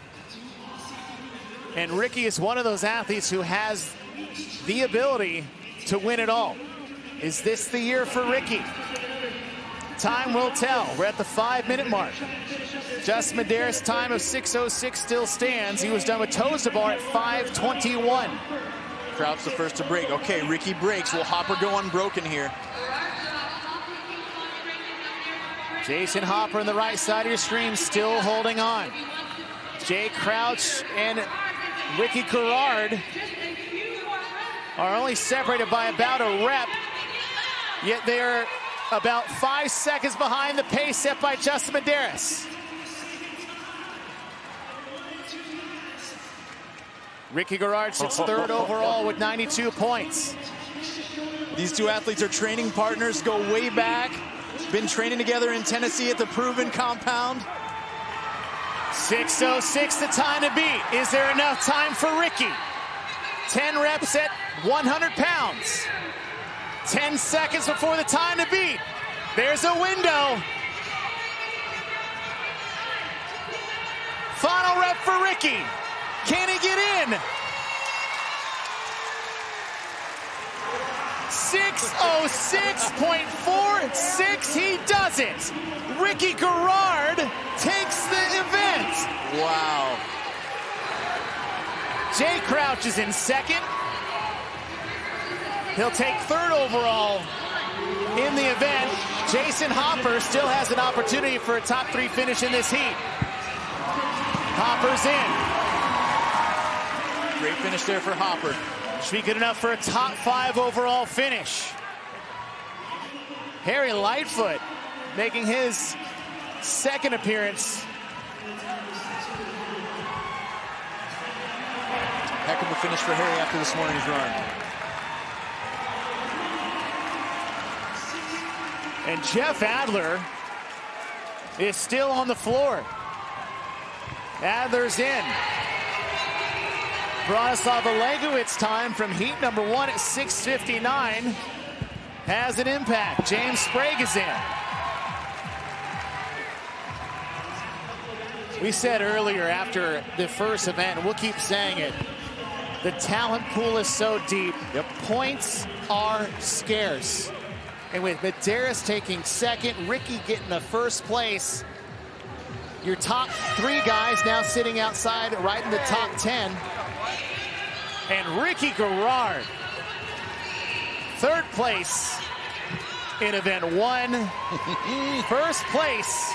And Ricky is one of those athletes who has the ability to win it all. Is this the year for Ricky? Time will tell. We're at the 5-minute mark. Justin Medeiros' time of 6:06 still stands. He was done with toes to bar at 5:21. Crouch the first to break. Okay, Ricky breaks. Will Hopper go unbroken here? Jason Hopper on the right side of your screen still holding on. Jay Crouch and Ricky Garrard are only separated by about a rep, yet they're about 5 seconds behind the pace set by Justin Medeiros. Ricky Garrard sits 3rd overall with 92 points. These two athletes are training partners, go way back. Been training together in Tennessee at the Proven Compound. 6:06 the time to beat. Is there enough time for Ricky? 10 reps at 100 pounds. 10 seconds before the time to beat. There's a window. Final rep for Ricky. Can he get in? 6:06.46. He does it. Ricky Garrard takes the event. Wow. Jay Crouch is in second. He'll take 3rd overall in the event. Jason Hopper still has an opportunity for a top 3 finish in this heat. Hopper's in. Great finish there for Hopper. Should be good enough for a top 5 overall finish. Harry Lightfoot making his 2nd appearance. Heck of a finish for Harry after this morning's run. And Jeff Adler is still on the floor. Adler's in. Bronislav Olegowicz time from heat number 1 at 6:59 has an impact. James Sprague is in. We said earlier after the first event, and we'll keep saying it, the talent pool is so deep. The points are scarce. And with Medeiros taking 2nd, Ricky getting the 1st place, your top 3 guys now sitting outside right in the top 10. And Ricky Garrard, 3rd place in event 1, 1st place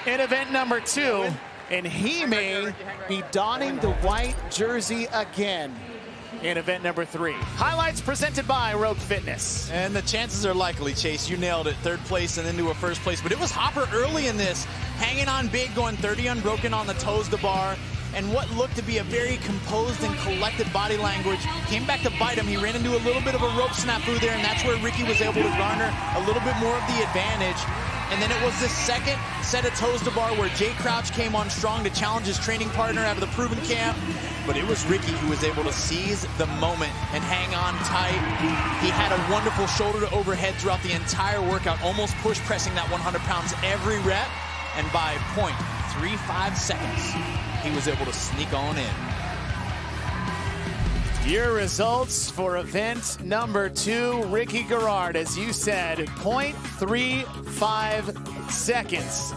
in event number 2, and he may be donning the white jersey again in event number 3. Highlights presented by Rogue Fitness. And the chances are likely, Chase, you nailed it. 3rd place and then to a 1st place. But it was Hopper early in this, hanging on big, going 30 unbroken on the toes to bar. And what looked to be a very composed and collected body language came back to bite him. He ran into a little bit of a rope snafu there, and that's where Ricky was able to garner a little bit more of the advantage. And then it was the second set of toes to bar where Jay Crouch came on strong to challenge his training partner out of the proven camp. But it was Ricky who was able to seize the moment and hang on tight. He had a wonderful shoulder to overhead throughout the entire workout, almost push pressing that 100 pounds every rep. And by 0.35 seconds, he was able to sneak on in. Your results for event number 2, Ricky Garrard, as you said, 0.35 seconds.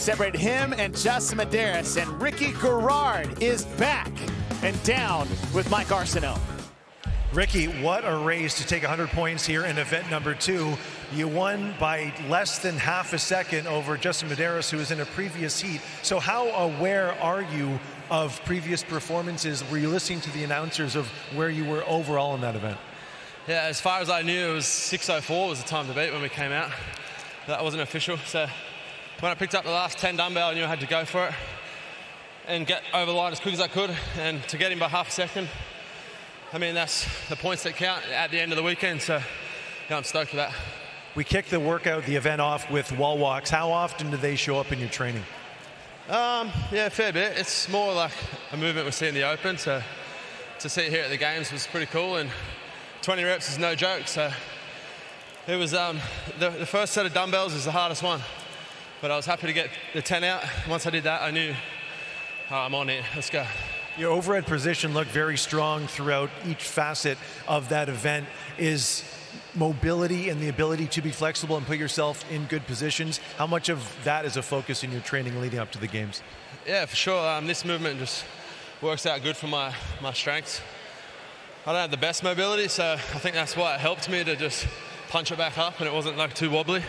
Separated him and Justin Medeiros, and Ricky Garrard is back and down with Mike Arsenault. Ricky, what a race to take 100 points here in event number 2. You won by less than half a second over Justin Medeiros, who was in a previous heat. So how aware are you of previous performances? Were you listening to the announcers of where you were overall in that event? Yeah, as far as I knew, it was 6:04 was the time to beat when we came out. That wasn't official. So when I picked up the last 10 dumbbell, I knew I had to go for it and get over the line as quick as I could. And to get him by half a second, I mean, that's the points that count at the end of the weekend. So yeah, I'm stoked with that. We kicked the event off with wall walks. How often do they show up in your training? Yeah, a fair bit. It's more like a movement we see in the open. So to see it here at the games was pretty cool. And 20 reps is no joke. So it was the first set of dumbbells is the hardest one. But I was happy to get the 10 out. Once I did that, I knew I'm on it. Let's go. Your overhead position looked very strong throughout each facet of that event. Is mobility and the ability to be flexible and put yourself in good positions, how much of that is a focus in your training leading up to the games? Yeah, for sure. This movement just works out good for my strengths. I don't have the best mobility, so I think that's why it helped me to just punch it back up and it wasn't like too wobbly.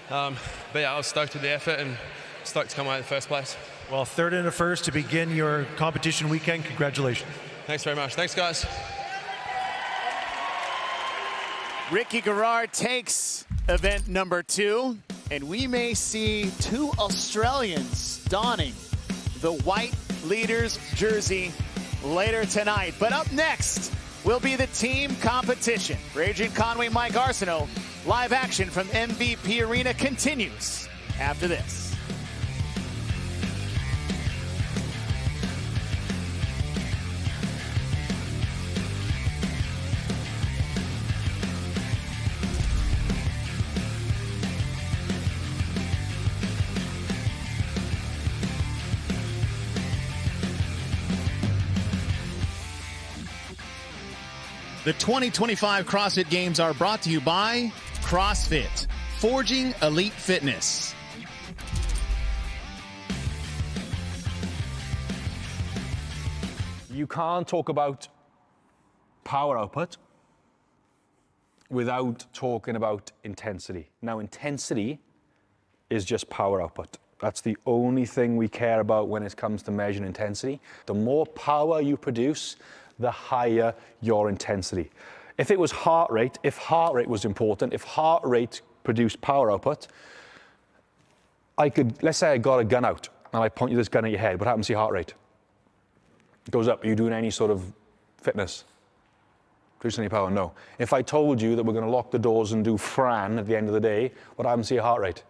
But yeah, I was stoked with the effort and stoked to come out in first place. Well, third and a first to begin your competition weekend. Congratulations. Thanks very much. Thanks, guys. Ricky Garrard takes event number 2, and we may see 2 Australians donning the white leaders jersey later tonight. But up next will be the team competition. For Adrian Conway, Mike Arsenault, live action from MVP Arena continues after this. The 2025 CrossFit Games are brought to you by CrossFit, forging elite fitness. You can't talk about power output without talking about intensity. Now, intensity is just power output. That's the only thing we care about when it comes to measuring intensity. The more power you produce, the higher your intensity. If it was heart rate, if heart rate was important, if heart rate produced power output, let's say I got a gun out and I point you this gun at your head. What happens to your heart rate? It goes up. Are you doing any sort of fitness? Producing any power? No. If I told you that we're going to lock the doors and do Fran at the end of the day, what happens to your heart rate?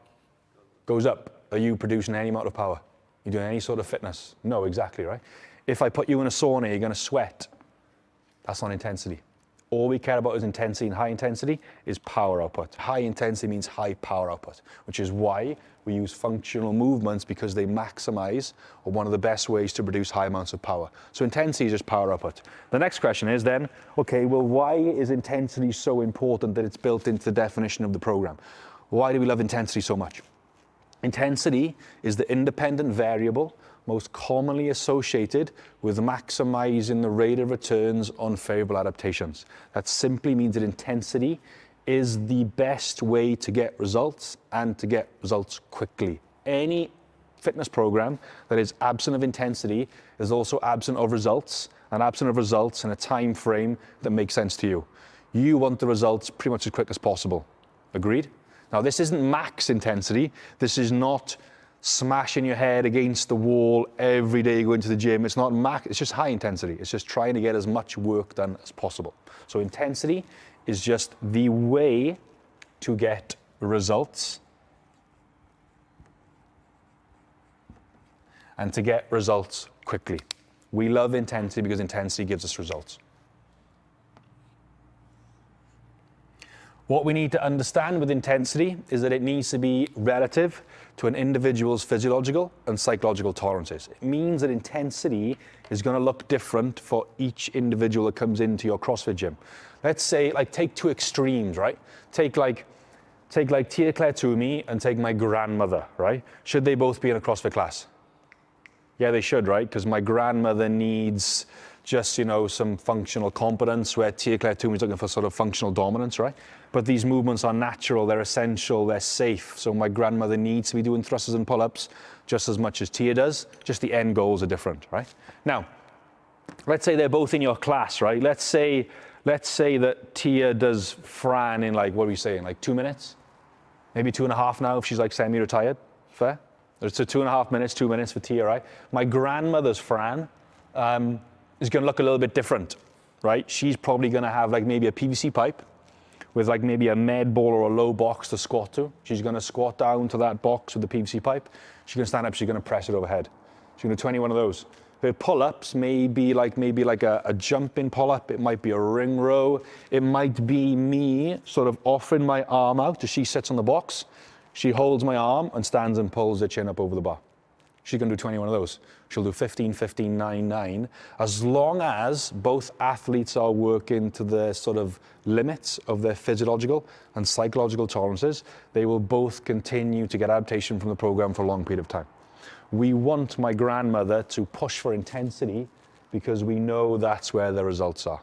Goes up. Are you producing any amount of power? You doing any sort of fitness? No, exactly, right? If I put you in a sauna, you're going to sweat. That's not intensity. All we care about is intensity, and high intensity is power output. High intensity means high power output, which is why we use functional movements, because they maximize, or one of the best ways to produce high amounts of power. So intensity is just power output. The next question is then, okay, well, why is intensity so important that it's built into the definition of the program? Why do we love intensity so much? Intensity is the independent variable most commonly associated with maximizing the rate of returns on favorable adaptations. That simply means that intensity is the best way to get results, and to get results quickly. Any fitness program that is absent of intensity is also absent of results, and absent of results in a time frame that makes sense to you. You want the results pretty much as quick as possible. Agreed? Now, this isn't max intensity. This is not smashing your head against the wall every day you go into the gym. It's not max, it's just high intensity. It's just trying to get as much work done as possible. So intensity is just the way to get results and to get results quickly. We love intensity because intensity gives us results. What we need to understand with intensity is that it needs to be relative to an individual's physiological and psychological tolerances. It means that intensity is going to look different for each individual that comes into your CrossFit gym. Let's say, like, take two extremes, right? Take like Tia Claire Toomey and take my grandmother, right? Should they both be in a CrossFit class? Yeah, they should, right? Because my grandmother needs just, you know, some functional competence, where Tia Claire Toomey's looking for sort of functional dominance, right? But these movements are natural, they're essential, they're safe. So my grandmother needs to be doing thrusters and pull-ups just as much as Tia does, just the end goals are different, right? Now, let's say they're both in your class, right? Let's say that Tia does Fran in, like, what are we saying, like 2 minutes? Maybe 2.5 now if she's like semi-retired, fair? So 2.5 minutes, 2 minutes for Tia, right? My grandmother's Fran is gonna look a little bit different, right? She's probably gonna have like maybe a PVC pipe with like maybe a med ball or a low box to squat to. She's gonna squat down to that box with the PVC pipe. She's gonna stand up, she's gonna press it overhead. She's gonna do 21 of those. Her pull-ups may be like a jumping pull-up, it might be a ring row, it might be me sort of offering my arm out as she sits on the box. She holds my arm and stands and pulls her chin up over the bar. She's gonna do 21 of those. She'll do 15, 15, 9, 9. As long as both athletes are working to the sort of limits of their physiological and psychological tolerances, they will both continue to get adaptation from the program for a long period of time. We want my grandmother to push for intensity because we know that's where the results are.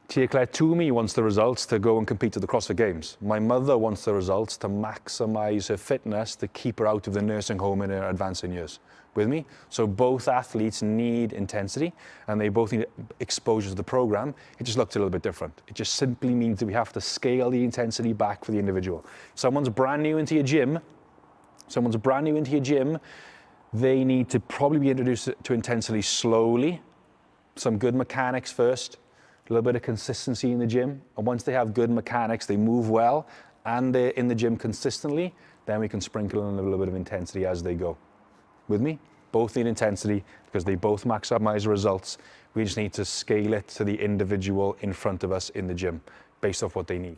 Tia Claire Toomey wants the results to go and compete at the CrossFit Games. My mother wants the results to maximize her fitness to keep her out of the nursing home in her advancing years. With me? So both athletes need intensity and they both need exposure to the program. It just looks a little bit different. It just simply means that we have to scale the intensity back for the individual. Someone's brand new into your gym, they need to probably be introduced to intensity slowly, some good mechanics first, a little bit of consistency in the gym. And once they have good mechanics, they move well, and they're in the gym consistently, then we can sprinkle in a little bit of intensity as they go. With me? Both need intensity because they both maximize results. We just need to scale it to the individual in front of us in the gym based off what they need.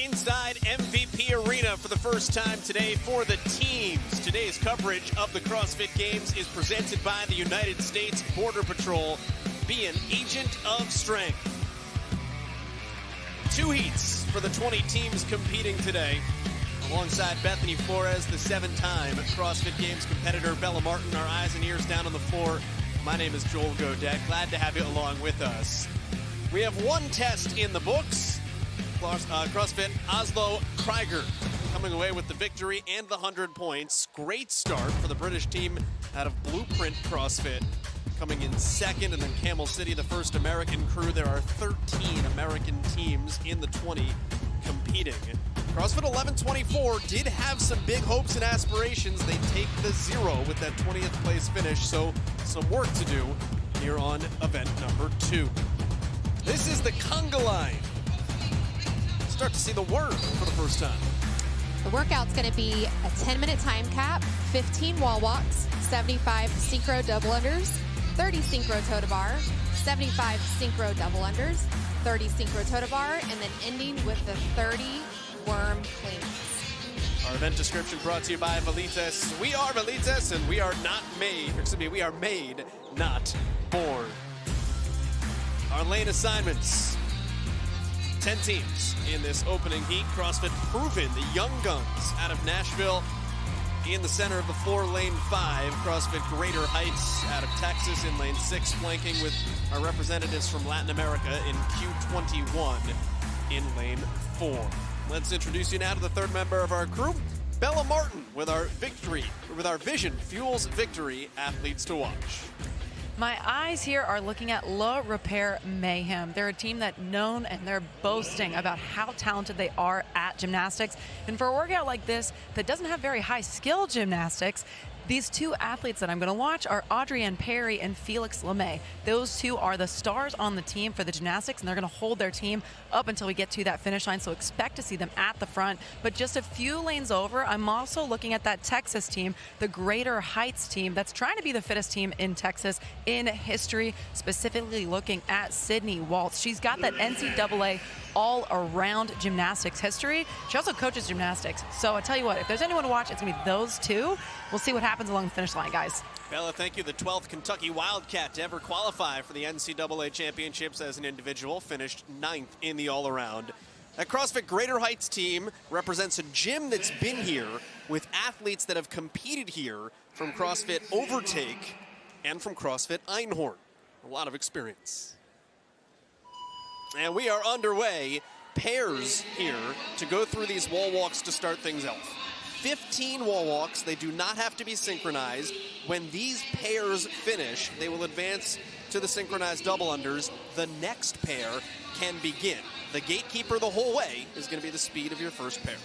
Inside MVP Arena for the first time today for the teams. Today's coverage of the CrossFit Games is presented by the United States Border Patrol. Be an agent of strength. 2 heats for the 20 teams competing today. Alongside Bethany Flores, the 7-time CrossFit Games competitor, Bella Martin, our eyes and ears down on the floor. My name is Joel Godet. Glad to have you along with us. We have one test in the books. CrossFit Oslo Krieger coming away with the victory and the 100 points. Great start for the British team out of Blueprint CrossFit, coming in second, and then Camel City, the first American crew. There are 13 American teams in the 20 competing. CrossFit 1124 did have some big hopes and aspirations. They take the 0 with that 20th place finish, so some work to do here on event number 2. This is the conga line. Start to see the worm for the first time. The workout's going to be a 10-minute time cap, 15 wall walks, 75 synchro double unders, 30 synchro toe to bar, 75 synchro double unders, 30 synchro toe to bar, and then ending with the 30 worm cleans. Our event description brought to you by Velites. We are Velites, and we are we are made, not born. Our lane assignments. 10 teams in this opening heat. CrossFit Proven, the Young Guns out of Nashville. In the center of the floor, lane 5. CrossFit Greater Heights out of Texas in lane 6, flanking with our representatives from Latin America in Q21 in lane 4. Let's introduce you now to the third member of our crew, Bella Martin, with our Vision Fuels Victory athletes to watch. My eyes here are looking at Le Repair Mayhem. They're a team that's known and they're boasting about how talented they are at gymnastics. And for a workout like this that doesn't have very high skill gymnastics, these 2 athletes that I'm going to watch are Audrienne Perry and Felix Lemay. Those 2 are the stars on the team for the gymnastics, and they're going to hold their team up until we get to that finish line, so expect to see them at the front. But just a few lanes over, I'm also looking at that Texas team, the Greater Heights team, that's trying to be the fittest team in Texas in history, specifically looking at Sydney Waltz. She's got that NCAA all-around gymnastics history. She also coaches gymnastics. So I tell you what, if there's anyone to watch, it's going to be those 2. We'll see what happens along the finish line, guys. Bella, thank you. The 12th Kentucky Wildcat to ever qualify for the NCAA championships as an individual, finished 9th in the all-around. That CrossFit Greater Heights team represents a gym that's been here with athletes that have competed here from CrossFit Overtake and from CrossFit Einhorn. A lot of experience. And we are underway, pairs here to go through these wall walks to start things off. 15 wall walks, they do not have to be synchronized. When these pairs finish, they will advance to the synchronized double unders. The next pair can begin. The gatekeeper the whole way is going to be the speed of your first pair.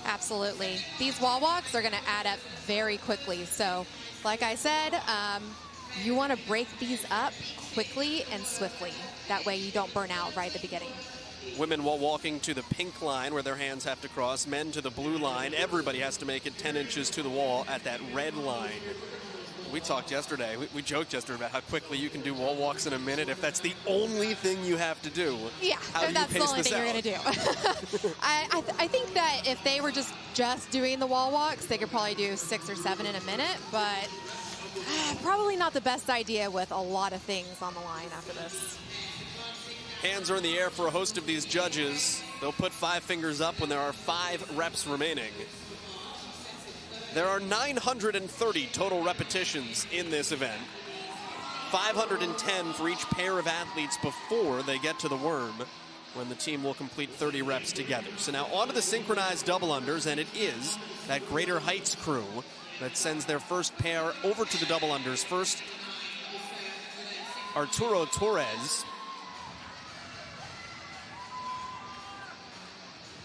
Absolutely. These wall walks are going to add up very quickly. So, like I said, you want to break these up quickly and swiftly. That way you don't burn out right at the beginning. Women wall walking to the pink line where their hands have to cross. Men to the blue line. Everybody has to make it 10 inches to the wall at that red line. We talked yesterday, we joked yesterday about how quickly you can do wall walks in a minute. If that's the only thing you have to do, yeah, how do you that's pace the only thing out? you're going to do. I think that if they were just doing the wall walks, they could probably do 6 or 7 in a minute, but probably not the best idea with a lot of things on the line after this. Hands are in the air for a host of these judges. They'll put 5 fingers up when there are 5 reps remaining. There are 930 total repetitions in this event. 510 for each pair of athletes before they get to the worm, when the team will complete 30 reps together. So now on to the synchronized double unders, and it is that Greater Heights crew that sends their first pair over to the double unders. First, Arturo Torres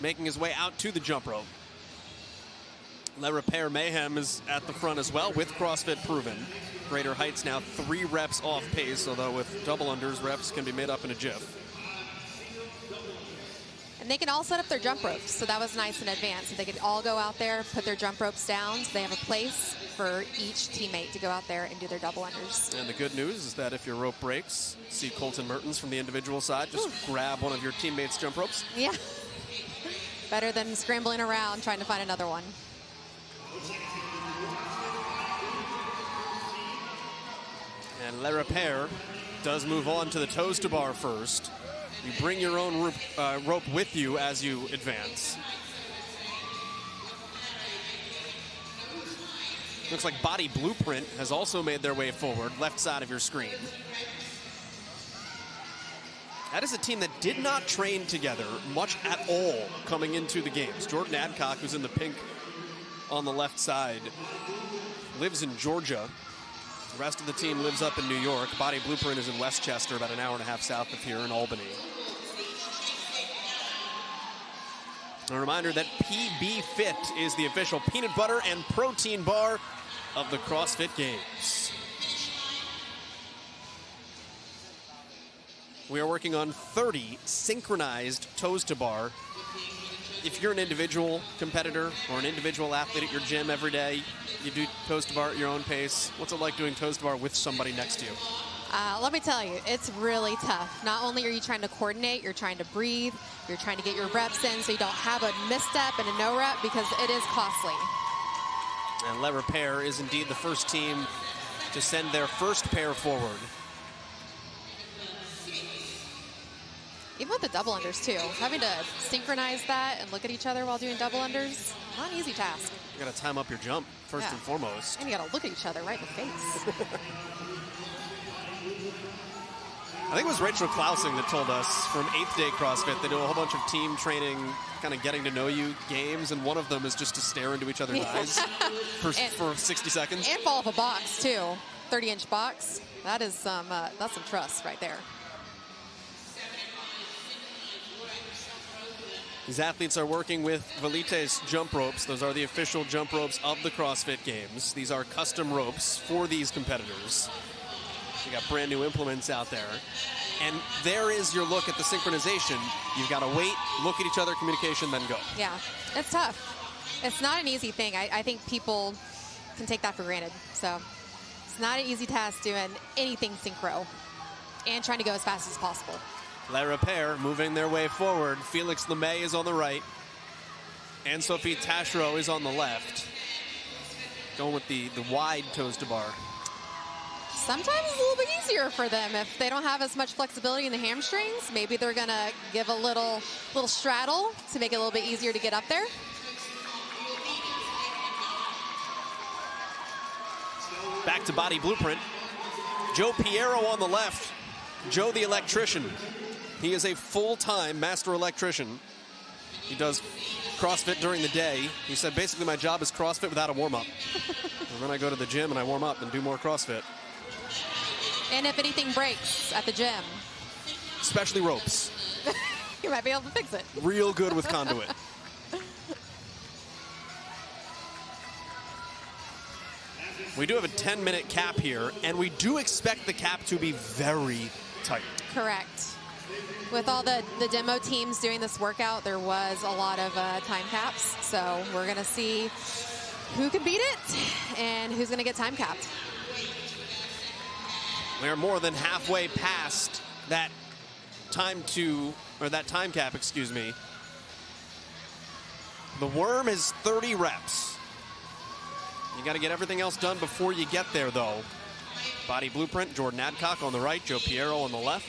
making his way out to the jump rope. Le Repair Mayhem is at the front as well with CrossFit Proven. Greater Heights now 3 reps off pace, although with double unders, reps can be made up in a jiff. And they can all set up their jump ropes, so that was nice in advance. So they could all go out there, put their jump ropes down, so they have a place for each teammate to go out there and do their double unders. And the good news is that if your rope breaks, see Colton Mertens from the individual side, just grab one of your teammates' jump ropes. Yeah. Better than scrambling around trying to find another one. And Le Repair does move on to the toes to bar first. You bring your own rope with you as you advance. Looks like Body Blueprint has also made their way forward, left side of your screen. That is a team that did not train together much at all coming into the games. Jordan Adcock, who's in the pink on the left side, lives in Georgia. The rest of the team lives up in New York. Body Blueprint is in Westchester, about an hour and a half south of here in Albany. A reminder that PB Fit is the official peanut butter and protein bar of the CrossFit Games. We are working on 30 synchronized toes to bar. If you're an individual competitor or an individual athlete at your gym every day, you do toes to bar at your own pace. What's it like doing toes to bar with somebody next to you? Let me tell you, it's really tough. Not only are you trying to coordinate, you're trying to breathe, you're trying to get your reps in so you don't have a misstep and a no rep, because it is costly. And Le Repair is indeed the first team to send their first pair forward. Even with the double unders too, having to synchronize that and look at each other while doing double unders, not an easy task. You gotta time up your jump first and foremost. And you gotta look at each other right in the face. I think it was Rachel Klausing that told us from 8th Day CrossFit they do a whole bunch of team training, kind of getting to know you games, and one of them is just to stare into each other's eyes for 60 seconds. And fall off a box too, 30-inch box. That is that's some trust right there. These athletes are working with Velite's jump ropes. Those are the official jump ropes of the CrossFit Games. These are custom ropes for these competitors. You got brand new implements out there. And there is your look at the synchronization. You've got to wait, look at each other, communication, then go. Yeah, it's tough. It's not an easy thing. I think people can take that for granted. So it's not an easy task doing anything synchro and trying to go as fast as possible. Le Repair moving their way forward. Felix LeMay is on the right. And Sophie Taschereau is on the left. Going with the wide toes to bar. Sometimes it's a little bit easier for them if they don't have as much flexibility in the hamstrings. Maybe they're going to give a little straddle to make it a little bit easier to get up there. Back to Body Blueprint. Joe Piero on the left. Joe the electrician. He is a full-time master electrician. He does CrossFit during the day. He said, basically, my job is CrossFit without a warm-up. And then I go to the gym and I warm up and do more CrossFit. And if anything breaks at the gym, especially ropes, you might be able to fix it. Real good with conduit. We do have a 10-minute cap here, and we do expect the cap to be very tight. Correct. With all the demo teams doing this workout, there was a lot of time caps. So we're going to see who can beat it and who's going to get time capped. We're more than halfway past that time cap, excuse me. The worm is 30 reps. You got to get everything else done before you get there, though. Body Blueprint, Jordan Adcock on the right, Joe Piero on the left.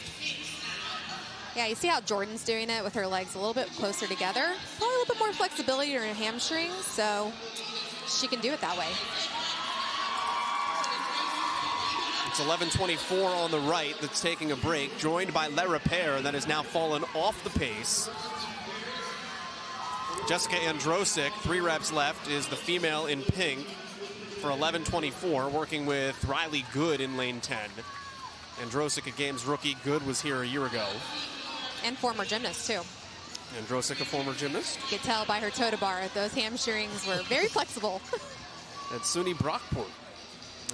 Yeah, you see how Jordan's doing it with her legs a little bit closer together. Probably a little bit more flexibility in her hamstrings, so she can do it that way. It's 11:24 on the right that's taking a break, joined by Le Repair that has now fallen off the pace. Jessica Androsik, 3 reps left, is the female in pink for 11:24, working with Riley Good in lane 10. Androsik, a Games rookie. Good was here a year ago. And former gymnast, too. Androsik, a former gymnast. You could tell by her toe to bar, those hamstrings were very flexible. And Suni Brockport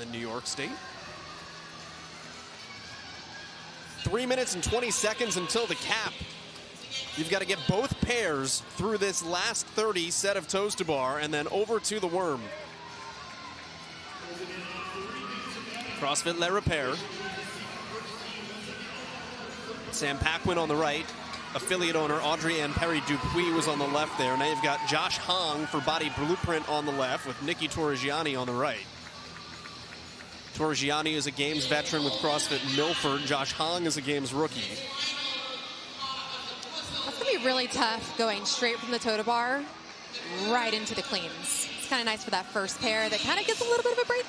in New York State. 3 minutes and 20 seconds until the cap. You've got to get both pairs through this last 30 set of toes to bar and then over to the worm. CrossFit Le Repair. Sam Paquin on the right. affiliate owner Audrey Ann Perry Dupuis was on the left there. Now you've got Josh Hong for Body Blueprint on the left with Nikki Torrigiani on the right. Torrigiani is a Games veteran with CrossFit Milford. Josh Hong is a Games rookie. That's going to be really tough going straight from the toe to bar right into the cleans. It's kind of nice for that first pair that kind of gets a little bit of a break.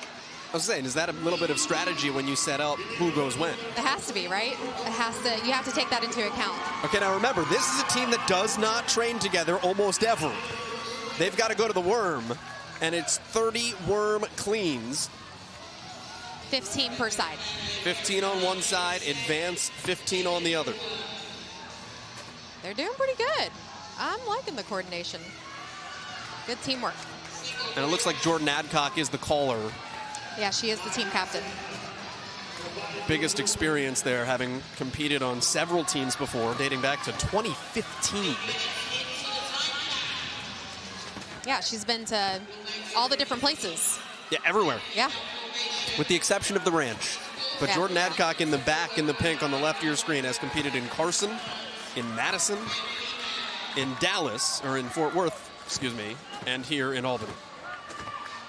I was saying, is that a little bit of strategy when you set up who goes when? It has to be, right? It has to. You have to take that into account. Okay, now remember, this is a team that does not train together almost ever. They've got to go to the worm, and it's 30 worm cleans. 15 per side. 15 on one side, advance 15 on the other. They're doing pretty good. I'm liking the coordination. Good teamwork. And it looks like Jordan Adcock is the caller. Yeah, she is the team captain. Biggest experience there, having competed on several teams before, dating back to 2015. Yeah, she's been to all the different places. Yeah, everywhere. Yeah. With the exception of the ranch. But Yeah. Jordan Adcock in the back in the pink on the left of your screen has competed in Carson, in Madison, in Dallas, or in Fort Worth, excuse me, and here in Albany.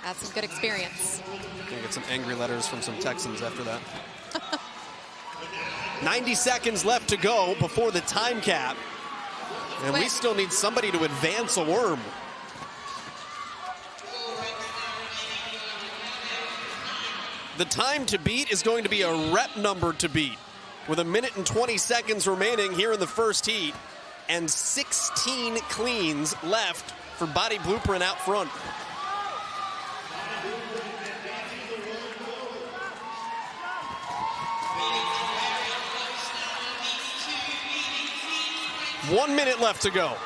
That's some good experience. Gonna get some angry letters from some Texans after that. 90 seconds left to go before the time cap. And we still need somebody to advance a worm. The time to beat is going to be a rep number to beat, with 1 minute and 20 seconds remaining here in the first heat, and 16 cleans left for Body Blueprint out front. One minute left to go.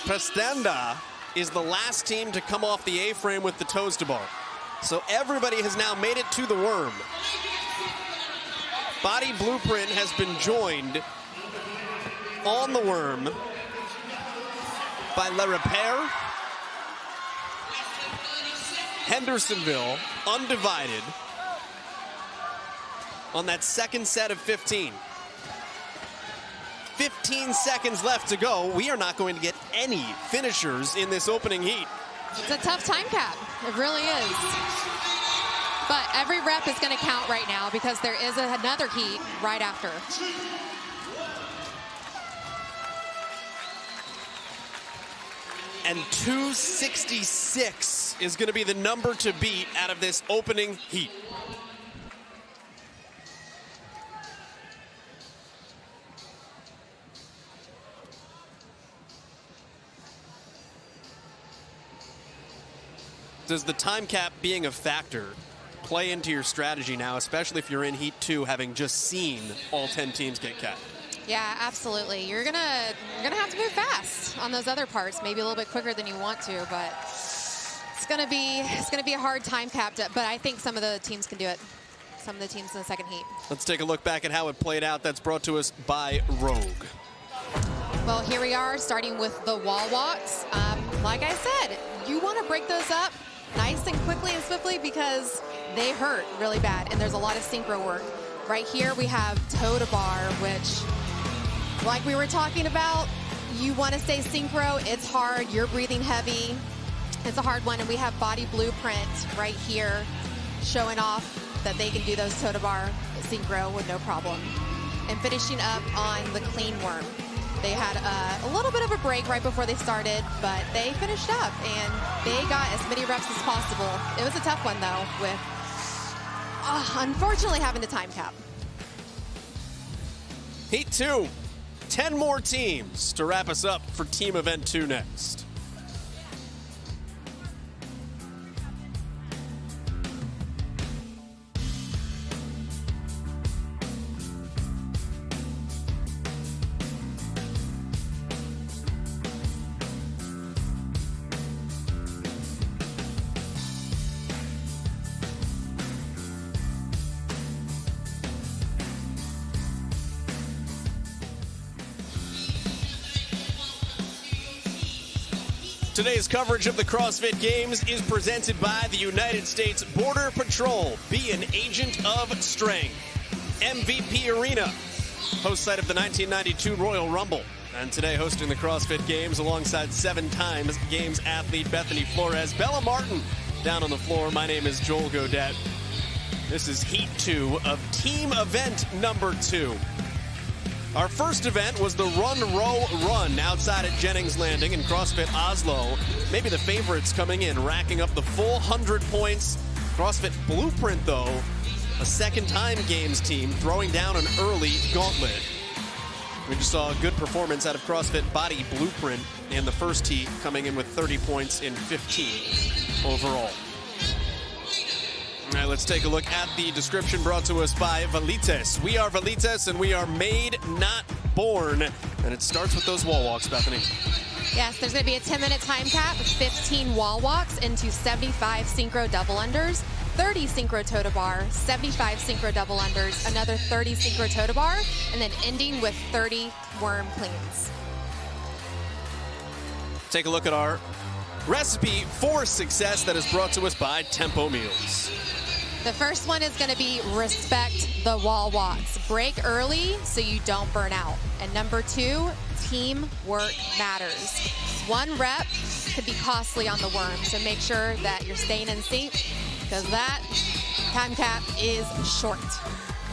Pestenda is the last team to come off the A-frame with the toes to bar. So everybody has now made it to the worm. Body Blueprint has been joined on the worm by Le Repair, Hendersonville, undivided, on that second set of 15. 15 seconds left to go. We are not going to get any finishers in this opening heat. It's a tough time cap. It really is. But every rep is going to count right now because there is another heat right after. And 266 is going to be the number to beat out of this opening heat. Does the time cap being a factor play into your strategy now, especially if you're in Heat 2, having just seen all 10 teams get capped? Yeah, absolutely. You're gonna have to move fast on those other parts, maybe a little bit quicker than you want to, but it's gonna be a hard time cap. But I think some of the teams can do it. Some of the teams in the second heat. Let's take a look back at how it played out. That's brought to us by Rogue. Well, here we are starting with the wall walks. Like I said, you want to break those up nice and quickly and swiftly because they hurt really bad, and there's a lot of synchro work. Right here we have toe to bar, which, like we were talking about, you want to stay synchro. It's hard. You're breathing heavy. It's a hard one, and we have Body Blueprint right here showing off that they can do those toe to bar synchro with no problem. And finishing up on the clean worm. They had a little bit of a break right before they started, but they finished up and they got as many reps as possible. It was a tough one though, with unfortunately having to time cap. Heat 2, 10 more teams to wrap us up for Team Event 2 next. Today's coverage of the CrossFit Games is presented by the United States Border Patrol. Be an agent of strength. MVP Arena, host site of the 1992 Royal Rumble. And today hosting the CrossFit Games alongside 7-time Games athlete Bethany Flores. Bella Martin down on the floor. My name is Joel Godet. This is Heat 2 of team event number 2. Our first event was the Run, Row, Run outside at Jennings Landing in CrossFit Oslo. Maybe the favorites coming in, racking up the full 100 points. CrossFit Blueprint, though, a second-time Games team throwing down an early gauntlet. We just saw a good performance out of CrossFit Body Blueprint in the first heat, coming in with 30 points in 15 overall. All right, let's take a look at the description brought to us by Fittest. We are Fittest, and we are made, not born. And it starts with those wall walks, Bethany. Yes, there's going to be a 10-minute time cap, 15 wall walks into 75 synchro double unders, 30 synchro toe to bar, 75 synchro double unders, another 30 synchro toe to bar, and then ending with 30 worm cleans. Take a look at our recipe for success that is brought to us by Tempo Meals. The first one is going to be respect the wall walks. Break early so you don't burn out. And number 2, teamwork matters. 1 rep could be costly on the worm, so make sure that you're staying in sync because that time cap is short.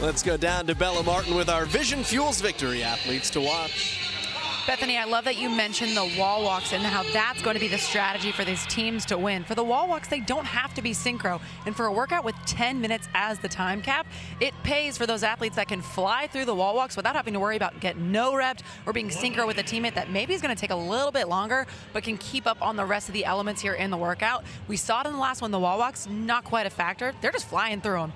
Let's go down to Bella Martin with our Vision Fuels Victory athletes to watch. Bethany, I love that you mentioned the wall walks and how that's going to be the strategy for these teams to win. For the wall walks, they don't have to be synchro. And for a workout with 10 minutes as the time cap, it pays for those athletes that can fly through the wall walks without having to worry about getting no repped or being synchro with a teammate that maybe is going to take a little bit longer, but can keep up on the rest of the elements here in the workout. We saw it in the last one, the wall walks, not quite a factor. They're just flying through them.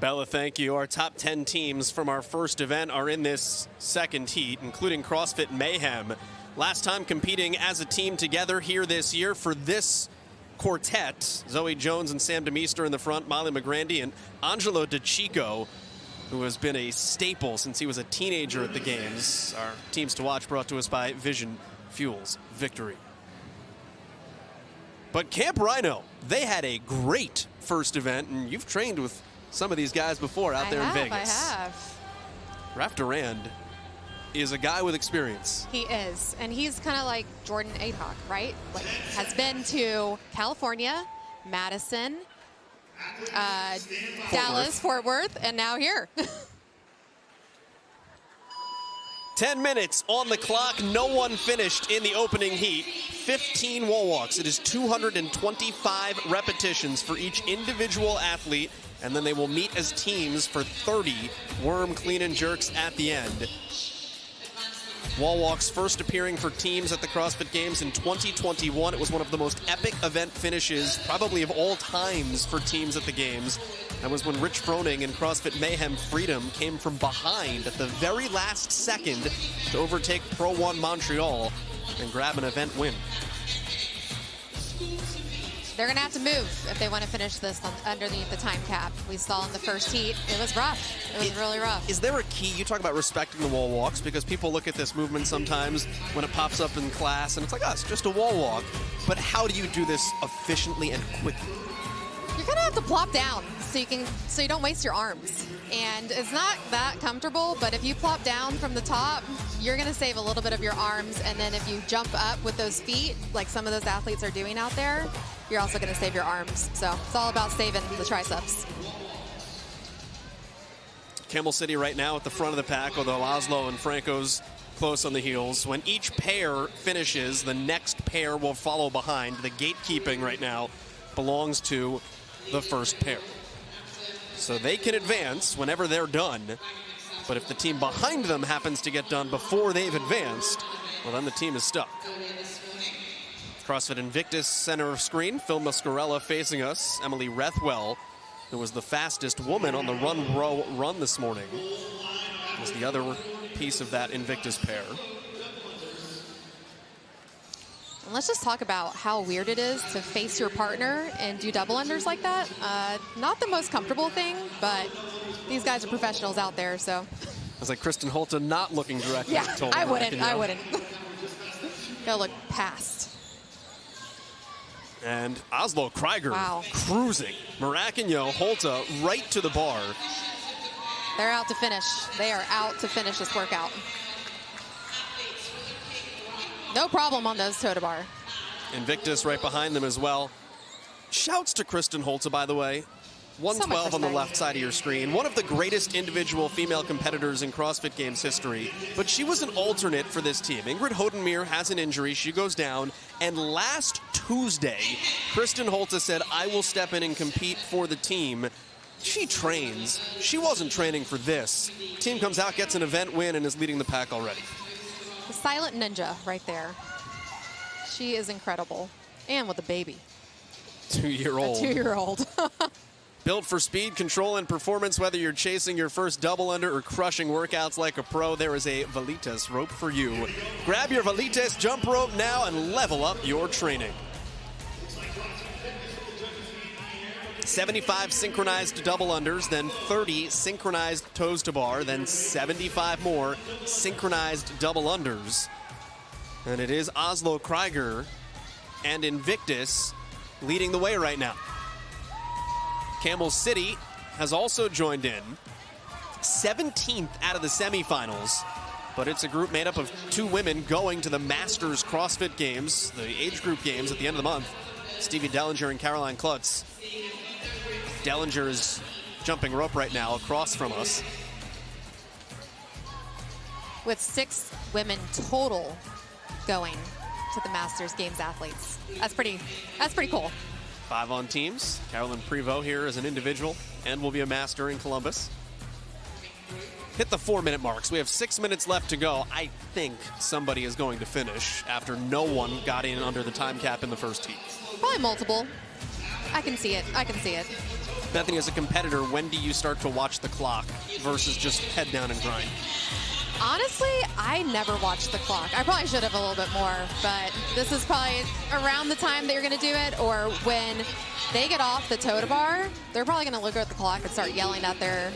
Bella, thank you. Our top 10 teams from our first event are in this second heat, including CrossFit Mayhem. Last time competing as a team together here this year for this quartet. Zoe Jones and Sam DeMeester in the front, Molly McGrandy and Angelo DeChico, who has been a staple since he was a teenager at the Games. Our teams to watch brought to us by Vision Fuels Victory. But Camp Rhino, they had a great first event, and you've trained with some of these guys before out there in Vegas. I have. Raph Durand is a guy with experience. He is, and he's kind of like Jordan Adhoc, right? Like, has been to California, Madison, Dallas, Fort Worth, and now here. 10 minutes on the clock. No one finished in the opening heat. 15 wall walks. It is 225 repetitions for each individual athlete, and then they will meet as teams for 30 worm clean and jerks at the end. Wall walks first appearing for teams at the CrossFit Games in 2021. It was one of the most epic event finishes probably of all times for teams at the Games. That was when Rich Froning and CrossFit Mayhem Freedom came from behind at the very last second to overtake Pro 1 Montreal and grab an event win. They're going to have to move if they want to finish this underneath the time cap. We saw in the first heat, it was rough. It was really rough. Is there a key? You talk about respecting the wall walks because people look at this movement sometimes when it pops up in class and it's like, oh, it's just a wall walk. But how do you do this efficiently and quickly? You're going to have to plop down so you don't waste your arms. And it's not that comfortable, but if you plop down from the top, you're going to save a little bit of your arms. And then if you jump up with those feet, like some of those athletes are doing out there, you're also going to save your arms. So it's all about saving the triceps. Camel City right now at the front of the pack, although Oslo and Franco's close on the heels. When each pair finishes, the next pair will follow behind. The gatekeeping right now belongs to the first pair. So they can advance whenever they're done. But if the team behind them happens to get done before they've advanced, well, then the team is stuck. CrossFit Invictus center of screen, Phil Muscarella facing us. Emily Rethwell, who was the fastest woman on the Run, Row, Run this morning, is the other piece of that Invictus pair. And let's just talk about how weird it is to face your partner and do double unders like that. Not the most comfortable thing, but these guys are professionals out there, so. It's like Kristen Holta not looking directly yeah, at Tolman. I wouldn't. Gotta look past. And Oslo Krieger cruising. Maracagno, Holta right to the bar. They're out to finish. They are out to finish this workout. No problem on those toe to bar. Invictus right behind them as well. Shouts to Kristen Holta, by the way. 112 on the left side of your screen. One of the greatest individual female competitors in CrossFit Games history. But she was an alternate for this team. Ingrid Hodenmere has an injury. She goes down. And last Tuesday, Kristen Holta said, I will step in and compete for the team. She trains. She wasn't training for this. Team comes out, gets an event win, and is leading the pack already. The silent ninja right there. She is incredible. And with a baby. 2-year-old. A 2-year-old. Built for speed, control, and performance, whether you're chasing your first double under or crushing workouts like a pro, there is a Velitas rope for you. Grab your Velitas jump rope now and level up your training. 75 synchronized double unders, then 30 synchronized toes to bar, then 75 more synchronized double unders. And it is Oslo Krieger and Invictus leading the way right now. Camel City has also joined in. 17th out of the semifinals, but it's a group made up of 2 women going to the Masters CrossFit Games, the age group games at the end of the month. Stevie Dellinger and Caroline Klutz. Dellinger is jumping rope right now across from us. With 6 women total going to the Masters Games athletes. That's pretty cool. 5 on teams. Carolyn Prevost here as an individual and will be a master in Columbus. Hit the 4-minute marks. We have 6 minutes left to go. I think somebody is going to finish after no one got in under the time cap in the first heat. Probably multiple. I can see it. Bethany, as a competitor, when do you start to watch the clock versus just head down and grind? Honestly, I never watched the clock. I probably should have a little bit more, but this is probably around the time that you're going to do it, or when they get off the toe to bar, they're probably going to look at the clock and start yelling at their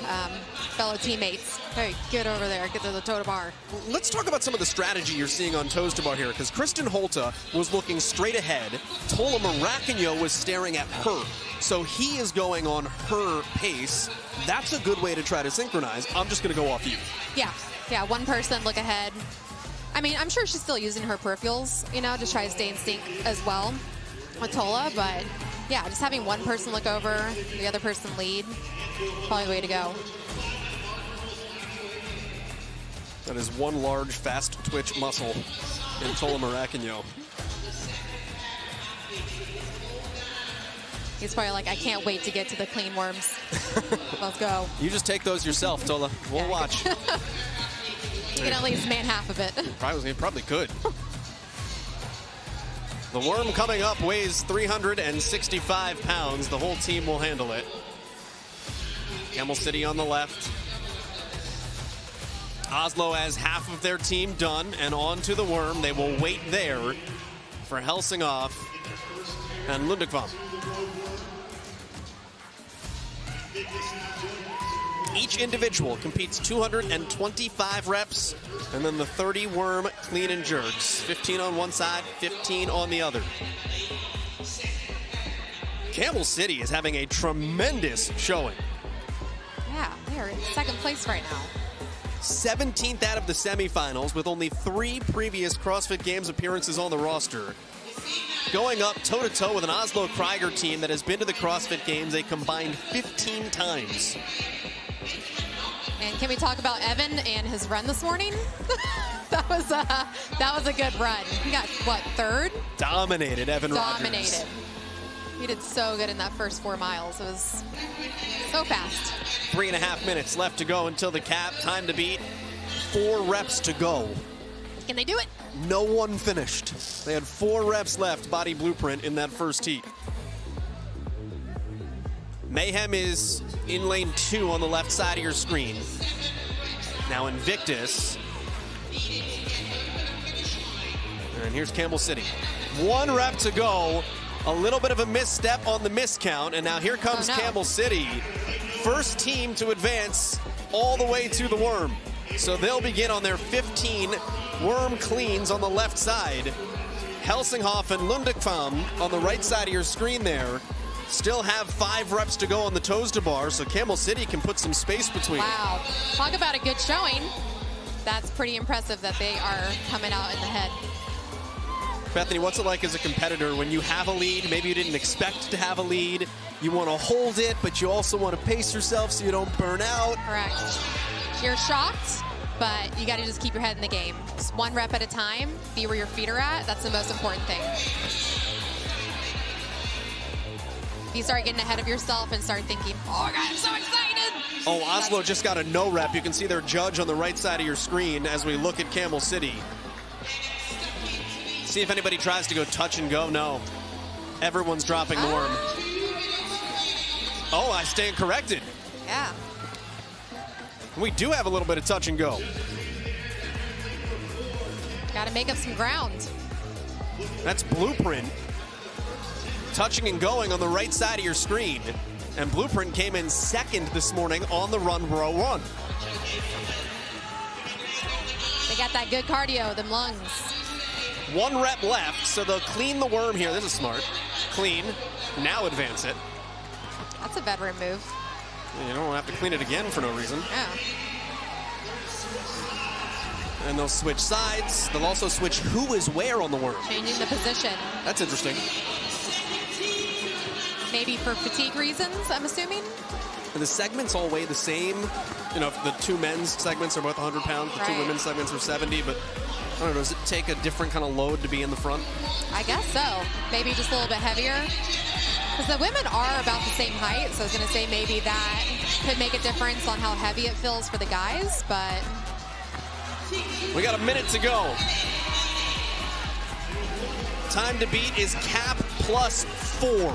fellow teammates. Hey, get over there, get to the toe to bar. Let's talk about some of the strategy you're seeing on toes to bar here, because Kristen Holta was looking straight ahead. Tola Maracagno was staring at her. So he is going on her pace. That's a good way to try to synchronize. I'm just going to go off you. Yeah, one person look ahead. I mean, I'm sure she's still using her peripherals, to try to stay in sync as well with Tola, but yeah, just having one person look over, the other person lead, probably the way to go. That is one large, fast twitch muscle in Tola Maracagno. He's probably like, I can't wait to get to the clean worms. Let's go. You just take those yourself, Tola. We'll watch. You can at least man half of it. Probably could. The worm coming up weighs 365 pounds. The whole team will handle it. Camel City on the left. Oslo has half of their team done, and on to the worm. They will wait there for Helsinghoff and Lundekvam. Each individual competes 225 reps, and then the 30 worm clean and jerks. 15 on one side, 15 on the other. Camel City is having a tremendous showing. Yeah, they are in second place right now. 17th out of the semifinals with only 3 previous CrossFit Games appearances on the roster. Going up toe-to-toe with an Oslo Krieger team that has been to the CrossFit Games a combined 15 times. And can we talk about Evan and his run this morning? that was a good run. He got, what, 3rd? Dominated Evan Rogers. He did so good in that first 4 miles. It was so fast. 3.5 minutes left to go until the cap. Time to beat. 4 reps to go. Can they do it? No one finished. They had 4 reps left, body blueprint, in that first heat. Mayhem is in lane 2 on the left side of your screen. Now Invictus. And here's Camel City. 1 rep to go. A little bit of a misstep on the miscount, and now here comes Camel City. First team to advance all the way to the worm. So they'll begin on their 15 worm cleans on the left side. Helsinghoff and Lundekvam on the right side of your screen there. Still have 5 reps to go on the toes to bar, so Camel City can put some space between. Wow, talk about a good showing. That's pretty impressive that they are coming out in the head. Bethany, what's it like as a competitor when you have a lead? Maybe you didn't expect to have a lead. You want to hold it, but you also want to pace yourself so you don't burn out. Correct. You're shocked, but you got to just keep your head in the game. Just 1 rep at a time, be where your feet are at. That's the most important thing. If you start getting ahead of yourself and start thinking, oh my God, I'm so excited. Oh, Oslo just got a no rep. You can see their judge on the right side of your screen as we look at Camel City. See if anybody tries to go touch and go. No. Everyone's dropping the worm. Oh, I stand corrected. Yeah. We do have a little bit of touch and go. Got to make up some ground. That's Blueprint. Touching and going on the right side of your screen. And Blueprint came in second this morning on the run row run. They got that good cardio, them lungs. 1 rep left, so they'll clean the worm here. This is smart. Clean. Now advance it. That's a veteran move. You don't have to clean it again for no reason. Yeah. And they'll switch sides. They'll also switch who is where on the worm. Changing the position. That's interesting. Maybe for fatigue reasons, I'm assuming. And the segments all weigh the same. You know, the 2 men's segments are both 100 pounds. The 2 women's segments are 70, but I don't know, does it take a different kind of load to be in the front? I guess so. Maybe just a little bit heavier. Because the women are about the same height, so I was going to say maybe that could make a difference on how heavy it feels for the guys, but... We got a minute to go. Time to beat is cap plus 4,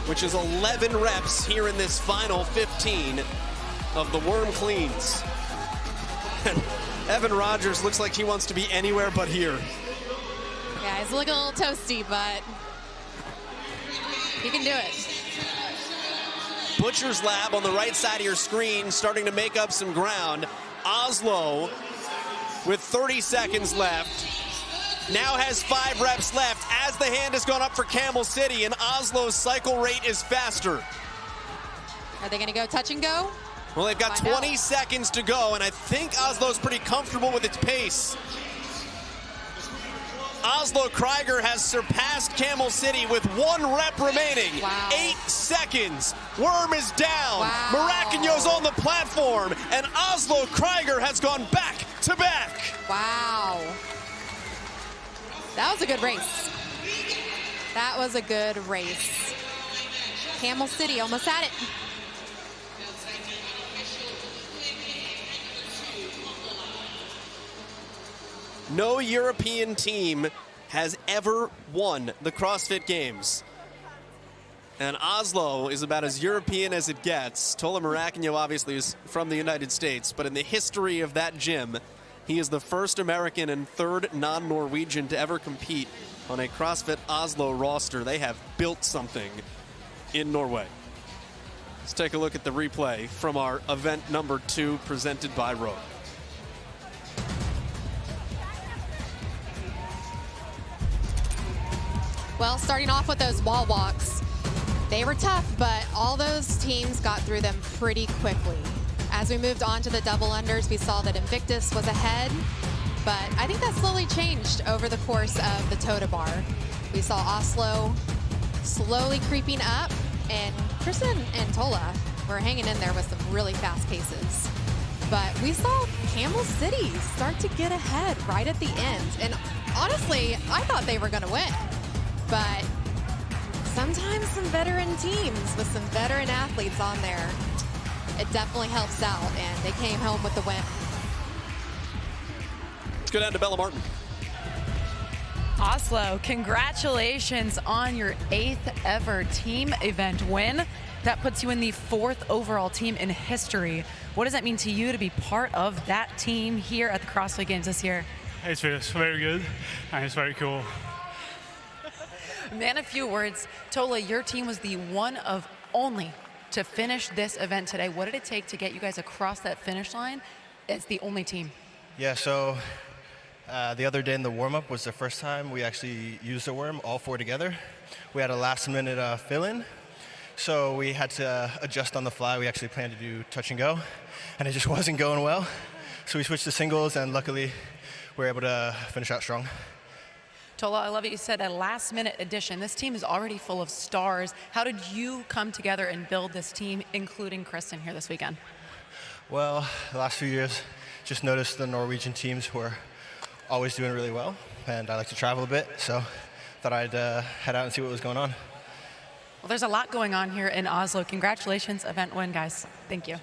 which is 11 reps here in this final 15 of the worm cleans. Evan Rogers looks like he wants to be anywhere but here. Yeah, he's looking a little toasty, but he can do it. Butcher's Lab on the right side of your screen starting to make up some ground. Oslo with 30 seconds left now has 5 reps left as the hand has gone up for Camel City, and Oslo's cycle rate is faster. Are they going to go touch and go? Well, they've got 20 seconds to go, and I think Oslo's pretty comfortable with its pace. Oslo Krieger has surpassed Camel City with 1 rep remaining. Wow. 8 seconds. Worm is down. Wow. Maracagno's on the platform, and Oslo Krieger has gone back to back. Wow. That was a good race. That was a good race. Camel City almost had it. No European team has ever won the CrossFit Games. And Oslo is about as European as it gets. Tola Maracagno obviously is from the United States, but in the history of that gym, he is the first American and 3rd non-Norwegian to ever compete on a CrossFit Oslo roster. They have built something in Norway. Let's take a look at the replay from our event number 2 presented by Rogue. Well, starting off with those wall walks, they were tough, but all those teams got through them pretty quickly. As we moved on to the double unders, we saw that Invictus was ahead, but I think that slowly changed over the course of the toe to bar. We saw Oslo slowly creeping up, and Kristen and Tola were hanging in there with some really fast paces. But we saw Camel City start to get ahead right at the end, and honestly, I thought they were going to win. But sometimes some veteran teams with some veteran athletes on there, it definitely helps out, and they came home with the win. Let's go down to Bella Martin. Oslo, congratulations on your 8th ever team event win. That puts you in the 4th overall team in history. What does that mean to you to be part of that team here at the CrossFit Games this year? It feels very good, and it's very cool. Man, a few words. Tola, your team was the one of only to finish this event today. What did it take to get you guys across that finish line as the only team? Yeah, so The other day in the warm-up was the first time we actually used the worm, all four together. We had a last-minute fill-in, so we had to adjust on the fly. We actually planned to do touch and go, and it just wasn't going well. So we switched to singles, and luckily we were able to finish out strong. Tola, I love it. You said a last-minute addition. This team is already full of stars. How did you come together and build this team, including Kristen here this weekend? Well, the last few years, just noticed the Norwegian teams were always doing really well, and I like to travel a bit, so thought I'd head out and see what was going on. Well, there's a lot going on here in Oslo. Congratulations, event win, guys. Thank you.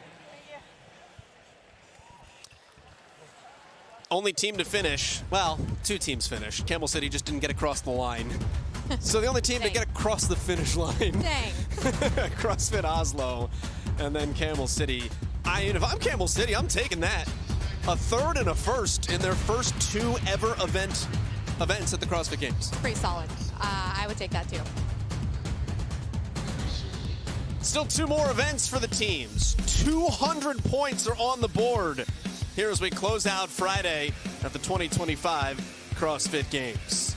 Only team to finish, well, two teams finished. Camel City just didn't get across the line. So the only team to get across the finish line. Dang. CrossFit Oslo, and then Camel City. If I'm Camel City, I'm taking that. A third and a first in their first two ever events at the CrossFit Games. Pretty solid. I would take that too. Still two more events for the teams. 200 points are on the board here as we close out Friday at the 2025 CrossFit Games.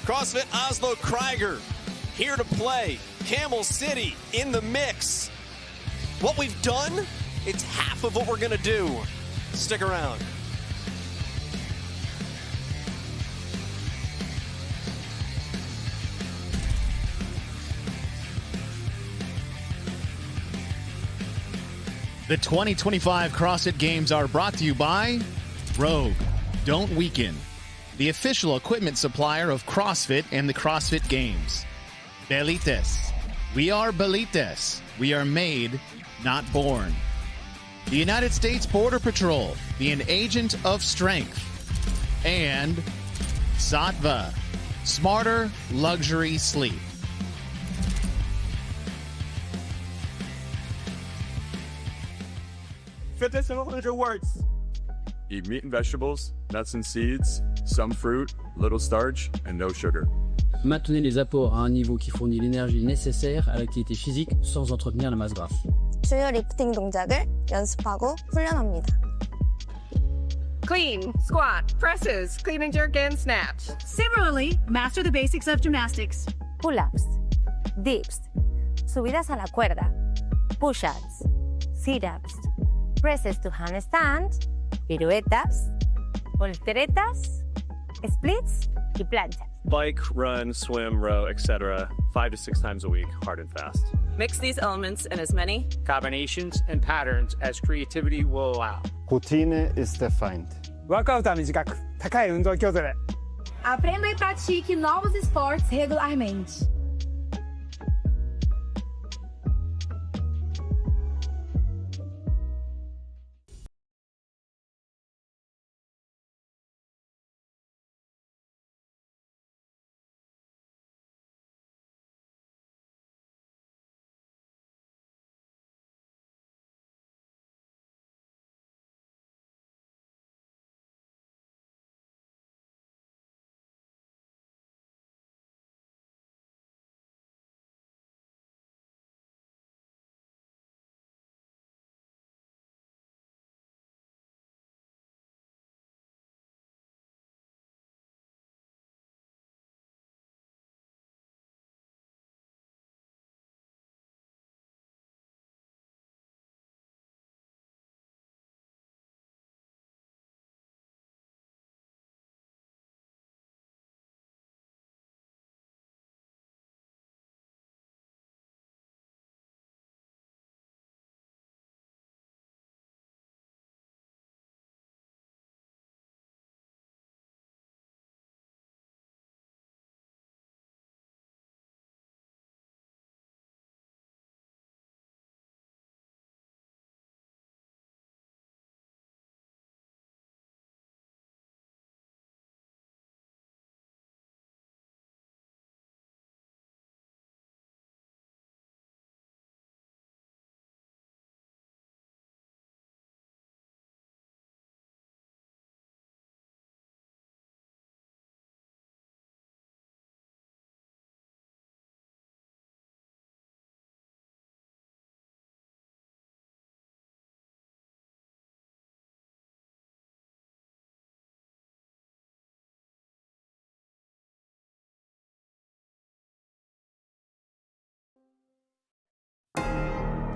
CrossFit Oslo Krieger here to play. Camel City in the mix. What we've done, it's half of what we're going to do. Stick around. The 2025 CrossFit Games are brought to you by Rogue. Don't weaken. The official equipment supplier of CrossFit and the CrossFit Games. Belites. We are Belites. We are made, not born. The United States Border Patrol, being an agent of strength. And Sattva, smarter luxury sleep. Fittest in 100 words. Eat meat and vegetables, nuts and seeds, some fruit, little starch, and no sugar. Maintenez les apports à un niveau qui fournit l'énergie nécessaire à l'activité physique sans entretenir la masse grasse. 주요 리프팅 동작을 연습하고 훈련합니다. Clean, squat, presses, clean and jerk, and snatch. Similarly, master the basics of gymnastics. Pull-ups, dips, subidas a la cuerda, push-ups, sit-ups, presses to handstand, piruetas, volteretas, splits, y planchas. Bike, run, swim, row, etc. 5 to 6 times a week, hard and fast. Mix these elements in as many combinations and patterns as creativity will allow. Routine is defined. ワークアウトは短く、高い運動強度で。Aprenda e pratique novos esportes regularmente.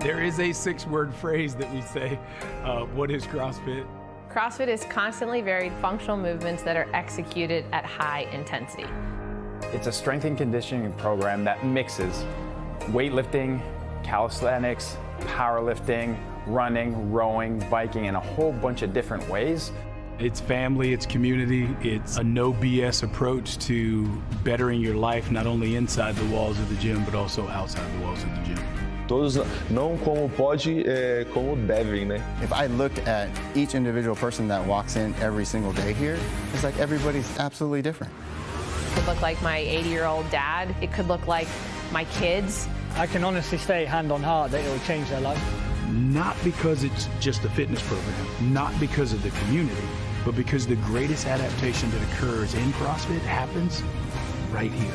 There is a 6-word phrase that we say, what is CrossFit? CrossFit is constantly varied functional movements that are executed at high intensity. It's a strength and conditioning program that mixes weightlifting, calisthenics, powerlifting, running, rowing, biking, in a whole bunch of different ways. It's family, it's community, it's a no BS approach to bettering your life, not only inside the walls of the gym, but also outside the walls of the gym. Todos não como pode, como devem, né? If I looked at each individual person that walks in every single day here, it's like everybody's absolutely different. It could look like my 80-year-old dad. It could look like my kids. I can honestly say, hand on heart, that it will change their life. Not because it's just a fitness program, not because of the community, but because the greatest adaptation that occurs in CrossFit happens right here.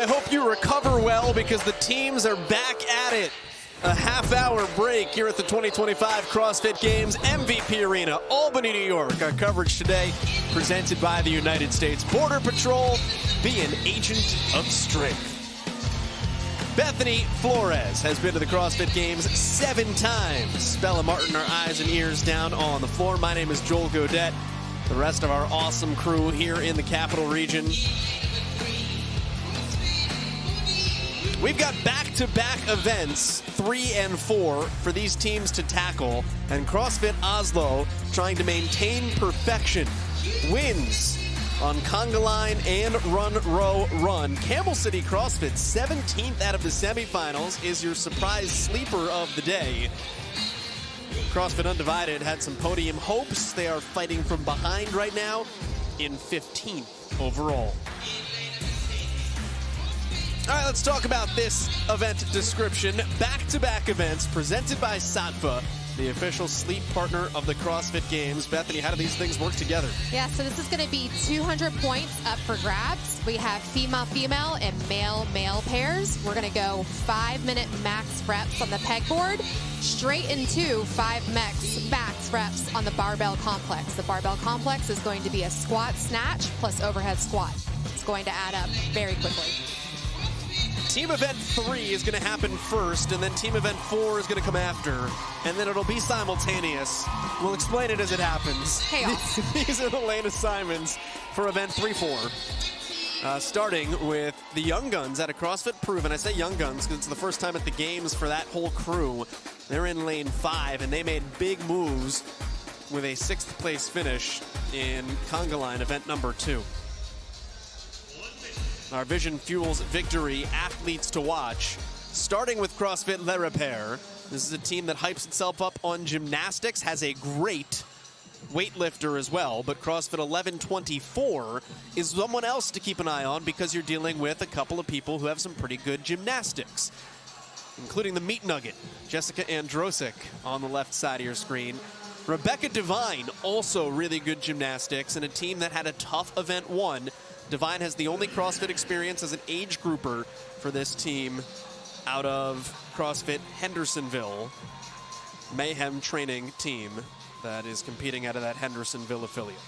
I hope you recover well because the teams are back at it. A half-hour break here at the 2025 CrossFit Games MVP Arena, Albany, New York. Our coverage today presented by the United States Border Patrol. Be an agent of strength. Bethany Flores has been to the CrossFit Games 7 times. Bella Martin, our eyes and ears down on the floor. My name is Joel Godet. The rest of our awesome crew here in the Capital Region. We've got back-to-back events, 3 and 4, for these teams to tackle. And CrossFit Oslo trying to maintain perfection. Wins on conga line and run, row, run. Camel City CrossFit, 17th out of the semifinals, is your surprise sleeper of the day. CrossFit Undivided had some podium hopes. They are fighting from behind right now in 15th overall. All right, let's talk about this event description. Back-to-back events presented by Sattva, the official sleep partner of the CrossFit Games. Bethany, how do these things work together? Yeah, so this is going to be 200 points up for grabs. We have female-female and male-male pairs. We're going to go 5-minute max reps on the pegboard, straight into 5 max reps on the barbell complex. The barbell complex is going to be a squat snatch plus overhead squat. It's going to add up very quickly. Team event 3 is going to happen first, and then team event 4 is going to come after, and then it'll be simultaneous. We'll explain it as it happens. Chaos. These are the lane assignments for event 3-4. Starting with the Young Guns at a CrossFit Proven. I say Young Guns because it's the first time at the games for that whole crew. They're in lane 5, and they made big moves with a 6th place finish in conga line event number 2. Our vision fuels victory, athletes to watch. Starting with CrossFit Le Repair. This is a team that hypes itself up on gymnastics, has a great weightlifter as well, but CrossFit 1124 is someone else to keep an eye on because you're dealing with a couple of people who have some pretty good gymnastics, including the meat nugget, Jessica Androsik on the left side of your screen. Rebecca Devine, also really good gymnastics, and a team that had a tough event 1. Devine has the only CrossFit experience as an age grouper for this team out of CrossFit Hendersonville, Mayhem training team that is competing out of that Hendersonville affiliate.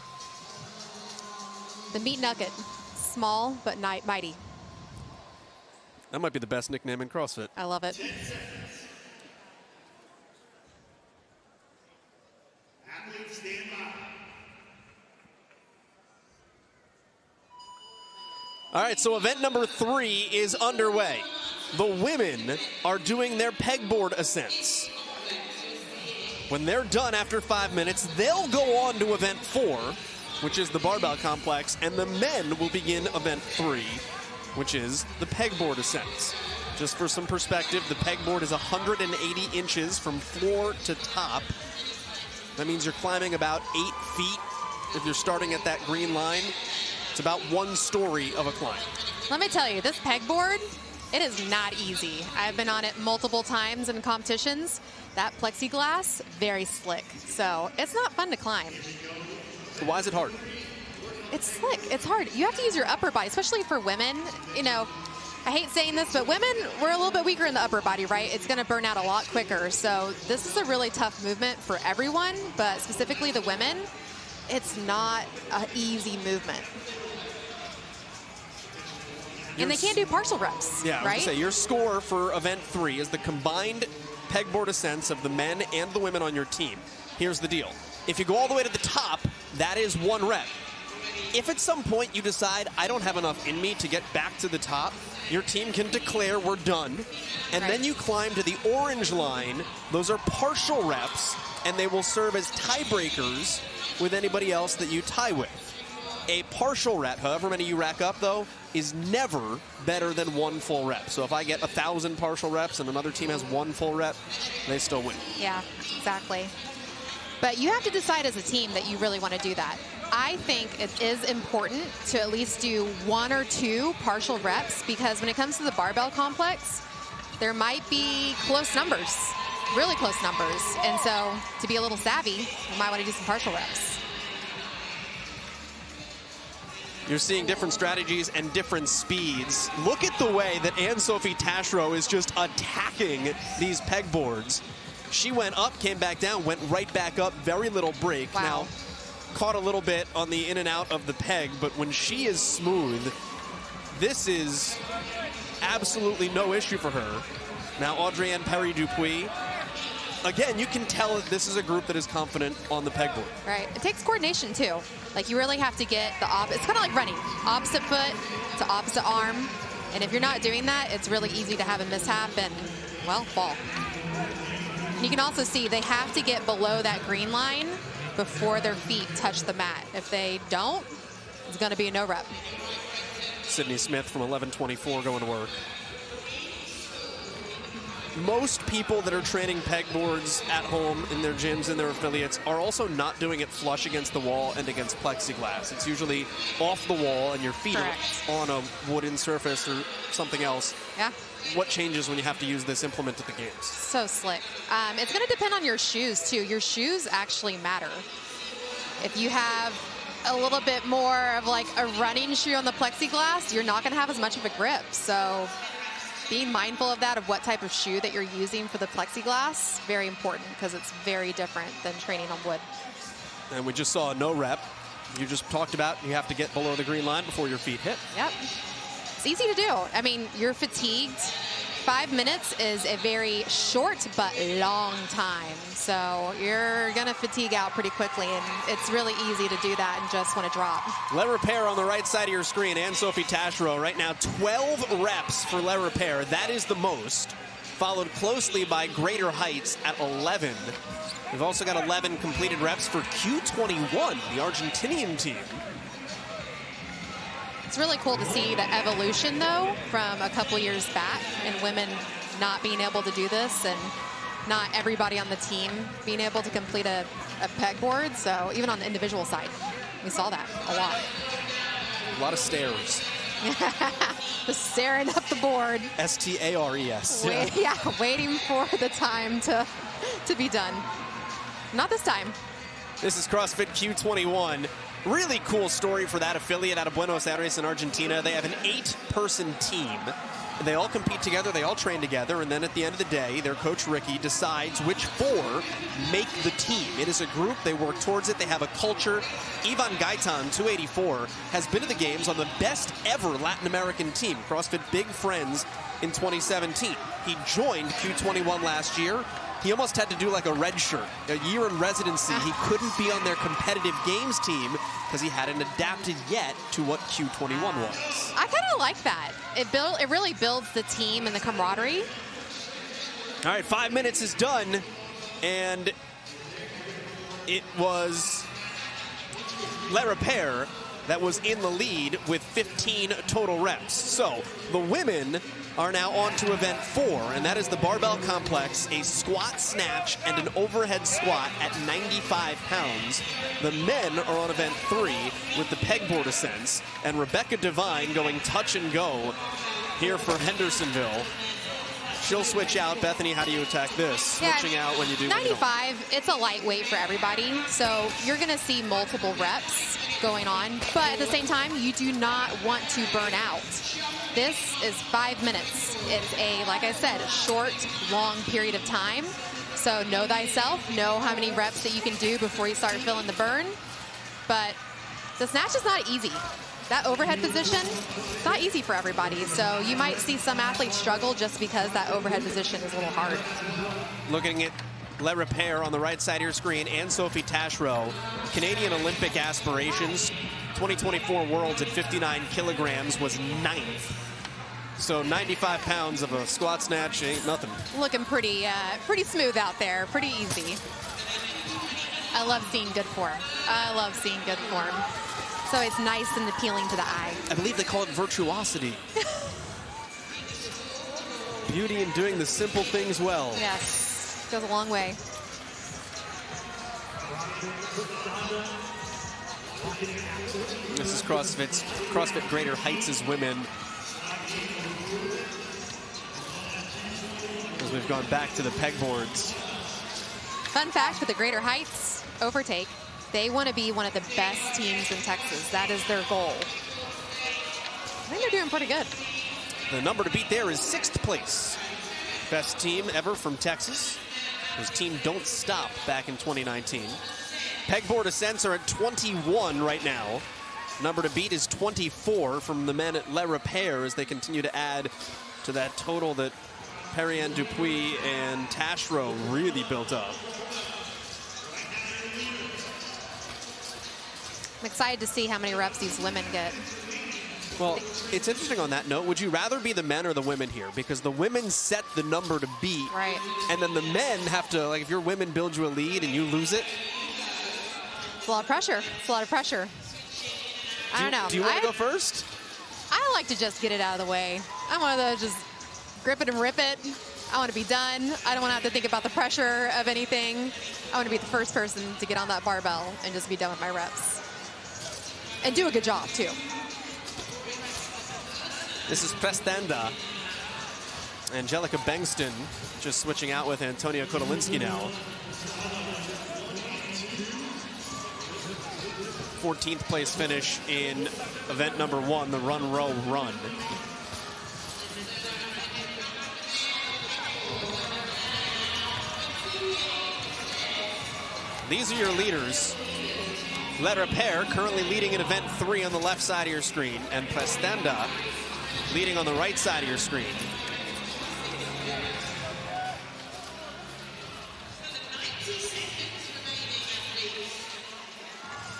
The meat nugget, small but mighty. That might be the best nickname in CrossFit. I love it. All right, so event number 3 is underway. The women are doing their pegboard ascents. When they're done after 5 minutes, they'll go on to event 4, which is the barbell complex, and the men will begin event 3, which is the pegboard ascents. Just for some perspective, the pegboard is 180 inches from floor to top. That means you're climbing about 8 feet if you're starting at that green line. It's about 1 story of a climb. Let me tell you, this pegboard, it is not easy. I've been on it multiple times in competitions. That plexiglass, very slick. So it's not fun to climb. Why is it hard? It's slick, it's hard. You have to use your upper body, especially for women. You know, I hate saying this, but women, we're a little bit weaker in the upper body, right? It's gonna burn out a lot quicker. So this is a really tough movement for everyone, but specifically the women, it's not an easy movement. And they can't do partial reps, yeah, right? I was gonna say, your score for event 3 is the combined pegboard ascents of the men and the women on your team. Here's the deal. If you go all the way to the top, that is 1 rep. If at some point you decide, I don't have enough in me to get back to the top, your team can declare we're done. And then you climb to the orange line. Those are partial reps, and they will serve as tiebreakers with anybody else that you tie with. A partial rep, however many you rack up though, is never better than 1 full rep. So if I get 1,000 partial reps and another team has 1 full rep, they still win. Yeah, exactly. But you have to decide as a team that you really want to do that. I think it is important to at least do 1 or 2 partial reps, because when it comes to the barbell complex, there might be close numbers, really close numbers. And so to be a little savvy, you might want to do some partial reps. You're seeing different strategies and different speeds. Look at the way that Anne-Sophie Taschereau is just attacking these pegboards. She went up, came back down, went right back up, very little break. Wow. Now, caught a little bit on the in and out of the peg, but when she is smooth, this is absolutely no issue for her. Now, Audrienne Perry-Dupuis, again, you can tell that this is a group that is confident on the pegboard. Right. It takes coordination, too. Like, you really have to get the opposite. It's kind of like running. Opposite foot to opposite arm. And if you're not doing that, it's really easy to have a mishap and, well, fall. And you can also see they have to get below that green line before their feet touch the mat. If they don't, it's going to be a no rep. Sydney Smith from 11:24 going to work. Most people that are training pegboards at home in their gyms and their affiliates are also not doing it flush against the wall and against plexiglass. It's usually off the wall and your feet are on a wooden surface or something else. Yeah. What changes when you have to use this implement at the games? So slick. It's going to depend on your shoes, too. Your shoes actually matter. If you have a little bit more of like a running shoe on the plexiglass, you're not going to have as much of a grip. So being mindful of that, of what type of shoe that you're using for the plexiglass, very important because it's very different than training on wood. And we just saw a no rep. You just talked about you have to get below the green line before your feet hit. Yep. It's easy to do. I mean, you're fatigued. 5 minutes is a very short but long time. So you're going to fatigue out pretty quickly, and it's really easy to do that and just want to drop. Le Repair on the right side of your screen. Anne-Sophie Taschereau right now 12 reps for Le Repair. That is the most. Followed closely by Greater Heights at 11. We've also got 11 completed reps for Q21, the Argentinian team. It's really cool to see the evolution, though, from a couple years back and women not being able to do this and not everybody on the team being able to complete a pegboard. So even on the individual side, we saw that a lot. A lot of stairs. Just staring up the board. S-T-A-R-E-S. Yeah, waiting for the time to be done. Not this time. This is CrossFit Q21. Really cool story for that affiliate out of Buenos Aires in Argentina. They have an 8-person team. They all compete together, they all train together, and then at the end of the day, their coach Ricky decides which 4 make the team. It is a group, they work towards it, they have a culture. Ivan Gaitan, 284, has been to the games on the best ever Latin American team, CrossFit Big Friends in 2017. He joined Q21 last year. He almost had to do like a red shirt. A year in residency, he couldn't be on their competitive games team because he hadn't adapted yet to what Q21 was. I kind of like that. It really builds the team and the camaraderie. All right, 5 minutes is done, and it was Le Repair that was in the lead with 15 total reps. So the women are now on to event 4, and that is the barbell complex, a squat snatch and an overhead squat at 95 pounds. The men are on event 3 with the pegboard ascents, and Rebecca Devine going touch and go here for Hendersonville. She'll switch out. Bethany, how do you attack this? Yeah, Switching out when you do. 95, it's a lightweight for everybody, so you're going to see multiple reps going on, but at the same time, you do not want to burn out. This is 5 minutes. It's a, like I said, a short, long period of time. So know thyself, know how many reps that you can do before you start feeling the burn. But the snatch is not easy. That overhead position, it's not easy for everybody. So you might see some athletes struggle just because that overhead position is a little hard. Looking at Le Repair on the right side of your screen, Anne-Sophie Taschereau, Canadian Olympic aspirations, 2024 Worlds at 59 kilograms was 9th. So 95 pounds of a squat snatch ain't nothing. Looking pretty smooth out there, pretty easy. I love seeing good form. I love seeing good form. So it's nice and appealing to the eye. I believe they call it virtuosity. Beauty in doing the simple things well. Yes, goes a long way. This is CrossFit Greater Heights' women. As we've gone back to the pegboards. Fun fact for the Greater Heights overtake, they want to be one of the best teams in Texas. That is their goal. think they're doing pretty good. The number to beat there is 6th place. Best team ever from Texas. His team Don't Stop back in 2019. Pegboard ascents are at 21 right now. Number to beat is 24 from the men at Le Repair as they continue to add to that total that Perianne Dupuis and Tashro really built up. I'm excited to see how many reps these women get. Well, it's interesting on that note. Would you rather be the men or the women here? Because the women set the number to beat. Right. And then the men have to, like, if your women build you a lead and you lose it. It's a lot of pressure. It's a lot of pressure. I don't know. Do you want to go first? I like to just get it out of the way. I want to just grip it and rip it. I want to be done. I don't want to have to think about the pressure of anything. I want to be the first person to get on that barbell and just be done with my reps. And do a good job, too. This is Prestanda. Angelica Bengston just switching out with Antonia Kotolinski now. 14th place finish in event number 1, the Run Row Run. These are your leaders. Le Repair currently leading in event 3 on the left side of your screen, and Prestanda leading on the right side of your screen.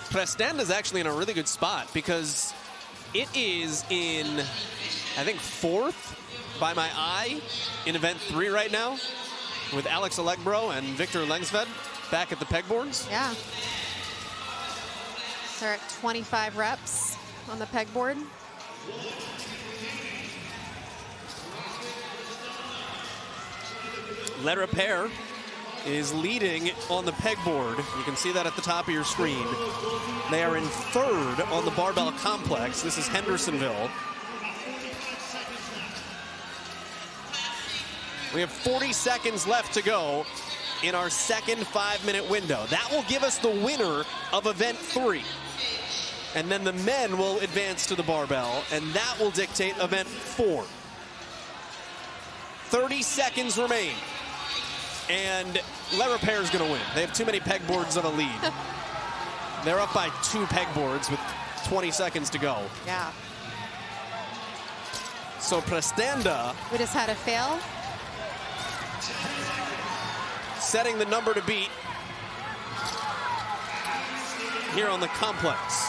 Prestanda is actually in a really good spot because it is in, I think, 4th by my eye in event 3 right now with Alex Alegbro and Victor Lengsved back at the pegboards. Yeah. They're at 25 reps on the pegboard. Le Repair is leading on the pegboard. You can see that at the top of your screen. They are in 3rd on the barbell complex. This is Hendersonville. We have 40 seconds left to go in our second 5-minute window. That will give us the winner of event 3. And then the men will advance to the barbell, and that will dictate event 4. 30 seconds remain. And Le Repair is going to win. They have too many pegboards of a lead. They're up by 2 pegboards with 20 seconds to go. Yeah. So Prestanda. We just had a fail. Setting the number to beat here on the complex.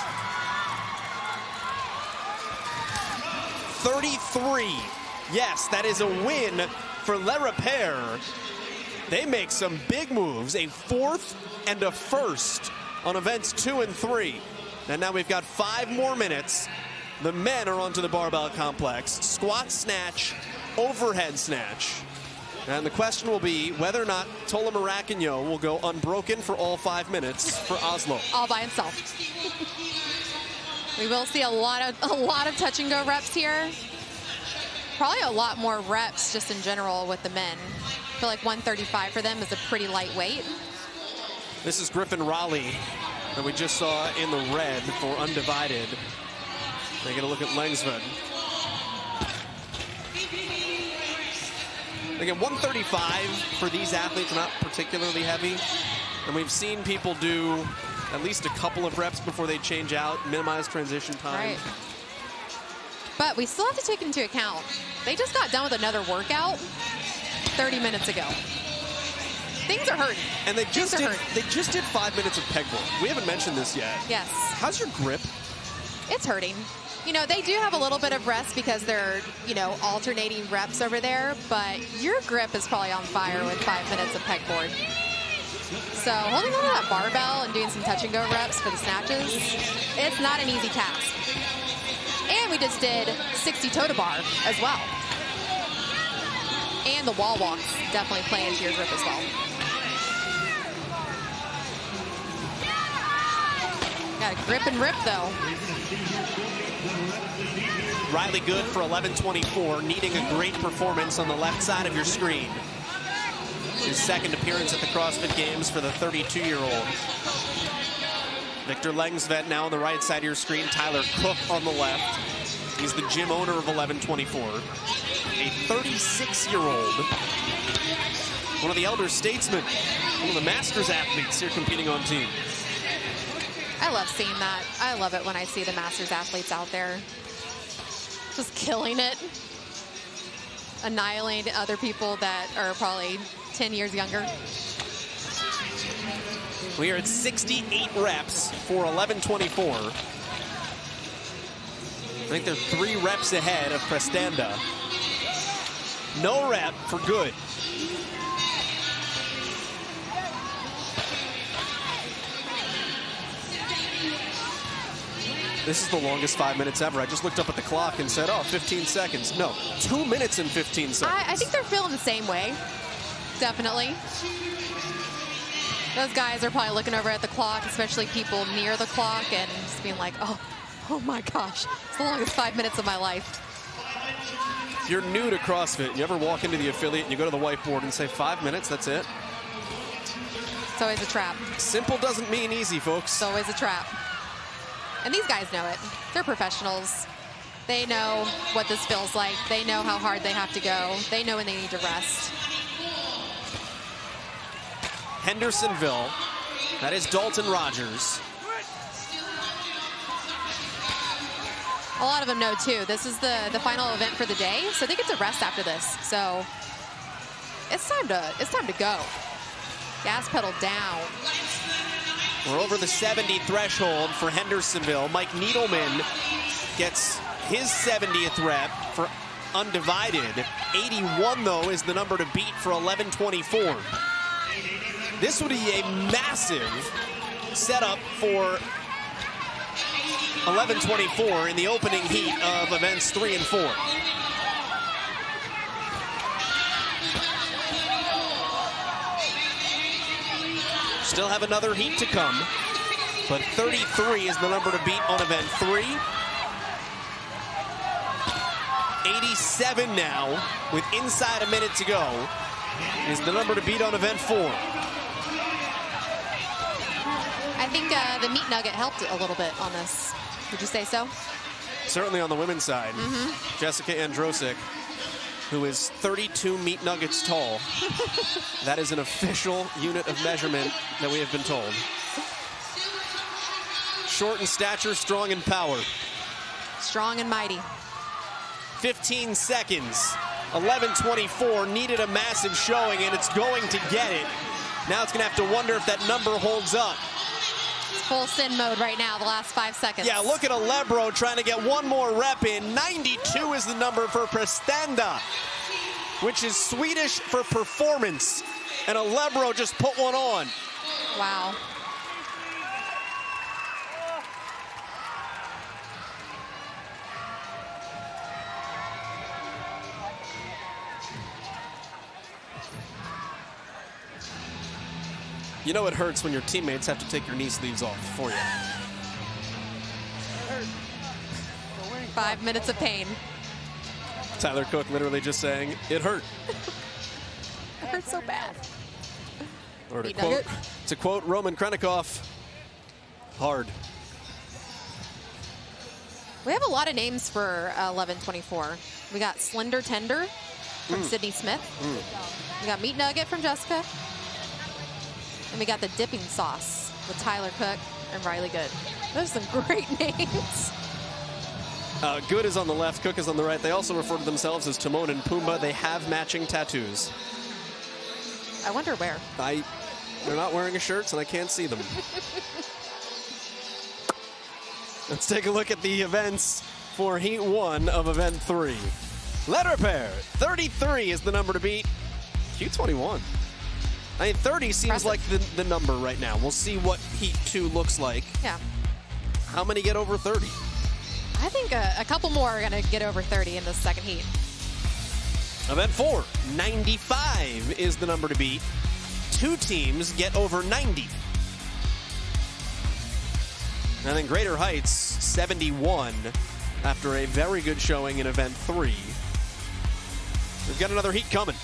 33. Yes, that is a win for Le Repair. They make some big moves, a 4th and a 1st on events 2 and 3. And now we've got 5 more minutes. The men are onto the barbell complex. Squat snatch, overhead snatch. And the question will be whether or not Tola Maracanyo will go unbroken for all 5 minutes for Oslo. All by himself. We will see a lot of touch and go reps here. Probably a lot more reps just in general with the men. I feel like 135 for them is a pretty lightweight. This is Griffin Raleigh that we just saw in the red for Undivided. They get a look at Lengsved. Again, 135 for these athletes, not particularly heavy. And we've seen people do at least a couple of reps before they change out, minimize transition time. Right. But we still have to take into account, they just got done with another workout 30 minutes ago. Things are hurting. And they just did 5 minutes of pegboard. We haven't mentioned this yet. Yes. How's your grip? It's hurting. You know, they do have a little bit of rest because they're, you know, alternating reps over there, but your grip is probably on fire with 5 minutes of pegboard. So holding on to that barbell and doing some touch and go reps for the snatches, it's not an easy task. And we just did 60 toe to bar as well. And the wall walks definitely play into your grip as well. Got to grip and rip though. Riley Good for 11:24, needing a great performance on the left side of your screen. His second appearance at the CrossFit Games for the 32-year-old. Victor Lengsved now on the right side of your screen. Tyler Cook on the left. He's the gym owner of 1124. A 36-year-old. One of the elder statesmen. One of the Masters athletes here competing on team. I love seeing that. I love it when I see the Masters athletes out there. Just killing it. Annihilating other people that are probably 10 years younger. We are at 68 reps for 1124. I think they're 3 reps ahead of Prestanda. No rep for Good. This is the longest 5 minutes ever. I just looked up at the clock and said, oh, 15 seconds. No, 2 minutes and 15 seconds. I think they're feeling the same way. Definitely. Those guys are probably looking over at the clock, especially people near the clock, and just being like, oh my gosh, it's the longest 5 minutes of my life. If you're new to CrossFit, you ever walk into the affiliate and you go to the whiteboard and say 5 minutes, that's it? It's always a trap. Simple doesn't mean easy, folks. It's always a trap. And these guys know it. They're professionals. They know what this feels like. They know how hard they have to go. They know when they need to rest. Hendersonville. That is Dalton Rogers. A lot of them know too. This is the final event for the day, so they get to rest after this. So it's time to go. Gas pedal down. We're over the 70 threshold for Hendersonville. Mike Needleman gets his 70th rep for undivided. 81 though is the number to beat for 1124. This would be a massive setup for 1124 in the opening heat of events 3 and 4. Still have another heat to come, but 33 is the number to beat on event 3. 87 now, with inside a minute to go, is the number to beat on event 4. I think the meat nugget helped a little bit on this. Would you say so? Certainly on the women's side. Jessica Androsik, who is 32 meat nuggets tall. That is an official unit of measurement that we have been told. Short in stature, strong in power. Strong and mighty. 15 seconds. 11:24 needed a massive showing, and it's going to get it. Now it's going to have to wonder if that number holds up. It's full sin mode right now, the last 5 seconds. Yeah, look at Alebro trying to get one more rep in. 92 is the number for Prestanda, which is Swedish for performance. And Alebro just put one on. Wow. You know it hurts when your teammates have to take your knee sleeves off for you. 5 minutes of pain. Tyler Cook literally just saying, it hurt. It hurts so bad. Or to quote Roman Krennikov, hard. We have a lot of names for 1124. We got Slender Tender from Sydney Smith. We got Meat Nugget from Jessica. And we got the dipping sauce with Tyler Cook and Riley Good. Those are some great names. Good is on the left, Cook is on the right. They also refer to themselves as Timon and Pumbaa. They have matching tattoos. I wonder where. They're not wearing a shirt, so I can't see them. Let's take a look at the events for Heat 1 of Event 3. Letter pair, 33 is the number to beat. Q21. I mean, 30 seems like the number right now. We'll see what Heat 2 looks like. Yeah. How many get over 30? I think a couple more are going to get over 30 in this second heat. Event 4, 95 is the number to beat. 2 teams get over 90. And then Greater Heights, 71, after a very good showing in Event 3. We've got another heat coming.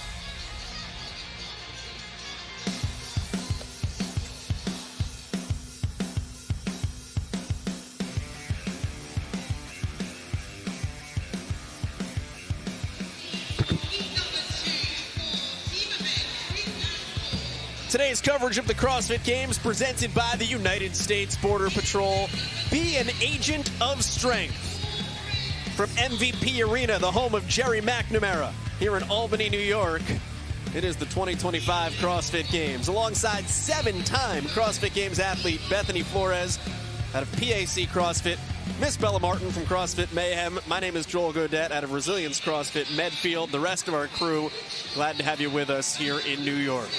Today's coverage of the CrossFit Games presented by the United States Border Patrol. Be an agent of strength. From MVP Arena, the home of Jerry McNamara, here in Albany, New York, it is the 2025 CrossFit Games. Alongside 7-time CrossFit Games athlete Bethany Flores out of PAC CrossFit, Miss Bella Martin from CrossFit Mayhem. My name is Joel Godet out of Resilience CrossFit Medfield. The rest of our crew, glad to have you with us here in New York.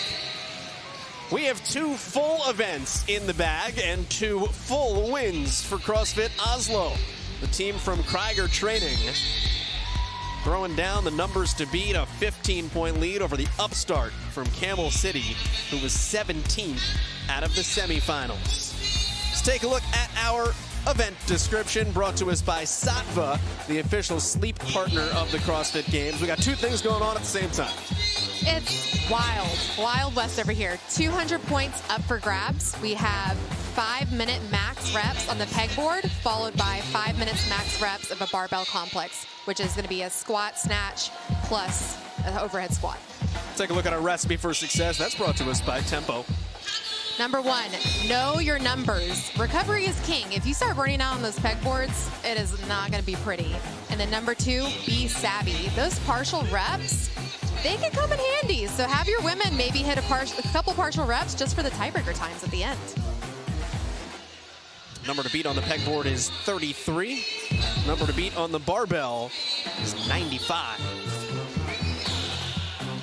We have 2 full events in the bag and 2 full wins for CrossFit Oslo. The team from Krieger Training throwing down the numbers to beat, a 15-point lead over the upstart from Camel City, who was 17th out of the semifinals. Let's take a look at our event description, brought to us by Sattva, the official sleep partner of the CrossFit Games. We got 2 things going on at the same time. It's Wild West over here. 200 points up for grabs. We have 5-minute max reps on the pegboard, followed by 5 minutes max reps of a barbell complex, which is going to be a squat, snatch, plus an overhead squat. Take a look at our recipe for success. That's brought to us by Tempo. Number 1, know your numbers. Recovery is king. If you start burning out on those pegboards, it is not going to be pretty. And then number 2, be savvy. Those partial reps, they can come in handy. So have your women maybe hit a couple partial reps just for the tiebreaker times at the end. Number to beat on the pegboard is 33. Number to beat on the barbell is 95.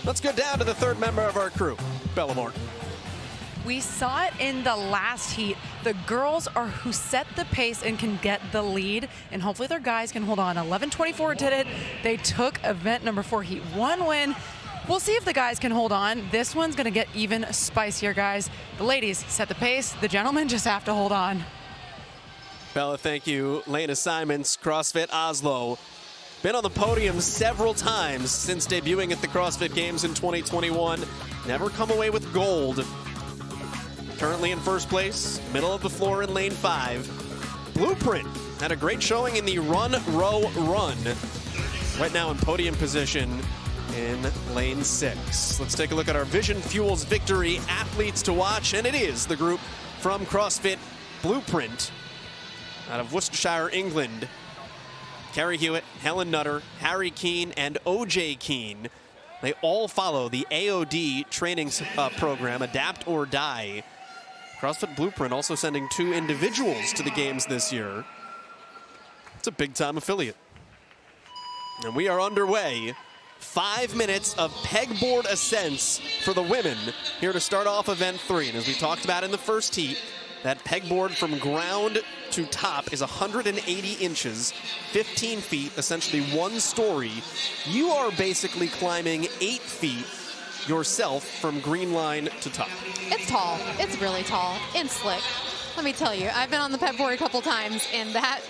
Let's go down to the 3rd member of our crew, Bella Martin. We saw it in the last heat. The girls are who set the pace and can get the lead, and hopefully their guys can hold on. 11:24 did it. They took event number 4 heat 1 win. We'll see if the guys can hold on. This one's going to get even spicier, guys. The ladies set the pace. The gentlemen just have to hold on. Bella, thank you. Lena Simons, CrossFit Oslo. Been on the podium several times since debuting at the CrossFit Games in 2021. Never come away with gold. Currently in first place, middle of the floor in lane 5. Blueprint had a great showing in the run, row, run. Right now in podium position in lane 6. Let's take a look at our Vision Fuels Victory athletes to watch, and it is the group from CrossFit Blueprint out of Worcestershire, England. Carrie Hewitt, Helen Nutter, Harry Keane, and OJ Keane. They all follow the AOD training program, Adapt or Die. CrossFit Blueprint also sending 2 individuals to the games this year. It's a big-time affiliate. And we are underway. 5 minutes of pegboard ascents for the women here to start off event 3. And as we talked about in the first heat, that pegboard from ground to top is 180 inches, 15 feet, essentially 1 story. You are basically climbing 8 feet yourself from green line to top. It's tall. It's really tall and slick. Let me tell you, I've been on the pegboard a couple times, and that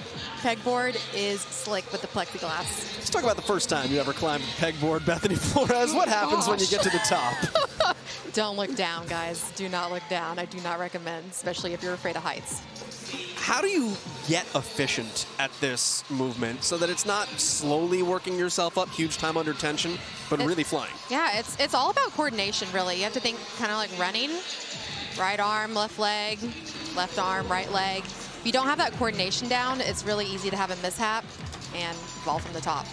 pegboard is slick with the plexiglass. Let's talk about the first time you ever climbed a pegboard, Bethany Flores. What happens when you get to the top? Don't look down, guys. Do not look down. I do not recommend, especially if you're afraid of heights. How do you get efficient at this movement so that it's not slowly working yourself up, huge time under tension, but really flying? Yeah, it's all about coordination, really. You have to think kind of like running. Right arm, left leg, left arm, right leg. If you don't have that coordination down, it's really easy to have a mishap and fall from the top.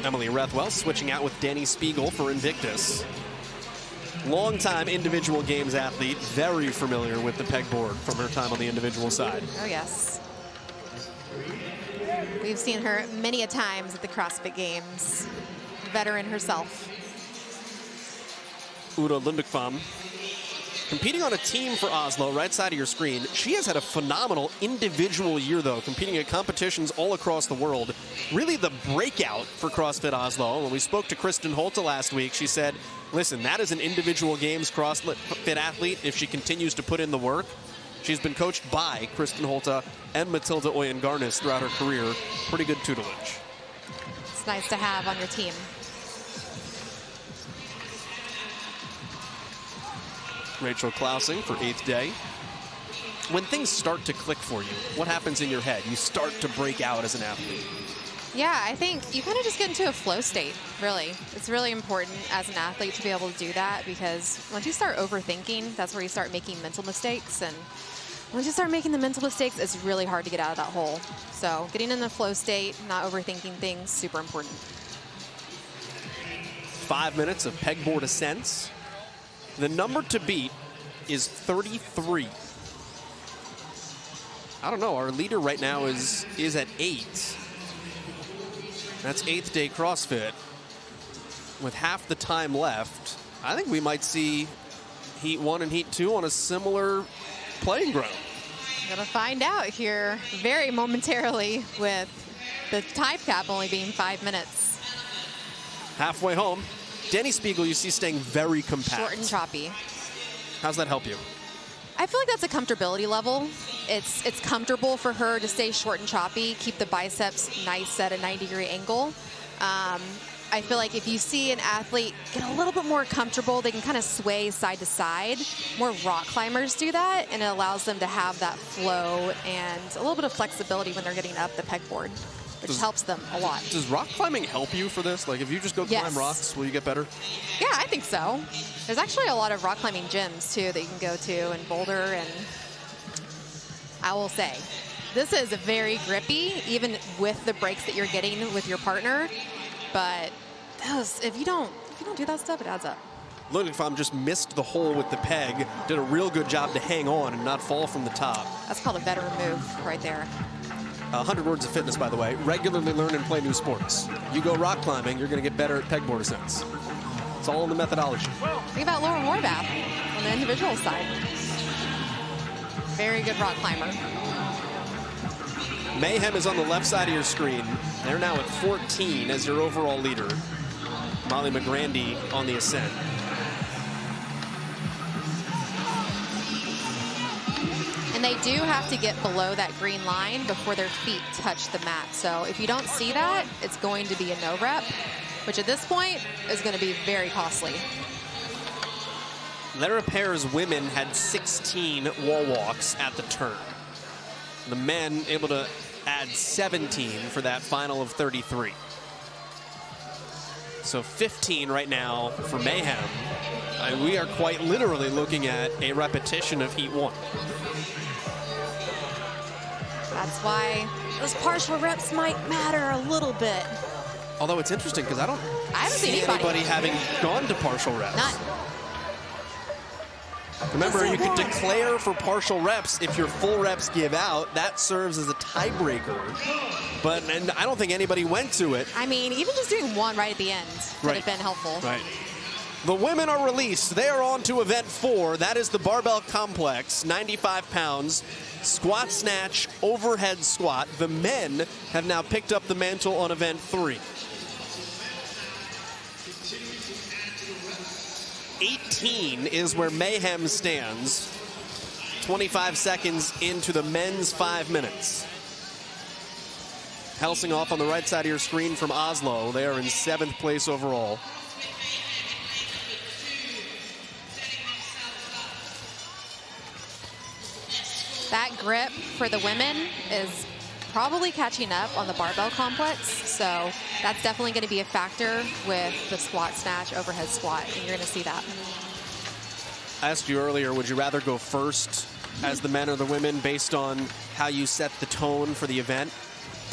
Emily Rethwell switching out with Danny Spiegel for Invictus. Longtime individual games athlete, very familiar with the pegboard from her time on the individual side. Oh, yes. We've seen her many a times at the CrossFit Games. Veteran herself. Uda Lundekvam, competing on a team for Oslo, right side of your screen. She has had a phenomenal individual year, though, competing at competitions all across the world. Really the breakout for CrossFit Oslo. When we spoke to Kristen Holte last week, she said, listen, that is an individual games CrossFit athlete if she continues to put in the work. She's been coached by Kristen Holte and Matilda Oyen-Garnis throughout her career. Pretty good tutelage. It's nice to have on your team. Rachel Klausing for 8th day. When things start to click for you, what happens in your head? You start to break out as an athlete. Yeah, I think you kind of just get into a flow state, really. It's really important as an athlete to be able to do that, because once you start overthinking, that's where you start making mental mistakes. And once you start making the mental mistakes, it's really hard to get out of that hole. So getting in the flow state, not overthinking things, super important. 5 minutes of pegboard ascents. The number to beat is 33. I don't know, our leader right now is at 8. That's 8th day CrossFit. With half the time left, I think we might see Heat 1 and Heat 2 on a similar playing ground. Gonna find out here very momentarily with the time cap only being 5 minutes. Halfway home, Danny Spiegel you see staying very compact. Short and choppy. How's that help you? I feel like that's a comfortability level. It's comfortable for her to stay short and choppy, keep the biceps nice at a 90-degree angle. I feel like if you see an athlete get a little bit more comfortable, they can kind of sway side to side. More rock climbers do that, and it allows them to have that flow and a little bit of flexibility when they're getting up the pegboard, which helps them a lot. Does rock climbing help you for this? Like if you just go climb rocks, will you get better? Yeah, I think so. There's actually a lot of rock climbing gyms too that you can go to in Boulder, and I will say, this is very grippy, even with the breaks that you're getting with your partner. But if you don't do that stuff, it adds up. Ludwig Pham just missed the hole with the peg, did a real good job to hang on and not fall from the top. That's called a veteran move right there. 100 words of fitness, by the way. Regularly learn and play new sports. You go rock climbing, you're going to get better at pegboard ascents. It's all in the methodology. Think about Laura Horvath on the individual side. Very good rock climber. Mayhem is on the left side of your screen. They're now at 14 as your overall leader. Molly McGrandy on the ascent. And they do have to get below that green line before their feet touch the mat. So if you don't see that, it's going to be a no rep, which at this point is going to be very costly. Lara Pair's women had 16 wall walks at the turn. The men able to add 17 for that final of 33. So 15 right now for Mayhem. We are quite literally looking at a repetition of Heat 1. That's why those partial reps might matter a little bit. Although it's interesting because I haven't seen anybody having gone to partial reps. None. Remember, you can declare for partial reps if your full reps give out. That serves as a tiebreaker. And I don't think anybody went to it. I mean, even just doing one right at the end would have been helpful. Right. The women are released. They are on to event 4. That is the barbell complex, 95 pounds, squat snatch, overhead squat. The men have now picked up the mantle on event 3. 18 is where Mayhem stands. 25 seconds into the men's 5 minutes. Helsing off on the right side of your screen from Oslo. They are in 7th place overall. That grip for the women is probably catching up on the barbell complex, so that's definitely going to be a factor with the squat snatch, overhead squat, and you're going to see that. I asked you earlier, would you rather go first as the men or the women based on how you set the tone for the event?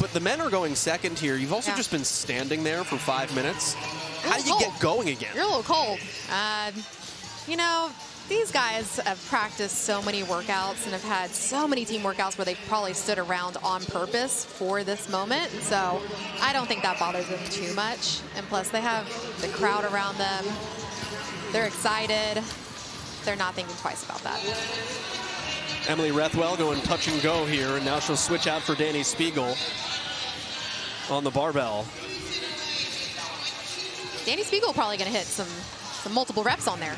But the men are going second here. You've also just been standing there for 5 minutes. How do you get going again? You're a little cold. You know, these guys have practiced so many workouts and have had so many team workouts where they've probably stood around on purpose for this moment. So I don't think that bothers them too much. And plus, they have the crowd around them. They're excited. They're not thinking twice about that. Emily Rethwell going touch and go here, and now she'll switch out for Danny Spiegel on the barbell. Danny Spiegel probably going to hit some multiple reps on there.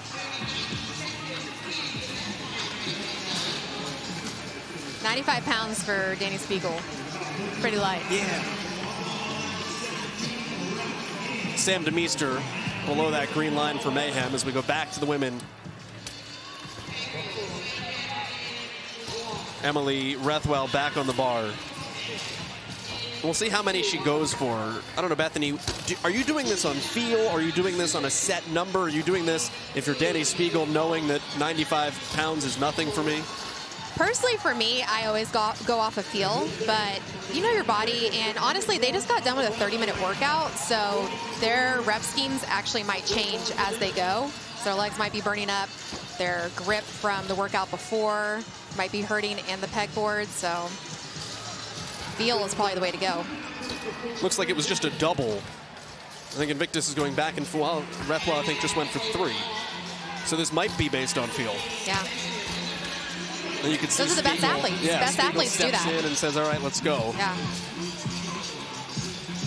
95 pounds for Danny Spiegel. Pretty light. Yeah. Sam DeMeester below that green line for Mayhem as we go back to the women. Emily Rethwell back on the bar. We'll see how many she goes for. I don't know, Bethany, are you doing this on feel? Are you doing this on a set number? Are you doing this, if you're Danny Spiegel, knowing that 95 pounds is nothing for me? Personally, for me, I always go off a feel, but you know your body, and honestly, they just got done with a 30-minute workout, so their rep schemes actually might change as they go. So their legs might be burning up, their grip from the workout before might be hurting, and the pegboard, so feel is probably the way to go. Looks like it was just a double. I think Invictus is going back and forth. Well, Rethwell, I think, just went for 3. So this might be based on feel. Yeah. And you can see those are the best athletes. Yeah, best Spiegel athletes do steps that. in and says, all right, let's go. Yeah.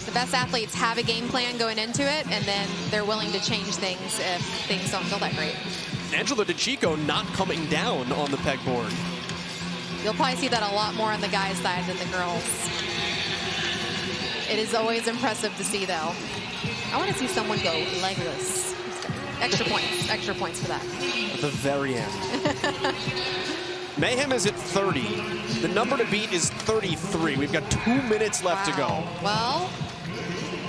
The best athletes have a game plan going into it, and then they're willing to change things if things don't feel that great. Angela DeChico not coming down on the pegboard. You'll probably see that a lot more on the guys' side than the girls. It is always impressive to see, though. I want to see someone go legless. Extra points for that. At the very end. Mayhem is at 30. The number to beat is 33. We've got 2 minutes left to go. Well,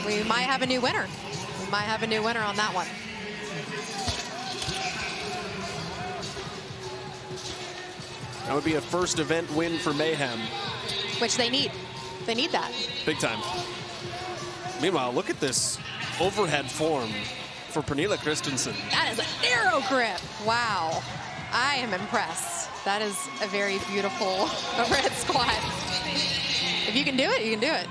we might have a new winner. We might have a new winner on that one. That would be a first event win for Mayhem. Which they need. They need that. Big time. Meanwhile, look at this overhead form for Pernilla Christensen. That is an arrow grip. Wow. I am impressed. That is a very beautiful overhead squat. If you can do it, you can do it.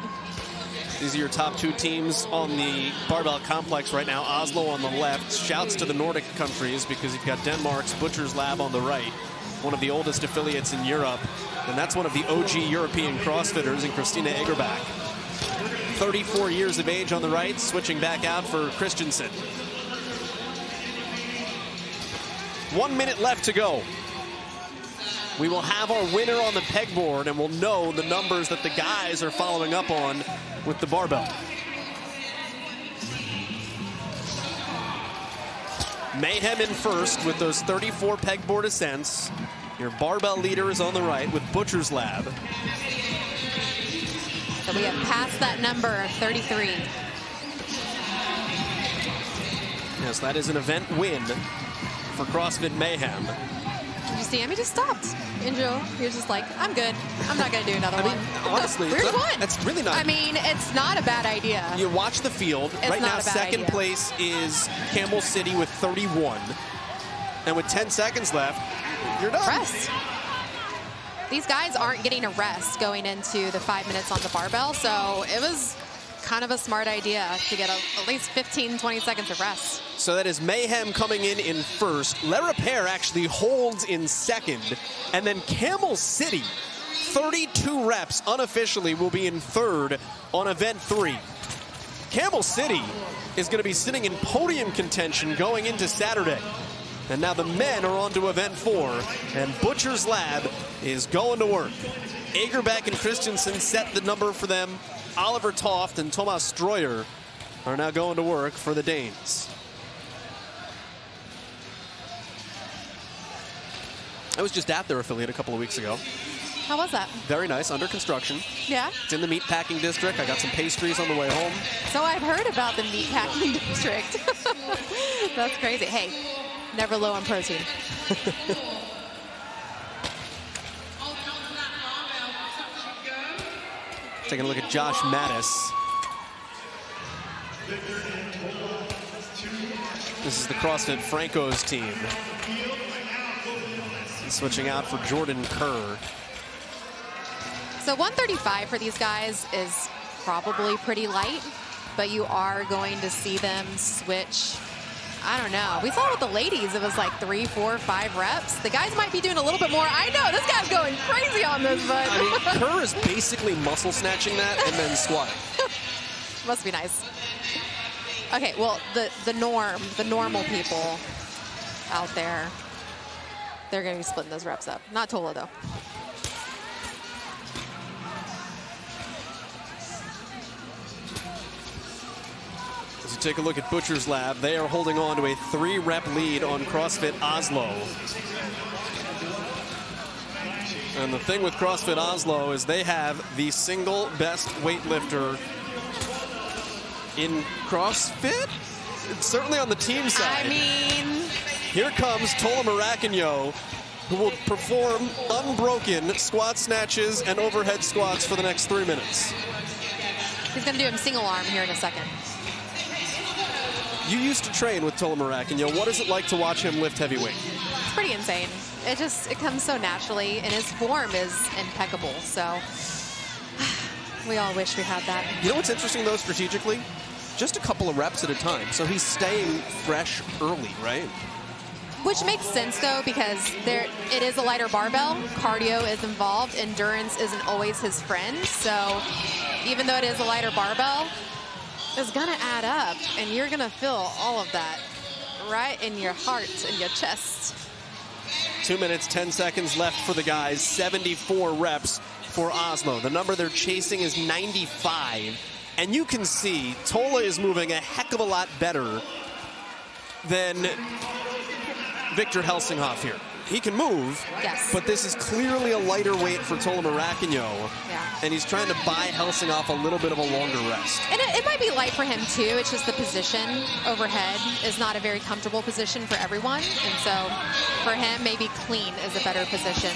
These are your top 2 teams on the barbell complex right now. Oslo on the left. Shouts to the Nordic countries because you've got Denmark's Butcher's Lab on the right, one of the oldest affiliates in Europe. And that's one of the OG European CrossFitters in Christina Egerbach. 34 years of age on the right, switching back out for Christensen. 1 minute left to go. We will have our winner on the pegboard, and we'll know the numbers that the guys are following up on with the barbell. Mayhem in first with those 34 pegboard ascents. Your barbell leader is on the right with Butcher's Lab. So we have passed that number of 33. Yes, that is an event win for CrossFit Mayhem. Did you see him? He just stopped. And Joe, he was just like, I'm good. I'm not going to do another one. Honestly, that's really not. I mean, it's not a bad idea. You watch the field. It's right not now, a bad second idea. place is Camel City with 31. And with 10 seconds left, you're done. Rest. These guys aren't getting a rest going into the 5 minutes on the barbell, so it was kind of a smart idea to get at least 15, 20 seconds of rest. So that is Mayhem coming in first. Le Repair actually holds in second. And then Camel City, 32 reps unofficially, will be in third on event 3. Camel City is going to be sitting in podium contention going into Saturday. And now the men are on to event 4, and Butcher's Lab is going to work. Egerbach and Christensen set the number for them. Oliver Toft and Thomas Stroyer are now going to work for the Danes. I was just at their affiliate a couple of weeks ago. How was that? Very nice, under construction. Yeah? It's in the meatpacking district. I got some pastries on the way home. So I've heard about the meatpacking district. That's crazy. Hey, never low on protein. Taking a look at Josh Mattis. This is the CrossFit Franco's team. Switching out for Jordan Kerr. So 135 for these guys is probably pretty light, but you are going to see them switch. I don't know. We saw with the ladies, it was like 3, 4, 5 reps. The guys might be doing a little bit more. I know, this guy's going crazy on this, but. I mean, Kerr is basically muscle snatching that and then squatting. Must be nice. Okay, well, the normal people out there, they're going to be splitting those reps up. Not Tola, though. As you take a look at Butcher's Lab, they are holding on to a 3-rep lead on CrossFit Oslo. And the thing with CrossFit Oslo is they have the single best weightlifter in CrossFit. It's certainly on the team side. I mean, here comes Tola Maracanyo, who will perform unbroken squat snatches and overhead squats for the next 3 minutes. He's going to do him single arm here in a second. You used to train with Tola Maracanyo. What is it like to watch him lift heavyweight? It's pretty insane. It comes so naturally, and his form is impeccable. So we all wish we had that. You know what's interesting, though, strategically? Just a couple of reps at a time. So he's staying fresh early, right? Which makes sense, though, because it is a lighter barbell. Cardio is involved. Endurance isn't always his friend. So even though it is a lighter barbell, it's going to add up, and you're going to feel all of that right in your heart and your chest. 2 minutes, 10 seconds left for the guys. 74 reps for Oslo. The number they're chasing is 95. And you can see Tola is moving a heck of a lot better than Victor Helsinghoff here. He can move, yes, but this is clearly a lighter weight for Tola Maracanyo. Yeah. And he's trying to buy Helsinghoff a little bit of a longer rest. And it might be light for him, too. It's just the position overhead is not a very comfortable position for everyone. And so for him, maybe clean is a better position.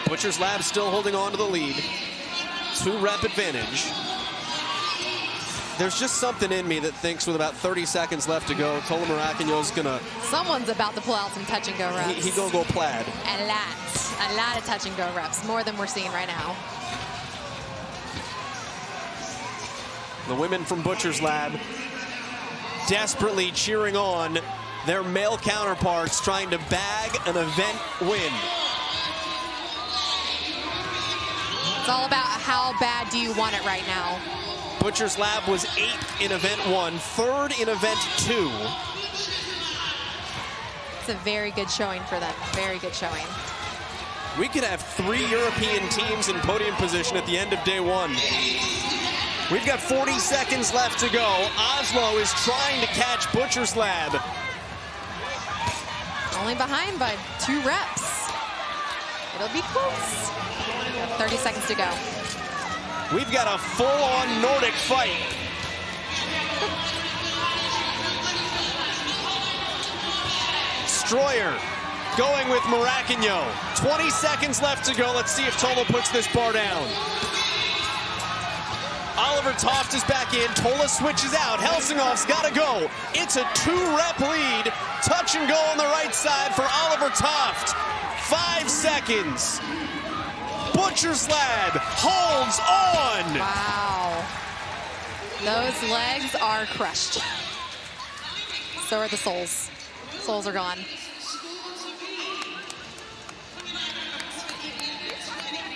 Butcher's Lab still holding on to the lead. 2-rep advantage. There's just something in me that thinks with about 30 seconds left to go, Tola Maracanyo's gonna... Someone's about to pull out some touch and go reps. He gonna go plaid. A lot of touch and go reps, more than we're seeing right now. The women from Butcher's Lab desperately cheering on their male counterparts, trying to bag an event win. It's all about how bad do you want it right now. Butcher's Lab was 8th in event 1, 3rd in event 2. It's a very good showing for them, very good showing. We could have 3 European teams in podium position at the end of day 1. We've got 40 seconds left to go. Oslo is trying to catch Butcher's Lab. Only behind by 2 reps. It'll be close. 30 seconds to go. We've got a full-on Nordic fight. Stroyer going with Maracanyo. 20 seconds left to go. Let's see if Tola puts this bar down. Oliver Toft is back in. Tola switches out. Helsinghoff's got to go. It's a 2-rep lead. Touch and go on the right side for Oliver Toft. 5 seconds. Butcher's Lab holds on. Wow. Those legs are crushed. So are the soles. Soles are gone.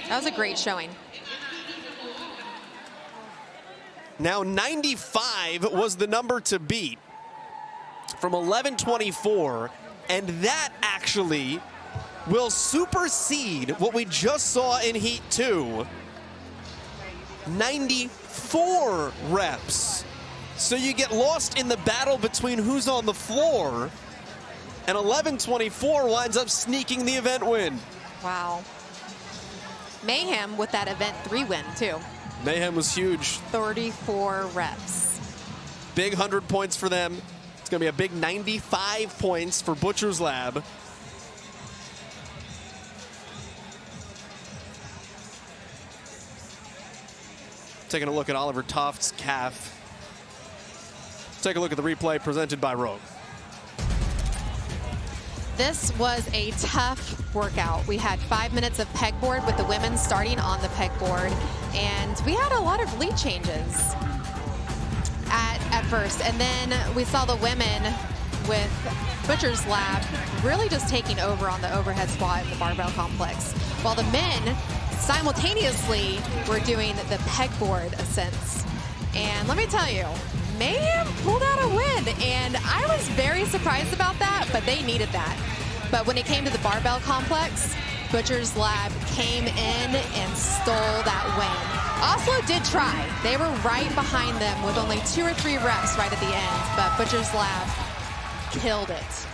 That was a great showing. Now 95 was the number to beat from 11:24, and that actually will supersede what we just saw in Heat 2. 94 reps. So you get lost in the battle between who's on the floor, and 11:24 winds up sneaking the event win. Wow. Mayhem with that event 3 win, too. Mayhem was huge. 34 reps. Big 100 points for them. It's going to be a big 95 points for Butcher's Lab. Taking a look at Oliver Toft's calf. Take a look at the replay presented by Rogue. This was a tough workout. We had 5 minutes of pegboard with the women starting on the pegboard, and we had a lot of lead changes at first. And then we saw the women with Butcher's Lab really just taking over on the overhead squat in the barbell complex, while the men simultaneously were doing the pegboard ascents. And let me tell you, Mayhem pulled out a win, and I was very surprised about that, but they needed that. But when it came to the barbell complex, Butcher's Lab came in and stole that win. Oslo did try. They were right behind them with only 2 or 3 reps right at the end, but Butcher's Lab killed it.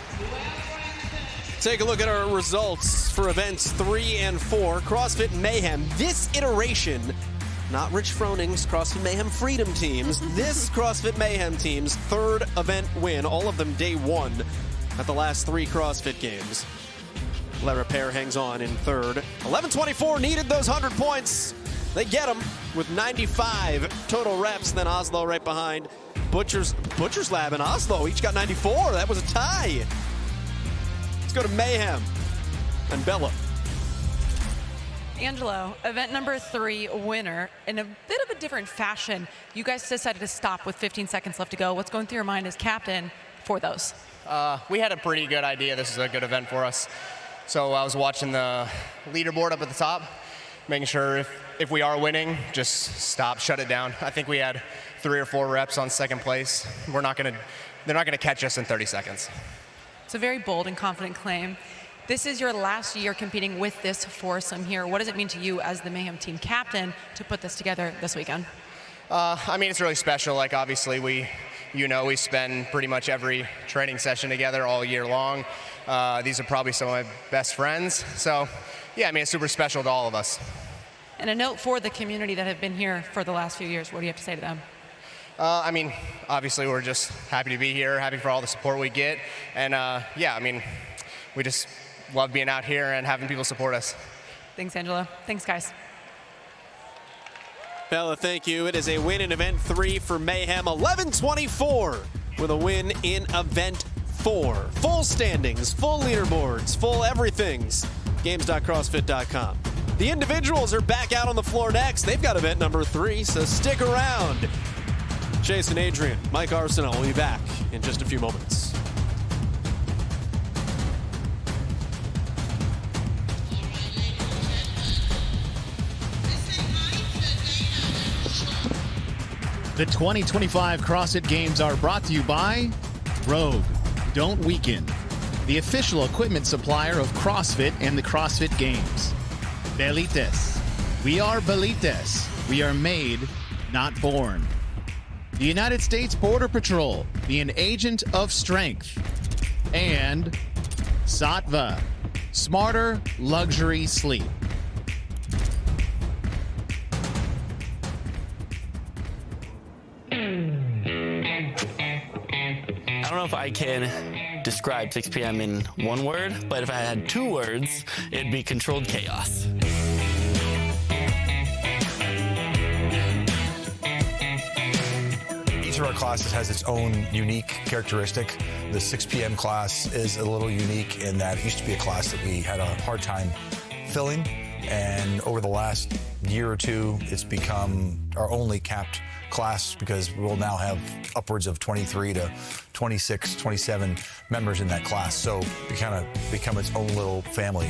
Take a look at our results for events 3 and 4. CrossFit Mayhem. This iteration, not Rich Froning's CrossFit Mayhem Freedom teams. This CrossFit Mayhem team's third event win, all of them day one at the last 3 CrossFit games. Le Repair hangs on in third. 11:24 needed those 100 points. They get them with 95 total reps. Then Oslo right behind. Butcher's Lab and Oslo each got 94. That was a tie. Let's go to Mayhem and Bella. Angelo, event number 3 winner. In a bit of a different fashion, you guys decided to stop with 15 seconds left to go. What's going through your mind as captain for those? We had a pretty good idea this is a good event for us. So I was watching the leaderboard up at the top, making sure if we are winning, just stop, shut it down. I think we had 3 or 4 reps on second place. They're not gonna catch us in 30 seconds. It's a very bold and confident claim. This is your last year competing with this foursome here. What does it mean to you as the Mayhem team captain to put this together this weekend? I mean, it's really special. Like, obviously, we spend pretty much every training session together all year long. These are probably some of my best friends. So, yeah, I mean, it's super special to all of us. And a note for the community that have been here for the last few years. What do you have to say to them? I mean, obviously, we're just happy to be here, happy for all the support we get. And, yeah, I mean, we just love being out here and having people support us. Thanks, Angelo. Thanks, guys. Bella, thank you. It is a win in event 3 for Mayhem. 11:24 with a win in event 4. Full standings, full leaderboards, full everythings. Games.crossfit.com. The individuals are back out on the floor next. They've got event number 3, so stick around. Chase and Adrian, Mike Arsenal will be back in just a few moments. The 2025 CrossFit Games are brought to you by Rogue. Don't weaken. The official equipment supplier of CrossFit and the CrossFit Games. Belites. We are Belites. We are made, not born. The United States Border Patrol. Be an agent of strength. And Sattva. Smarter luxury sleep. I don't know if I can describe 6 p.m. in one word, but if I had 2 words, it'd be controlled chaos. Each of our classes has its own unique characteristic. The 6 p.m. class is a little unique in that it used to be a class that we had a hard time filling, and over the last year or 2, it's become our only capped class because we'll now have upwards of 23 to 26, 27 members in that class. So we kind of become its own little family.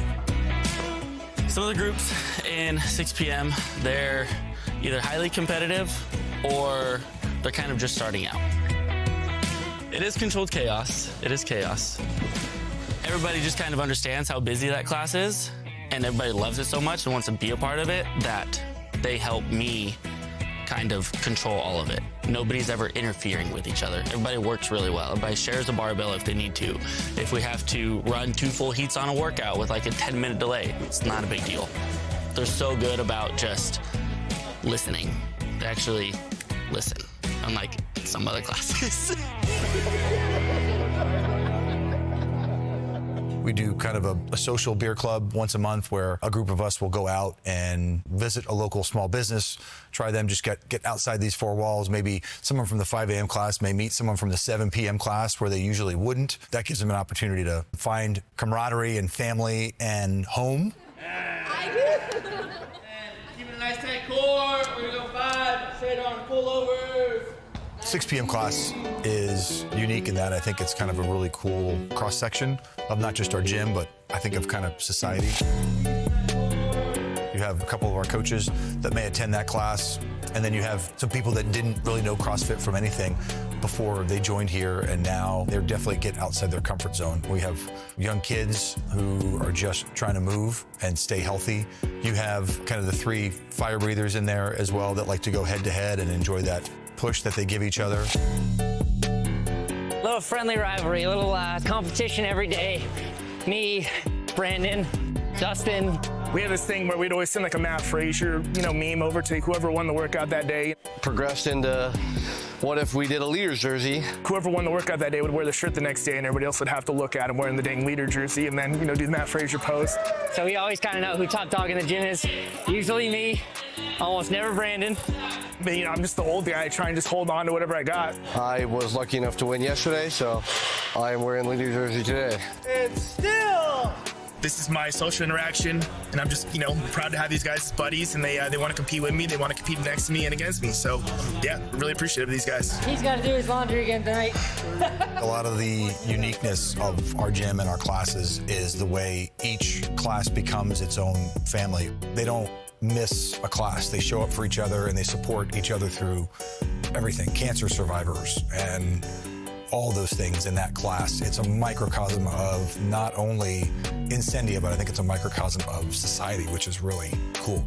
Some of the groups in 6 p.m., they're either highly competitive or they're kind of just starting out. It is controlled chaos. It is chaos. Everybody just kind of understands how busy that class is, and everybody loves it so much and wants to be a part of it that they help me kind of control all of it. Nobody's ever interfering with each other. Everybody works really well. Everybody shares the barbell if they need to. If we have to run 2 full heats on a workout with like a 10-minute delay, it's not a big deal. They're so good about just listening. They actually listen, unlike some other classes. We do kind of a social beer club once a month where a group of us will go out and visit a local small business, try them, just get outside these 4 walls. Maybe someone from the 5 a.m. class may meet someone from the 7 p.m. class where they usually wouldn't. That gives them an opportunity to find camaraderie and family and home. Keep it a nice tight core. We're gonna go 5, straight on pullovers. 6 p.m. class is unique in that I think it's kind of a really cool cross-section of not just our gym, but I think of kind of society. You have a couple of our coaches that may attend that class, and then you have some people that didn't really know CrossFit from anything before they joined here, and now they're definitely get outside their comfort zone. We have young kids who are just trying to move and stay healthy. You have kind of the 3 fire breathers in there as well that like to go head-to-head and enjoy that push that they give each other. A little friendly rivalry, a little competition every day. me, Brandon, Dustin. We have this thing where we'd always send like a Matt Frazier, meme over to whoever won the workout that day. Progressed into what if we did a leader's jersey? Whoever won the workout that day would wear the shirt the next day, and everybody else would have to look at him wearing the dang leader jersey, and then, do the Matt Frazier pose. So we always kind of know who top dog in the gym is. Usually me, almost never Brandon. But, I'm just the old guy. I try and just hold on to whatever I got. I was lucky enough to win yesterday, so I am wearing leader jersey today. And still. This is my social interaction, and I'm just, proud to have these guys as buddies, and they want to compete with me. They want to compete next to me and against me. So, yeah, really appreciative of these guys. He's got to do his laundry again tonight. A lot of the uniqueness of our gym and our classes is the way each class becomes its own family. They don't miss a class. They show up for each other, and they support each other through everything. Cancer survivors and all those things in that class. It's a microcosm of not only Incendia, but I think it's a microcosm of society, which is really cool.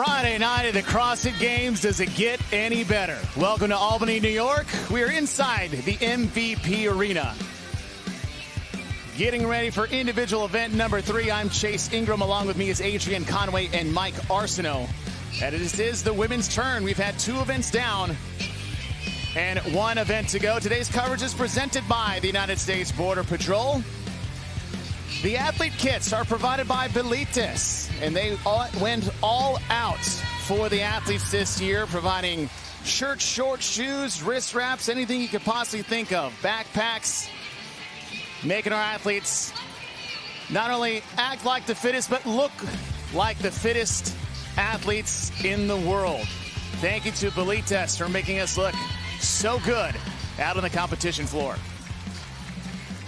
Friday night at the CrossFit Games. Does it get any better? Welcome to Albany, New York. We are inside the MVP Arena. Getting ready for individual event number 3. I'm Chase Ingram. Along with me is Adrian Conway and Mike Arsenault. And it is the women's turn. We've had 2 events down and 1 event to go. Today's coverage is presented by the United States Border Patrol. The athlete kits are provided by Fittest, and they went all out for the athletes this year, providing shirts, shorts, shoes, wrist wraps, anything you could possibly think of, backpacks, making our athletes not only act like the fittest, but look like the fittest athletes in the world. Thank you to Fittest for making us look so good out on the competition floor.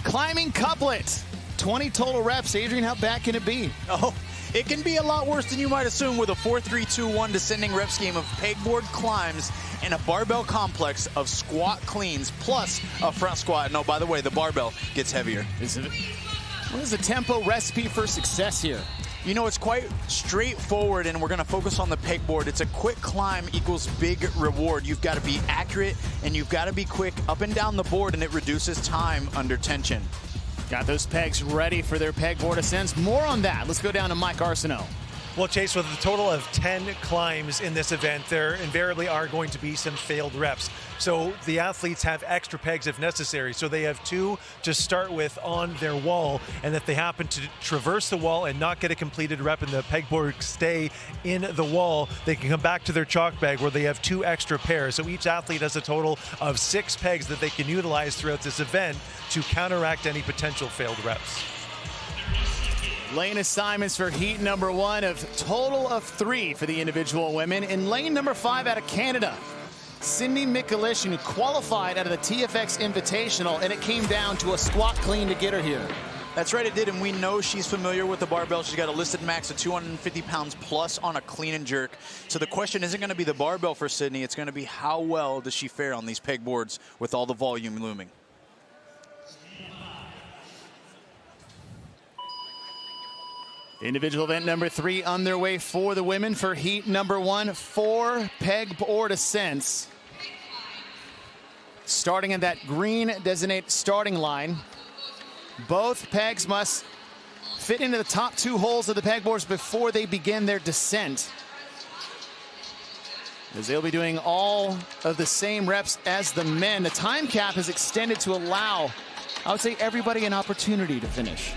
Climbing couplet. 20 total reps. Adrian, how bad can it be? Oh, it can be a lot worse than you might assume with a 4-3-2-1 descending rep scheme of pegboard climbs and a barbell complex of squat cleans plus a front squat. No, by the way, the barbell gets heavier. What is the tempo recipe for success here? You know, it's quite straightforward, and we're going to focus on the pegboard. It's a quick climb equals big reward. You've got to be accurate, and you've got to be quick up and down the board, and it reduces time under tension. Got those pegs ready for their pegboard ascents. More on that. Let's go down to Mike Arsenault. Well, Chase, with a total of 10 climbs in this event, there invariably are going to be some failed reps. So the athletes have extra pegs if necessary. So they have 2 to start with on their wall. And if they happen to traverse the wall and not get a completed rep and the pegboard stay in the wall, they can come back to their chalk bag where they have 2 extra pairs. So each athlete has a total of 6 pegs that they can utilize throughout this event to counteract any potential failed reps. Lane assignments for heat number 1 of total of 3 for the individual women. In lane number 5 out of Canada, Cindy Mikulish, who qualified out of the TFX Invitational, and it came down to a squat clean to get her here. That's right, it did, and we know she's familiar with the barbell. She's got a listed max of 250 pounds plus on a clean and jerk. So the question isn't going to be the barbell for Sydney. It's going to be how well does she fare on these pegboards with all the volume looming. Individual event number 3 underway for the women for heat number 1. 4 pegboard ascents. Starting at that green designated starting line. Both pegs must fit into the top 2 holes of the pegboards before they begin their descent, as they'll be doing all of the same reps as the men. The time cap is extended to allow, I would say, everybody an opportunity to finish.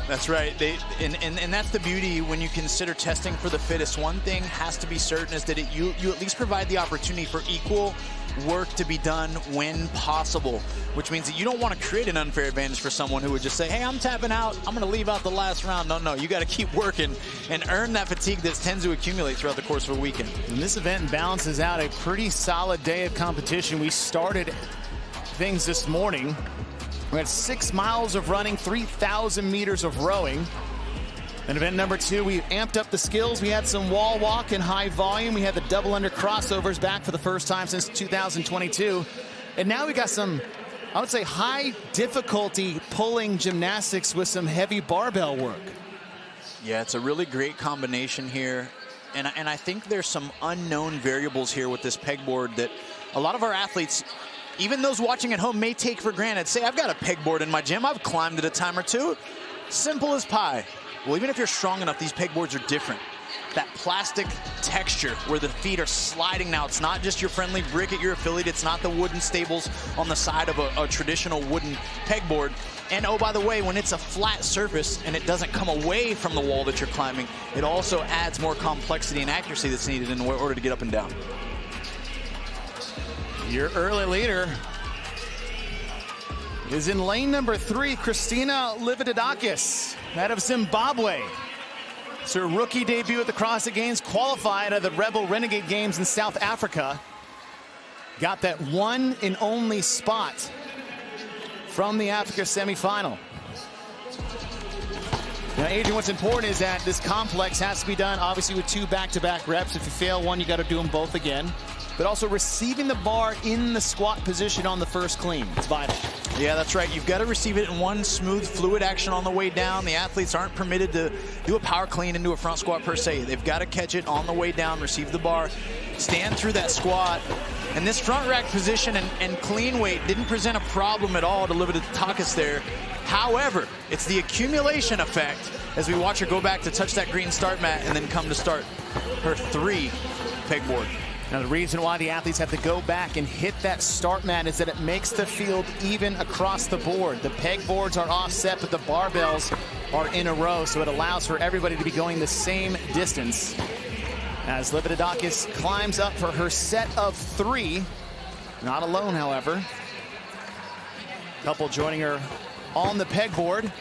That's right. And that's the beauty when you consider testing for the fittest. One thing has to be certain is that you at least provide the opportunity for equal work to be done when possible, which means that you don't want to create an unfair advantage for someone who would just say, hey, I'm tapping out, I'm going to leave out the last round. No, you got to keep working and earn that fatigue that tends to accumulate throughout the course of a weekend. And this event balances out a pretty solid day of competition. We started things this morning. We had 6 miles of running, 3,000 meters of rowing. And event number 2, we amped up the skills. We had some wall walk and high volume. We had the double under crossovers back for the first time since 2022. And now we got some, I would say, high difficulty pulling gymnastics with some heavy barbell work. Yeah, it's a really great combination here. And I think there's some unknown variables here with this pegboard that a lot of our athletes, even those watching at home, may take for granted. Say, I've got a pegboard in my gym. I've climbed it a time or 2. Simple as pie. Well, even if you're strong enough, these pegboards are different. That plastic texture where the feet are sliding now. It's not just your friendly brick at your affiliate. It's not the wooden stables on the side of a traditional wooden pegboard. And oh, by the way, when it's a flat surface and it doesn't come away from the wall that you're climbing, it also adds more complexity and accuracy that's needed in order to get up and down. Your early leader is in lane number 3, Christina Livididakis, out of Zimbabwe. It's her rookie debut at the CrossFit Games, qualified at the Rebel Renegade Games in South Africa. Got that one and only spot from the Africa semifinal. Now, Adrian, what's important is that this complex has to be done, obviously, with 2 back-to-back reps. If you fail one, you got to do them both again. but also receiving the bar in the squat position on the first clean. It's vital. Yeah, that's right. You've got to receive it in one smooth, fluid action on the way down. The athletes aren't permitted to do a power clean into a front squat per se. They've got to catch it on the way down, receive the bar, stand through that squat. And this front rack position and clean weight didn't present a problem at all to Livitakis there. However, it's the accumulation effect as we watch her go back to touch that green start mat and then come to start her 3 pegboard. Now, the reason why the athletes have to go back and hit that start mat is that it makes the field even across the board. The pegboards are offset, but the barbells are in a row, so it allows for everybody to be going the same distance. As Livitakis climbs up for her set of 3. Not alone, however. Couple joining her on the pegboard.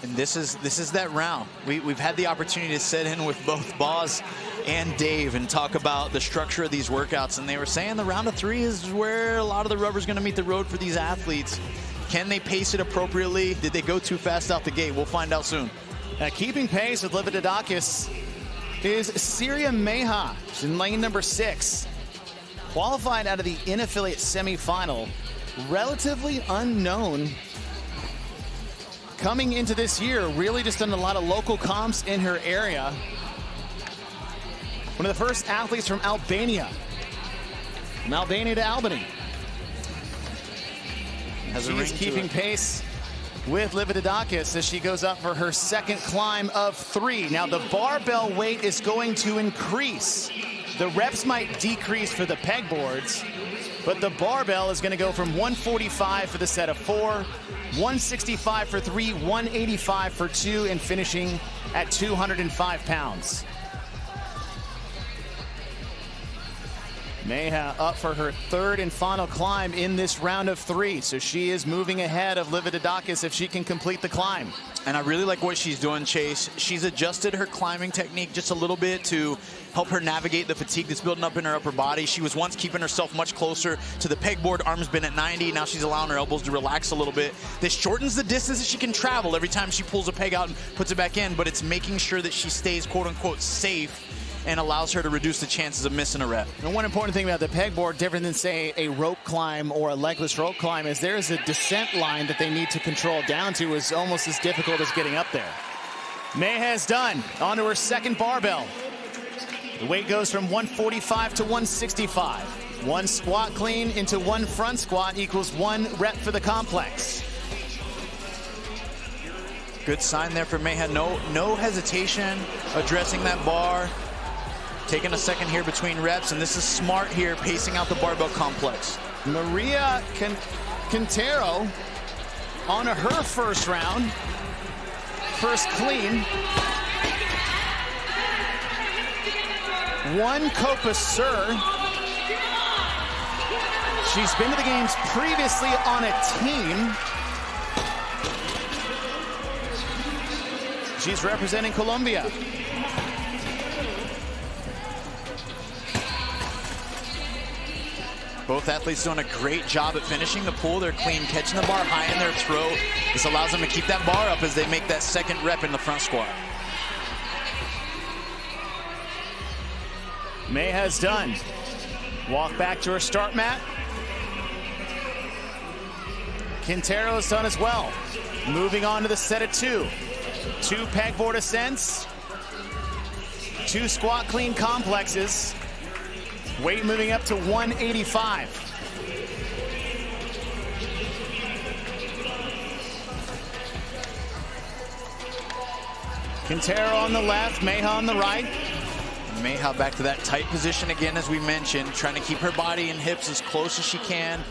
And this is that round. We've had the opportunity to sit in with both Boz and Dave and talk about the structure of these workouts, and they were saying the round of 3 is where a lot of the rubber's going to meet the road for these athletes. Can they pace it appropriately? Did they go too fast out the gate? We'll find out soon. Keeping pace with Livitakis is Syria Meha. She's in lane number 6. Qualified out of the in-affiliate semifinal. Relatively unknown coming into this year. Really just done a lot of local comps in her area. One of the first athletes from Albania. From Albany to Albany. She's keeping pace with Livitakis as she goes up for her second climb of 3. Now the barbell weight is going to increase. The reps might decrease for the pegboards, but the barbell is going to go from 145 for the set of 4, 165 for 3, 185 for 2, and finishing at 205 pounds. Meha up for her 3rd and final climb in this round of 3. So she is moving ahead of Livitakis if she can complete the climb. And I really like what she's doing, Chase. She's adjusted her climbing technique just a little bit to help her navigate the fatigue that's building up in her upper body. She was once keeping herself much closer to the pegboard. Arms been at 90. Now she's allowing her elbows to relax a little bit. This shortens the distance that she can travel every time she pulls a peg out and puts it back in, but it's making sure that she stays quote-unquote safe and allows her to reduce the chances of missing a rep. And one important thing about the pegboard, different than, say, a rope climb or a legless rope climb, is there is a descent line that they need to control down to is almost as difficult as getting up there. Meha's done. Onto her second barbell. The weight goes from 145 to 165. 1 squat clean into 1 front squat equals 1 rep for the complex. Good sign there for Meha. No hesitation addressing that bar. Taking a second here between reps, and this is smart here, pacing out the barbell complex. Maria Quintero on her first round. First clean. 1 Copa Sur. She's been to the games previously on a team. She's representing Colombia. Both athletes doing a great job at finishing the pull. They're clean, catching the bar high in their throat. This allows them to keep that bar up as they make that second rep in the front squat. Meha's done. Walk back to her start mat. Quintero's done as well. Moving on to the set of 2. 2 pegboard ascents. 2 squat clean complexes. Weight moving up to 185. Quintero on the left, Meha on the right. Meha back to that tight position again, as we mentioned, trying to keep her body and hips as close as she can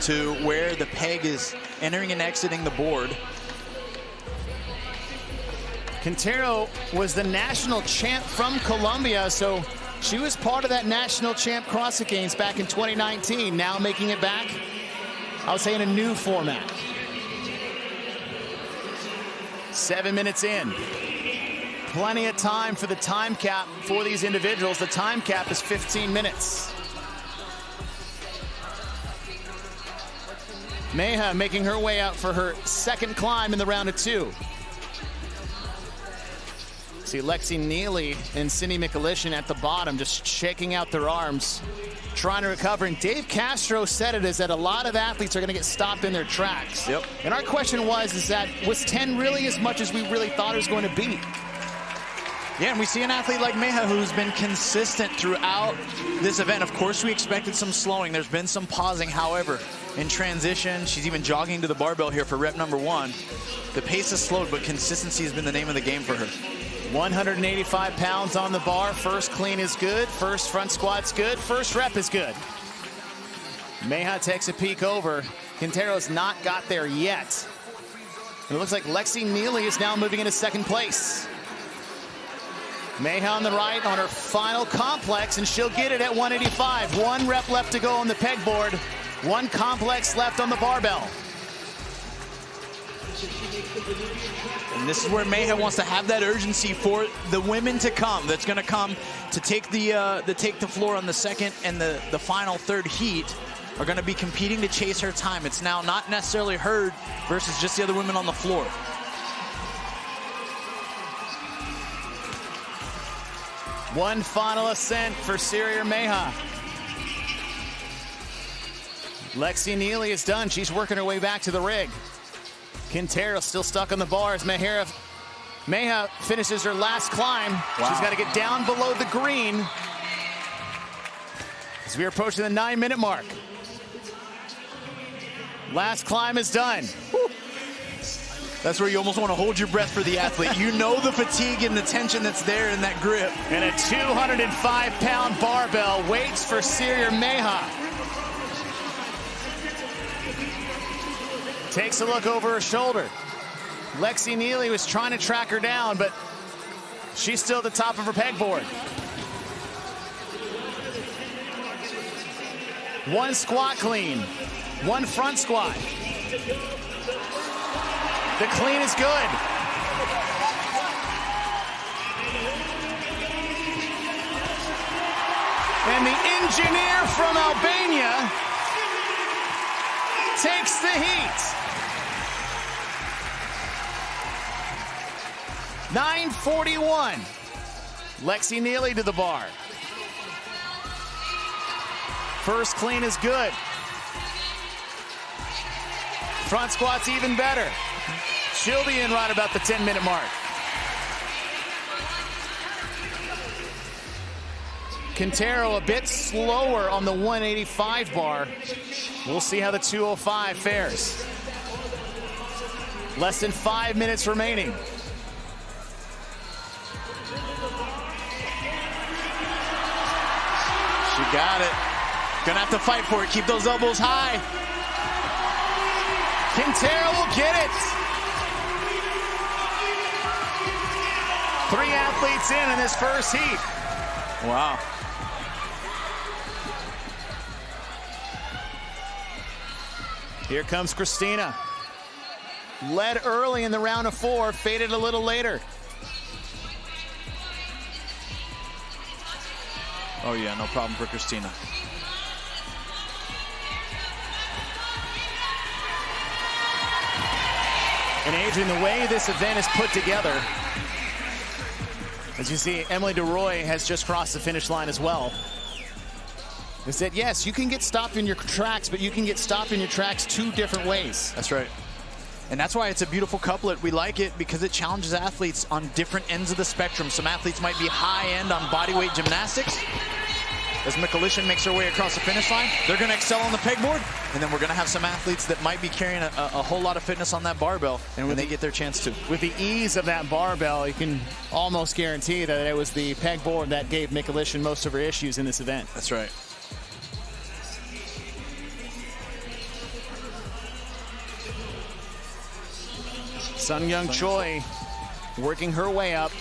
to where the peg is entering and exiting the board. Quintero was the national champ from Colombia, so she was part of that national champ CrossFit Games back in 2019, now making it back, I would say, in a new format. 7 minutes in. Plenty of time for the time cap for these individuals. The time cap is 15 minutes. Meha making her way out for her second climb in the round of 2. See Lexi Neely and Cindy Mikulishin at the bottom, just shaking out their arms, trying to recover. And Dave Castro said it is that a lot of athletes are going to get stopped in their tracks. Yep. And our question was 10 really as much as we really thought it was going to be? Yeah, and we see an athlete like Meha who's been consistent throughout this event. Of course, we expected some slowing. There's been some pausing. However, in transition, she's even jogging to the barbell here for rep number 1. The pace has slowed, but consistency has been the name of the game for her. 185 pounds on the bar. First clean is good. First front squat's good. First rep is good. Meha takes a peek over. Quintero's not got there yet. And it looks like Lexi Neely is now moving into second place. Meha on the right on her final complex, and she'll get it at 185. 1 rep left to go on the pegboard. 1 complex left on the barbell. And this is where Meha wants to have that urgency for the women to come. That's going to come to take the floor on the second and the final third heat. Are going to be competing to chase her time. It's now not necessarily her versus just the other women on the floor. One final ascent for Syria Meha. Lexi Neely is done. She's working her way back to the rig. Quintero still stuck on the bars. Meha finishes her last climb. Wow. She's got to get down below the green as we are approaching the 9-minute mark. Last climb is done. Woo. That's where you almost want to hold your breath for the athlete. You know the fatigue and the tension that's there in that grip. And a 205-pound barbell waits for Syria Meha. Takes a look over her shoulder. Lexi Neely was trying to track her down, but she's still at the top of her pegboard. 1 squat clean, 1 front squat. The clean is good. And the engineer from Albany takes the heat. 9:41. Lexi Neely to the bar. First clean is good. Front squat's even better. She'll be in right about the 10-minute mark. Quintero a bit slower on the 185 bar. We'll see how the 205 fares. Less than 5 minutes remaining. She got it. Gonna have to fight for it. Keep those elbows high. Quintero will get it. 3 athletes in this first heat. Wow. Here comes Christina. Led early in the round of 4, faded a little later. Oh yeah, no problem for Christina. And Adrian, the way this event is put together, as you see, Emily DeRoy has just crossed the finish line as well. Is that, yes, you can get stopped in your tracks, but you can get stopped in your tracks 2 different ways. That's right. And that's why it's a beautiful couplet. We like it because it challenges athletes on different ends of the spectrum. Some athletes might be high end on bodyweight gymnastics. As Mikulishin makes her way across the finish line, they're going to excel on the pegboard. And then we're going to have some athletes that might be carrying a whole lot of fitness on that barbell, and when they get their chance to. With the ease of that barbell, you can almost guarantee that it was the pegboard that gave Mikulishin most of her issues in this event. That's right. Sung-Young Choi working her way up.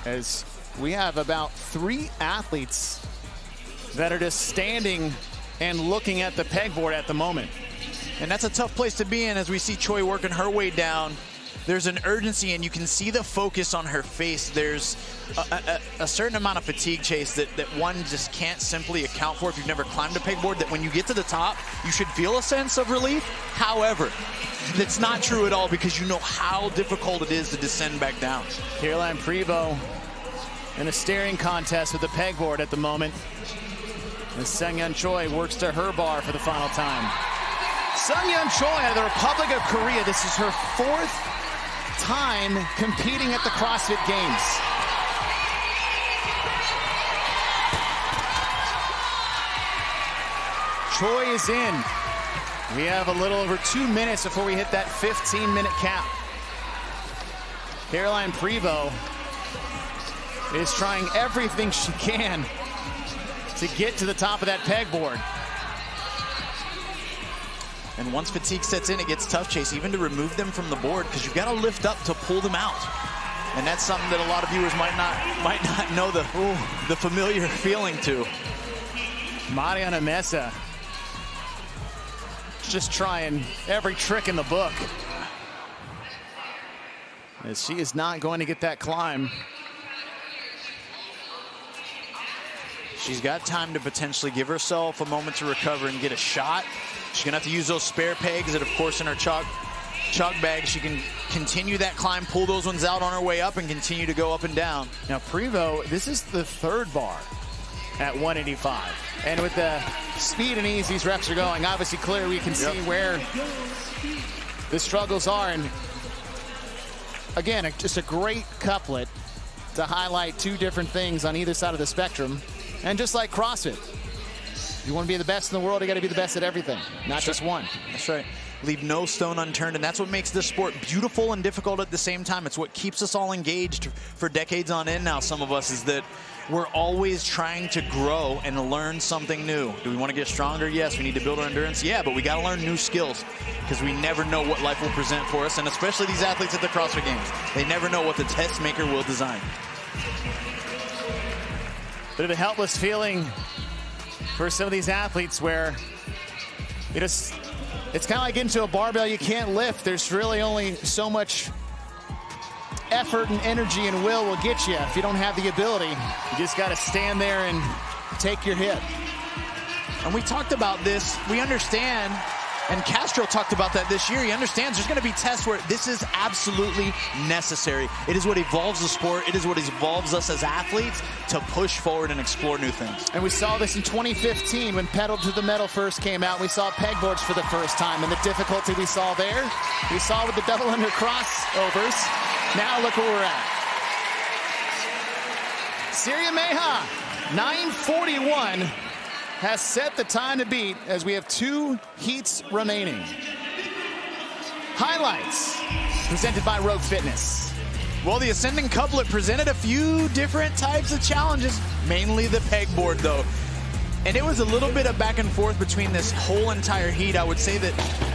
As we have about 3 athletes that are just standing and looking at the pegboard at the moment. And that's a tough place to be in as we see Choi working her way down. There's an urgency, and you can see the focus on her face. There's a certain amount of fatigue, Chase, that one just can't simply account for if you've never climbed a pegboard, that when you get to the top, you should feel a sense of relief. However, that's not true at all, because you know how difficult it is to descend back down. Caroline Prevost in a staring contest with the pegboard at the moment. As Seungyeon Choi works to her bar for the final time. Seungyeon Choi out of the Republic of Korea. This is her 4th time competing at the CrossFit Games. Choi is in. We have a little over 2 minutes before we hit that 15-minute cap. Caroline Prevost is trying everything she can to get to the top of that pegboard. And once fatigue sets in, it gets tough, Chase, even to remove them from the board, because you've got to lift up to pull them out. And that's something that a lot of viewers might not know the familiar feeling to. Mariana Mesa just trying every trick in the book, as she is not going to get that climb. She's got time to potentially give herself a moment to recover and get a shot. She's gonna have to use those spare pegs that, of course, in her chalk bag, she can continue that climb, pull those ones out on her way up, and continue to go up and down. Now, Prevost, this is the 3rd bar at 185. And with the speed and ease these reps are going, obviously clear we can see where the struggles are. And again, just a great couplet to highlight 2 different things on either side of the spectrum. And just like CrossFit, if you want to be the best in the world, you got to be the best at everything, not just one. That's right. Leave no stone unturned, and that's what makes this sport beautiful and difficult at the same time. It's what keeps us all engaged for decades on end now, some of us, is that we're always trying to grow and learn something new. Do we want to get stronger? Yes. We need to build our endurance? Yeah, but we got to learn new skills, because we never know what life will present for us, and especially these athletes at the CrossFit Games. They never know what the test maker will design. Bit of a helpless feeling for some of these athletes, where it's kind of like getting to a barbell you can't lift. There's really only so much effort and energy and will get you if you don't have the ability. You just got to stand there and take your hit. And we talked about this. We understand, and Castro talked about that this year. He understands there's going to be tests where this is absolutely necessary. It is what evolves the sport. It is what evolves us as athletes to push forward and explore new things. And we saw this in 2015 when Pedal to the Metal first came out. We saw pegboards for the first time, and the difficulty we saw there, we saw with the double under crossovers. Now look where we're at. Syria Meha, 9:41. has set the time to beat as we have 2 heats remaining. Highlights presented by Rogue Fitness. Well, the ascending couplet presented a few different types of challenges, mainly the pegboard though. And it was a little bit of back and forth between this whole entire heat. I would say that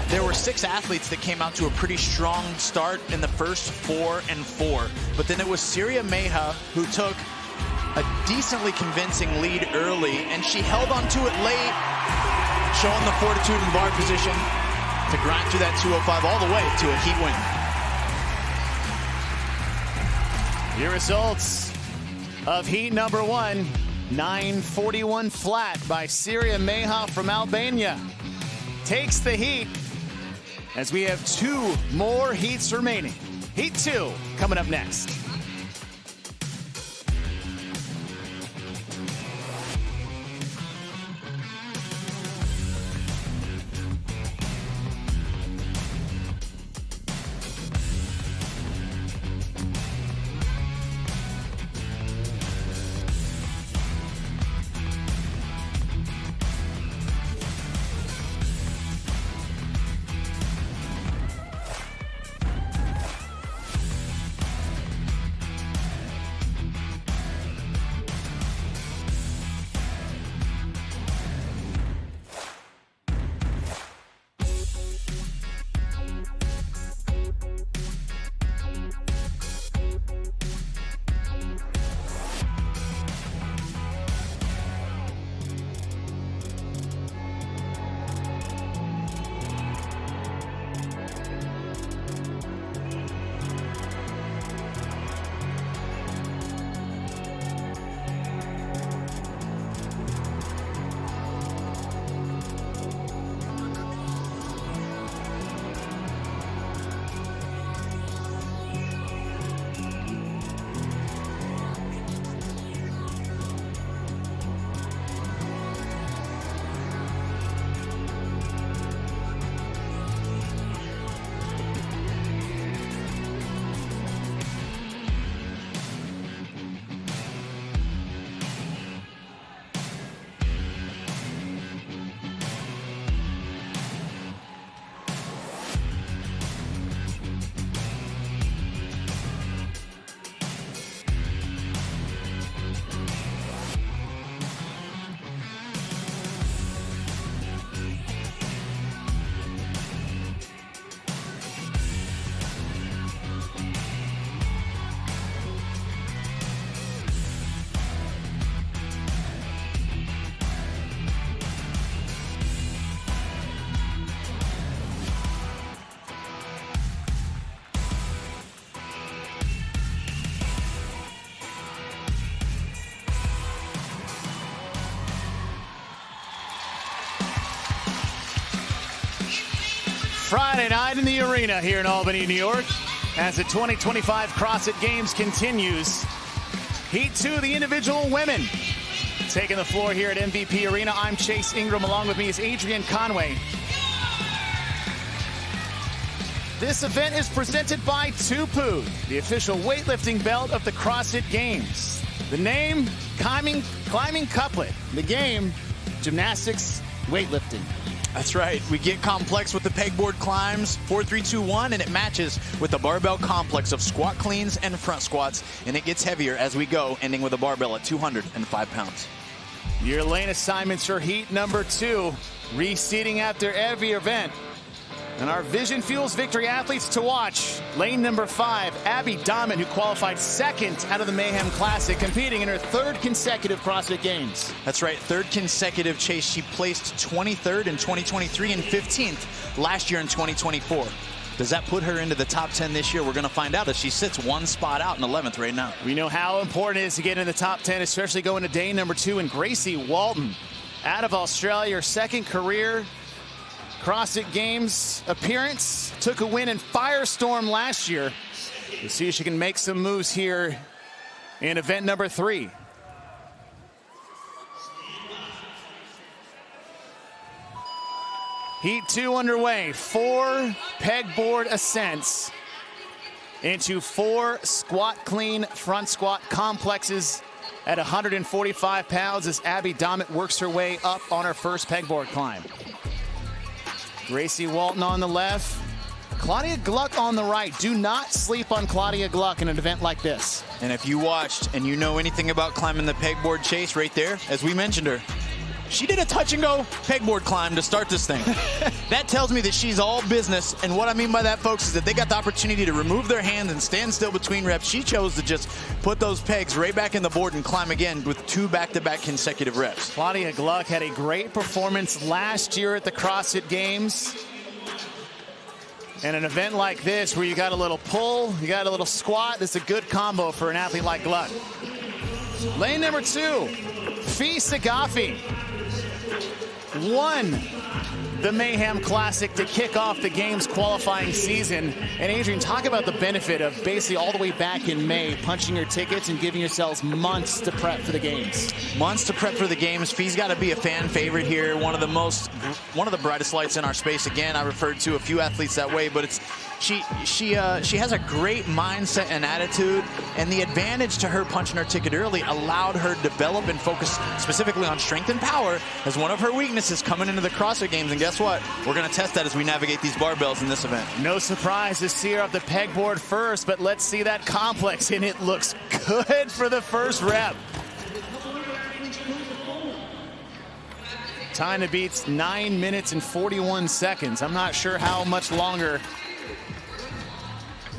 there were 6 athletes that came out to a pretty strong start in the first 4 and 4. But then it was Syria Meha who took a decently convincing lead early, and she held on to it late, showing the fortitude in bar position to grind through that 205 all the way to a heat win. Your results of heat number 1, 9:41 flat by Syria Meha from Albania. Takes the heat as we have 2 more heats remaining. Heat 2 coming up next. Friday night in the arena here in Albany, New York, as the 2025 CrossFit Games continues. Heat 2, the individual women. Taking the floor here at MVP Arena, I'm Chase Ingram. Along with me is Adrian Conway. This event is presented by Tupu, the official weightlifting belt of the CrossFit Games. The name, climbing couplet. The game, gymnastics, weightlifting. That's right. We get complex with the pegboard climbs, 4, 3, 2, 1, and it matches with the barbell complex of squat cleans and front squats, and it gets heavier as we go, ending with a barbell at 205 pounds. Your lane assignments for heat number 2, reseeding after every event. And our Vision Fuels Victory athletes to watch. Lane number 5, Abby Domin, who qualified second out of the Mayhem Classic, competing in her 3rd consecutive CrossFit Games. That's right, 3rd consecutive, Chase. She placed 23rd in 2023 and 15th last year in 2024. Does that put her into the top 10 this year? We're going to find out as she sits one spot out in 11th right now. We know how important it is to get in the top 10, especially going to day number 2. And Gracie Walton, out of Australia, her 2nd career CrossFit Games appearance, took a win in Firestorm last year. We'll see if she can make some moves here in event number 3. Heat 2 underway. 4 pegboard ascents into 4 squat clean front squat complexes at 145 pounds as Abby Domin works her way up on her first pegboard climb. Gracie Walton on the left, Claudia Gluck on the right. Do not sleep on Claudia Gluck in an event like this. And if you watched and you know anything about climbing the pegboard, Chase, right there, as we mentioned her, she did a touch and go pegboard climb to start this thing. That tells me that she's all business. And what I mean by that, folks, is that they got the opportunity to remove their hands and stand still between reps. She chose to just put those pegs right back in the board and climb again with 2 back-to-back consecutive reps. Claudia Gluck had a great performance last year at the CrossFit Games. And an event like this where you got a little pull, you got a little squat, this is a good combo for an athlete like Gluck. Lane number 2, Fee Sagafi won the Mayhem Classic to kick off the Games qualifying season. And Adrian, talk about the benefit of basically all the way back in May, punching your tickets and giving yourselves months to prep for the Games. Months to prep for the Games. Fee's got to be a fan favorite here. One of the brightest lights in our space. Again, I referred to a few athletes that way, but it's she has a great mindset and attitude, and the advantage to her punching her ticket early allowed her to develop and focus specifically on strength and power as one of her weaknesses coming into the CrossFit Games. And guess what? We're going to test that as we navigate these barbells in this event. No surprise to see her up the pegboard first, but let's see that complex, and it looks good for the first rep. Time to beats 9 minutes and 41 seconds. I'm not sure how much longer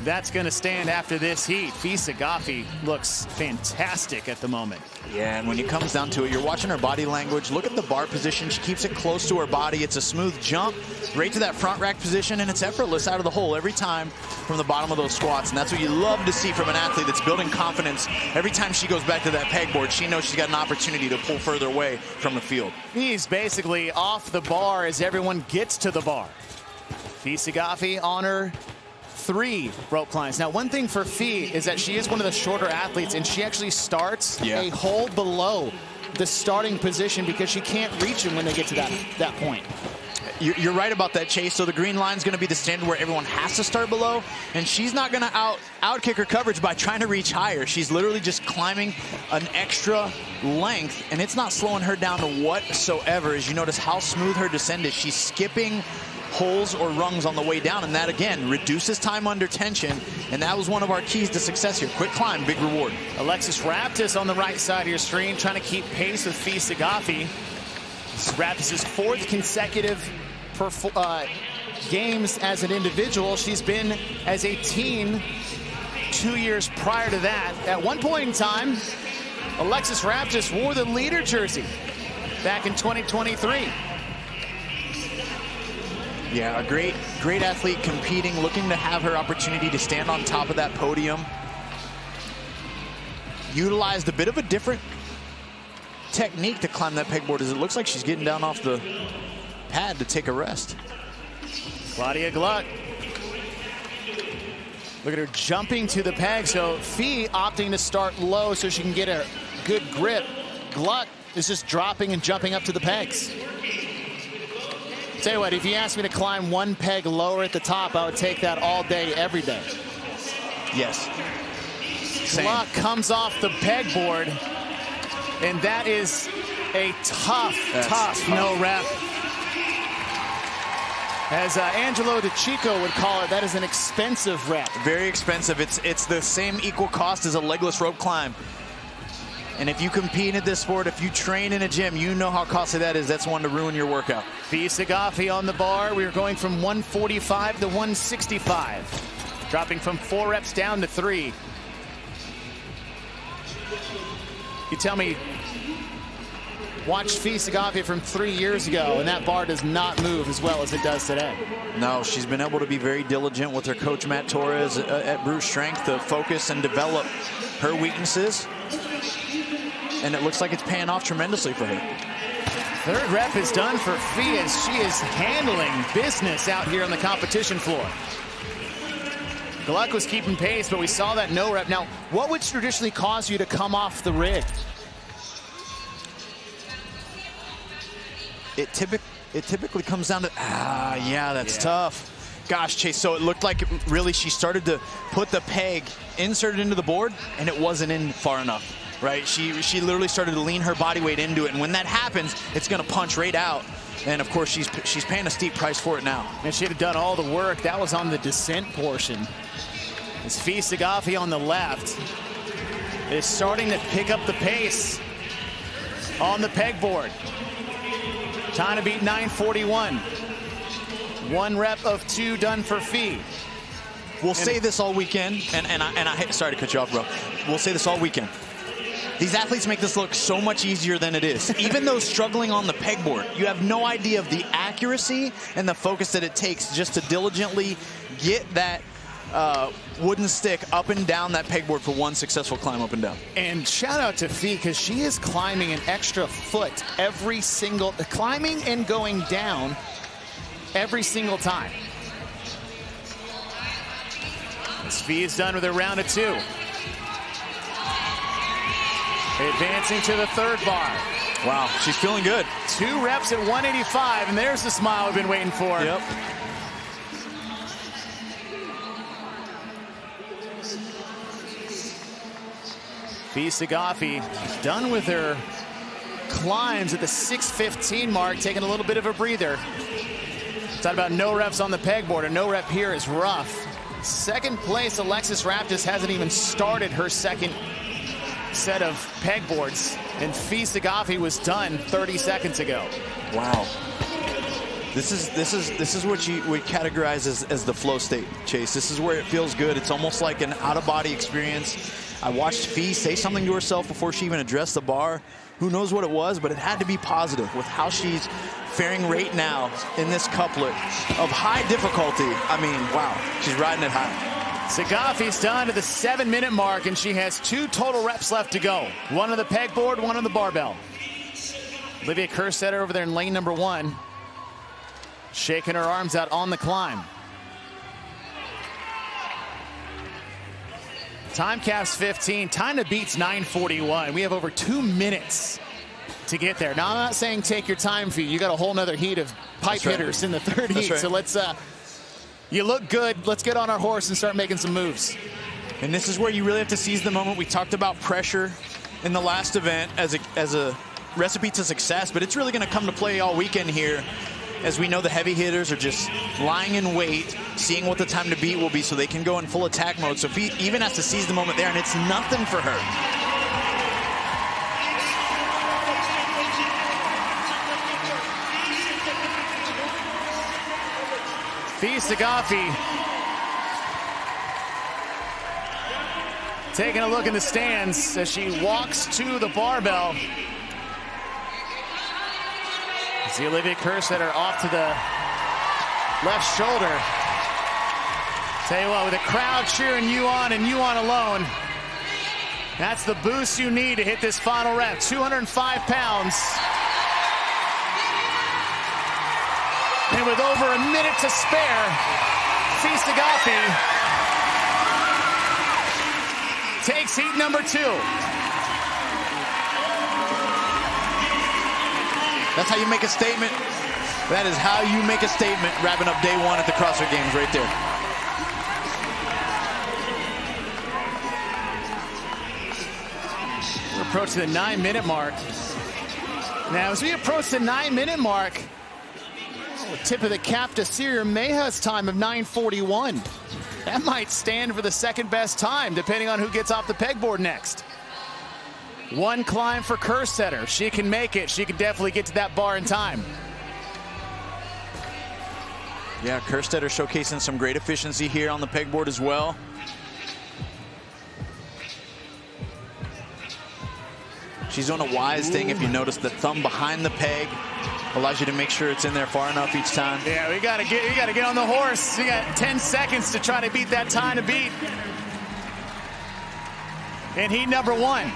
that's going to stand after this heat. Fee Sagafi looks fantastic at the moment. Yeah, and when it comes down to it, you're watching her body language. Look at the bar position. She keeps it close to her body. It's a smooth jump right to that front rack position, and it's effortless out of the hole every time from the bottom of those squats. And that's what you love to see from an athlete that's building confidence. Every time she goes back to that pegboard, she knows she's got an opportunity to pull further away from the field. He's basically off the bar as everyone gets to the bar. Fee Sagafi on her 3 rope climbs. Now, one thing for Fee is that she is one of the shorter athletes, and she actually starts a hole below the starting position because she can't reach them when they get to that point. You're right about that, Chase. So the green line is going to be the standard where everyone has to start below, and she's not going to outkick her coverage by trying to reach higher. She's literally just climbing an extra length, and it's not slowing her down whatsoever. As you notice how smooth her descent is, she's skipping holes or rungs on the way down, and that again reduces time under tension, and that was one of our keys to success here. Quick climb, big reward. Alexis Raptis on the right side of your screen trying to keep pace with Fee Sagafi. This is Raptis' 4th consecutive Games as an individual. She's been as a teen 2 years prior to that. At one point in time, Alexis Raptis wore the leader jersey back in 2023. Yeah, a great athlete competing, looking to have her opportunity to stand on top of that podium. Utilized a bit of a different technique to climb that pegboard as it looks like she's getting down off the pad to take a rest. Claudia Gluck. Look at her jumping to the peg. So Fee opting to start low so she can get a good grip. Gluck is just dropping and jumping up to the pegs. Tell you what, if you asked me to climb one peg lower at the top, I would take that all day, every day. Yes. Gluck comes off the pegboard, and that is a tough no rep. As Angelo DeChico would call it, that is an expensive rep. Very expensive. It's the same equal cost as a legless rope climb. And if you compete in this sport, if you train in a gym, you know how costly that is. That's one to ruin your workout. Fee Sagafi on the bar. We are going from 145 to 165. Dropping from 4 reps down to 3. You tell me, watch Fee Sagafi from 3 years ago, and that bar does not move as well as it does today. No, she's been able to be very diligent with her coach, Matt Torres, at Bruce Strength to focus and develop her weaknesses. And it looks like it's paying off tremendously for her. Third rep is done for Fee as she is handling business out here on the competition floor. Gluck was keeping pace, but we saw that no rep. Now, what would traditionally cause you to come off the rig? It typically comes down to, yeah, that's tough. Gosh, Chase, so it looked like really she started to put the peg inserted into the board, and it wasn't in far enough. Right, she literally started to lean her body weight into it, and when that happens, it's going to punch right out. And of course, she's paying a steep price for it now. And she'd have done all the work. That was on the descent portion. As Fee Sagafi on the left is starting to pick up the pace on the pegboard. Trying to beat 9:41. 1 rep of 2 done for Fee. We'll say this all weekend, and I sorry to cut you off, bro. We'll say this all weekend. These athletes make this look so much easier than it is. Even though struggling on the pegboard, you have no idea of the accuracy and the focus that it takes just to diligently get that wooden stick up and down that pegboard for one successful climb up and down. And shout out to Fee, because she is climbing an extra foot every single, climbing and going down every single time. As Fee is done with her round of 2. Advancing to the 3rd bar. Wow, she's feeling good. 2 reps at 185, and there's the smile we've been waiting for. Yep. Fee Sagafi done with her climbs at the 6:15 mark, taking a little bit of a breather. Talk about no reps on the pegboard. A no rep here is rough. Second place, Alexis Raptis hasn't even started her second set of pegboards, and Fee Sagafi was done 30 seconds ago. Wow. This is what you would categorize as the flow state, Chase. This is where it feels good. It's almost like an out-of-body experience. I watched Fee say something to herself before she even addressed the bar. Who knows what it was, but it had to be positive with how she's faring right now in this couplet of high difficulty. I mean, wow, she's riding it high. Sagafi's done to the 7-minute mark, and she has 2 total reps left to go. 1 on the pegboard, 1 on the barbell. Olivia Kerstetter over there in lane number 1, shaking her arms out on the climb. Time cap's 15. Time to beat's 9:41. We have over 2 minutes to get there. Now, I'm not saying take your time, Fee. You got a whole nother heat of pipe hitters in the 3rd heat. Right. So let's, you look good. Let's get on our horse and start making some moves. And this is where you really have to seize the moment. We talked about pressure in the last event as a recipe to success, but it's really going to come to play all weekend here, as we know the heavy hitters are just lying in wait, seeing what the time to beat will be so they can go in full attack mode. So Fee even has to seize the moment there, and it's nothing for her. Fee Sagafi taking a look in the stands as she walks to the barbell. See Olivia Kerstetter off to the left shoulder. Tell you what, with the crowd cheering you on and you on alone, that's the boost you need to hit this final rep. 205 pounds. And with over a minute to spare, Fittest takes heat number 2. That's how you make a statement. That is how you make a statement, wrapping up day 1 at the CrossFit Games right there. We're approaching the 9-minute mark. Now, as we approach the 9-minute mark, tip of the cap to Sierra Meja's time of 9:41. That might stand for the second best time, depending on who gets off the pegboard next. 1 climb for Kerstetter. She can make it. She can definitely get to that bar in time. Yeah, Kerstetter showcasing some great efficiency here on the pegboard as well. She's doing a wise thing. If you notice, the thumb behind the peg allows you to make sure it's in there far enough each time. Yeah, we gotta get on the horse. You got 10 seconds to try to beat that time to beat. In heat number 1.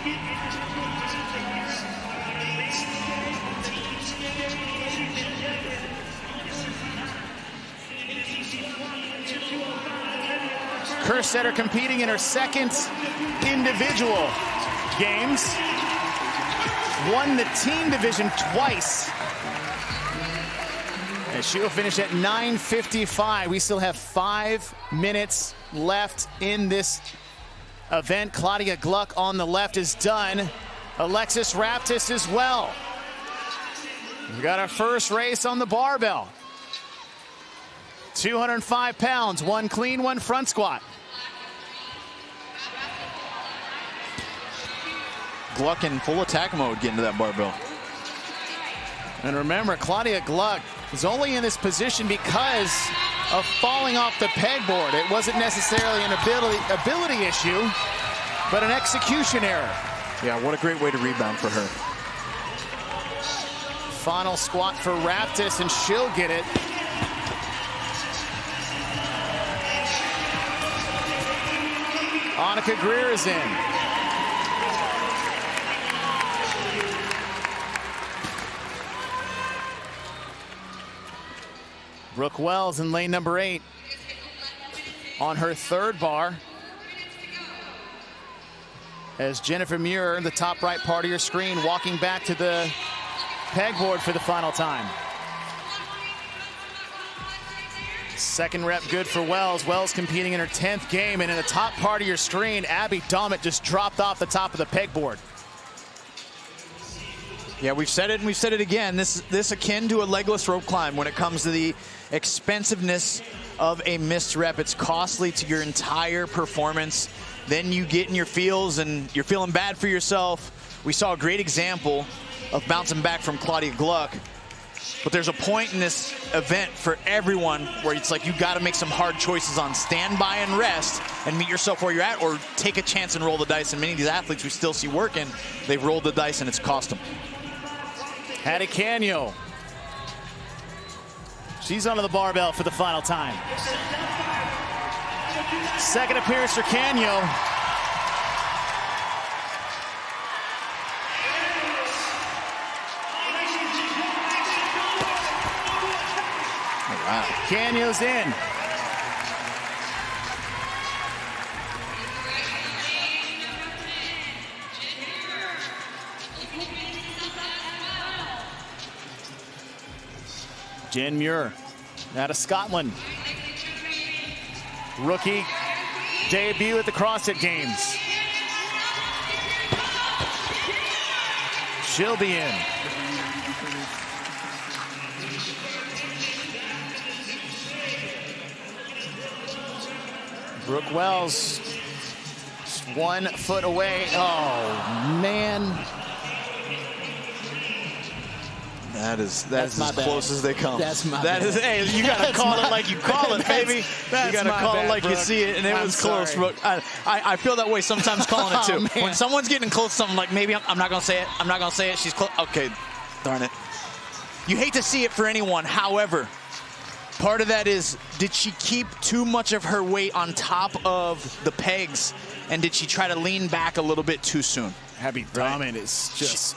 Kerstetter competing in her second individual games. Won the team division twice. And she will finish at 9:55. We still have 5 minutes left in this event. Claudia Gluck on the left is done. Alexis Raptis as well. We got our first race on the barbell. 205 pounds, 1 clean, 1 front squat. Gluck in full attack mode getting to that barbell. And remember, Claudia Gluck is only in this position because of falling off the pegboard. It wasn't necessarily an ability issue, but an execution error. Yeah, what a great way to rebound for her. Final squat for Raptis, and she'll get it. Annika Greer is in. Brooke Wells in lane number 8 on her 3rd bar. As Jennifer Muir in the top right part of your screen, walking back to the pegboard for the final time. Second rep good for Wells. Wells competing in her 10th game, and in the top part of your screen, Abby Dommett just dropped off the top of the pegboard. Yeah, we've said it and we've said it again. This akin to a legless rope climb when it comes to the expensiveness of a missed rep. It's costly to your entire performance. Then you get in your feels and you're feeling bad for yourself. We saw a great example of bouncing back from Claudia Gluck. But there's a point in this event for everyone where it's like you got to make some hard choices on standby and rest and meet yourself where you're at, or take a chance and roll the dice. And many of these athletes we still see working, they've rolled the dice and it's cost them. Hattie Canio. She's onto the barbell for the final time. Second appearance for Canio. Wow. Canio's in. Jen Muir out of Scotland. Rookie debut at the CrossFit Games. She'll be in. Brooke Wells, just 1 foot away. Oh, man. That's as close as they come. That's my bad. Hey, you gotta call it like you call it, baby. You gotta call it like you see it, and it was close. I feel that way sometimes calling it too. When someone's getting close to something, like maybe I'm not gonna say it. I'm not gonna say it. She's close. Okay, darn it. You hate to see it for anyone. However, part of that is, did she keep too much of her weight on top of the pegs, and did she try to lean back a little bit too soon? Abby Dommett is just.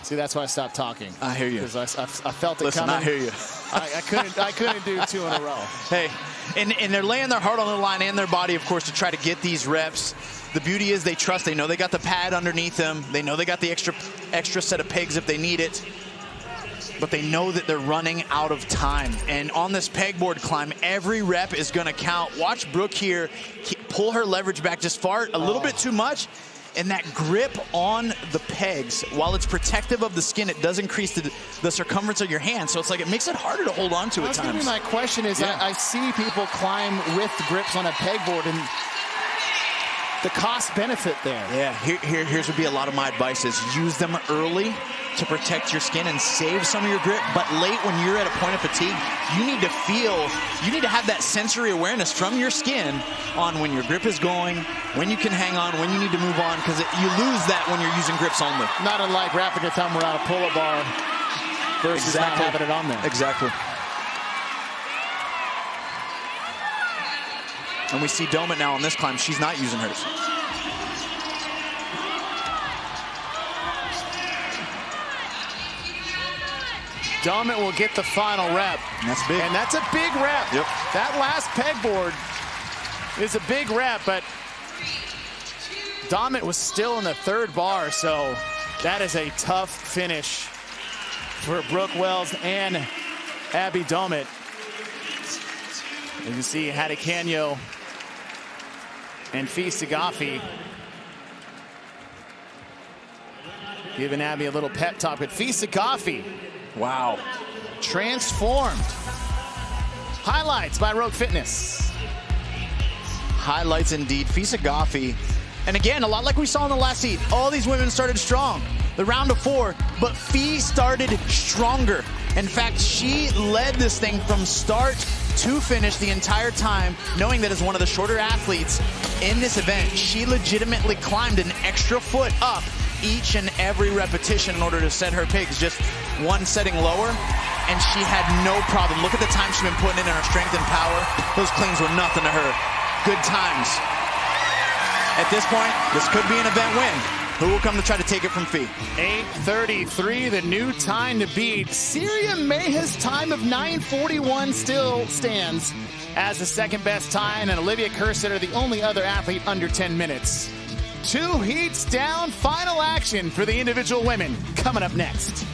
See, that's why I stopped talking. I hear you. Because I felt it coming. I hear you. I couldn't do 2 in a row. Hey, and they're laying their heart on the line and their body, of course, to try to get these reps. The beauty is they trust. They know they got the pad underneath them. They know they got the extra set of pegs if they need it. But they know that they're running out of time. And on this pegboard climb, every rep is going to count. Watch Brooke here pull her leverage back just a little bit too much. And that grip on the pegs, while it's protective of the skin, it does increase the circumference of your hand. So it's like it makes it harder to hold on to at times. My question is, I see people climb with grips on a pegboard, and the cost benefit there. Yeah, here's would be a lot of my advice is use them early to protect your skin and save some of your grip. But late, when you're at a point of fatigue, you need to have that sensory awareness from your skin on when your grip is going, when you can hang on, when you need to move on, because you lose that when you're using grips only. Not unlike wrapping your thumb around a pull-up bar versus not having it on there. Exactly. And we see Domit now on this climb. She's not using hers. Domit will get the final rep. And that's big. And that's a big rep. Yep. That last pegboard is a big rep, but Domit was still in the 3rd bar, so that is a tough finish for Brooke Wells and Abby Domit. You can see Hattie Canyo and Fee Saghafi giving Abby a little pep talk, but Fee Saghafi, wow, transformed. Highlights by Rogue Fitness. Highlights indeed. Fee Saghafi, and again, a lot like we saw in the last heat, all these women started strong. The round of 4, but Fee started stronger. In fact, she led this thing from start to finish the entire time, knowing that as one of the shorter athletes in this event, she legitimately climbed an extra foot up each and every repetition in order to set her pegs just one setting lower, and she had no problem. Look at the time she's been putting in her strength and power. Those cleans were nothing to her. Good times. At this point, this could be an event win. Who will come to try to take it from Fee? 8:33, the new time to beat. Syria Mayha's time of 9:41 still stands as the second best time, and Olivia Kerstetter the only other athlete under 10 minutes. 2 heats down, final action for the individual women coming up next.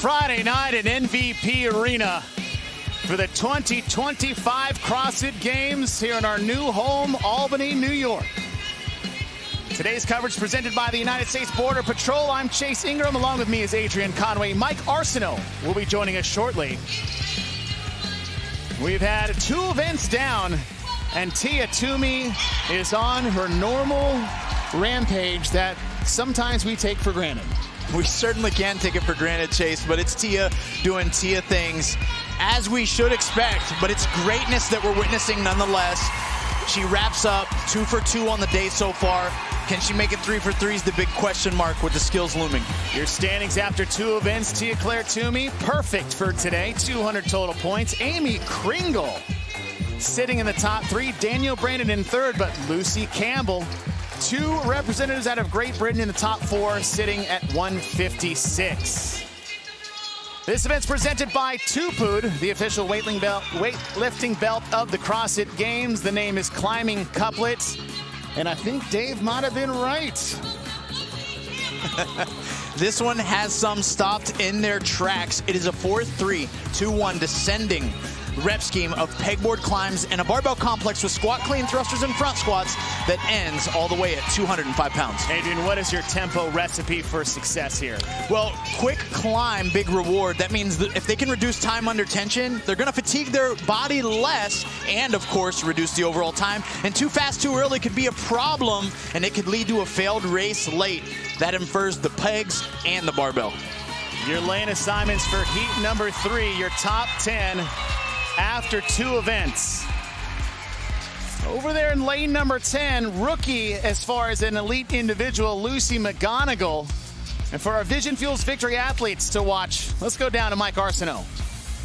Friday night at MVP Arena for the 2025 CrossFit Games here in our new home, Albany, New York. Today's coverage presented by the United States Border Patrol. I'm Chase Ingram. Along with me is Adrian Conway. Mike Arsenault will be joining us shortly. We've had 2 events down, and Tia Toomey is on her normal rampage that sometimes we take for granted. We certainly can take it for granted, Chase, but it's Tia doing Tia things as we should expect, but it's greatness that we're witnessing nonetheless. She wraps up 2 for 2 on the day so far. Can she make it 3 for 3 is the big question mark with the skills looming. Your standings after 2 events, Tia Claire Toomey, perfect for today, 200 total points. Amy Kringle sitting in the top 3, Daniel Brandon in 3rd, but Lucy Campbell, 2 representatives out of Great Britain in the top 4, sitting at 156. This event's presented by Tupud, the official weightlifting belt of the CrossFit Games. The name is Climbing Couplets, and I think Dave might have been right. This one has some stopped in their tracks. It is a 4-3-2-1 descending rep scheme of pegboard climbs and a barbell complex with squat clean thrusters and front squats that ends all the way at 205 pounds. Adrian, what is your tempo recipe for success here? Well, quick climb, big reward. That means that if they can reduce time under tension, they're going to fatigue their body less and, of course, reduce the overall time. And too fast, too early could be a problem, and it could lead to a failed race late. That infers the pegs and the barbell. Your lane assignments for heat number 3, your top 10 after 2 events. Over there in lane number 10, rookie as far as an elite individual, Lucy McGonigal. And for our Vision Fuels Victory athletes to watch, let's go down to Mike Arsenault.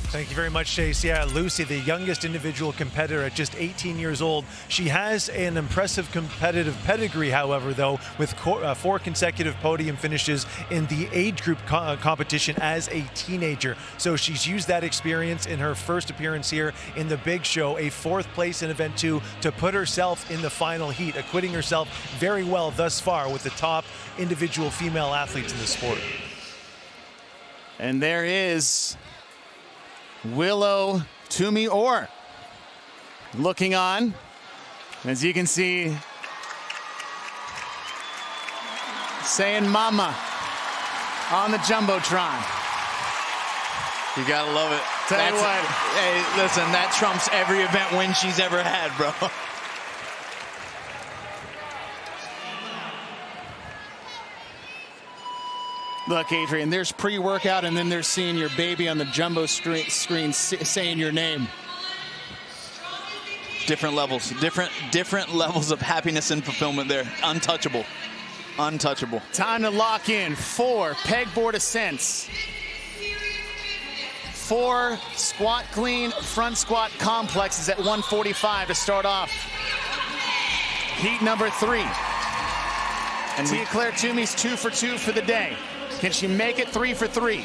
Thank you very much, Chase. Yeah, Lucy, the youngest individual competitor at just 18 years old. She has an impressive competitive pedigree, however, though, with 4 consecutive podium finishes in the age group competition as a teenager. So she's used that experience in her first appearance here in the big show, a 4th place in event 2, to put herself in the final heat, acquitting herself very well thus far with the top individual female athletes in the sport. And there is Willow Toomey Orr looking on. As you can see, saying mama on the Jumbotron. You gotta love it. Tell you what. Hey, listen, that trumps every event win she's ever had, bro. Look, Adrian, there's pre-workout, and then there's seeing your baby on the jumbo screen saying your name. Different levels, different levels of happiness and fulfillment there. Untouchable, untouchable. Time to lock in 4 pegboard ascents, 4 squat clean front squat complexes at 145 to start off heat number 3. And Tia Claire Toomey's 2 for 2 for the day. Can she make it 3 for 3?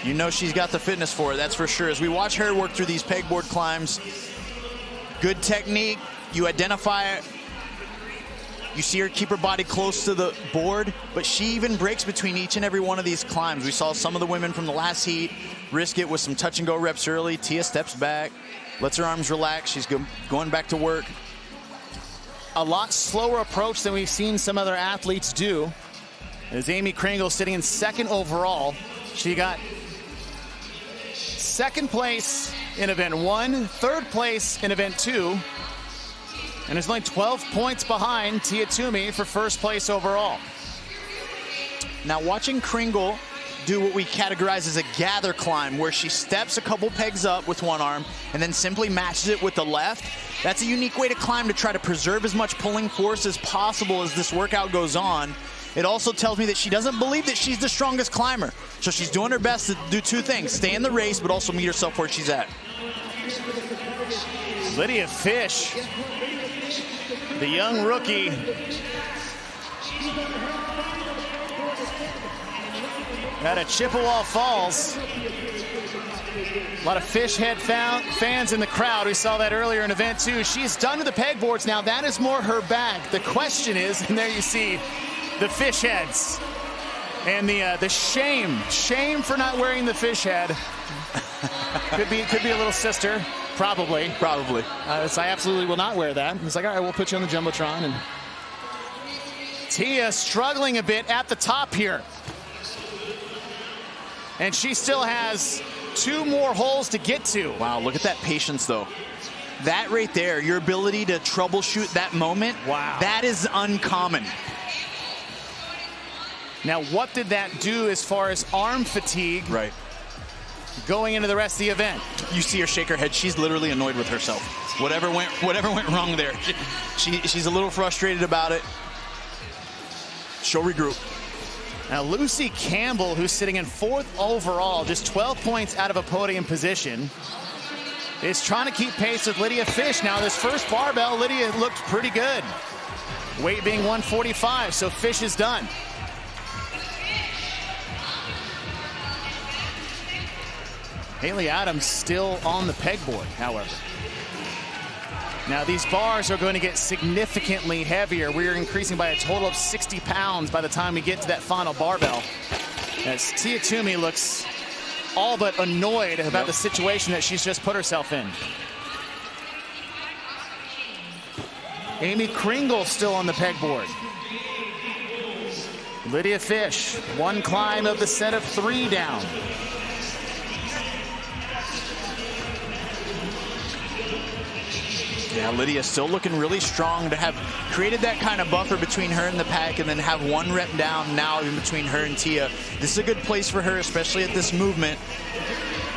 You know she's got the fitness for it, that's for sure. As we watch her work through these pegboard climbs, good technique, you identify it, you see her keep her body close to the board, but she even breaks between each and every one of these climbs. We saw some of the women from the last heat risk it with some touch and go reps early. Tia steps back, lets her arms relax, she's going back to work. A lot slower approach than we've seen some other athletes do. As Amy Kringle sitting in 2nd overall. She got 2nd place in event 1, 3rd place in event 2, and is only 12 points behind Tia Toomey for 1st place overall. Now watching Kringle do what we categorize as a gather climb, where she steps a couple pegs up with one arm and then simply matches it with the left. That's a unique way to climb to try to preserve as much pulling force as possible as this workout goes on. It also tells me that she doesn't believe that she's the strongest climber. So she's doing her best to do 2 things, stay in the race, but also meet herself where she's at. Lydia Fish, the young rookie. Out of Chippewa Falls. A lot of fish head fans in the crowd. We saw that earlier in event 2. She's done with the pegboards now. That is more her bag. The question is, and there you see the fish heads and the shame for not wearing the fish head. could be a little sister, probably. So I absolutely will not wear that. It's like, all right, we'll put you on the Jumbotron. And Tia struggling a bit at the top here. And she still has 2 more holes to get to. Wow, look at that patience, though. That right there, your ability to troubleshoot that moment, wow, that is uncommon. Now, what did that do as far as arm fatigue? Right. Going into the rest of the event. You see her shake her head. She's literally annoyed with herself. Whatever went wrong there. She's a little frustrated about it. She'll regroup. Now, Lucy Campbell, who's sitting in 4th overall, just 12 points out of a podium position, is trying to keep pace with Lydia Fish. Now, this first barbell, Lydia looked pretty good. Weight being 145, so Fish is done. Haley Adams still on the pegboard, however. Now these bars are going to get significantly heavier. We're increasing by a total of 60 pounds by the time we get to that final barbell. As Tia Toomey looks all but annoyed about the situation that she's just put herself in. Amy Kringle still on the pegboard. Lydia Fish, one climb of the set of 3 down. Yeah, Lydia still looking really strong to have created that kind of buffer between her and the pack and then have 1 rep down now in between her and Tia. This is a good place for her, especially at this movement.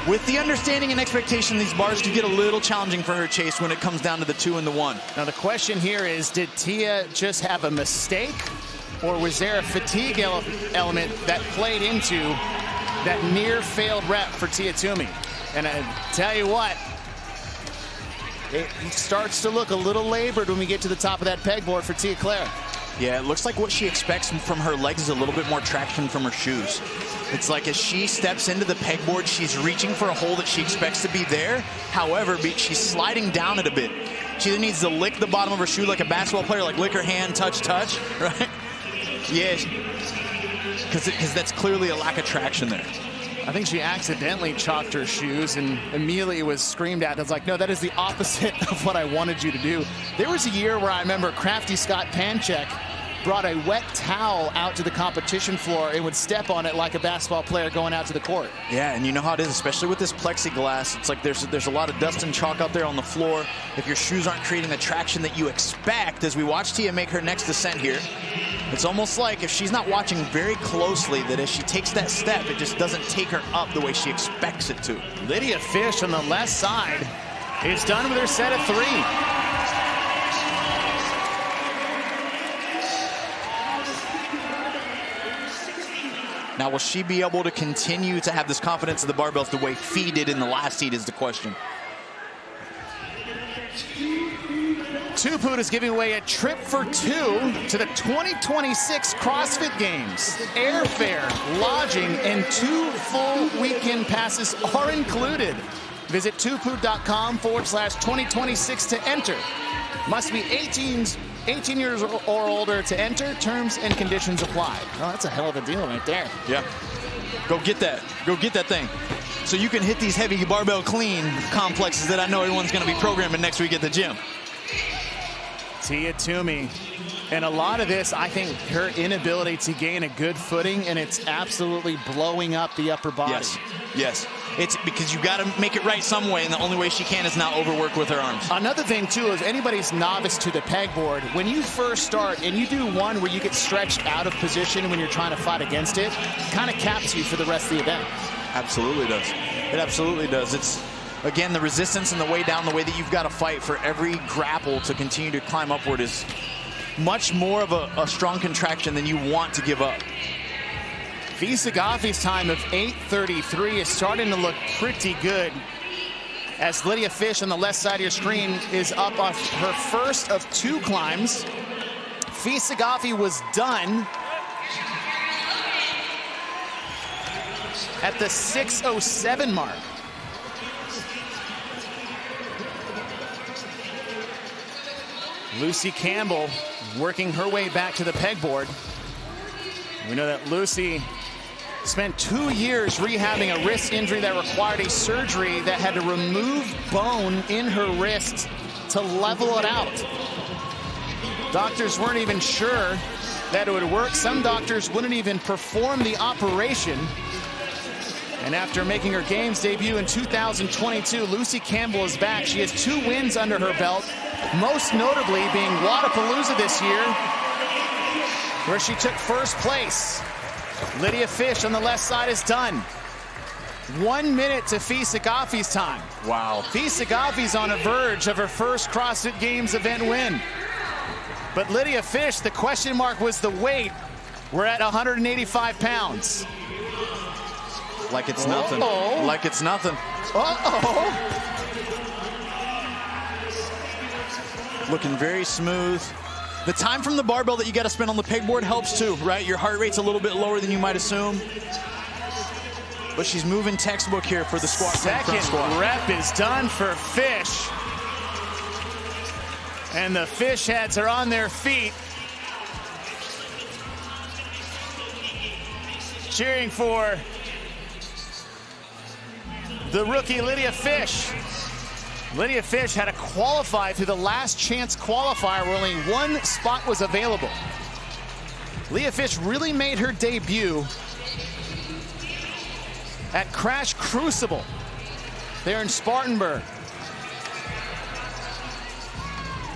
With the understanding and expectation these bars could get a little challenging for her, Chase, when it comes down to the 2 and the 1. Now the question here is, did Tia just have a mistake, or was there a fatigue element that played into that near failed rep for Tia Toomey? And I tell you what, it starts to look a little labored when we get to the top of that pegboard for Tia Claire. Yeah, it looks like what she expects from her legs is a little bit more traction from her shoes. It's like as she steps into the pegboard, she's reaching for a hole that she expects to be there. However, she's sliding down it a bit. She either needs to lick the bottom of her shoe like a basketball player, like lick her hand, touch, touch, right? Yeah, because that's clearly a lack of traction there. I think she accidentally chalked her shoes and immediately was screamed at. It's like, no, that is the opposite of what I wanted you to do. There was a year where I remember Crafty Scott Panchek brought a wet towel out to the competition floor and would step on it like a basketball player going out to the court. Yeah, and you know how it is, especially with this plexiglass. It's like there's a lot of dust and chalk out there on the floor. If your shoes aren't creating the traction that you expect, as we watch Tia make her next descent here, it's almost like if she's not watching very closely, that as she takes that step, it just doesn't take her up the way she expects it to. Lydia Fish on the left side is done with her set of 3. Now, will she be able to continue to have this confidence in the barbells the way Fee did in the last heat is the question. Tuput is giving away a trip for 2 to the 2026 CrossFit Games. Airfare, lodging, and 2 full weekend passes are included. Visit tuput.com/2026 to enter. Must be 18 years or older to enter. Terms and conditions apply. Oh, that's a hell of a deal right there. Yeah. Go get that. Go get that thing. So you can hit these heavy barbell clean complexes that I know everyone's going to be programming next week at the gym. Tia Toomey. And a lot of this, I think, her inability to gain a good footing, and it's absolutely blowing up the upper body. Yes, yes. It's because you got to make it right some way, and the only way she can is not overwork with her arms. Another thing, too, is anybody's novice to the pegboard, when you first start and you do one where you get stretched out of position when you're trying to fight against it, kind of caps you for the rest of the event. Absolutely does. It absolutely does. It's, again, the resistance and the way down, the way that you've got to fight for every grapple to continue to climb upward is much more of a strong contraction than you want to give up. Fee Sagafi's time of 8:33 is starting to look pretty good as Lydia Fish on the left side of your screen is up on her first of 2 climbs. Fee Sagafi was done at the 6:07 mark. Lucy Campbell working her way back to the pegboard. We know that Lucy spent 2 years rehabbing a wrist injury that required a surgery that had to remove bone in her wrist to level it out. Doctors weren't even sure that it would work. Some doctors wouldn't even perform the operation. And after making her games debut in 2022, Lucy Campbell is back. She has 2 wins under her belt, most notably being Wodapalooza this year, where she took first place. Lydia Fish on the left side is done. 1 minute to Fee Sagafi's time. Wow. Fee Sagafi's on the verge of her first CrossFit Games event win. But Lydia Fish, the question mark was the weight. We're at 185 pounds. Like it's nothing. Uh-oh. Like it's nothing. Uh-oh. Looking very smooth. The time from the barbell that you got to spend on the pegboard helps too, right? Your heart rate's a little bit lower than you might assume. But she's moving textbook here for the squat. Second rep is done for Fish. And the fish heads are on their feet, cheering for the rookie Lydia Fish. Lydia Fish had to qualify through the last chance qualifier where only one spot was available. Lydia Fish really made her debut at Crash Crucible there in Spartanburg.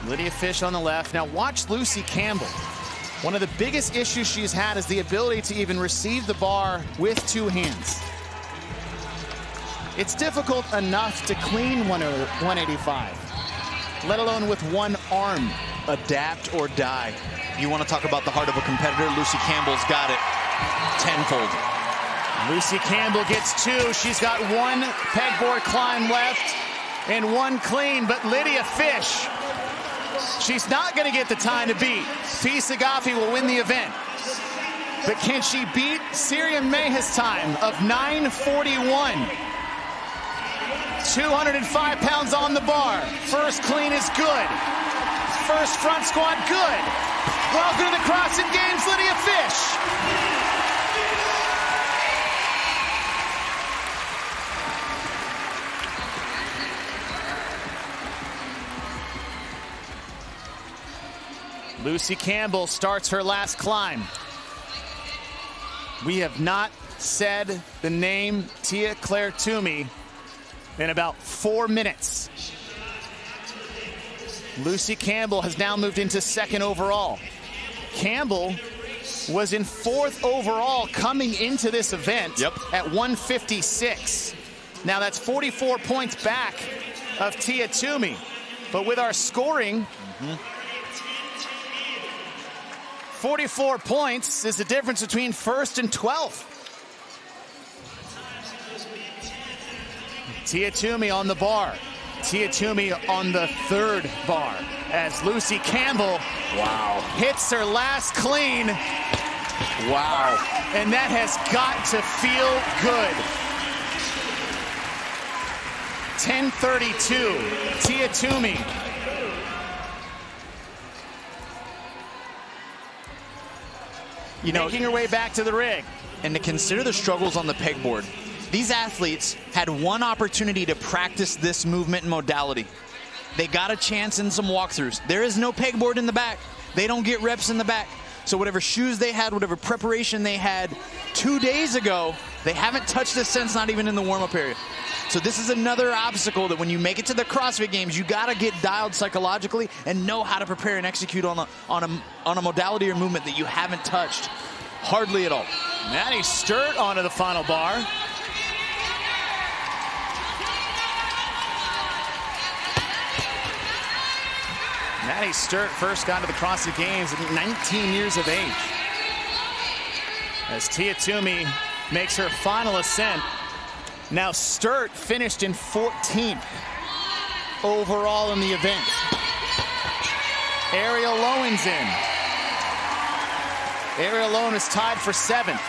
Lydia Fish on the left. Now watch Lucy Campbell. One of the biggest issues she's had is the ability to even receive the bar with two hands. It's difficult enough to clean 185, let alone with one arm. Adapt or die. You want to talk about the heart of a competitor? Lucy Campbell's got it tenfold. Lucy Campbell gets two. She's got one pegboard climb left and one clean, but Lydia Fish, she's not going to get the time to beat. Fee Sagafi will win the event. But can she beat Syrian Mayha's time of 9:41? 205 pounds on the bar. First clean is good. First front squat, good. Welcome to the CrossFit Games, Lydia Fish. Lucy Campbell starts her last climb. We have not said the name Tia Claire Toomey in about 4 minutes. Lucy Campbell has now moved into second overall. Campbell was in fourth overall coming into this event at 156. Now that's 44 points back of Tia Toomey. But with our scoring, 44 points is the difference between first and 12th. Tia Toomey on the bar. Tia Toomey on the third bar as Lucy Campbell hits her last clean. Wow. And that has got to feel good. 10:32, Tia Toomey. You know, making her way back to the rig. And to consider the struggles on the pegboard, these athletes had one opportunity to practice this movement and modality. They got a chance in some walkthroughs. There is no pegboard in the back. They don't get reps in the back. So whatever shoes they had, whatever preparation they had 2 days ago, they haven't touched this since, not even in the warm-up area. So this is another obstacle that when you make it to the CrossFit Games, you got to get dialed psychologically and know how to prepare and execute on a modality or movement that you haven't touched hardly at all. Maddie Sturt onto the final bar. Maddie Sturt first got to the CrossFit Games at 19 years of age. As Tia Toomey makes her final ascent. Now Sturt finished in 14th overall in the event. Ariel Lowen's in. Ariel Lowen is tied for 7th.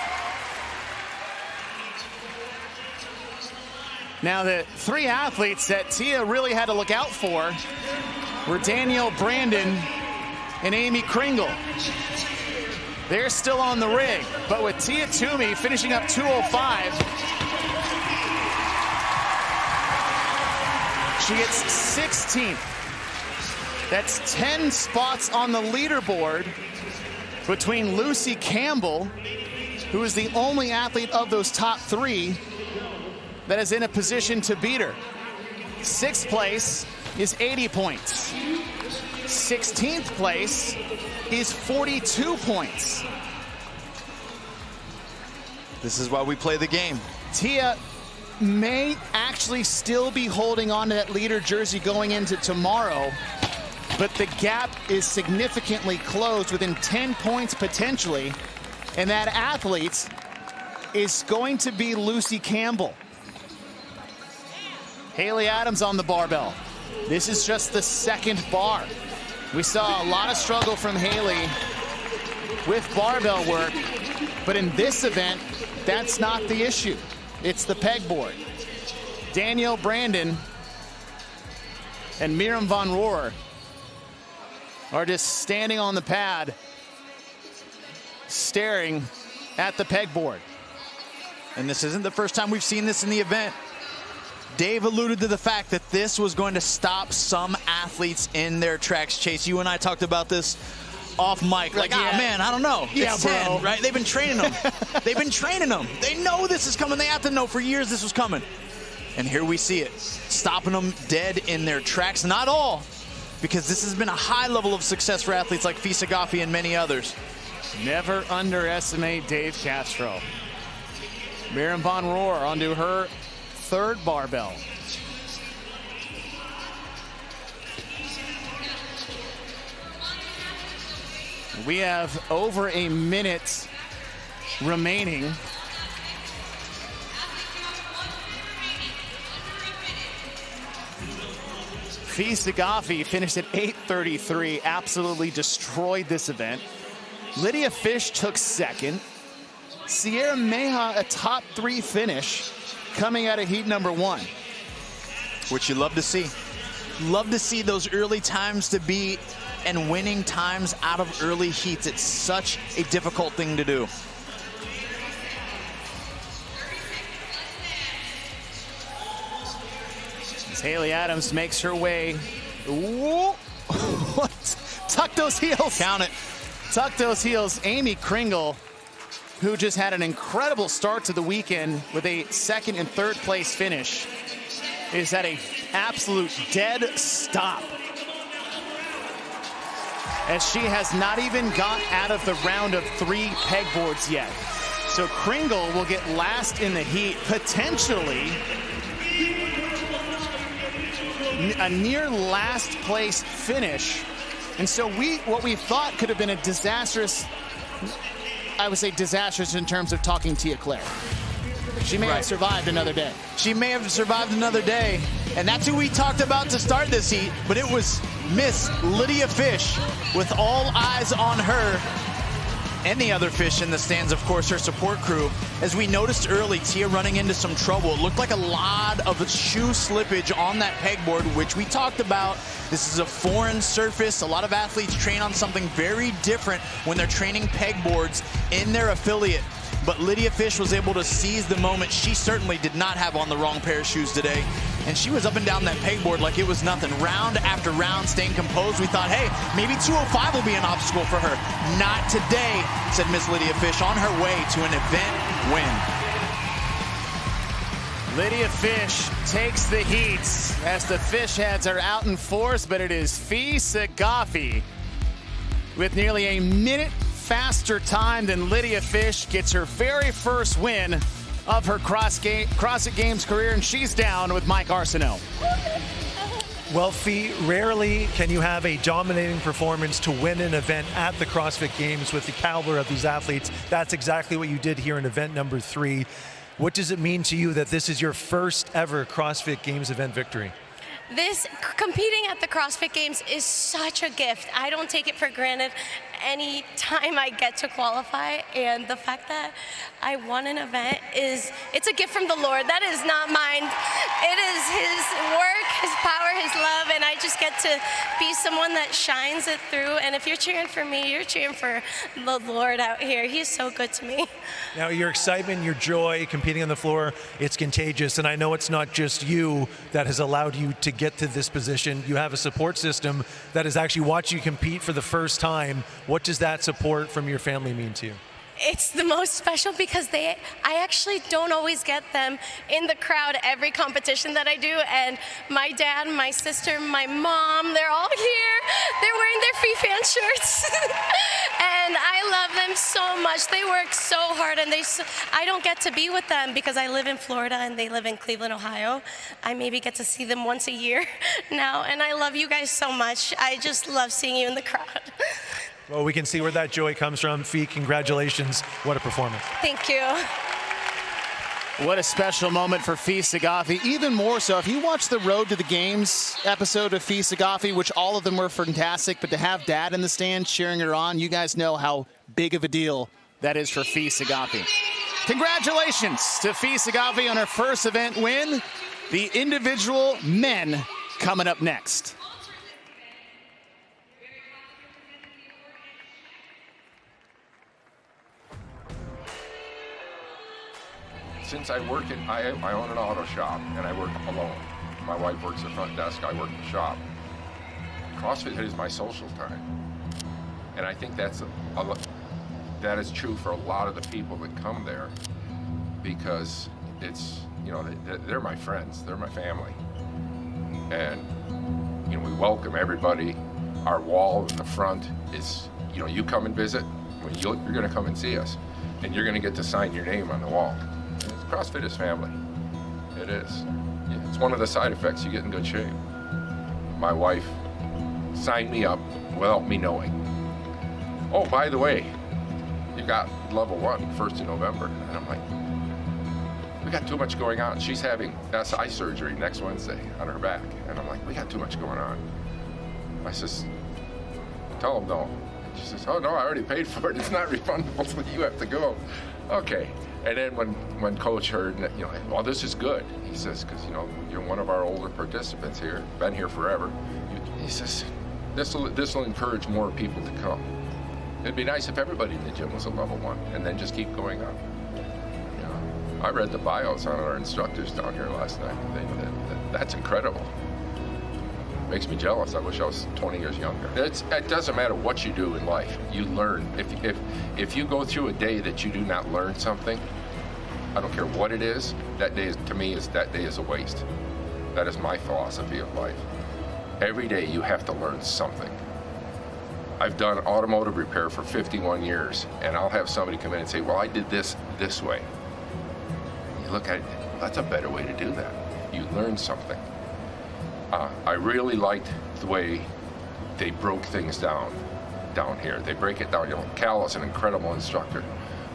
Now the 3 athletes that Tia really had to look out for were Danielle Brandon and Amy Kringle. They're still on the rig, but with Tia Toomey finishing up 205, she gets 16th. That's 10 spots on the leaderboard between Lucy Campbell, who is the only athlete of those top 3 that is in a position to beat her. 6th place is 80 points. 16th place is 42 points. This is why we play the game. Tia may actually still be holding on to that leader jersey going into tomorrow, but the gap is significantly closed, within 10 points potentially, and that athlete is going to be Lucy Campbell. Haley Adams on the barbell. This is just the 2nd bar. We saw a lot of struggle from Haley with barbell work, but in this event, that's not the issue. It's the pegboard. Danielle Brandon and Miriam Von Rohr are just standing on the pad, staring at the pegboard. And this isn't the first time we've seen this in the event. Dave alluded to the fact that this was going to stop some athletes in their tracks. Chase, you and I talked about this off mic. Like, man, I don't know. Yeah, it's bro. 10, right? They've been training them. They've been training them. They know this is coming. They have to know for years this was coming. And here we see it, stopping them dead in their tracks. Not all, because this has been a high level of success for athletes like Fee Sagafi and many others. Never underestimate Dave Castro. Miriam Von Rohr onto her third barbell. We have over a minute remaining. Fee Sagafi finished at 8:33, absolutely destroyed this event. Lydia Fish took second. Sierra Meja, a top 3 finish coming out of heat number 1. Which you love to see. Love to see those early times to beat and winning times out of early heats. It's such a difficult thing to do. As Haley Adams makes her way. Ooh. What? Tuck those heels. Count it. Tuck those heels. Amy Kringle, who just had an incredible start to the weekend with a second and third place finish, is at an absolute dead stop, as she has not even got out of the round of 3 pegboards yet. So Kringle will get last in the heat, potentially a near last place finish. And so what we thought could have been a disastrous, I would say disastrous in terms of talking Tia Claire. She may have survived another day. She may have survived another day. And that's who we talked about to start this heat. But it was Miss Lydia Fish, with all eyes on her. And the other fish in the stands, of course, her support crew. As we noticed early, Tia running into some trouble. It looked like a lot of shoe slippage on that pegboard, which we talked about. This is a foreign surface. A lot of athletes train on something very different when they're training pegboards in their affiliate. But Lydia Fish was able to seize the moment. She certainly did not have on the wrong pair of shoes today. And she was up and down that pegboard like it was nothing. Round after round, staying composed. We thought, hey, maybe 205 will be an obstacle for her. Not today, said Miss Lydia Fish, on her way to an event win. Lydia Fish takes the heats as the fish heads are out in force, but it is Fee Sagafi with nearly a minute faster time than Lydia Fish gets her very first win of her CrossFit Games career, and she's down with Mike Arsenault. Well, Fee, rarely can you have a dominating performance to win an event at the CrossFit Games with the caliber of these athletes. That's exactly what you did here in event number 3. What does it mean to you that this is your first ever CrossFit Games event victory? Competing at the CrossFit Games is such a gift. I don't take it for granted any time I get to qualify, and the fact that I won an event it's a gift from the Lord. That is not mine. It is His work, His power, His love, and I just get to be someone that shines it through. And if you're cheering for me, you're cheering for the Lord out here. He's so good to me. Now, your excitement, your joy, competing on the floor, it's contagious. And I know it's not just you that has allowed you to get to this position. You have a support system that has actually watched you compete for the first time. What does that support from your family mean to you? It's the most special because I actually don't always get them in the crowd every competition that I do. And my dad, my sister, my mom, they're all here. They're wearing their Fee Fan shirts. And I love them so much. They work so hard, and I don't get to be with them because I live in Florida and they live in Cleveland, Ohio. I maybe get to see them once a year now. And I love you guys so much. I just love seeing you in the crowd. Well, we can see where that joy comes from. Fee, congratulations. What a performance. Thank you. What a special moment for Fee Sagafi. Even more so, if you watch the Road to the Games episode of Fee Sagafi, which all of them were fantastic, but to have Dad in the stand cheering her on, you guys know how big of a deal that is for Fee Sagafi. Congratulations to Fee Sagafi on her first event win. The individual men coming up next. since I work I own an auto shop, and I work alone. My wife works the front desk, I work the shop. CrossFit is my social time. And I think that is true for a lot of the people that come there, because it's, you know, they're my friends, they're my family. And, you know, we welcome everybody. Our wall in the front is, you know, you come and visit, you're gonna come and see us, and you're gonna get to sign your name on the wall. It's CrossFit is family. It is. It's one of the side effects, you get in good shape. My wife signed me up without me knowing. Oh, by the way, you got level 1, 1st of November. And I'm like, we got too much going on. She's having SI surgery next Wednesday on her back. And I'm like, we got too much going on. I says, tell them no. And she says, oh no, I already paid for it. It's not refundable, so you have to go. Okay. And then when Coach heard, you know, well, this is good. He says, because, you know, you're one of our older participants here, been here forever. He says, this will encourage more people to come. It'd be nice if everybody in the gym was a level 1, and then just keep going up. You know, I read the bios on our instructors down here last night. That's incredible. Makes me jealous. I wish I was 20 years younger. It doesn't matter what you do in life. You learn. If you go through a day that you do not learn something, I don't care what it is, that day to me is a waste. That is my philosophy of life. Every day you have to learn something. I've done automotive repair for 51 years, and I'll have somebody come in and say, well, I did this way. You look at it, well, that's a better way to do that. You learn something. I really liked the way they broke things down here. They break it down. You know, Cal is an incredible instructor,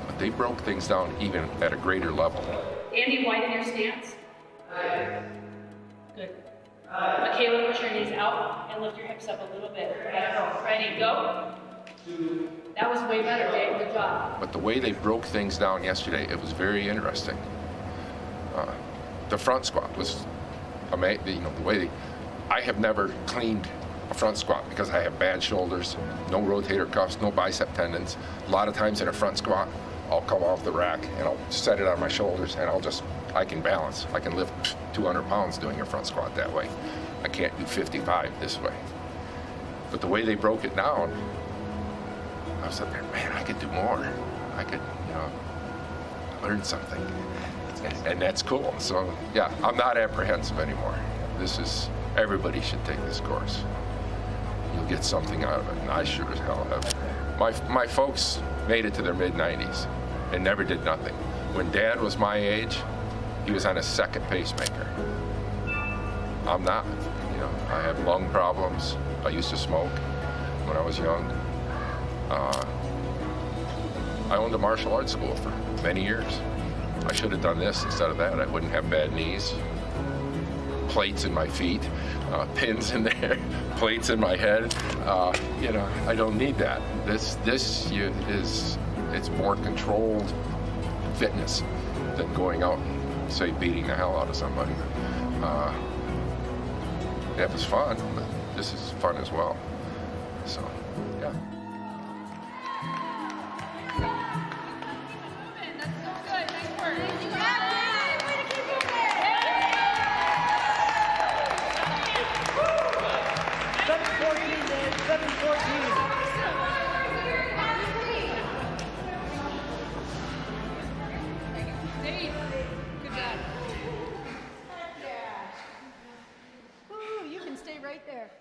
but they broke things down even at a greater level. Andy, widen your stance. Good. Michaela, push your knees out and lift your hips up a little bit. Ready, go. That was way better, Dave. Good job. But the way they broke things down yesterday, it was very interesting. The front squat was amazing. You know, the way I have never cleaned a front squat because I have bad shoulders, no rotator cuffs, no bicep tendons. A lot of times in a front squat, I'll come off the rack and I'll set it on my shoulders and I can balance. I can lift 200 pounds doing a front squat that way. I can't do 55 this way. But the way they broke it down, I was up there, man, I could do more. I could, you know, learn something. And that's cool. So yeah, I'm not apprehensive anymore. Everybody should take this course. You'll get something out of it, and I sure as hell have. My folks made it to their mid-90s and never did nothing. When Dad was my age, he was on his second pacemaker. I'm not. You know, I have lung problems. I used to smoke when I was young. I owned a martial arts school for many years. I should have done this instead of that. I wouldn't have bad knees, plates in my feet, pins in there, plates in my head. You know, I don't need that. It's more controlled fitness than going out and, say, beating the hell out of somebody. It was fun, but this is fun as well. So, yeah. You can stay right there.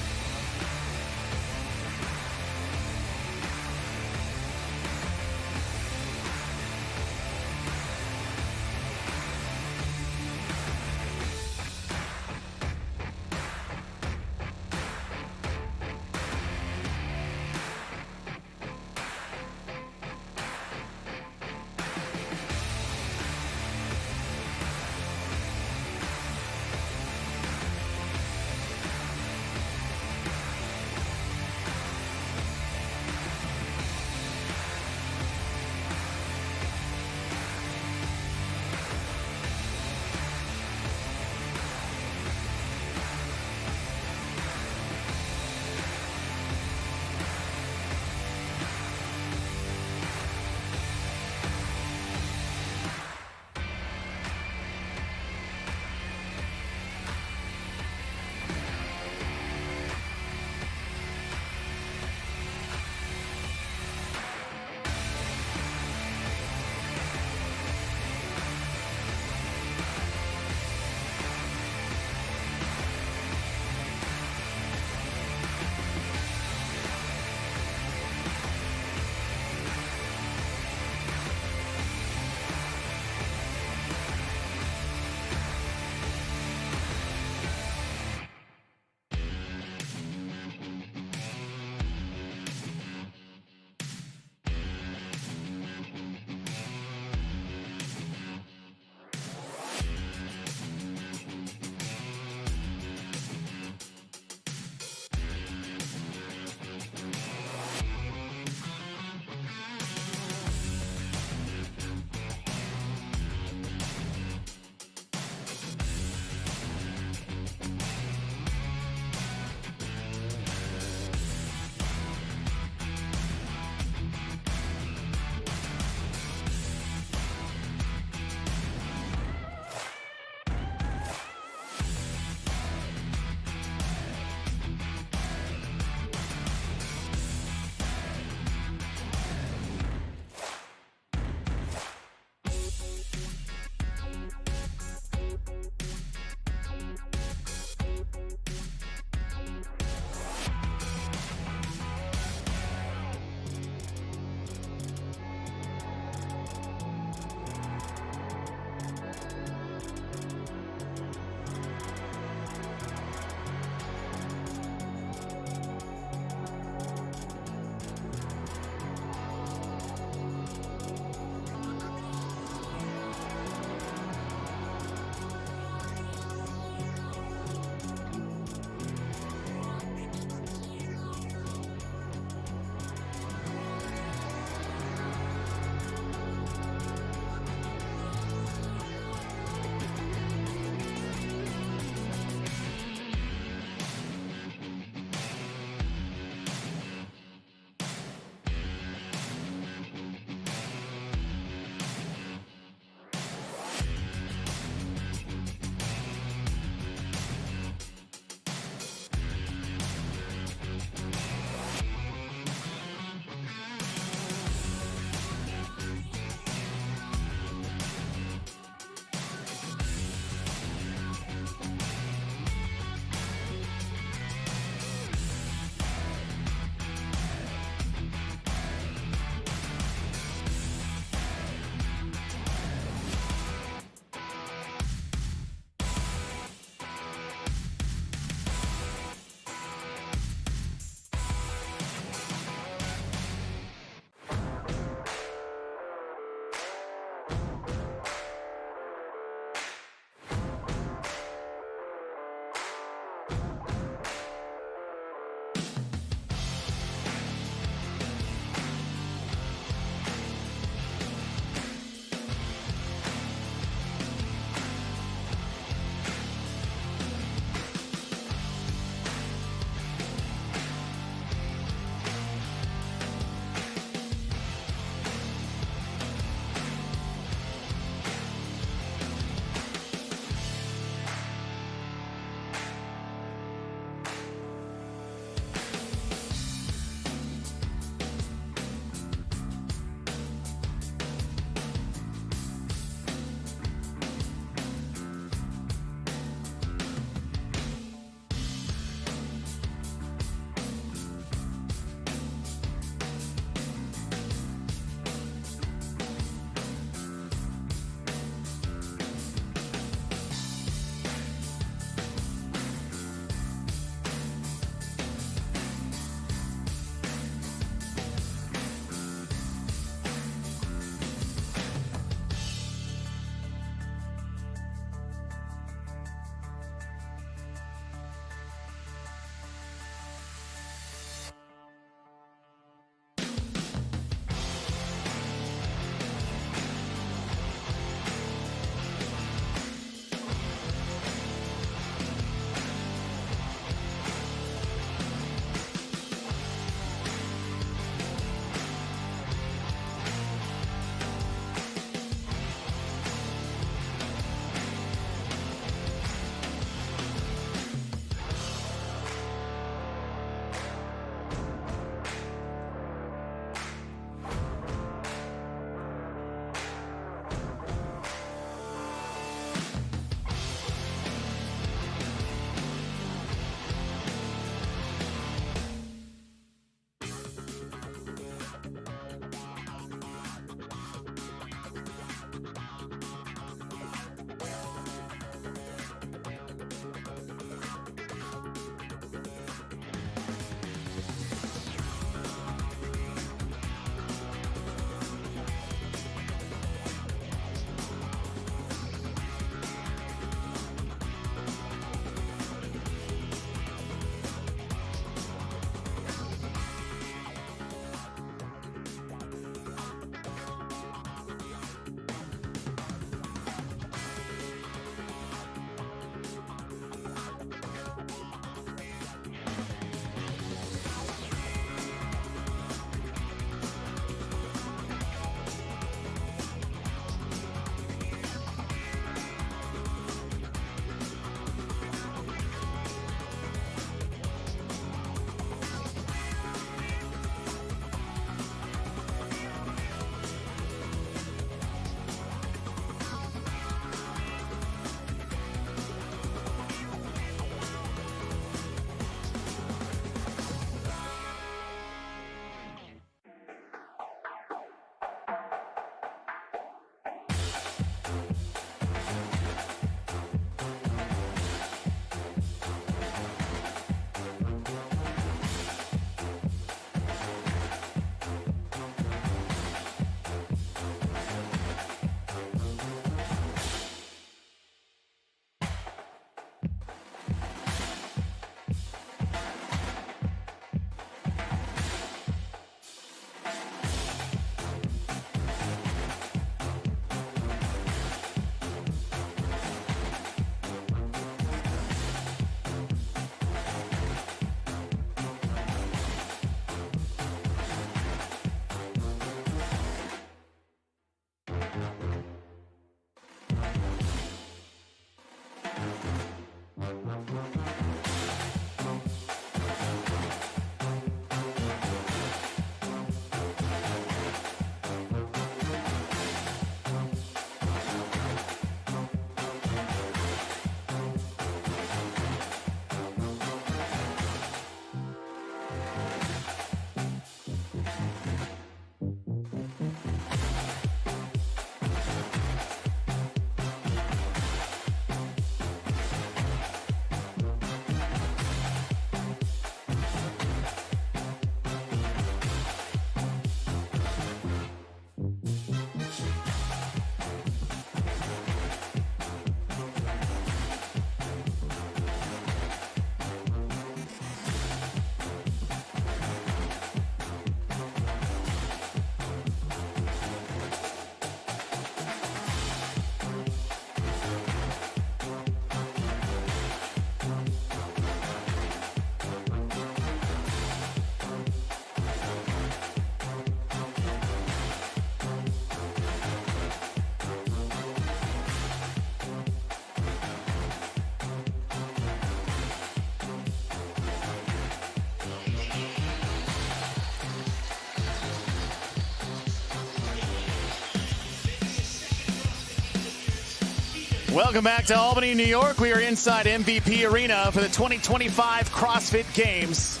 Welcome back to Albany, New York. We are inside MVP Arena for the 2025 CrossFit Games.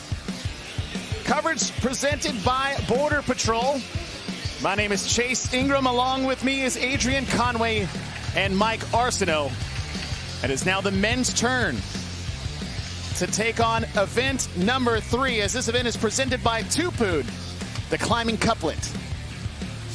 Coverage presented by Border Patrol. My name is Chase Ingram. Along with me is Adrian Conway and Mike Arsenault. It is now the men's turn to take on event number 3, as this event is presented by Tupud, the climbing couplet.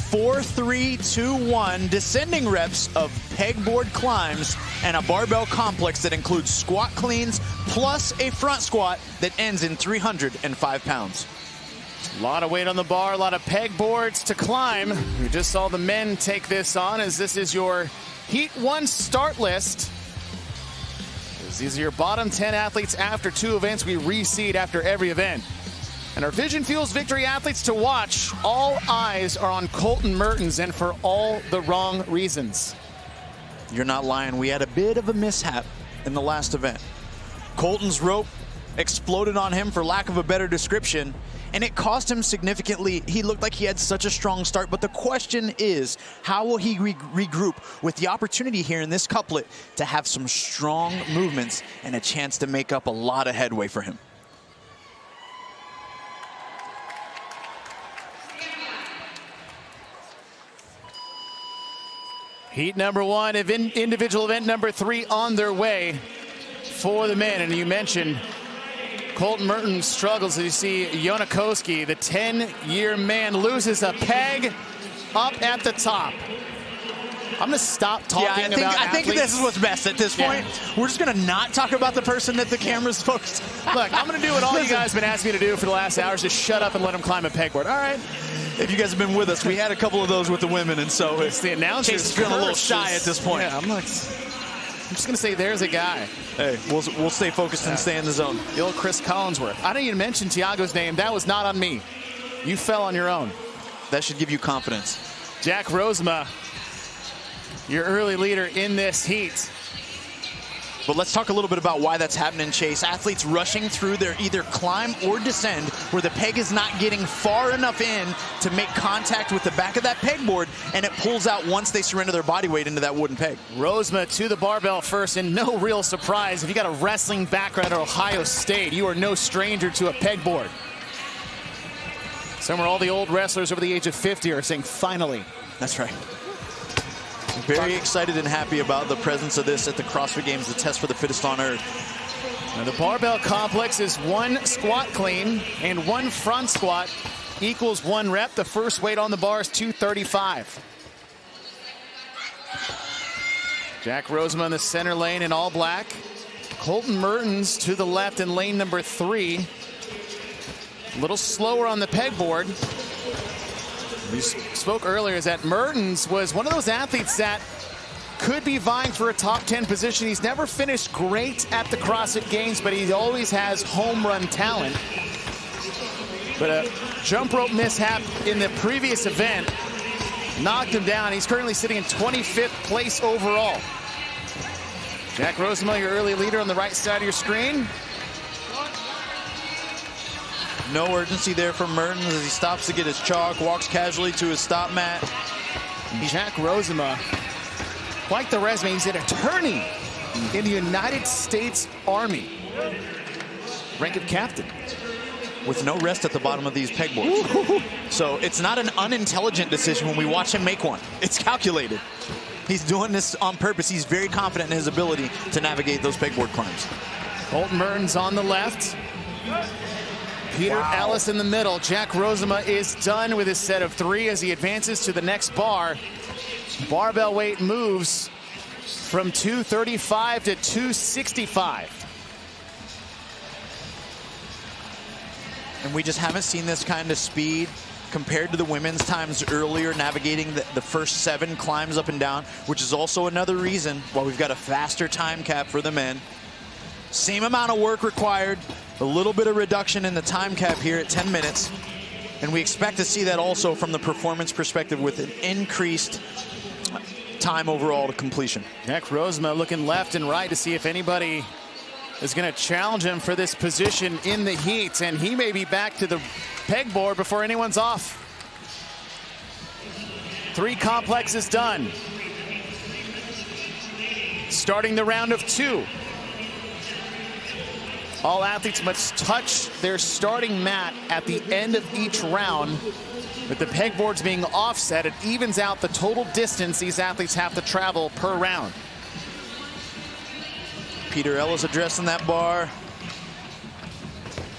4, 3, 2, 1, descending reps of pegboard climbs and a barbell complex that includes squat cleans plus a front squat that ends in 305 pounds. A lot of weight on the bar, a lot of pegboards to climb. We just saw the men take this on, as this is your Heat 1 start list. These are your bottom 10 athletes after 2 events. We reseed after every event. And our Vision Fuels Victory athletes to watch, all eyes are on Colton Mertens, and for all the wrong reasons. You're not lying. We had a bit of a mishap in the last event. Colton's rope exploded on him, for lack of a better description, and it cost him significantly. He looked like he had such a strong start, but the question is, how will he regroup with the opportunity here in this couplet to have some strong movements and a chance to make up a lot of headway for him? Heat number 1, individual event number 3 on their way for the men. And you mentioned Colton Mertens struggles, as you see Jonakoski, the 10-year man, loses a peg up at the top. I'm going to stop talking about athletes. I think this is what's best at this point. We're just going to not talk about the person that the camera's focused on. Look, I'm going to do what all you guys have been asking me to do for the last hours, just shut up and let them climb a pegboard. All right. If you guys have been with us, we had a couple of those with the women, and so it's the announcers. Chase is feeling a little shy at this point. Yeah, I'm just going to say there's a guy. Hey, we'll stay focused and stay in the zone. The old Chris Collinsworth. I didn't even mention Tiago's name. That was not on me. You fell on your own. That should give you confidence. Jack Rosema, your early leader in this heat. But let's talk a little bit about why that's happening, Chase. Athletes rushing through their either climb or descend where the peg is not getting far enough in to make contact with the back of that pegboard, and it pulls out once they surrender their body weight into that wooden peg. Rosema to the barbell first, and no real surprise. If you got a wrestling background at Ohio State, you are no stranger to a pegboard. Somewhere all the old wrestlers over the age of 50 are saying, finally. That's right. Very excited and happy about the presence of this at the CrossFit Games, the test for the fittest on earth. Now the barbell complex is 1 squat clean and 1 front squat equals 1 rep. The first weight on the bar is 235. Jack Rosema in the center lane in all black. Colton Mertens to the left in lane number 3. A little slower on the pegboard. We spoke earlier is that Mertens was one of those athletes that could be vying for a top 10 position. He's never finished great at the CrossFit Games, but he always has home run talent. But a jump rope mishap in the previous event knocked him down. He's currently sitting in 25th place overall. Jack Rosema, your early leader on the right side of your screen. No urgency there from Mertens as he stops to get his chalk, walks casually to his stop mat. Jack Rosema, quite the resume. He's an attorney in the United States Army. Rank of captain. With no rest at the bottom of these pegboards. So it's not an unintelligent decision when we watch him make one. It's calculated. He's doing this on purpose. He's very confident in his ability to navigate those pegboard climbs. Colton Mertens on the left. Peter Ellis in the middle. Jack Rosema is done with his set of 3 as he advances to the next bar. Barbell weight moves from 235 to 265. And we just haven't seen this kind of speed compared to the women's times earlier, navigating the first 7 climbs up and down, which is also another reason why we've got a faster time cap for the men. Same amount of work required, a little bit of reduction in the time cap here at 10 minutes. And we expect to see that also from the performance perspective with an increased time overall to completion. Jack Rosema looking left and right to see if anybody is going to challenge him for this position in the heat, and he may be back to the pegboard before anyone's off. 3 complexes done. starting the round of 2. All athletes must touch their starting mat at the end of each round. With the pegboards being offset, it evens out the total distance these athletes have to travel per round. Peter Ellis addressing that bar.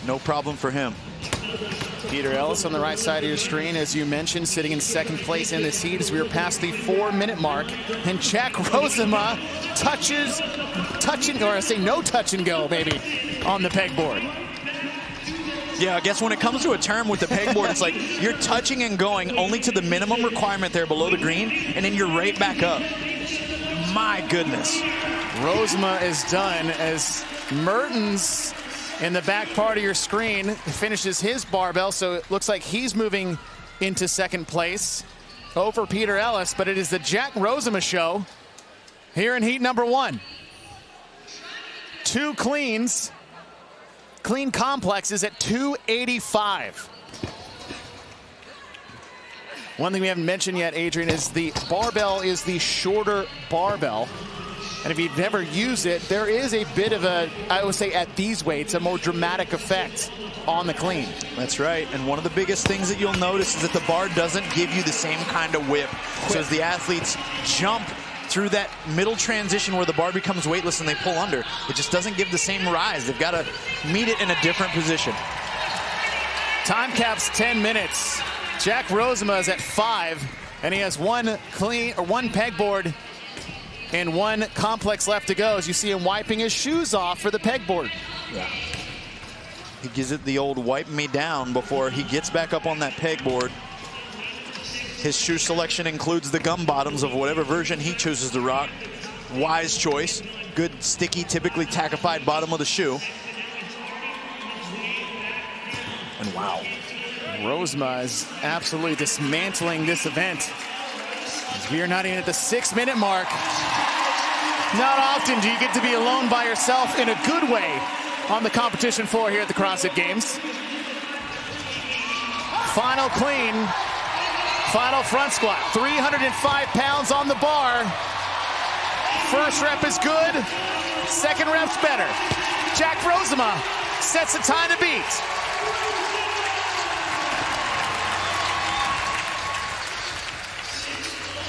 No problem for him. Peter Ellis on the right side of your screen, as you mentioned, sitting in second place in this heat as we are past the 4-minute mark. And Jack Rosema no touch and go, baby, on the pegboard. Yeah, I guess when it comes to a term with the pegboard, it's like you're touching and going only to the minimum requirement there below the green, and then you're right back up. My goodness. Rosema is done as Mertens in the back part of your screen finishes his barbell, so it looks like he's moving into second place over Peter Ellis, but it is the Jack Rosema show here in heat number 1. 2 cleans. Clean complexes at 285. One thing we haven't mentioned yet, Adrian, is the barbell is the shorter barbell. And if you've never used it, there is a bit of a, I would say at these weights, a more dramatic effect on the clean. That's right. And one of the biggest things that you'll notice is that the bar doesn't give you the same kind of whip. So as the athletes jump through that middle transition where the bar becomes weightless and they pull under, it just doesn't give the same rise. They've got to meet it in a different position. Time cap's 10 minutes. Jack Rosema is at 5, and he has 1 clean or 1 pegboard and 1 complex left to go, as you see him wiping his shoes off for the pegboard. Yeah. He gives it the old wipe me down before he gets back up on that pegboard. His shoe selection includes the gum bottoms of whatever version he chooses to rock. Wise choice. Good, sticky, typically tackified bottom of the shoe. And wow. Rosema is absolutely dismantling this event. As we are not even at the 6-minute mark. Not often do you get to be alone by yourself in a good way on the competition floor here at the CrossFit Games. Final clean. Final front squat, 305 pounds on the bar. First rep is good, second rep's better. Jack Rosema sets the time to beat.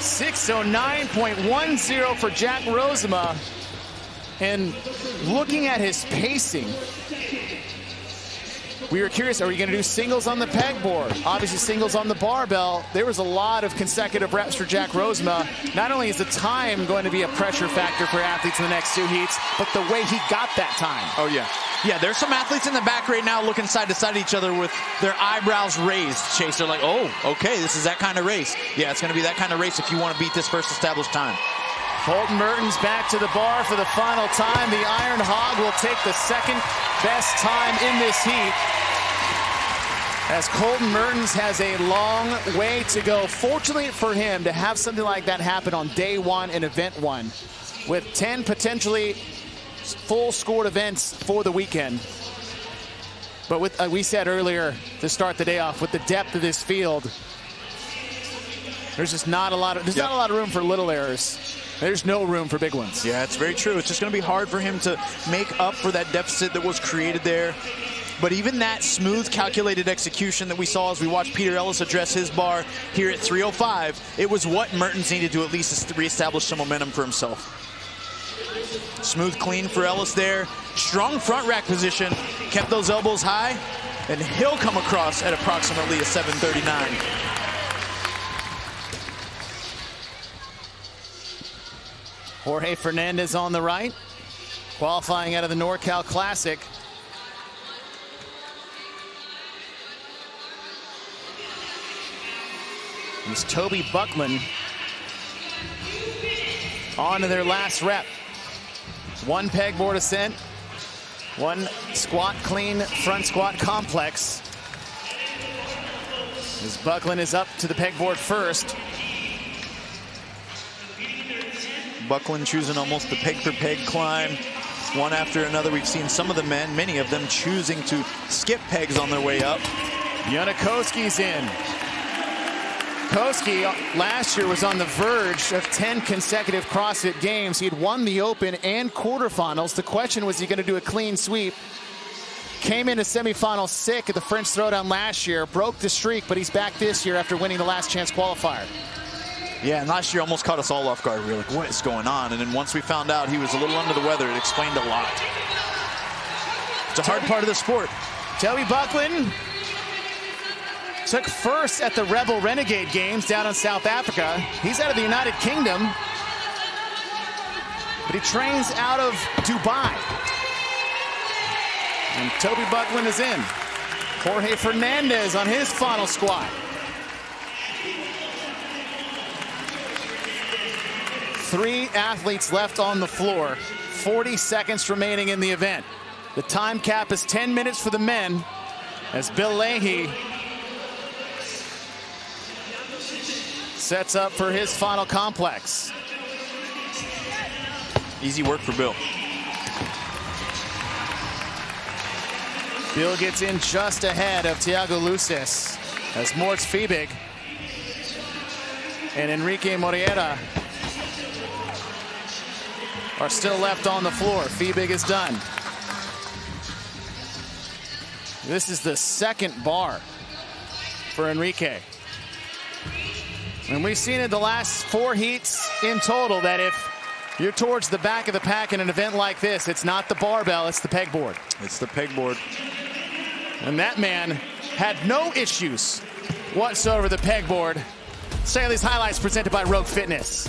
.609.10 for Jack Rosema. And looking at his pacing, we were curious, are we going to do singles on the pegboard? Obviously singles on the barbell. There was a lot of consecutive reps for Jack Rosema. Not only is the time going to be a pressure factor for athletes in the next 2 heats, but the way he got that time. Oh, yeah. Yeah, there's some athletes in the back right now looking side to side at each other with their eyebrows raised. Chase, they're like, oh, okay, this is that kind of race. Yeah, it's going to be that kind of race if you want to beat this first established time. Colton Mertens back to the bar for the final time. The Iron Hog will take the second best time in this heat, as Colton Mertens has a long way to go. Fortunately for him to have something like that happen on day 1 in event 1, with 10 potentially full scored events for the weekend. But with we said earlier to start the day off, with the depth of this field, there's just not a lot of not a lot of room for little errors. There's no room for big ones. Yeah, it's very true. It's just going to be hard for him to make up for that deficit that was created there. But even that smooth, calculated execution that we saw as we watched Peter Ellis address his bar here at 305, it was what Mertens needed to at least reestablish some momentum for himself. Smooth clean for Ellis there. Strong front rack position. Kept those elbows high. And he'll come across at approximately a 739. Jorge Fernandez on the right, qualifying out of the NorCal Classic. It's Toby Buckland on to their last rep. 1 pegboard ascent, 1 squat clean front squat complex. As Buckland is up to the pegboard first. Buckland choosing almost the peg for peg climb, one after another. We've seen some of the men, many of them, choosing to skip pegs on their way up. Janikowski's in. Sikorsky last year was on the verge of 10 consecutive CrossFit Games. He'd won the Open and quarterfinals. The question was, he going to do a clean sweep? Came into semifinal sick at the French Throwdown last year, broke the streak, but he's back this year after winning the last chance qualifier. Yeah, and last year almost caught us all off guard. We were like, what is going on? And then once we found out he was a little under the weather, it explained a lot. It's a hard part of the sport. Toby Buckland took first at the Rebel Renegade Games down in South Africa. He's out of the United Kingdom, but he trains out of Dubai. And Toby Buckland is in. Jorge Fernandez on his final squat. 3 athletes left on the floor. 40 seconds remaining in the event. The time cap is 10 minutes for the men as Bill Leahy sets up for his final complex. Easy work for Bill. Bill gets in just ahead of Thiago Lucis as Moritz Fiebig and Enrique Moriera are still left on the floor. Fiebig is done. This is the second bar for Enrique. And we've seen in the last 4 heats in total that if you're towards the back of the pack in an event like this, it's not the barbell, it's the pegboard. It's the pegboard. And that man had no issues whatsoever with the pegboard. Check out these highlights presented by Rogue Fitness.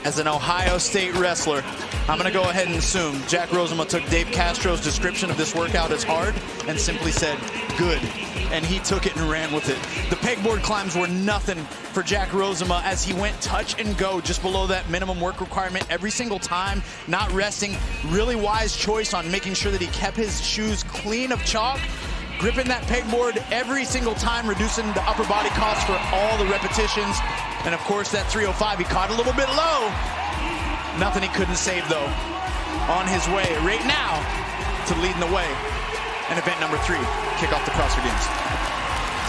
As an Ohio State wrestler, I'm going to go ahead and assume Jack Rosema took Dave Castro's description of this workout as hard and simply said, good. And he took it and ran with it. The pegboard climbs were nothing for Jack Rosema as he went touch and go just below that minimum work requirement every single time, not resting. Really wise choice on making sure that he kept his shoes clean of chalk, gripping that pegboard every single time, reducing the upper body cost for all the repetitions. And of course, that 305, he caught a little bit low. Nothing he couldn't save, though. On his way right now to leading the way in event number 3, kick off the CrossFit Games.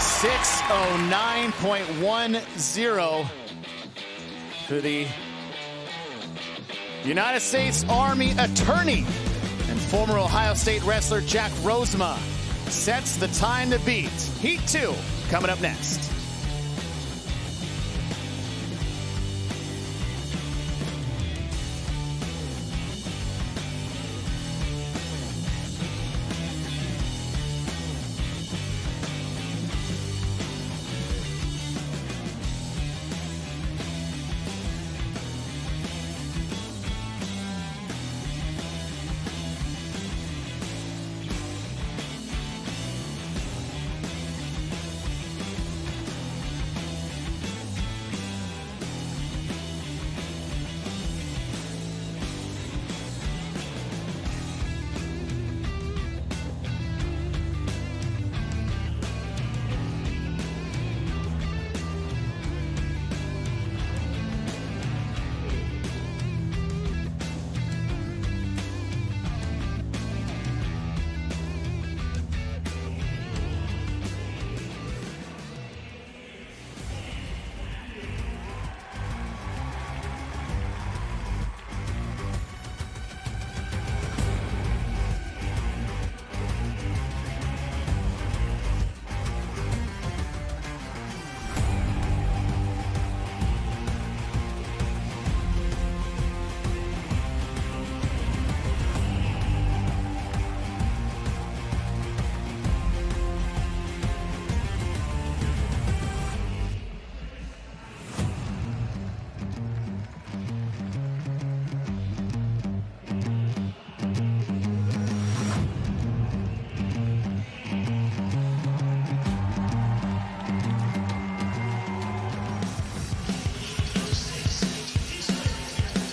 6:09.10 for the United States Army attorney and former Ohio State wrestler Jack Rosema sets the time to beat. Heat 2 coming up next.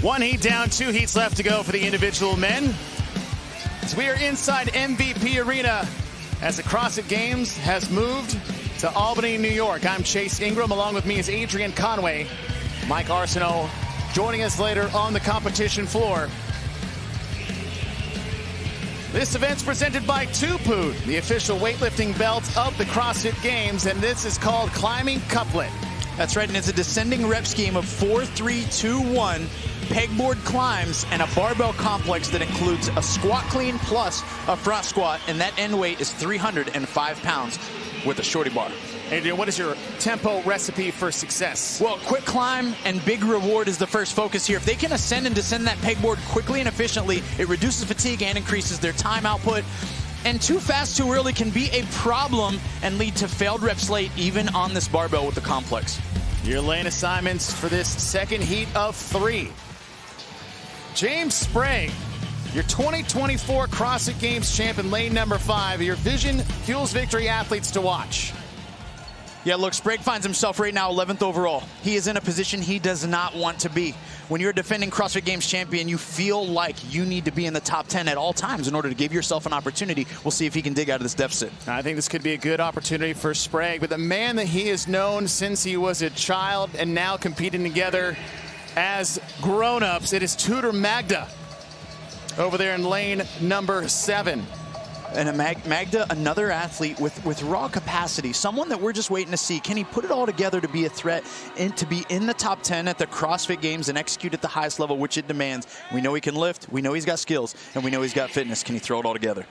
One heat down, 2 heats left to go for the individual men. So we are inside MVP Arena as the CrossFit Games has moved to Albany, New York. I'm Chase Ingram. Along with me is Adrian Conway. Mike Arsenault joining us later on the competition floor. This event's presented by Tupu, the official weightlifting belt of the CrossFit Games, and this is called Climbing Couplet. That's right, and it's a descending rep scheme of 4, 3, 2, 1 pegboard climbs and a barbell complex that includes a squat clean plus a front squat, and that end weight is 305 pounds with a shorty bar. Adrian, what is your tempo recipe for success? Well, quick climb and big reward is the first focus here. If they can ascend and descend that pegboard quickly and efficiently, it reduces fatigue and increases their time output. And too fast, too early can be a problem and lead to failed reps late, even on this barbell with the complex. Your lane assignments for this second heat of 3. James Sprague, your 2024 CrossFit Games champ in lane number 5. Your vision fuels victory athletes to watch. Yeah, look, Sprague finds himself right now 11th overall. He is in a position he does not want to be. When you're a defending CrossFit Games champion, you feel like you need to be in the top 10 at all times in order to give yourself an opportunity. We'll see if he can dig out of this deficit. I think this could be a good opportunity for Sprague, but the man that he has known since he was a child and now competing together as grown-ups, it is Tudor Magda over there in lane number 7. And Magda, another athlete with raw capacity, someone that we're just waiting to see. Can he put it all together to be a threat and to be in the top 10 at the CrossFit Games and execute at the highest level, which it demands? We know he can lift, we know he's got skills, and we know he's got fitness. Can he throw it all together?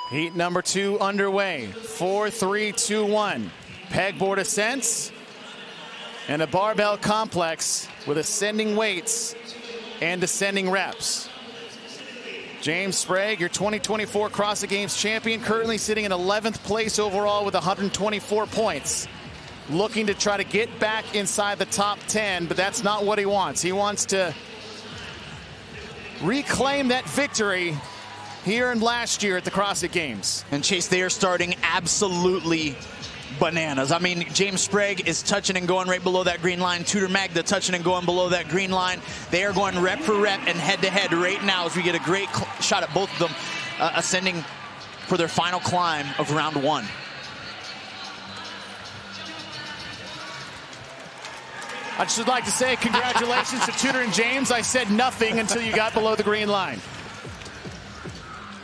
Heat number 2 underway. 4, 3, 2, 1. Pegboard ascents and a barbell complex with ascending weights and descending reps. James Sprague, your 2024 CrossFit Games champion, currently sitting in 11th place overall with 124 points. Looking to try to get back inside the top 10, but that's not what he wants. He wants to reclaim that victory here and last year at the CrossFit Games. And Chase, they are starting absolutely bananas. I mean, James Sprague is touching and going right below that green line. Tudor Magda touching and going below that green line. They are going rep for rep and head to head right now as we get a great shot at both of them ascending for their final climb of round 1. I just would like to say congratulations to Tudor and James. I said nothing until you got below the green line.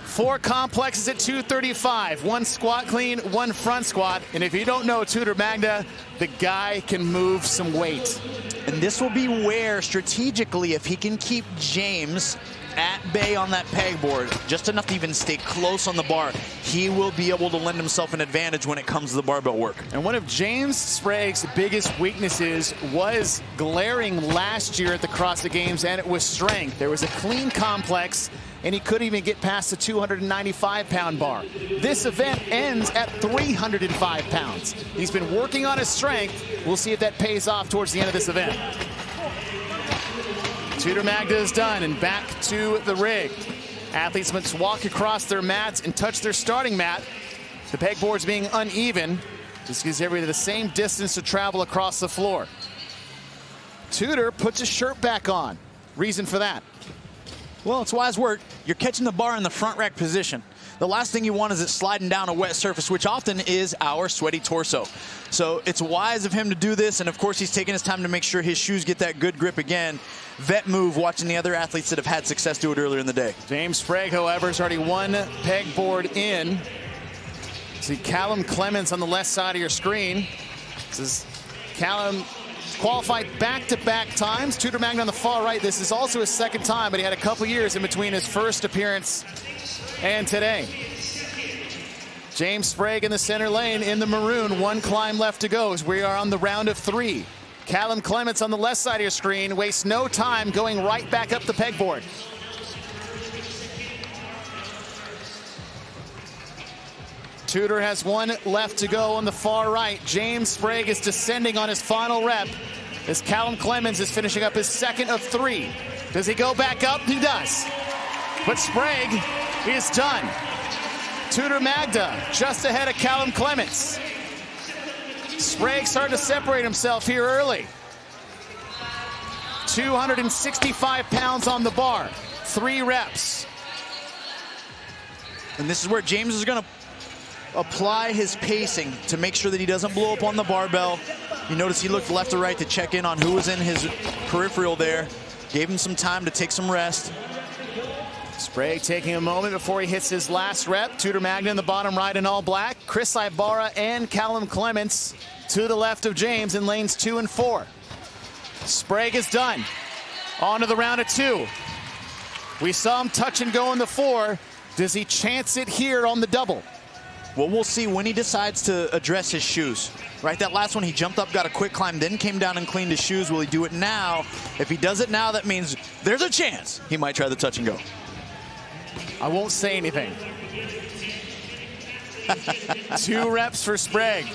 4 complexes at 235, 1 squat clean, 1 front squat. And if you don't know Tudor Magda, the guy can move some weight. And this will be where, strategically, if he can keep James at bay on that pegboard, just enough to even stay close on the bar, he will be able to lend himself an advantage when it comes to the barbell work. And one of James Sprague's biggest weaknesses was glaring last year at the CrossFit Games, and it was strength. There was a clean complex, and he couldn't even get past the 295-pound bar. This event ends at 305 pounds. He's been working on his strength. We'll see if that pays off towards the end of this event. Tudor Magda is done and back to the rig. Athletes must walk across their mats and touch their starting mat. The pegboards being uneven. This gives everybody the same distance to travel across the floor. Tudor puts his shirt back on. Reason for that? Well, it's wise work. You're catching the bar in the front rack position. The last thing you want is it sliding down a wet surface, which often is our sweaty torso. So it's wise of him to do this, and of course he's taking his time to make sure his shoes get that good grip again. Vet move, watching the other athletes that have had success do it earlier in the day. James Sprague, however, is already 1 pegboard in. See Callum Clements on the left side of your screen. This is Callum qualified back-to-back times. Tudor Magda on the far right. This is also his second time, but he had a couple years in between his first appearance and today. James Sprague in the center lane in the maroon. 1 climb left to go as we are on the round of 3. Callum Clements on the left side of your screen wastes no time going right back up the pegboard. Tudor has 1 left to go on the far right. James Sprague is descending on his final rep as Callum Clements is finishing up his second of 3. Does he go back up? He does. But Sprague is done. Tudor Magda just ahead of Callum Clements. Sprague starting to separate himself here early. 265 pounds on the bar, 3 reps. And this is where James is going to apply his pacing to make sure that he doesn't blow up on the barbell. You notice he looked left to right to check in on who was in his peripheral there. Gave him some time to take some rest. Sprague taking a moment before he hits his last rep. Tudor Magna in the bottom right in all black. Chris Ibarra and Callum Clements to the left of James in lanes 2 and 4. Sprague is done. On to the round of 2. We saw him touch and go in the 4. Does he chance it here on the double? Well, we'll see when he decides to address his shoes. Right, that last one, he jumped up, got a quick climb, then came down and cleaned his shoes. Will he do it now? If he does it now, that means there's a chance he might try the touch and go. I won't say anything. 2 reps for Sprague.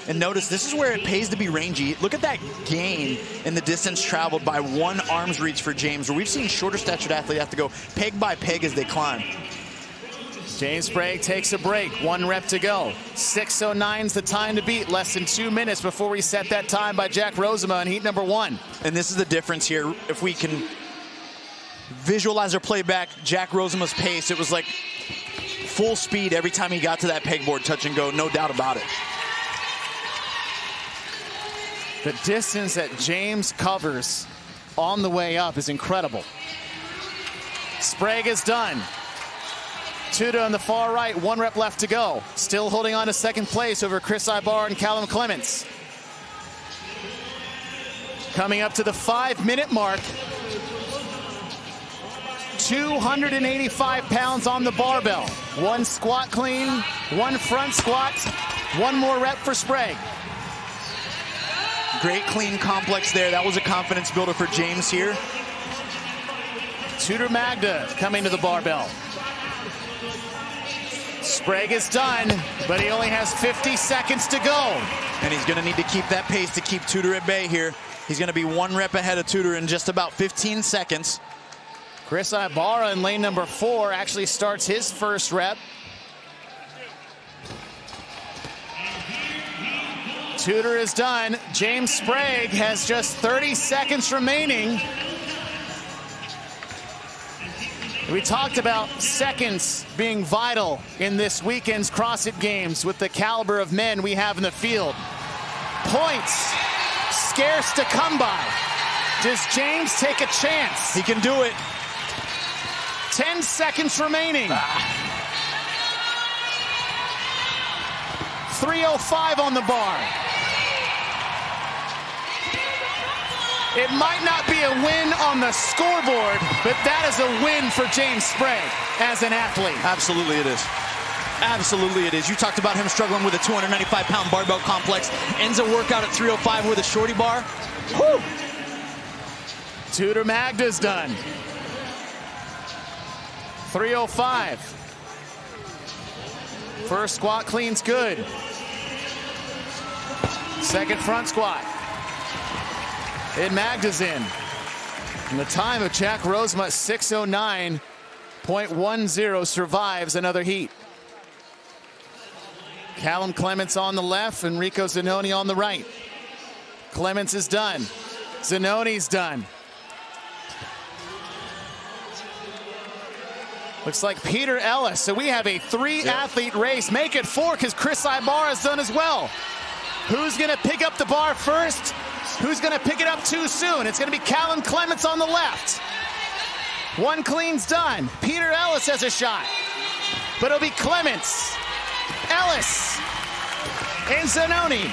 And notice, this is where it pays to be rangy. Look at that gain in the distance traveled by 1 arm's reach for James, where we've seen shorter statured athletes have to go peg by peg as they climb. James Sprague takes a break. 1 rep to go. 6:09's the time to beat. Less than 2 minutes before we set that time by Jack Rosema in heat number 1. And this is the difference here. If we can visualize or play back Jack Rosema's pace, it was like full speed every time he got to that pegboard, touch and go, no doubt about it. The distance that James covers on the way up is incredible. Sprague is done. Tudor on the far right, 1 rep left to go. Still holding on to second place over Chris Ibarra and Callum Clements. Coming up to the 5-minute mark. 285 pounds on the barbell. 1 squat clean, 1 front squat, 1 more rep for Sprague. Great clean complex there. That was a confidence builder for James here. Tudor Magda coming to the barbell. Sprague is done, but he only has 50 seconds to go. And he's going to need to keep that pace to keep Tudor at bay here. He's going to be 1 rep ahead of Tudor in just about 15 seconds. Chris Ibarra in lane number 4 actually starts his first rep. Tudor is done. James Sprague has just 30 seconds remaining. We talked about seconds being vital in this weekend's CrossFit Games with the caliber of men we have in the field. Points scarce to come by. Does James take a chance? He can do it. 10 seconds remaining. 3:05 on the bar. It might not be a win on the scoreboard, but that is a win for James Sprague as an athlete. Absolutely it is. Absolutely it is. You talked about him struggling with a 295-pound barbell complex. Ends a workout at 3:05 with a shorty bar. Woo! Tudor Magda's done. 3:05. First squat clean's good. Second front squat. And Magda's in. And the time of Jack Rosema, 6:09.10, survives another heat. Callum Clements on the left, Enrico Zanoni on the right. Clements is done. Zanoni's done. Looks like Peter Ellis. So we have a 3-athlete race. Make it 4 because Chris Ibarra is done as well. Who's going to pick up the bar first? Who's going to pick it up too soon? It's going to be Callum Clements on the left. 1 clean's done. Peter Ellis has a shot. But it'll be Clements, Ellis, and Zanoni.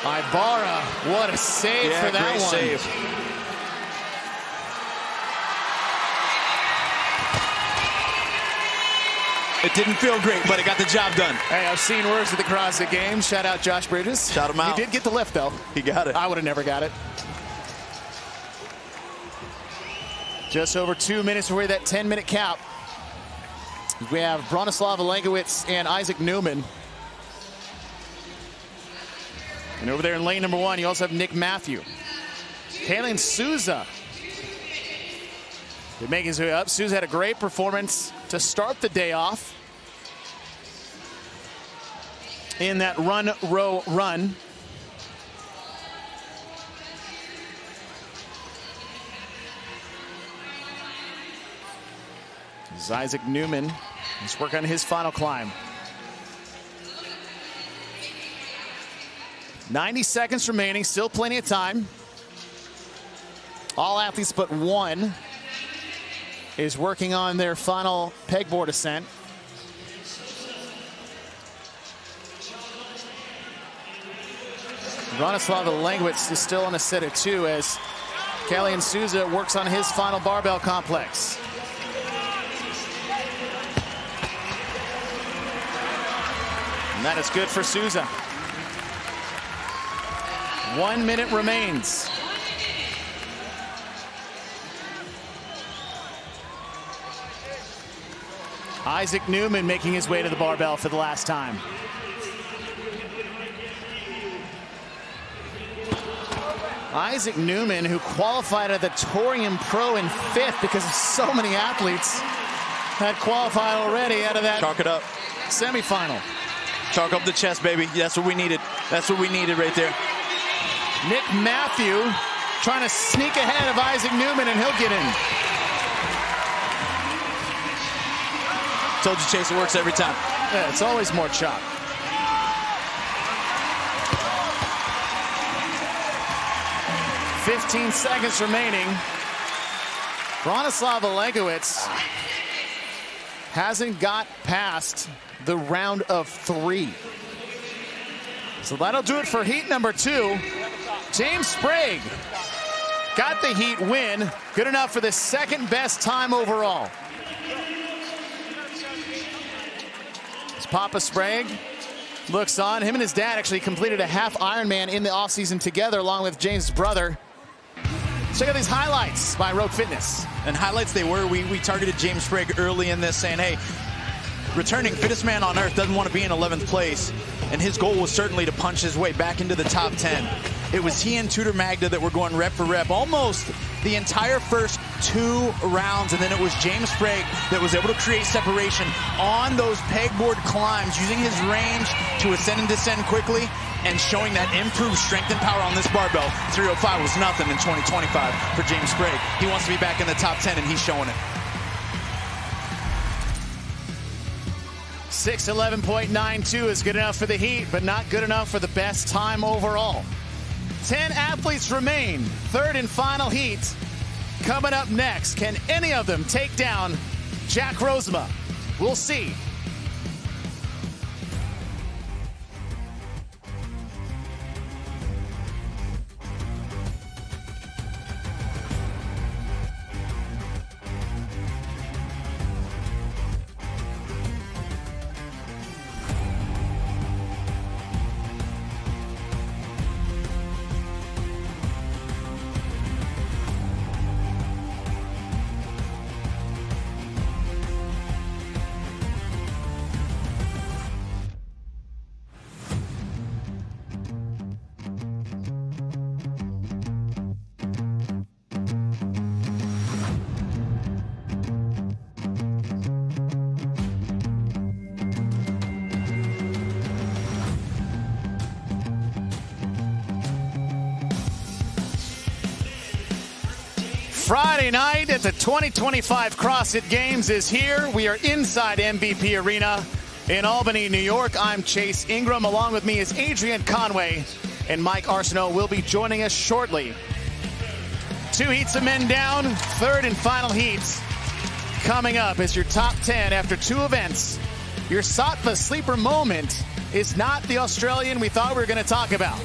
Ibarra, what a save for that one. Save. It didn't feel great, but it got the job done. Hey, I've seen worse at the CrossFit Games. Shout out Josh Bridges. Shout him out. He did get the lift, though. He got it. I would have never got it. Just over 2 minutes away that 10-minute cap. We have Bronislav Alenkowicz and Isaac Newman. And over there in lane number 1, you also have Nick Matthew. Kalen Souza. They make his way up. Souza had a great performance to start the day off in that run, row, run. As Isaac Newman is working on his final climb. 90 seconds remaining, still plenty of time. All athletes but one is working on their final pegboard ascent. Bronislav Langwitz is still on a set of 2 as Kalian Souza works on his final barbell complex. And that is good for Souza. 1 minute remains. Isaac Newman making his way to the barbell for the last time. Isaac Newman, who qualified at the Torium Pro in 5th because of so many athletes had qualified already out of that Chalk it up. semifinal. Chalk up the chest, baby. That's what we needed. That's what we needed right there. Nick Matthew trying to sneak ahead of Isaac Newman, and he'll get in. Told you, Chase, it works every time. Yeah, it's always more chalk. "15 seconds remaining. Bronislav Langwitz hasn't got past the round of 3. So that'll do it for heat number 2. James Sprague got the heat win. Good enough for the second best time overall. As Papa Sprague looks on, him and his dad actually completed a half Ironman in the offseason together along with James' brother. Check out these highlights by Rogue Fitness. And highlights they were. We targeted James Sprague early in this saying, hey, returning fittest man on earth doesn't want to be in 11th place. And his goal was certainly to punch his way back into the top 10. It was he and Tudor Magda that were going rep for rep almost the entire first 2 rounds. And then it was James Sprague that was able to create separation on those pegboard climbs, using his range to ascend and descend quickly and showing that improved strength and power on this barbell. 305 was nothing in 2025 for James Sprague. He wants to be back in the top 10, and he's showing it. 6:11.92 is good enough for the heat, but not good enough for the best time overall. 10 athletes remain. Third and final heat coming up next. Can any of them take down Jack Rosema? We'll see. Friday night at the 2025 CrossFit Games is here. We are inside MVP Arena in Albany, New York. I'm Chase Ingram. Along with me is Adrian Conway, and Mike Arsenault will be joining us shortly. 2 heats of men down, third and final heats coming up as your top 10 after 2 events. Your Sattva sleeper moment is not the Australian we thought we were going to talk about.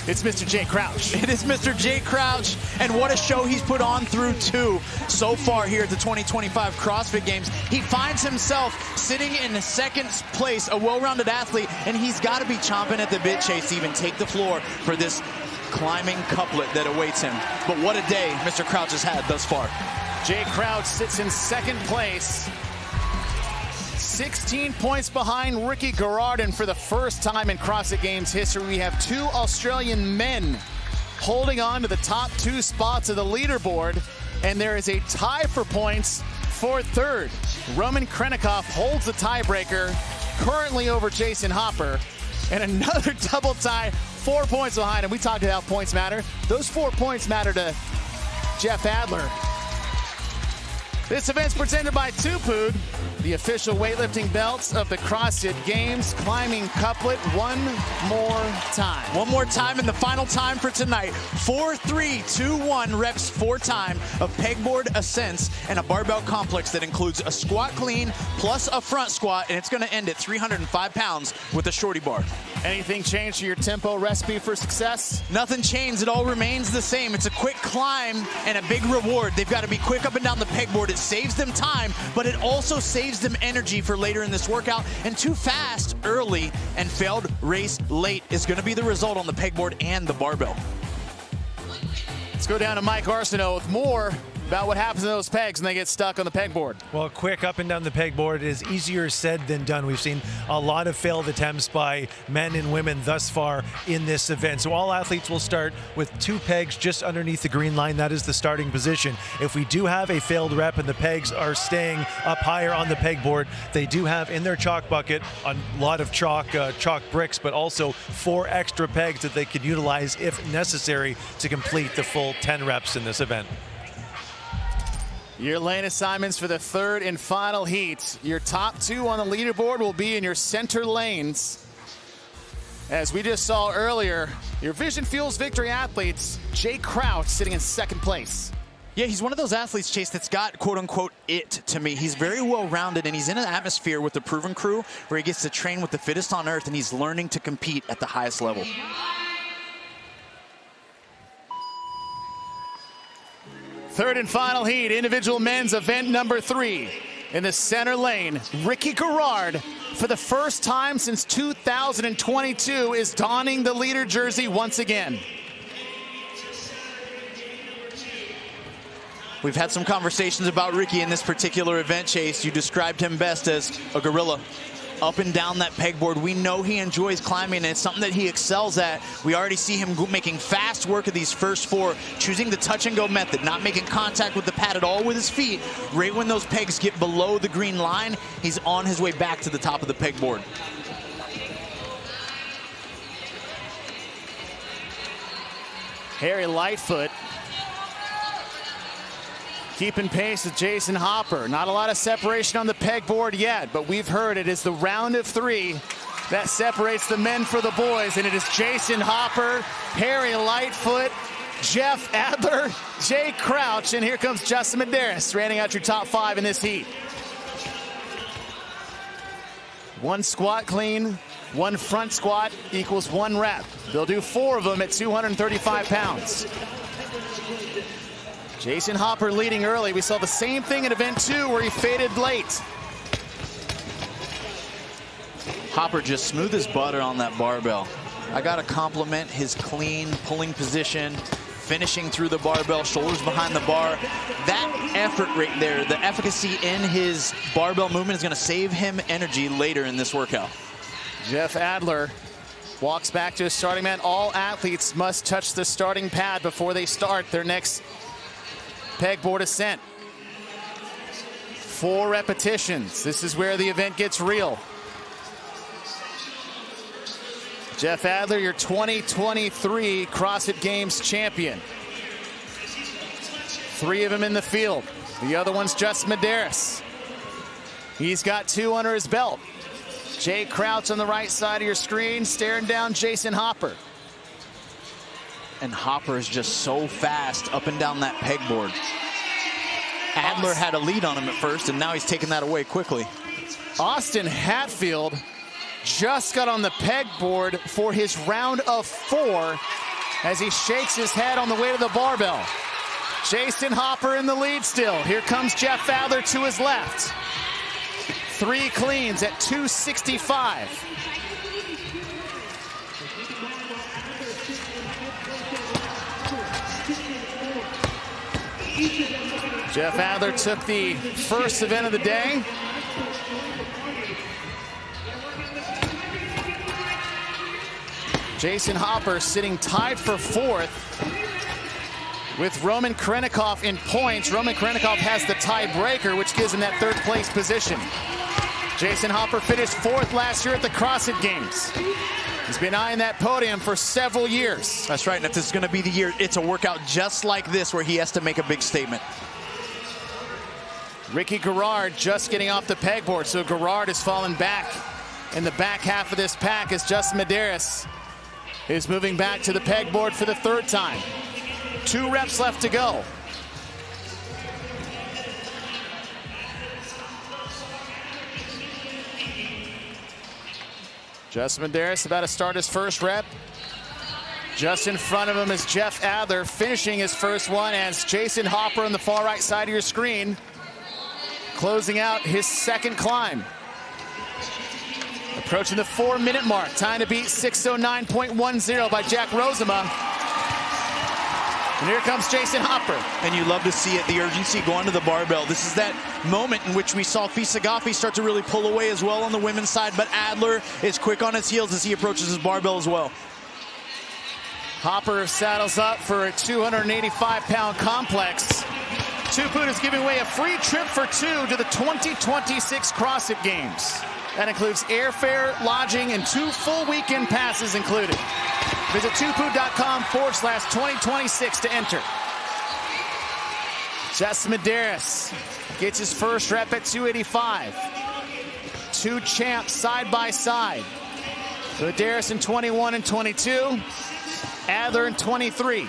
It's Mr. Jay Crouch. It is Mr. Jay Crouch, and what a show he's put on through 2 so far here at the 2025 CrossFit Games. He finds himself sitting in the 2nd place, a well-rounded athlete, and he's got to be chomping at the bit, Chase, to even take the floor for this climbing couplet that awaits him. But what a day Mr. Crouch has had thus far. Jay Crouch sits in 2nd place. 16 points behind Ricky Garrard, and for the first time in CrossFit Games history, we have 2 Australian men holding on to the top 2 spots of the leaderboard, and there is a tie for points for 3rd. Roman Krennikov holds the tiebreaker, currently over Jason Hopper, and another double tie, 4 points behind him. We talked about how points matter. Those 4 points matter to Jeff Adler. This event's presented by Tupud, the official weightlifting belts of the CrossFit Games. Climbing couplet one more time. One more time, and the final time for tonight. 4, 3, 2, 1 reps 4 times of pegboard ascents and a barbell complex that includes a squat clean plus a front squat, and it's going to end at 305 pounds with a shorty bar. Anything changed to your tempo recipe for success? Nothing changed. It all remains the same. It's a quick climb and a big reward. They've got to be quick up and down the pegboard. It saves them time, but it also saves them energy for later in this workout. And too fast early and failed race late is going to be the result on the pegboard and the barbell. Let's go down to Mike Arsenault with more about what happens to those pegs when they get stuck on the pegboard. Well, quick up and down the pegboard is easier said than done. We've seen a lot of failed attempts by men and women thus far in this event. So all athletes will start with 2 pegs just underneath the green line. That is the starting position. If we do have a failed rep and the pegs are staying up higher on the pegboard, they do have in their chalk bucket a lot of chalk bricks, but also 4 extra pegs that they could utilize if necessary to complete the full 10 reps in this event. Your lane assignments for the 3rd and final heat. Your top 2 on the leaderboard will be in your center lanes. As we just saw earlier, your Vision Fuels Victory athletes, Jay Crouch sitting in 2nd place. Yeah, he's one of those athletes, Chase, that's got quote-unquote it to me. He's very well-rounded, and he's in an atmosphere with the Proven Crew where he gets to train with the fittest on earth, and he's learning to compete at the highest level. Third and final heat, individual men's event number 3. In the center lane, Ricky Garrard, for the first time since 2022, is donning the leader jersey once again. We've had some conversations about Ricky in this particular event, Chase. You described him best as a gorilla. Up and down that pegboard. We know he enjoys climbing, and it's something that he excels at. We already see him making fast work of these first 4, choosing the touch and go method, not making contact with the pad at all with his feet. Right when those pegs get below the green line, he's on his way back to the top of the pegboard. Harry Lightfoot keeping pace with Jason Hopper. Not a lot of separation on the pegboard yet, but we've heard it is the round of 3 that separates the men for the boys, and it is Jason Hopper, Harry Lightfoot, Jeff Adler, Jay Crouch, and here comes Justin Medeiros, rounding out your top 5 in this heat. 1 squat clean, 1 front squat equals 1 rep. They'll do 4 of them at 235 pounds. Jason Hopper leading early. We saw the same thing in event 2 where he faded late. Hopper just smooth as butter on that barbell. I got to compliment his clean pulling position, finishing through the barbell, shoulders behind the bar. That effort right there, the efficacy in his barbell movement is going to save him energy later in this workout. Jeff Adler walks back to his starting mat. All athletes must touch the starting pad before they start their next pegboard ascent. 4 repetitions. This is where the event gets real. Jeff Adler, your 2023 CrossFit Games champion. 3 of them in the field. The other one's Justin Medeiros. He's got 2 under his belt. Jay Crouch on the right side of your screen, staring down Jason Hopper. And Hopper is just so fast up and down that pegboard. Adler had a lead on him at first, and now he's taking that away quickly. Austin Hatfield just got on the pegboard for his round of 4 as he shakes his head on the way to the barbell. Jason Hopper in the lead still. Here comes Jeff Adler to his left. 3 cleans at 265. Jeff Adler took the first event of the day. Jason Hopper sitting tied for 4th with Roman Krennikov in points. Roman Krennikov has the tiebreaker, which gives him that 3rd place position. Jason Hopper finished 4th last year at the CrossFit Games. He's been eyeing that podium for several years. That's right, and if this is going to be the year, it's a workout just like this where he has to make a big statement. Ricky Garrard just getting off the pegboard, so Garrard has fallen back in the back half of this pack as Justin Medeiros is moving back to the pegboard for the third time. 2 reps left to go. Justin Medeiros about to start his first rep. Just in front of him is Jeff Adler finishing his first one as Jason Hopper on the far right side of your screen closing out his second climb. Approaching the 4-minute mark. Time to beat 6:09.10 by Jack Rosema. And here comes Jason Hopper. And you love to see it, the urgency going to the barbell. This is that moment in which we saw Fisa Gaffi start to really pull away as well on the women's side, but Adler is quick on his heels as he approaches his barbell as well. Hopper saddles up for a 285-pound complex. Tuput is giving away a free trip for 2 to the 2026 CrossFit Games. That includes airfare, lodging, and 2 full weekend passes included. Visit tuput.com/2026 to enter. Justin Medeiros gets his first rep at 285. 2 champs side by side. Medeiros in 21 and 22. Adler in 23.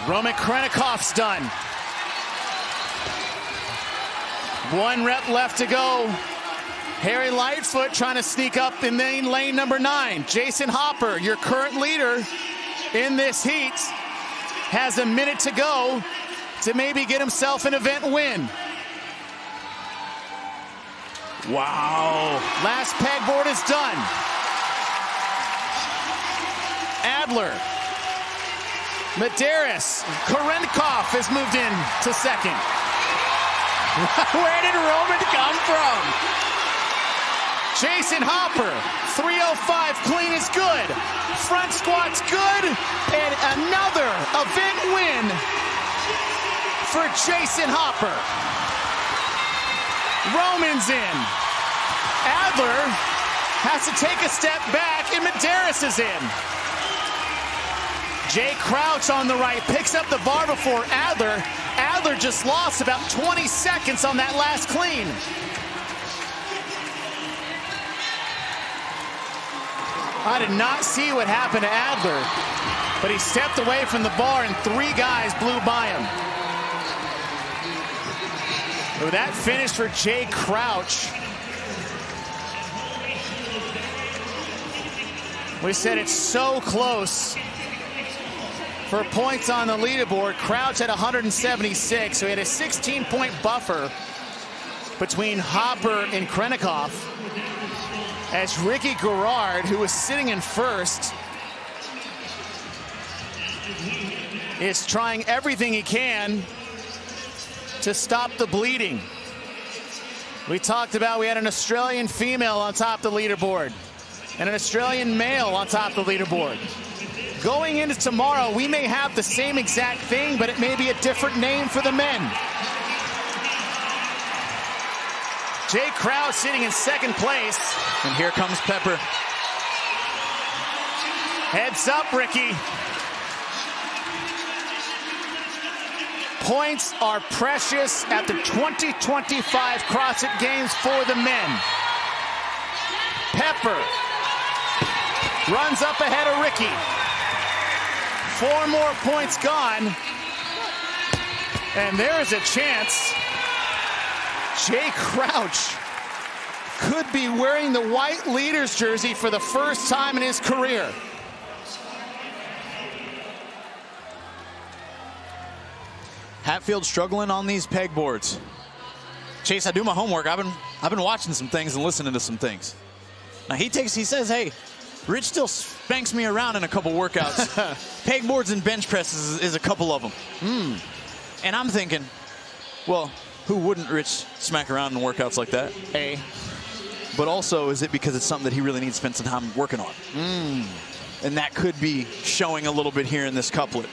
Roman Krennikov's done. 1 rep left to go. Harry Lightfoot trying to sneak up in lane number 9. Jason Hopper, your current leader in this heat, has a minute to go to maybe get himself an event win. Wow. Last pegboard is done. Adler, Medeiros, Krennikov has moved in to second. Where did Roman come from? Jason Hopper, 305 clean is good. Front squat's good. And another event win for Jason Hopper. Roman's in. Adler has to take a step back and Medeiros is in. Jay Crouch on the right picks up the bar before Adler. Adler just lost about 20 seconds on that last clean. I did not see what happened to Adler, but he stepped away from the bar and 3 guys blew by him. Oh, that finish for Jay Crouch. We said it's so close for points on the leaderboard. Crouch at 176, so he had a 16-point buffer between Hopper and Krennikov, as Ricky Garrard, who was sitting in first, is trying everything he can to stop the bleeding. We talked about we had an Australian female on top of the leaderboard and an Australian male on top of the leaderboard. Going into tomorrow, we may have the same exact thing, but it may be a different name for the men. Jay Crouch sitting in second place. And here comes Pepper. Heads up, Ricky. Points are precious at the 2025 CrossFit Games for the men. Pepper runs up ahead of Ricky. 4 more points gone. And there is a chance Jay Crouch could be wearing the white leaders jersey for the first time in his career. Hatfield struggling on these pegboards. Chase, I do my homework. I've been watching some things and listening to some things. Now he says, hey, Rich still spanks me around in a couple workouts. Pegboards and bench presses is a couple of them. And I'm thinking, well, who wouldn't Rich smack around in workouts like that? But also, is it because it's something that he really needs to spend some time working on? And that could be showing a little bit here in this couplet.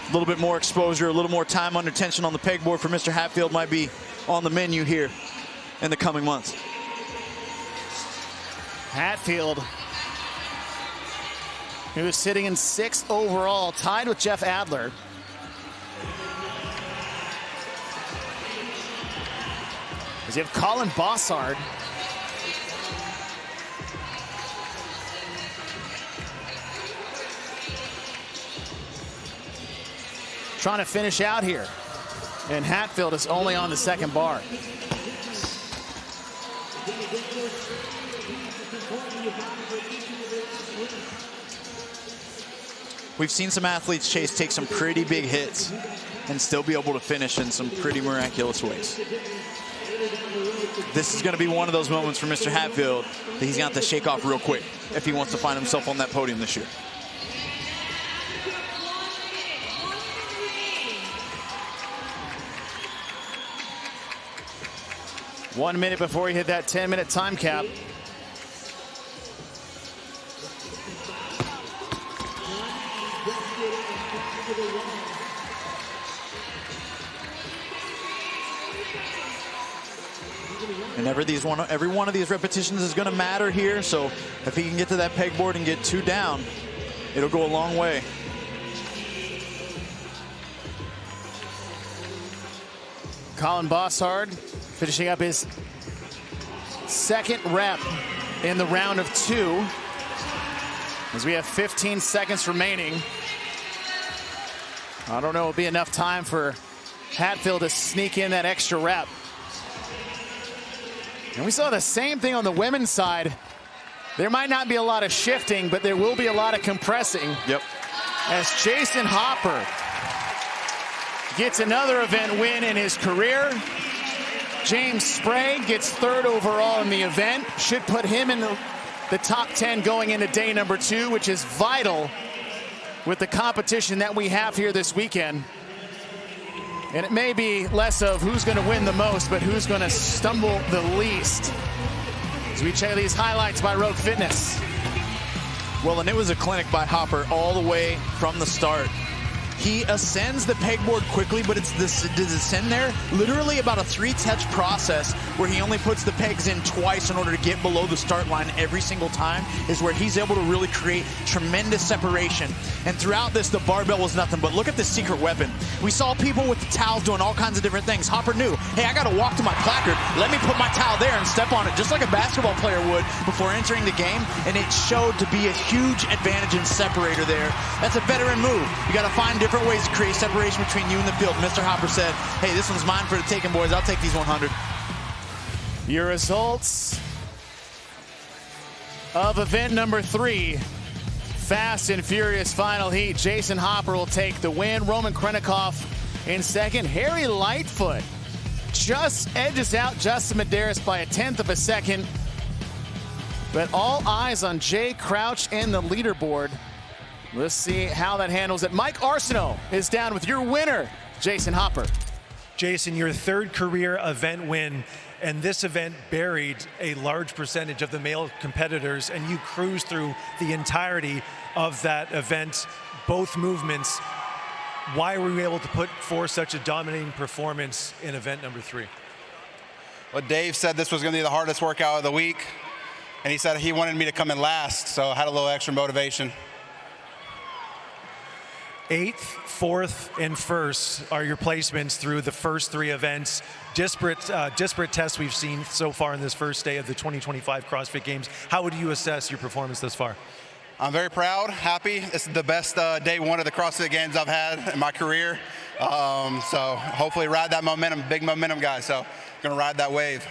A little bit more exposure, a little more time under tension on the pegboard for Mr. Hatfield might be on the menu here in the coming months. Hatfield, who is sitting in 6th overall, tied with Jeff Adler. As you have Colin Bossard. Trying to finish out here. And Hatfield is only on the second bar. We've seen some athletes, Chase, take some pretty big hits and still be able to finish in some pretty miraculous ways. This is going to be one of those moments for Mr. Hatfield that he's going to have to shake off real quick if he wants to find himself on that podium this year. 1 minute before he hit that 10-minute time cap. And every one of these repetitions is going to matter here. So if he can get to that pegboard and get 2 down, it'll go a long way. Colin Bossard finishing up his second rep in the round of 2. As we have 15 seconds remaining. I don't know, it'll be enough time for Hatfield to sneak in that extra rep. And we saw the same thing on the women's side. There might not be a lot of shifting, but there will be a lot of compressing. Yep. As Jason Hopper gets another event win in his career. James Sprague gets 3rd overall in the event. Should put him in the top 10 going into day number 2, which is vital with the competition that we have here this weekend. And it may be less of who's going to win the most, but who's going to stumble the least. As we check these highlights by Rogue Fitness. Well, and it was a clinic by Hopper all the way from the start. He ascends the pegboard quickly, but it's this descend there literally about a 3-touch process where he only puts the pegs in twice in order to get below the start line every single time, is where he's able to really create tremendous separation. And throughout this, the barbell was nothing, but look at this secret weapon. We saw people with the towels doing all kinds of different things. Hopper knew, hey, I got to walk to my placard. Let me put my towel there and step on it, just like a basketball player would before entering the game. And it showed to be a huge advantage and separator there. That's a veteran move. You got to find different ways to create separation between you and the field. Mr. Hopper said, hey, this one's mine for the taking, boys. I'll take these 100. Your results of event number 3. Fast and furious final heat. Jason Hopper will take the win. Roman Krennikov in second. Harry Lightfoot just edges out Justin Medeiros by 1/10 of a second. But all eyes on Jay Crouch and the leaderboard. Let's see how that handles it. Mike Arsenault is down with your winner, Jason Hopper. Jason, your 3rd career event win, and this event buried a large percentage of the male competitors, and you cruised through the entirety of that event, both movements. Why were you able to put forth such a dominating performance in event number 3? Well, Dave said this was going to be the hardest workout of the week, and he said he wanted me to come in last, so I had a little extra motivation. 8th, 4th, and 1st are your placements through the first 3 events. Disparate tests we've seen so far in this first day of the 2025 CrossFit Games. How would you assess your performance thus far? I'm very proud, happy. This is the best day 1 of the CrossFit Games I've had in my career. So hopefully ride that momentum, big momentum guy. So gonna ride that wave.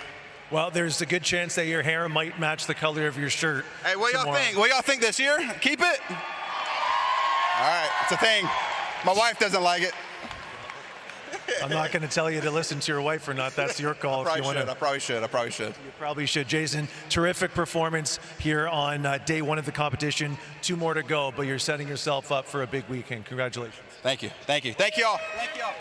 Well, there's a good chance that your hair might match the color of your shirt. Hey, what y'all think? What y'all think this year? Keep it? All right, it's a thing. My wife doesn't like it. I'm not going to tell you to listen to your wife or not. That's your call. I probably should. You probably should. Jason, terrific performance here on day 1 of the competition. 2 more to go, but you're setting yourself up for a big weekend. Congratulations. Thank you. Thank you. Thank you all. Thank you all.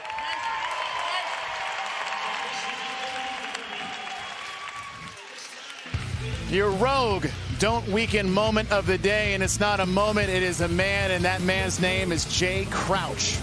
Your Rogue Don't Weaken moment of the day, and it's not a moment, it is a man, and that man's name is Jay Crouch.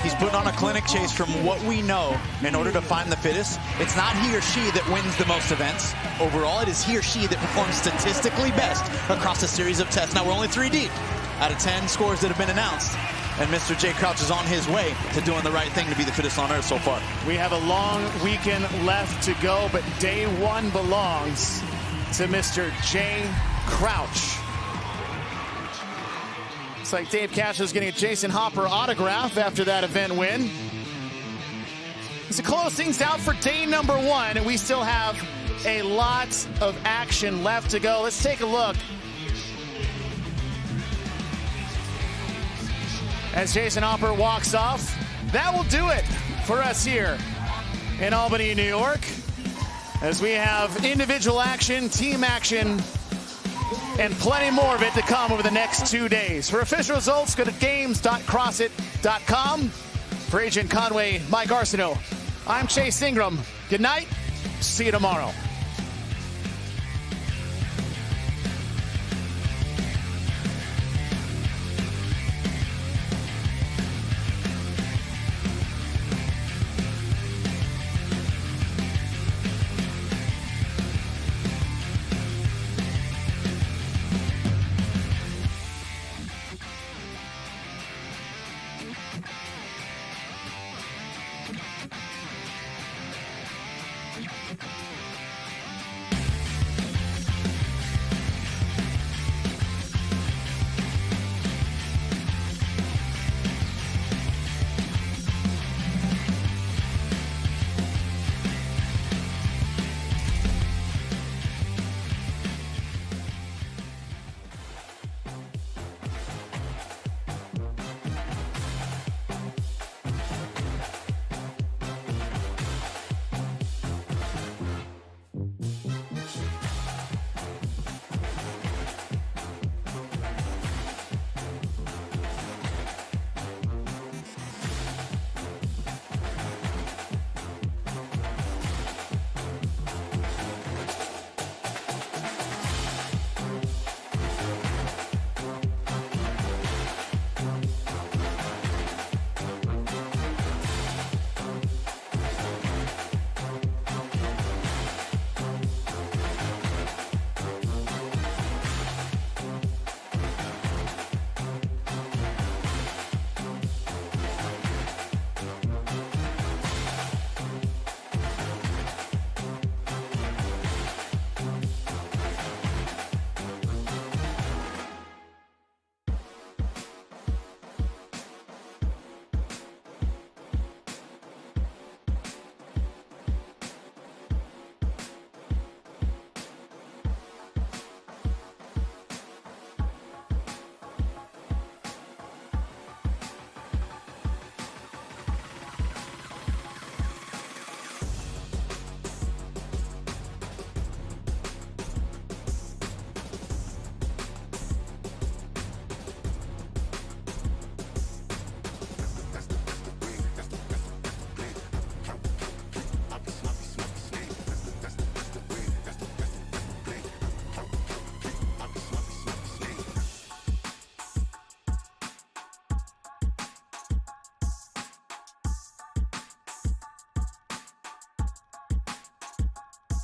He's putting on a clinic, Chase, from what we know. In order to find the fittest, it's not he or she that wins the most events. Overall, it is he or she that performs statistically best across a series of tests. Now, we're only 3 deep out of 10 scores that have been announced. and Mr. Jay Crouch is on his way to doing the right thing to be the fittest on earth so far. We have a long weekend left to go, but day one belongs to Mr. Jay Crouch. Looks like Dave Cash is getting a Jason Hopper autograph after that event win. To close things out for day number one, and we still have a lot of action left to go. Let's take a look as Jason Hopper walks off. That will do it for us here in Albany, New York, as we have individual action, team action, and plenty more of it to come over the next 2 days. For official results, go to games.crossit.com. For Agent Conway, Mike Arsenault, I'm Chase Ingram. Good night. See you tomorrow.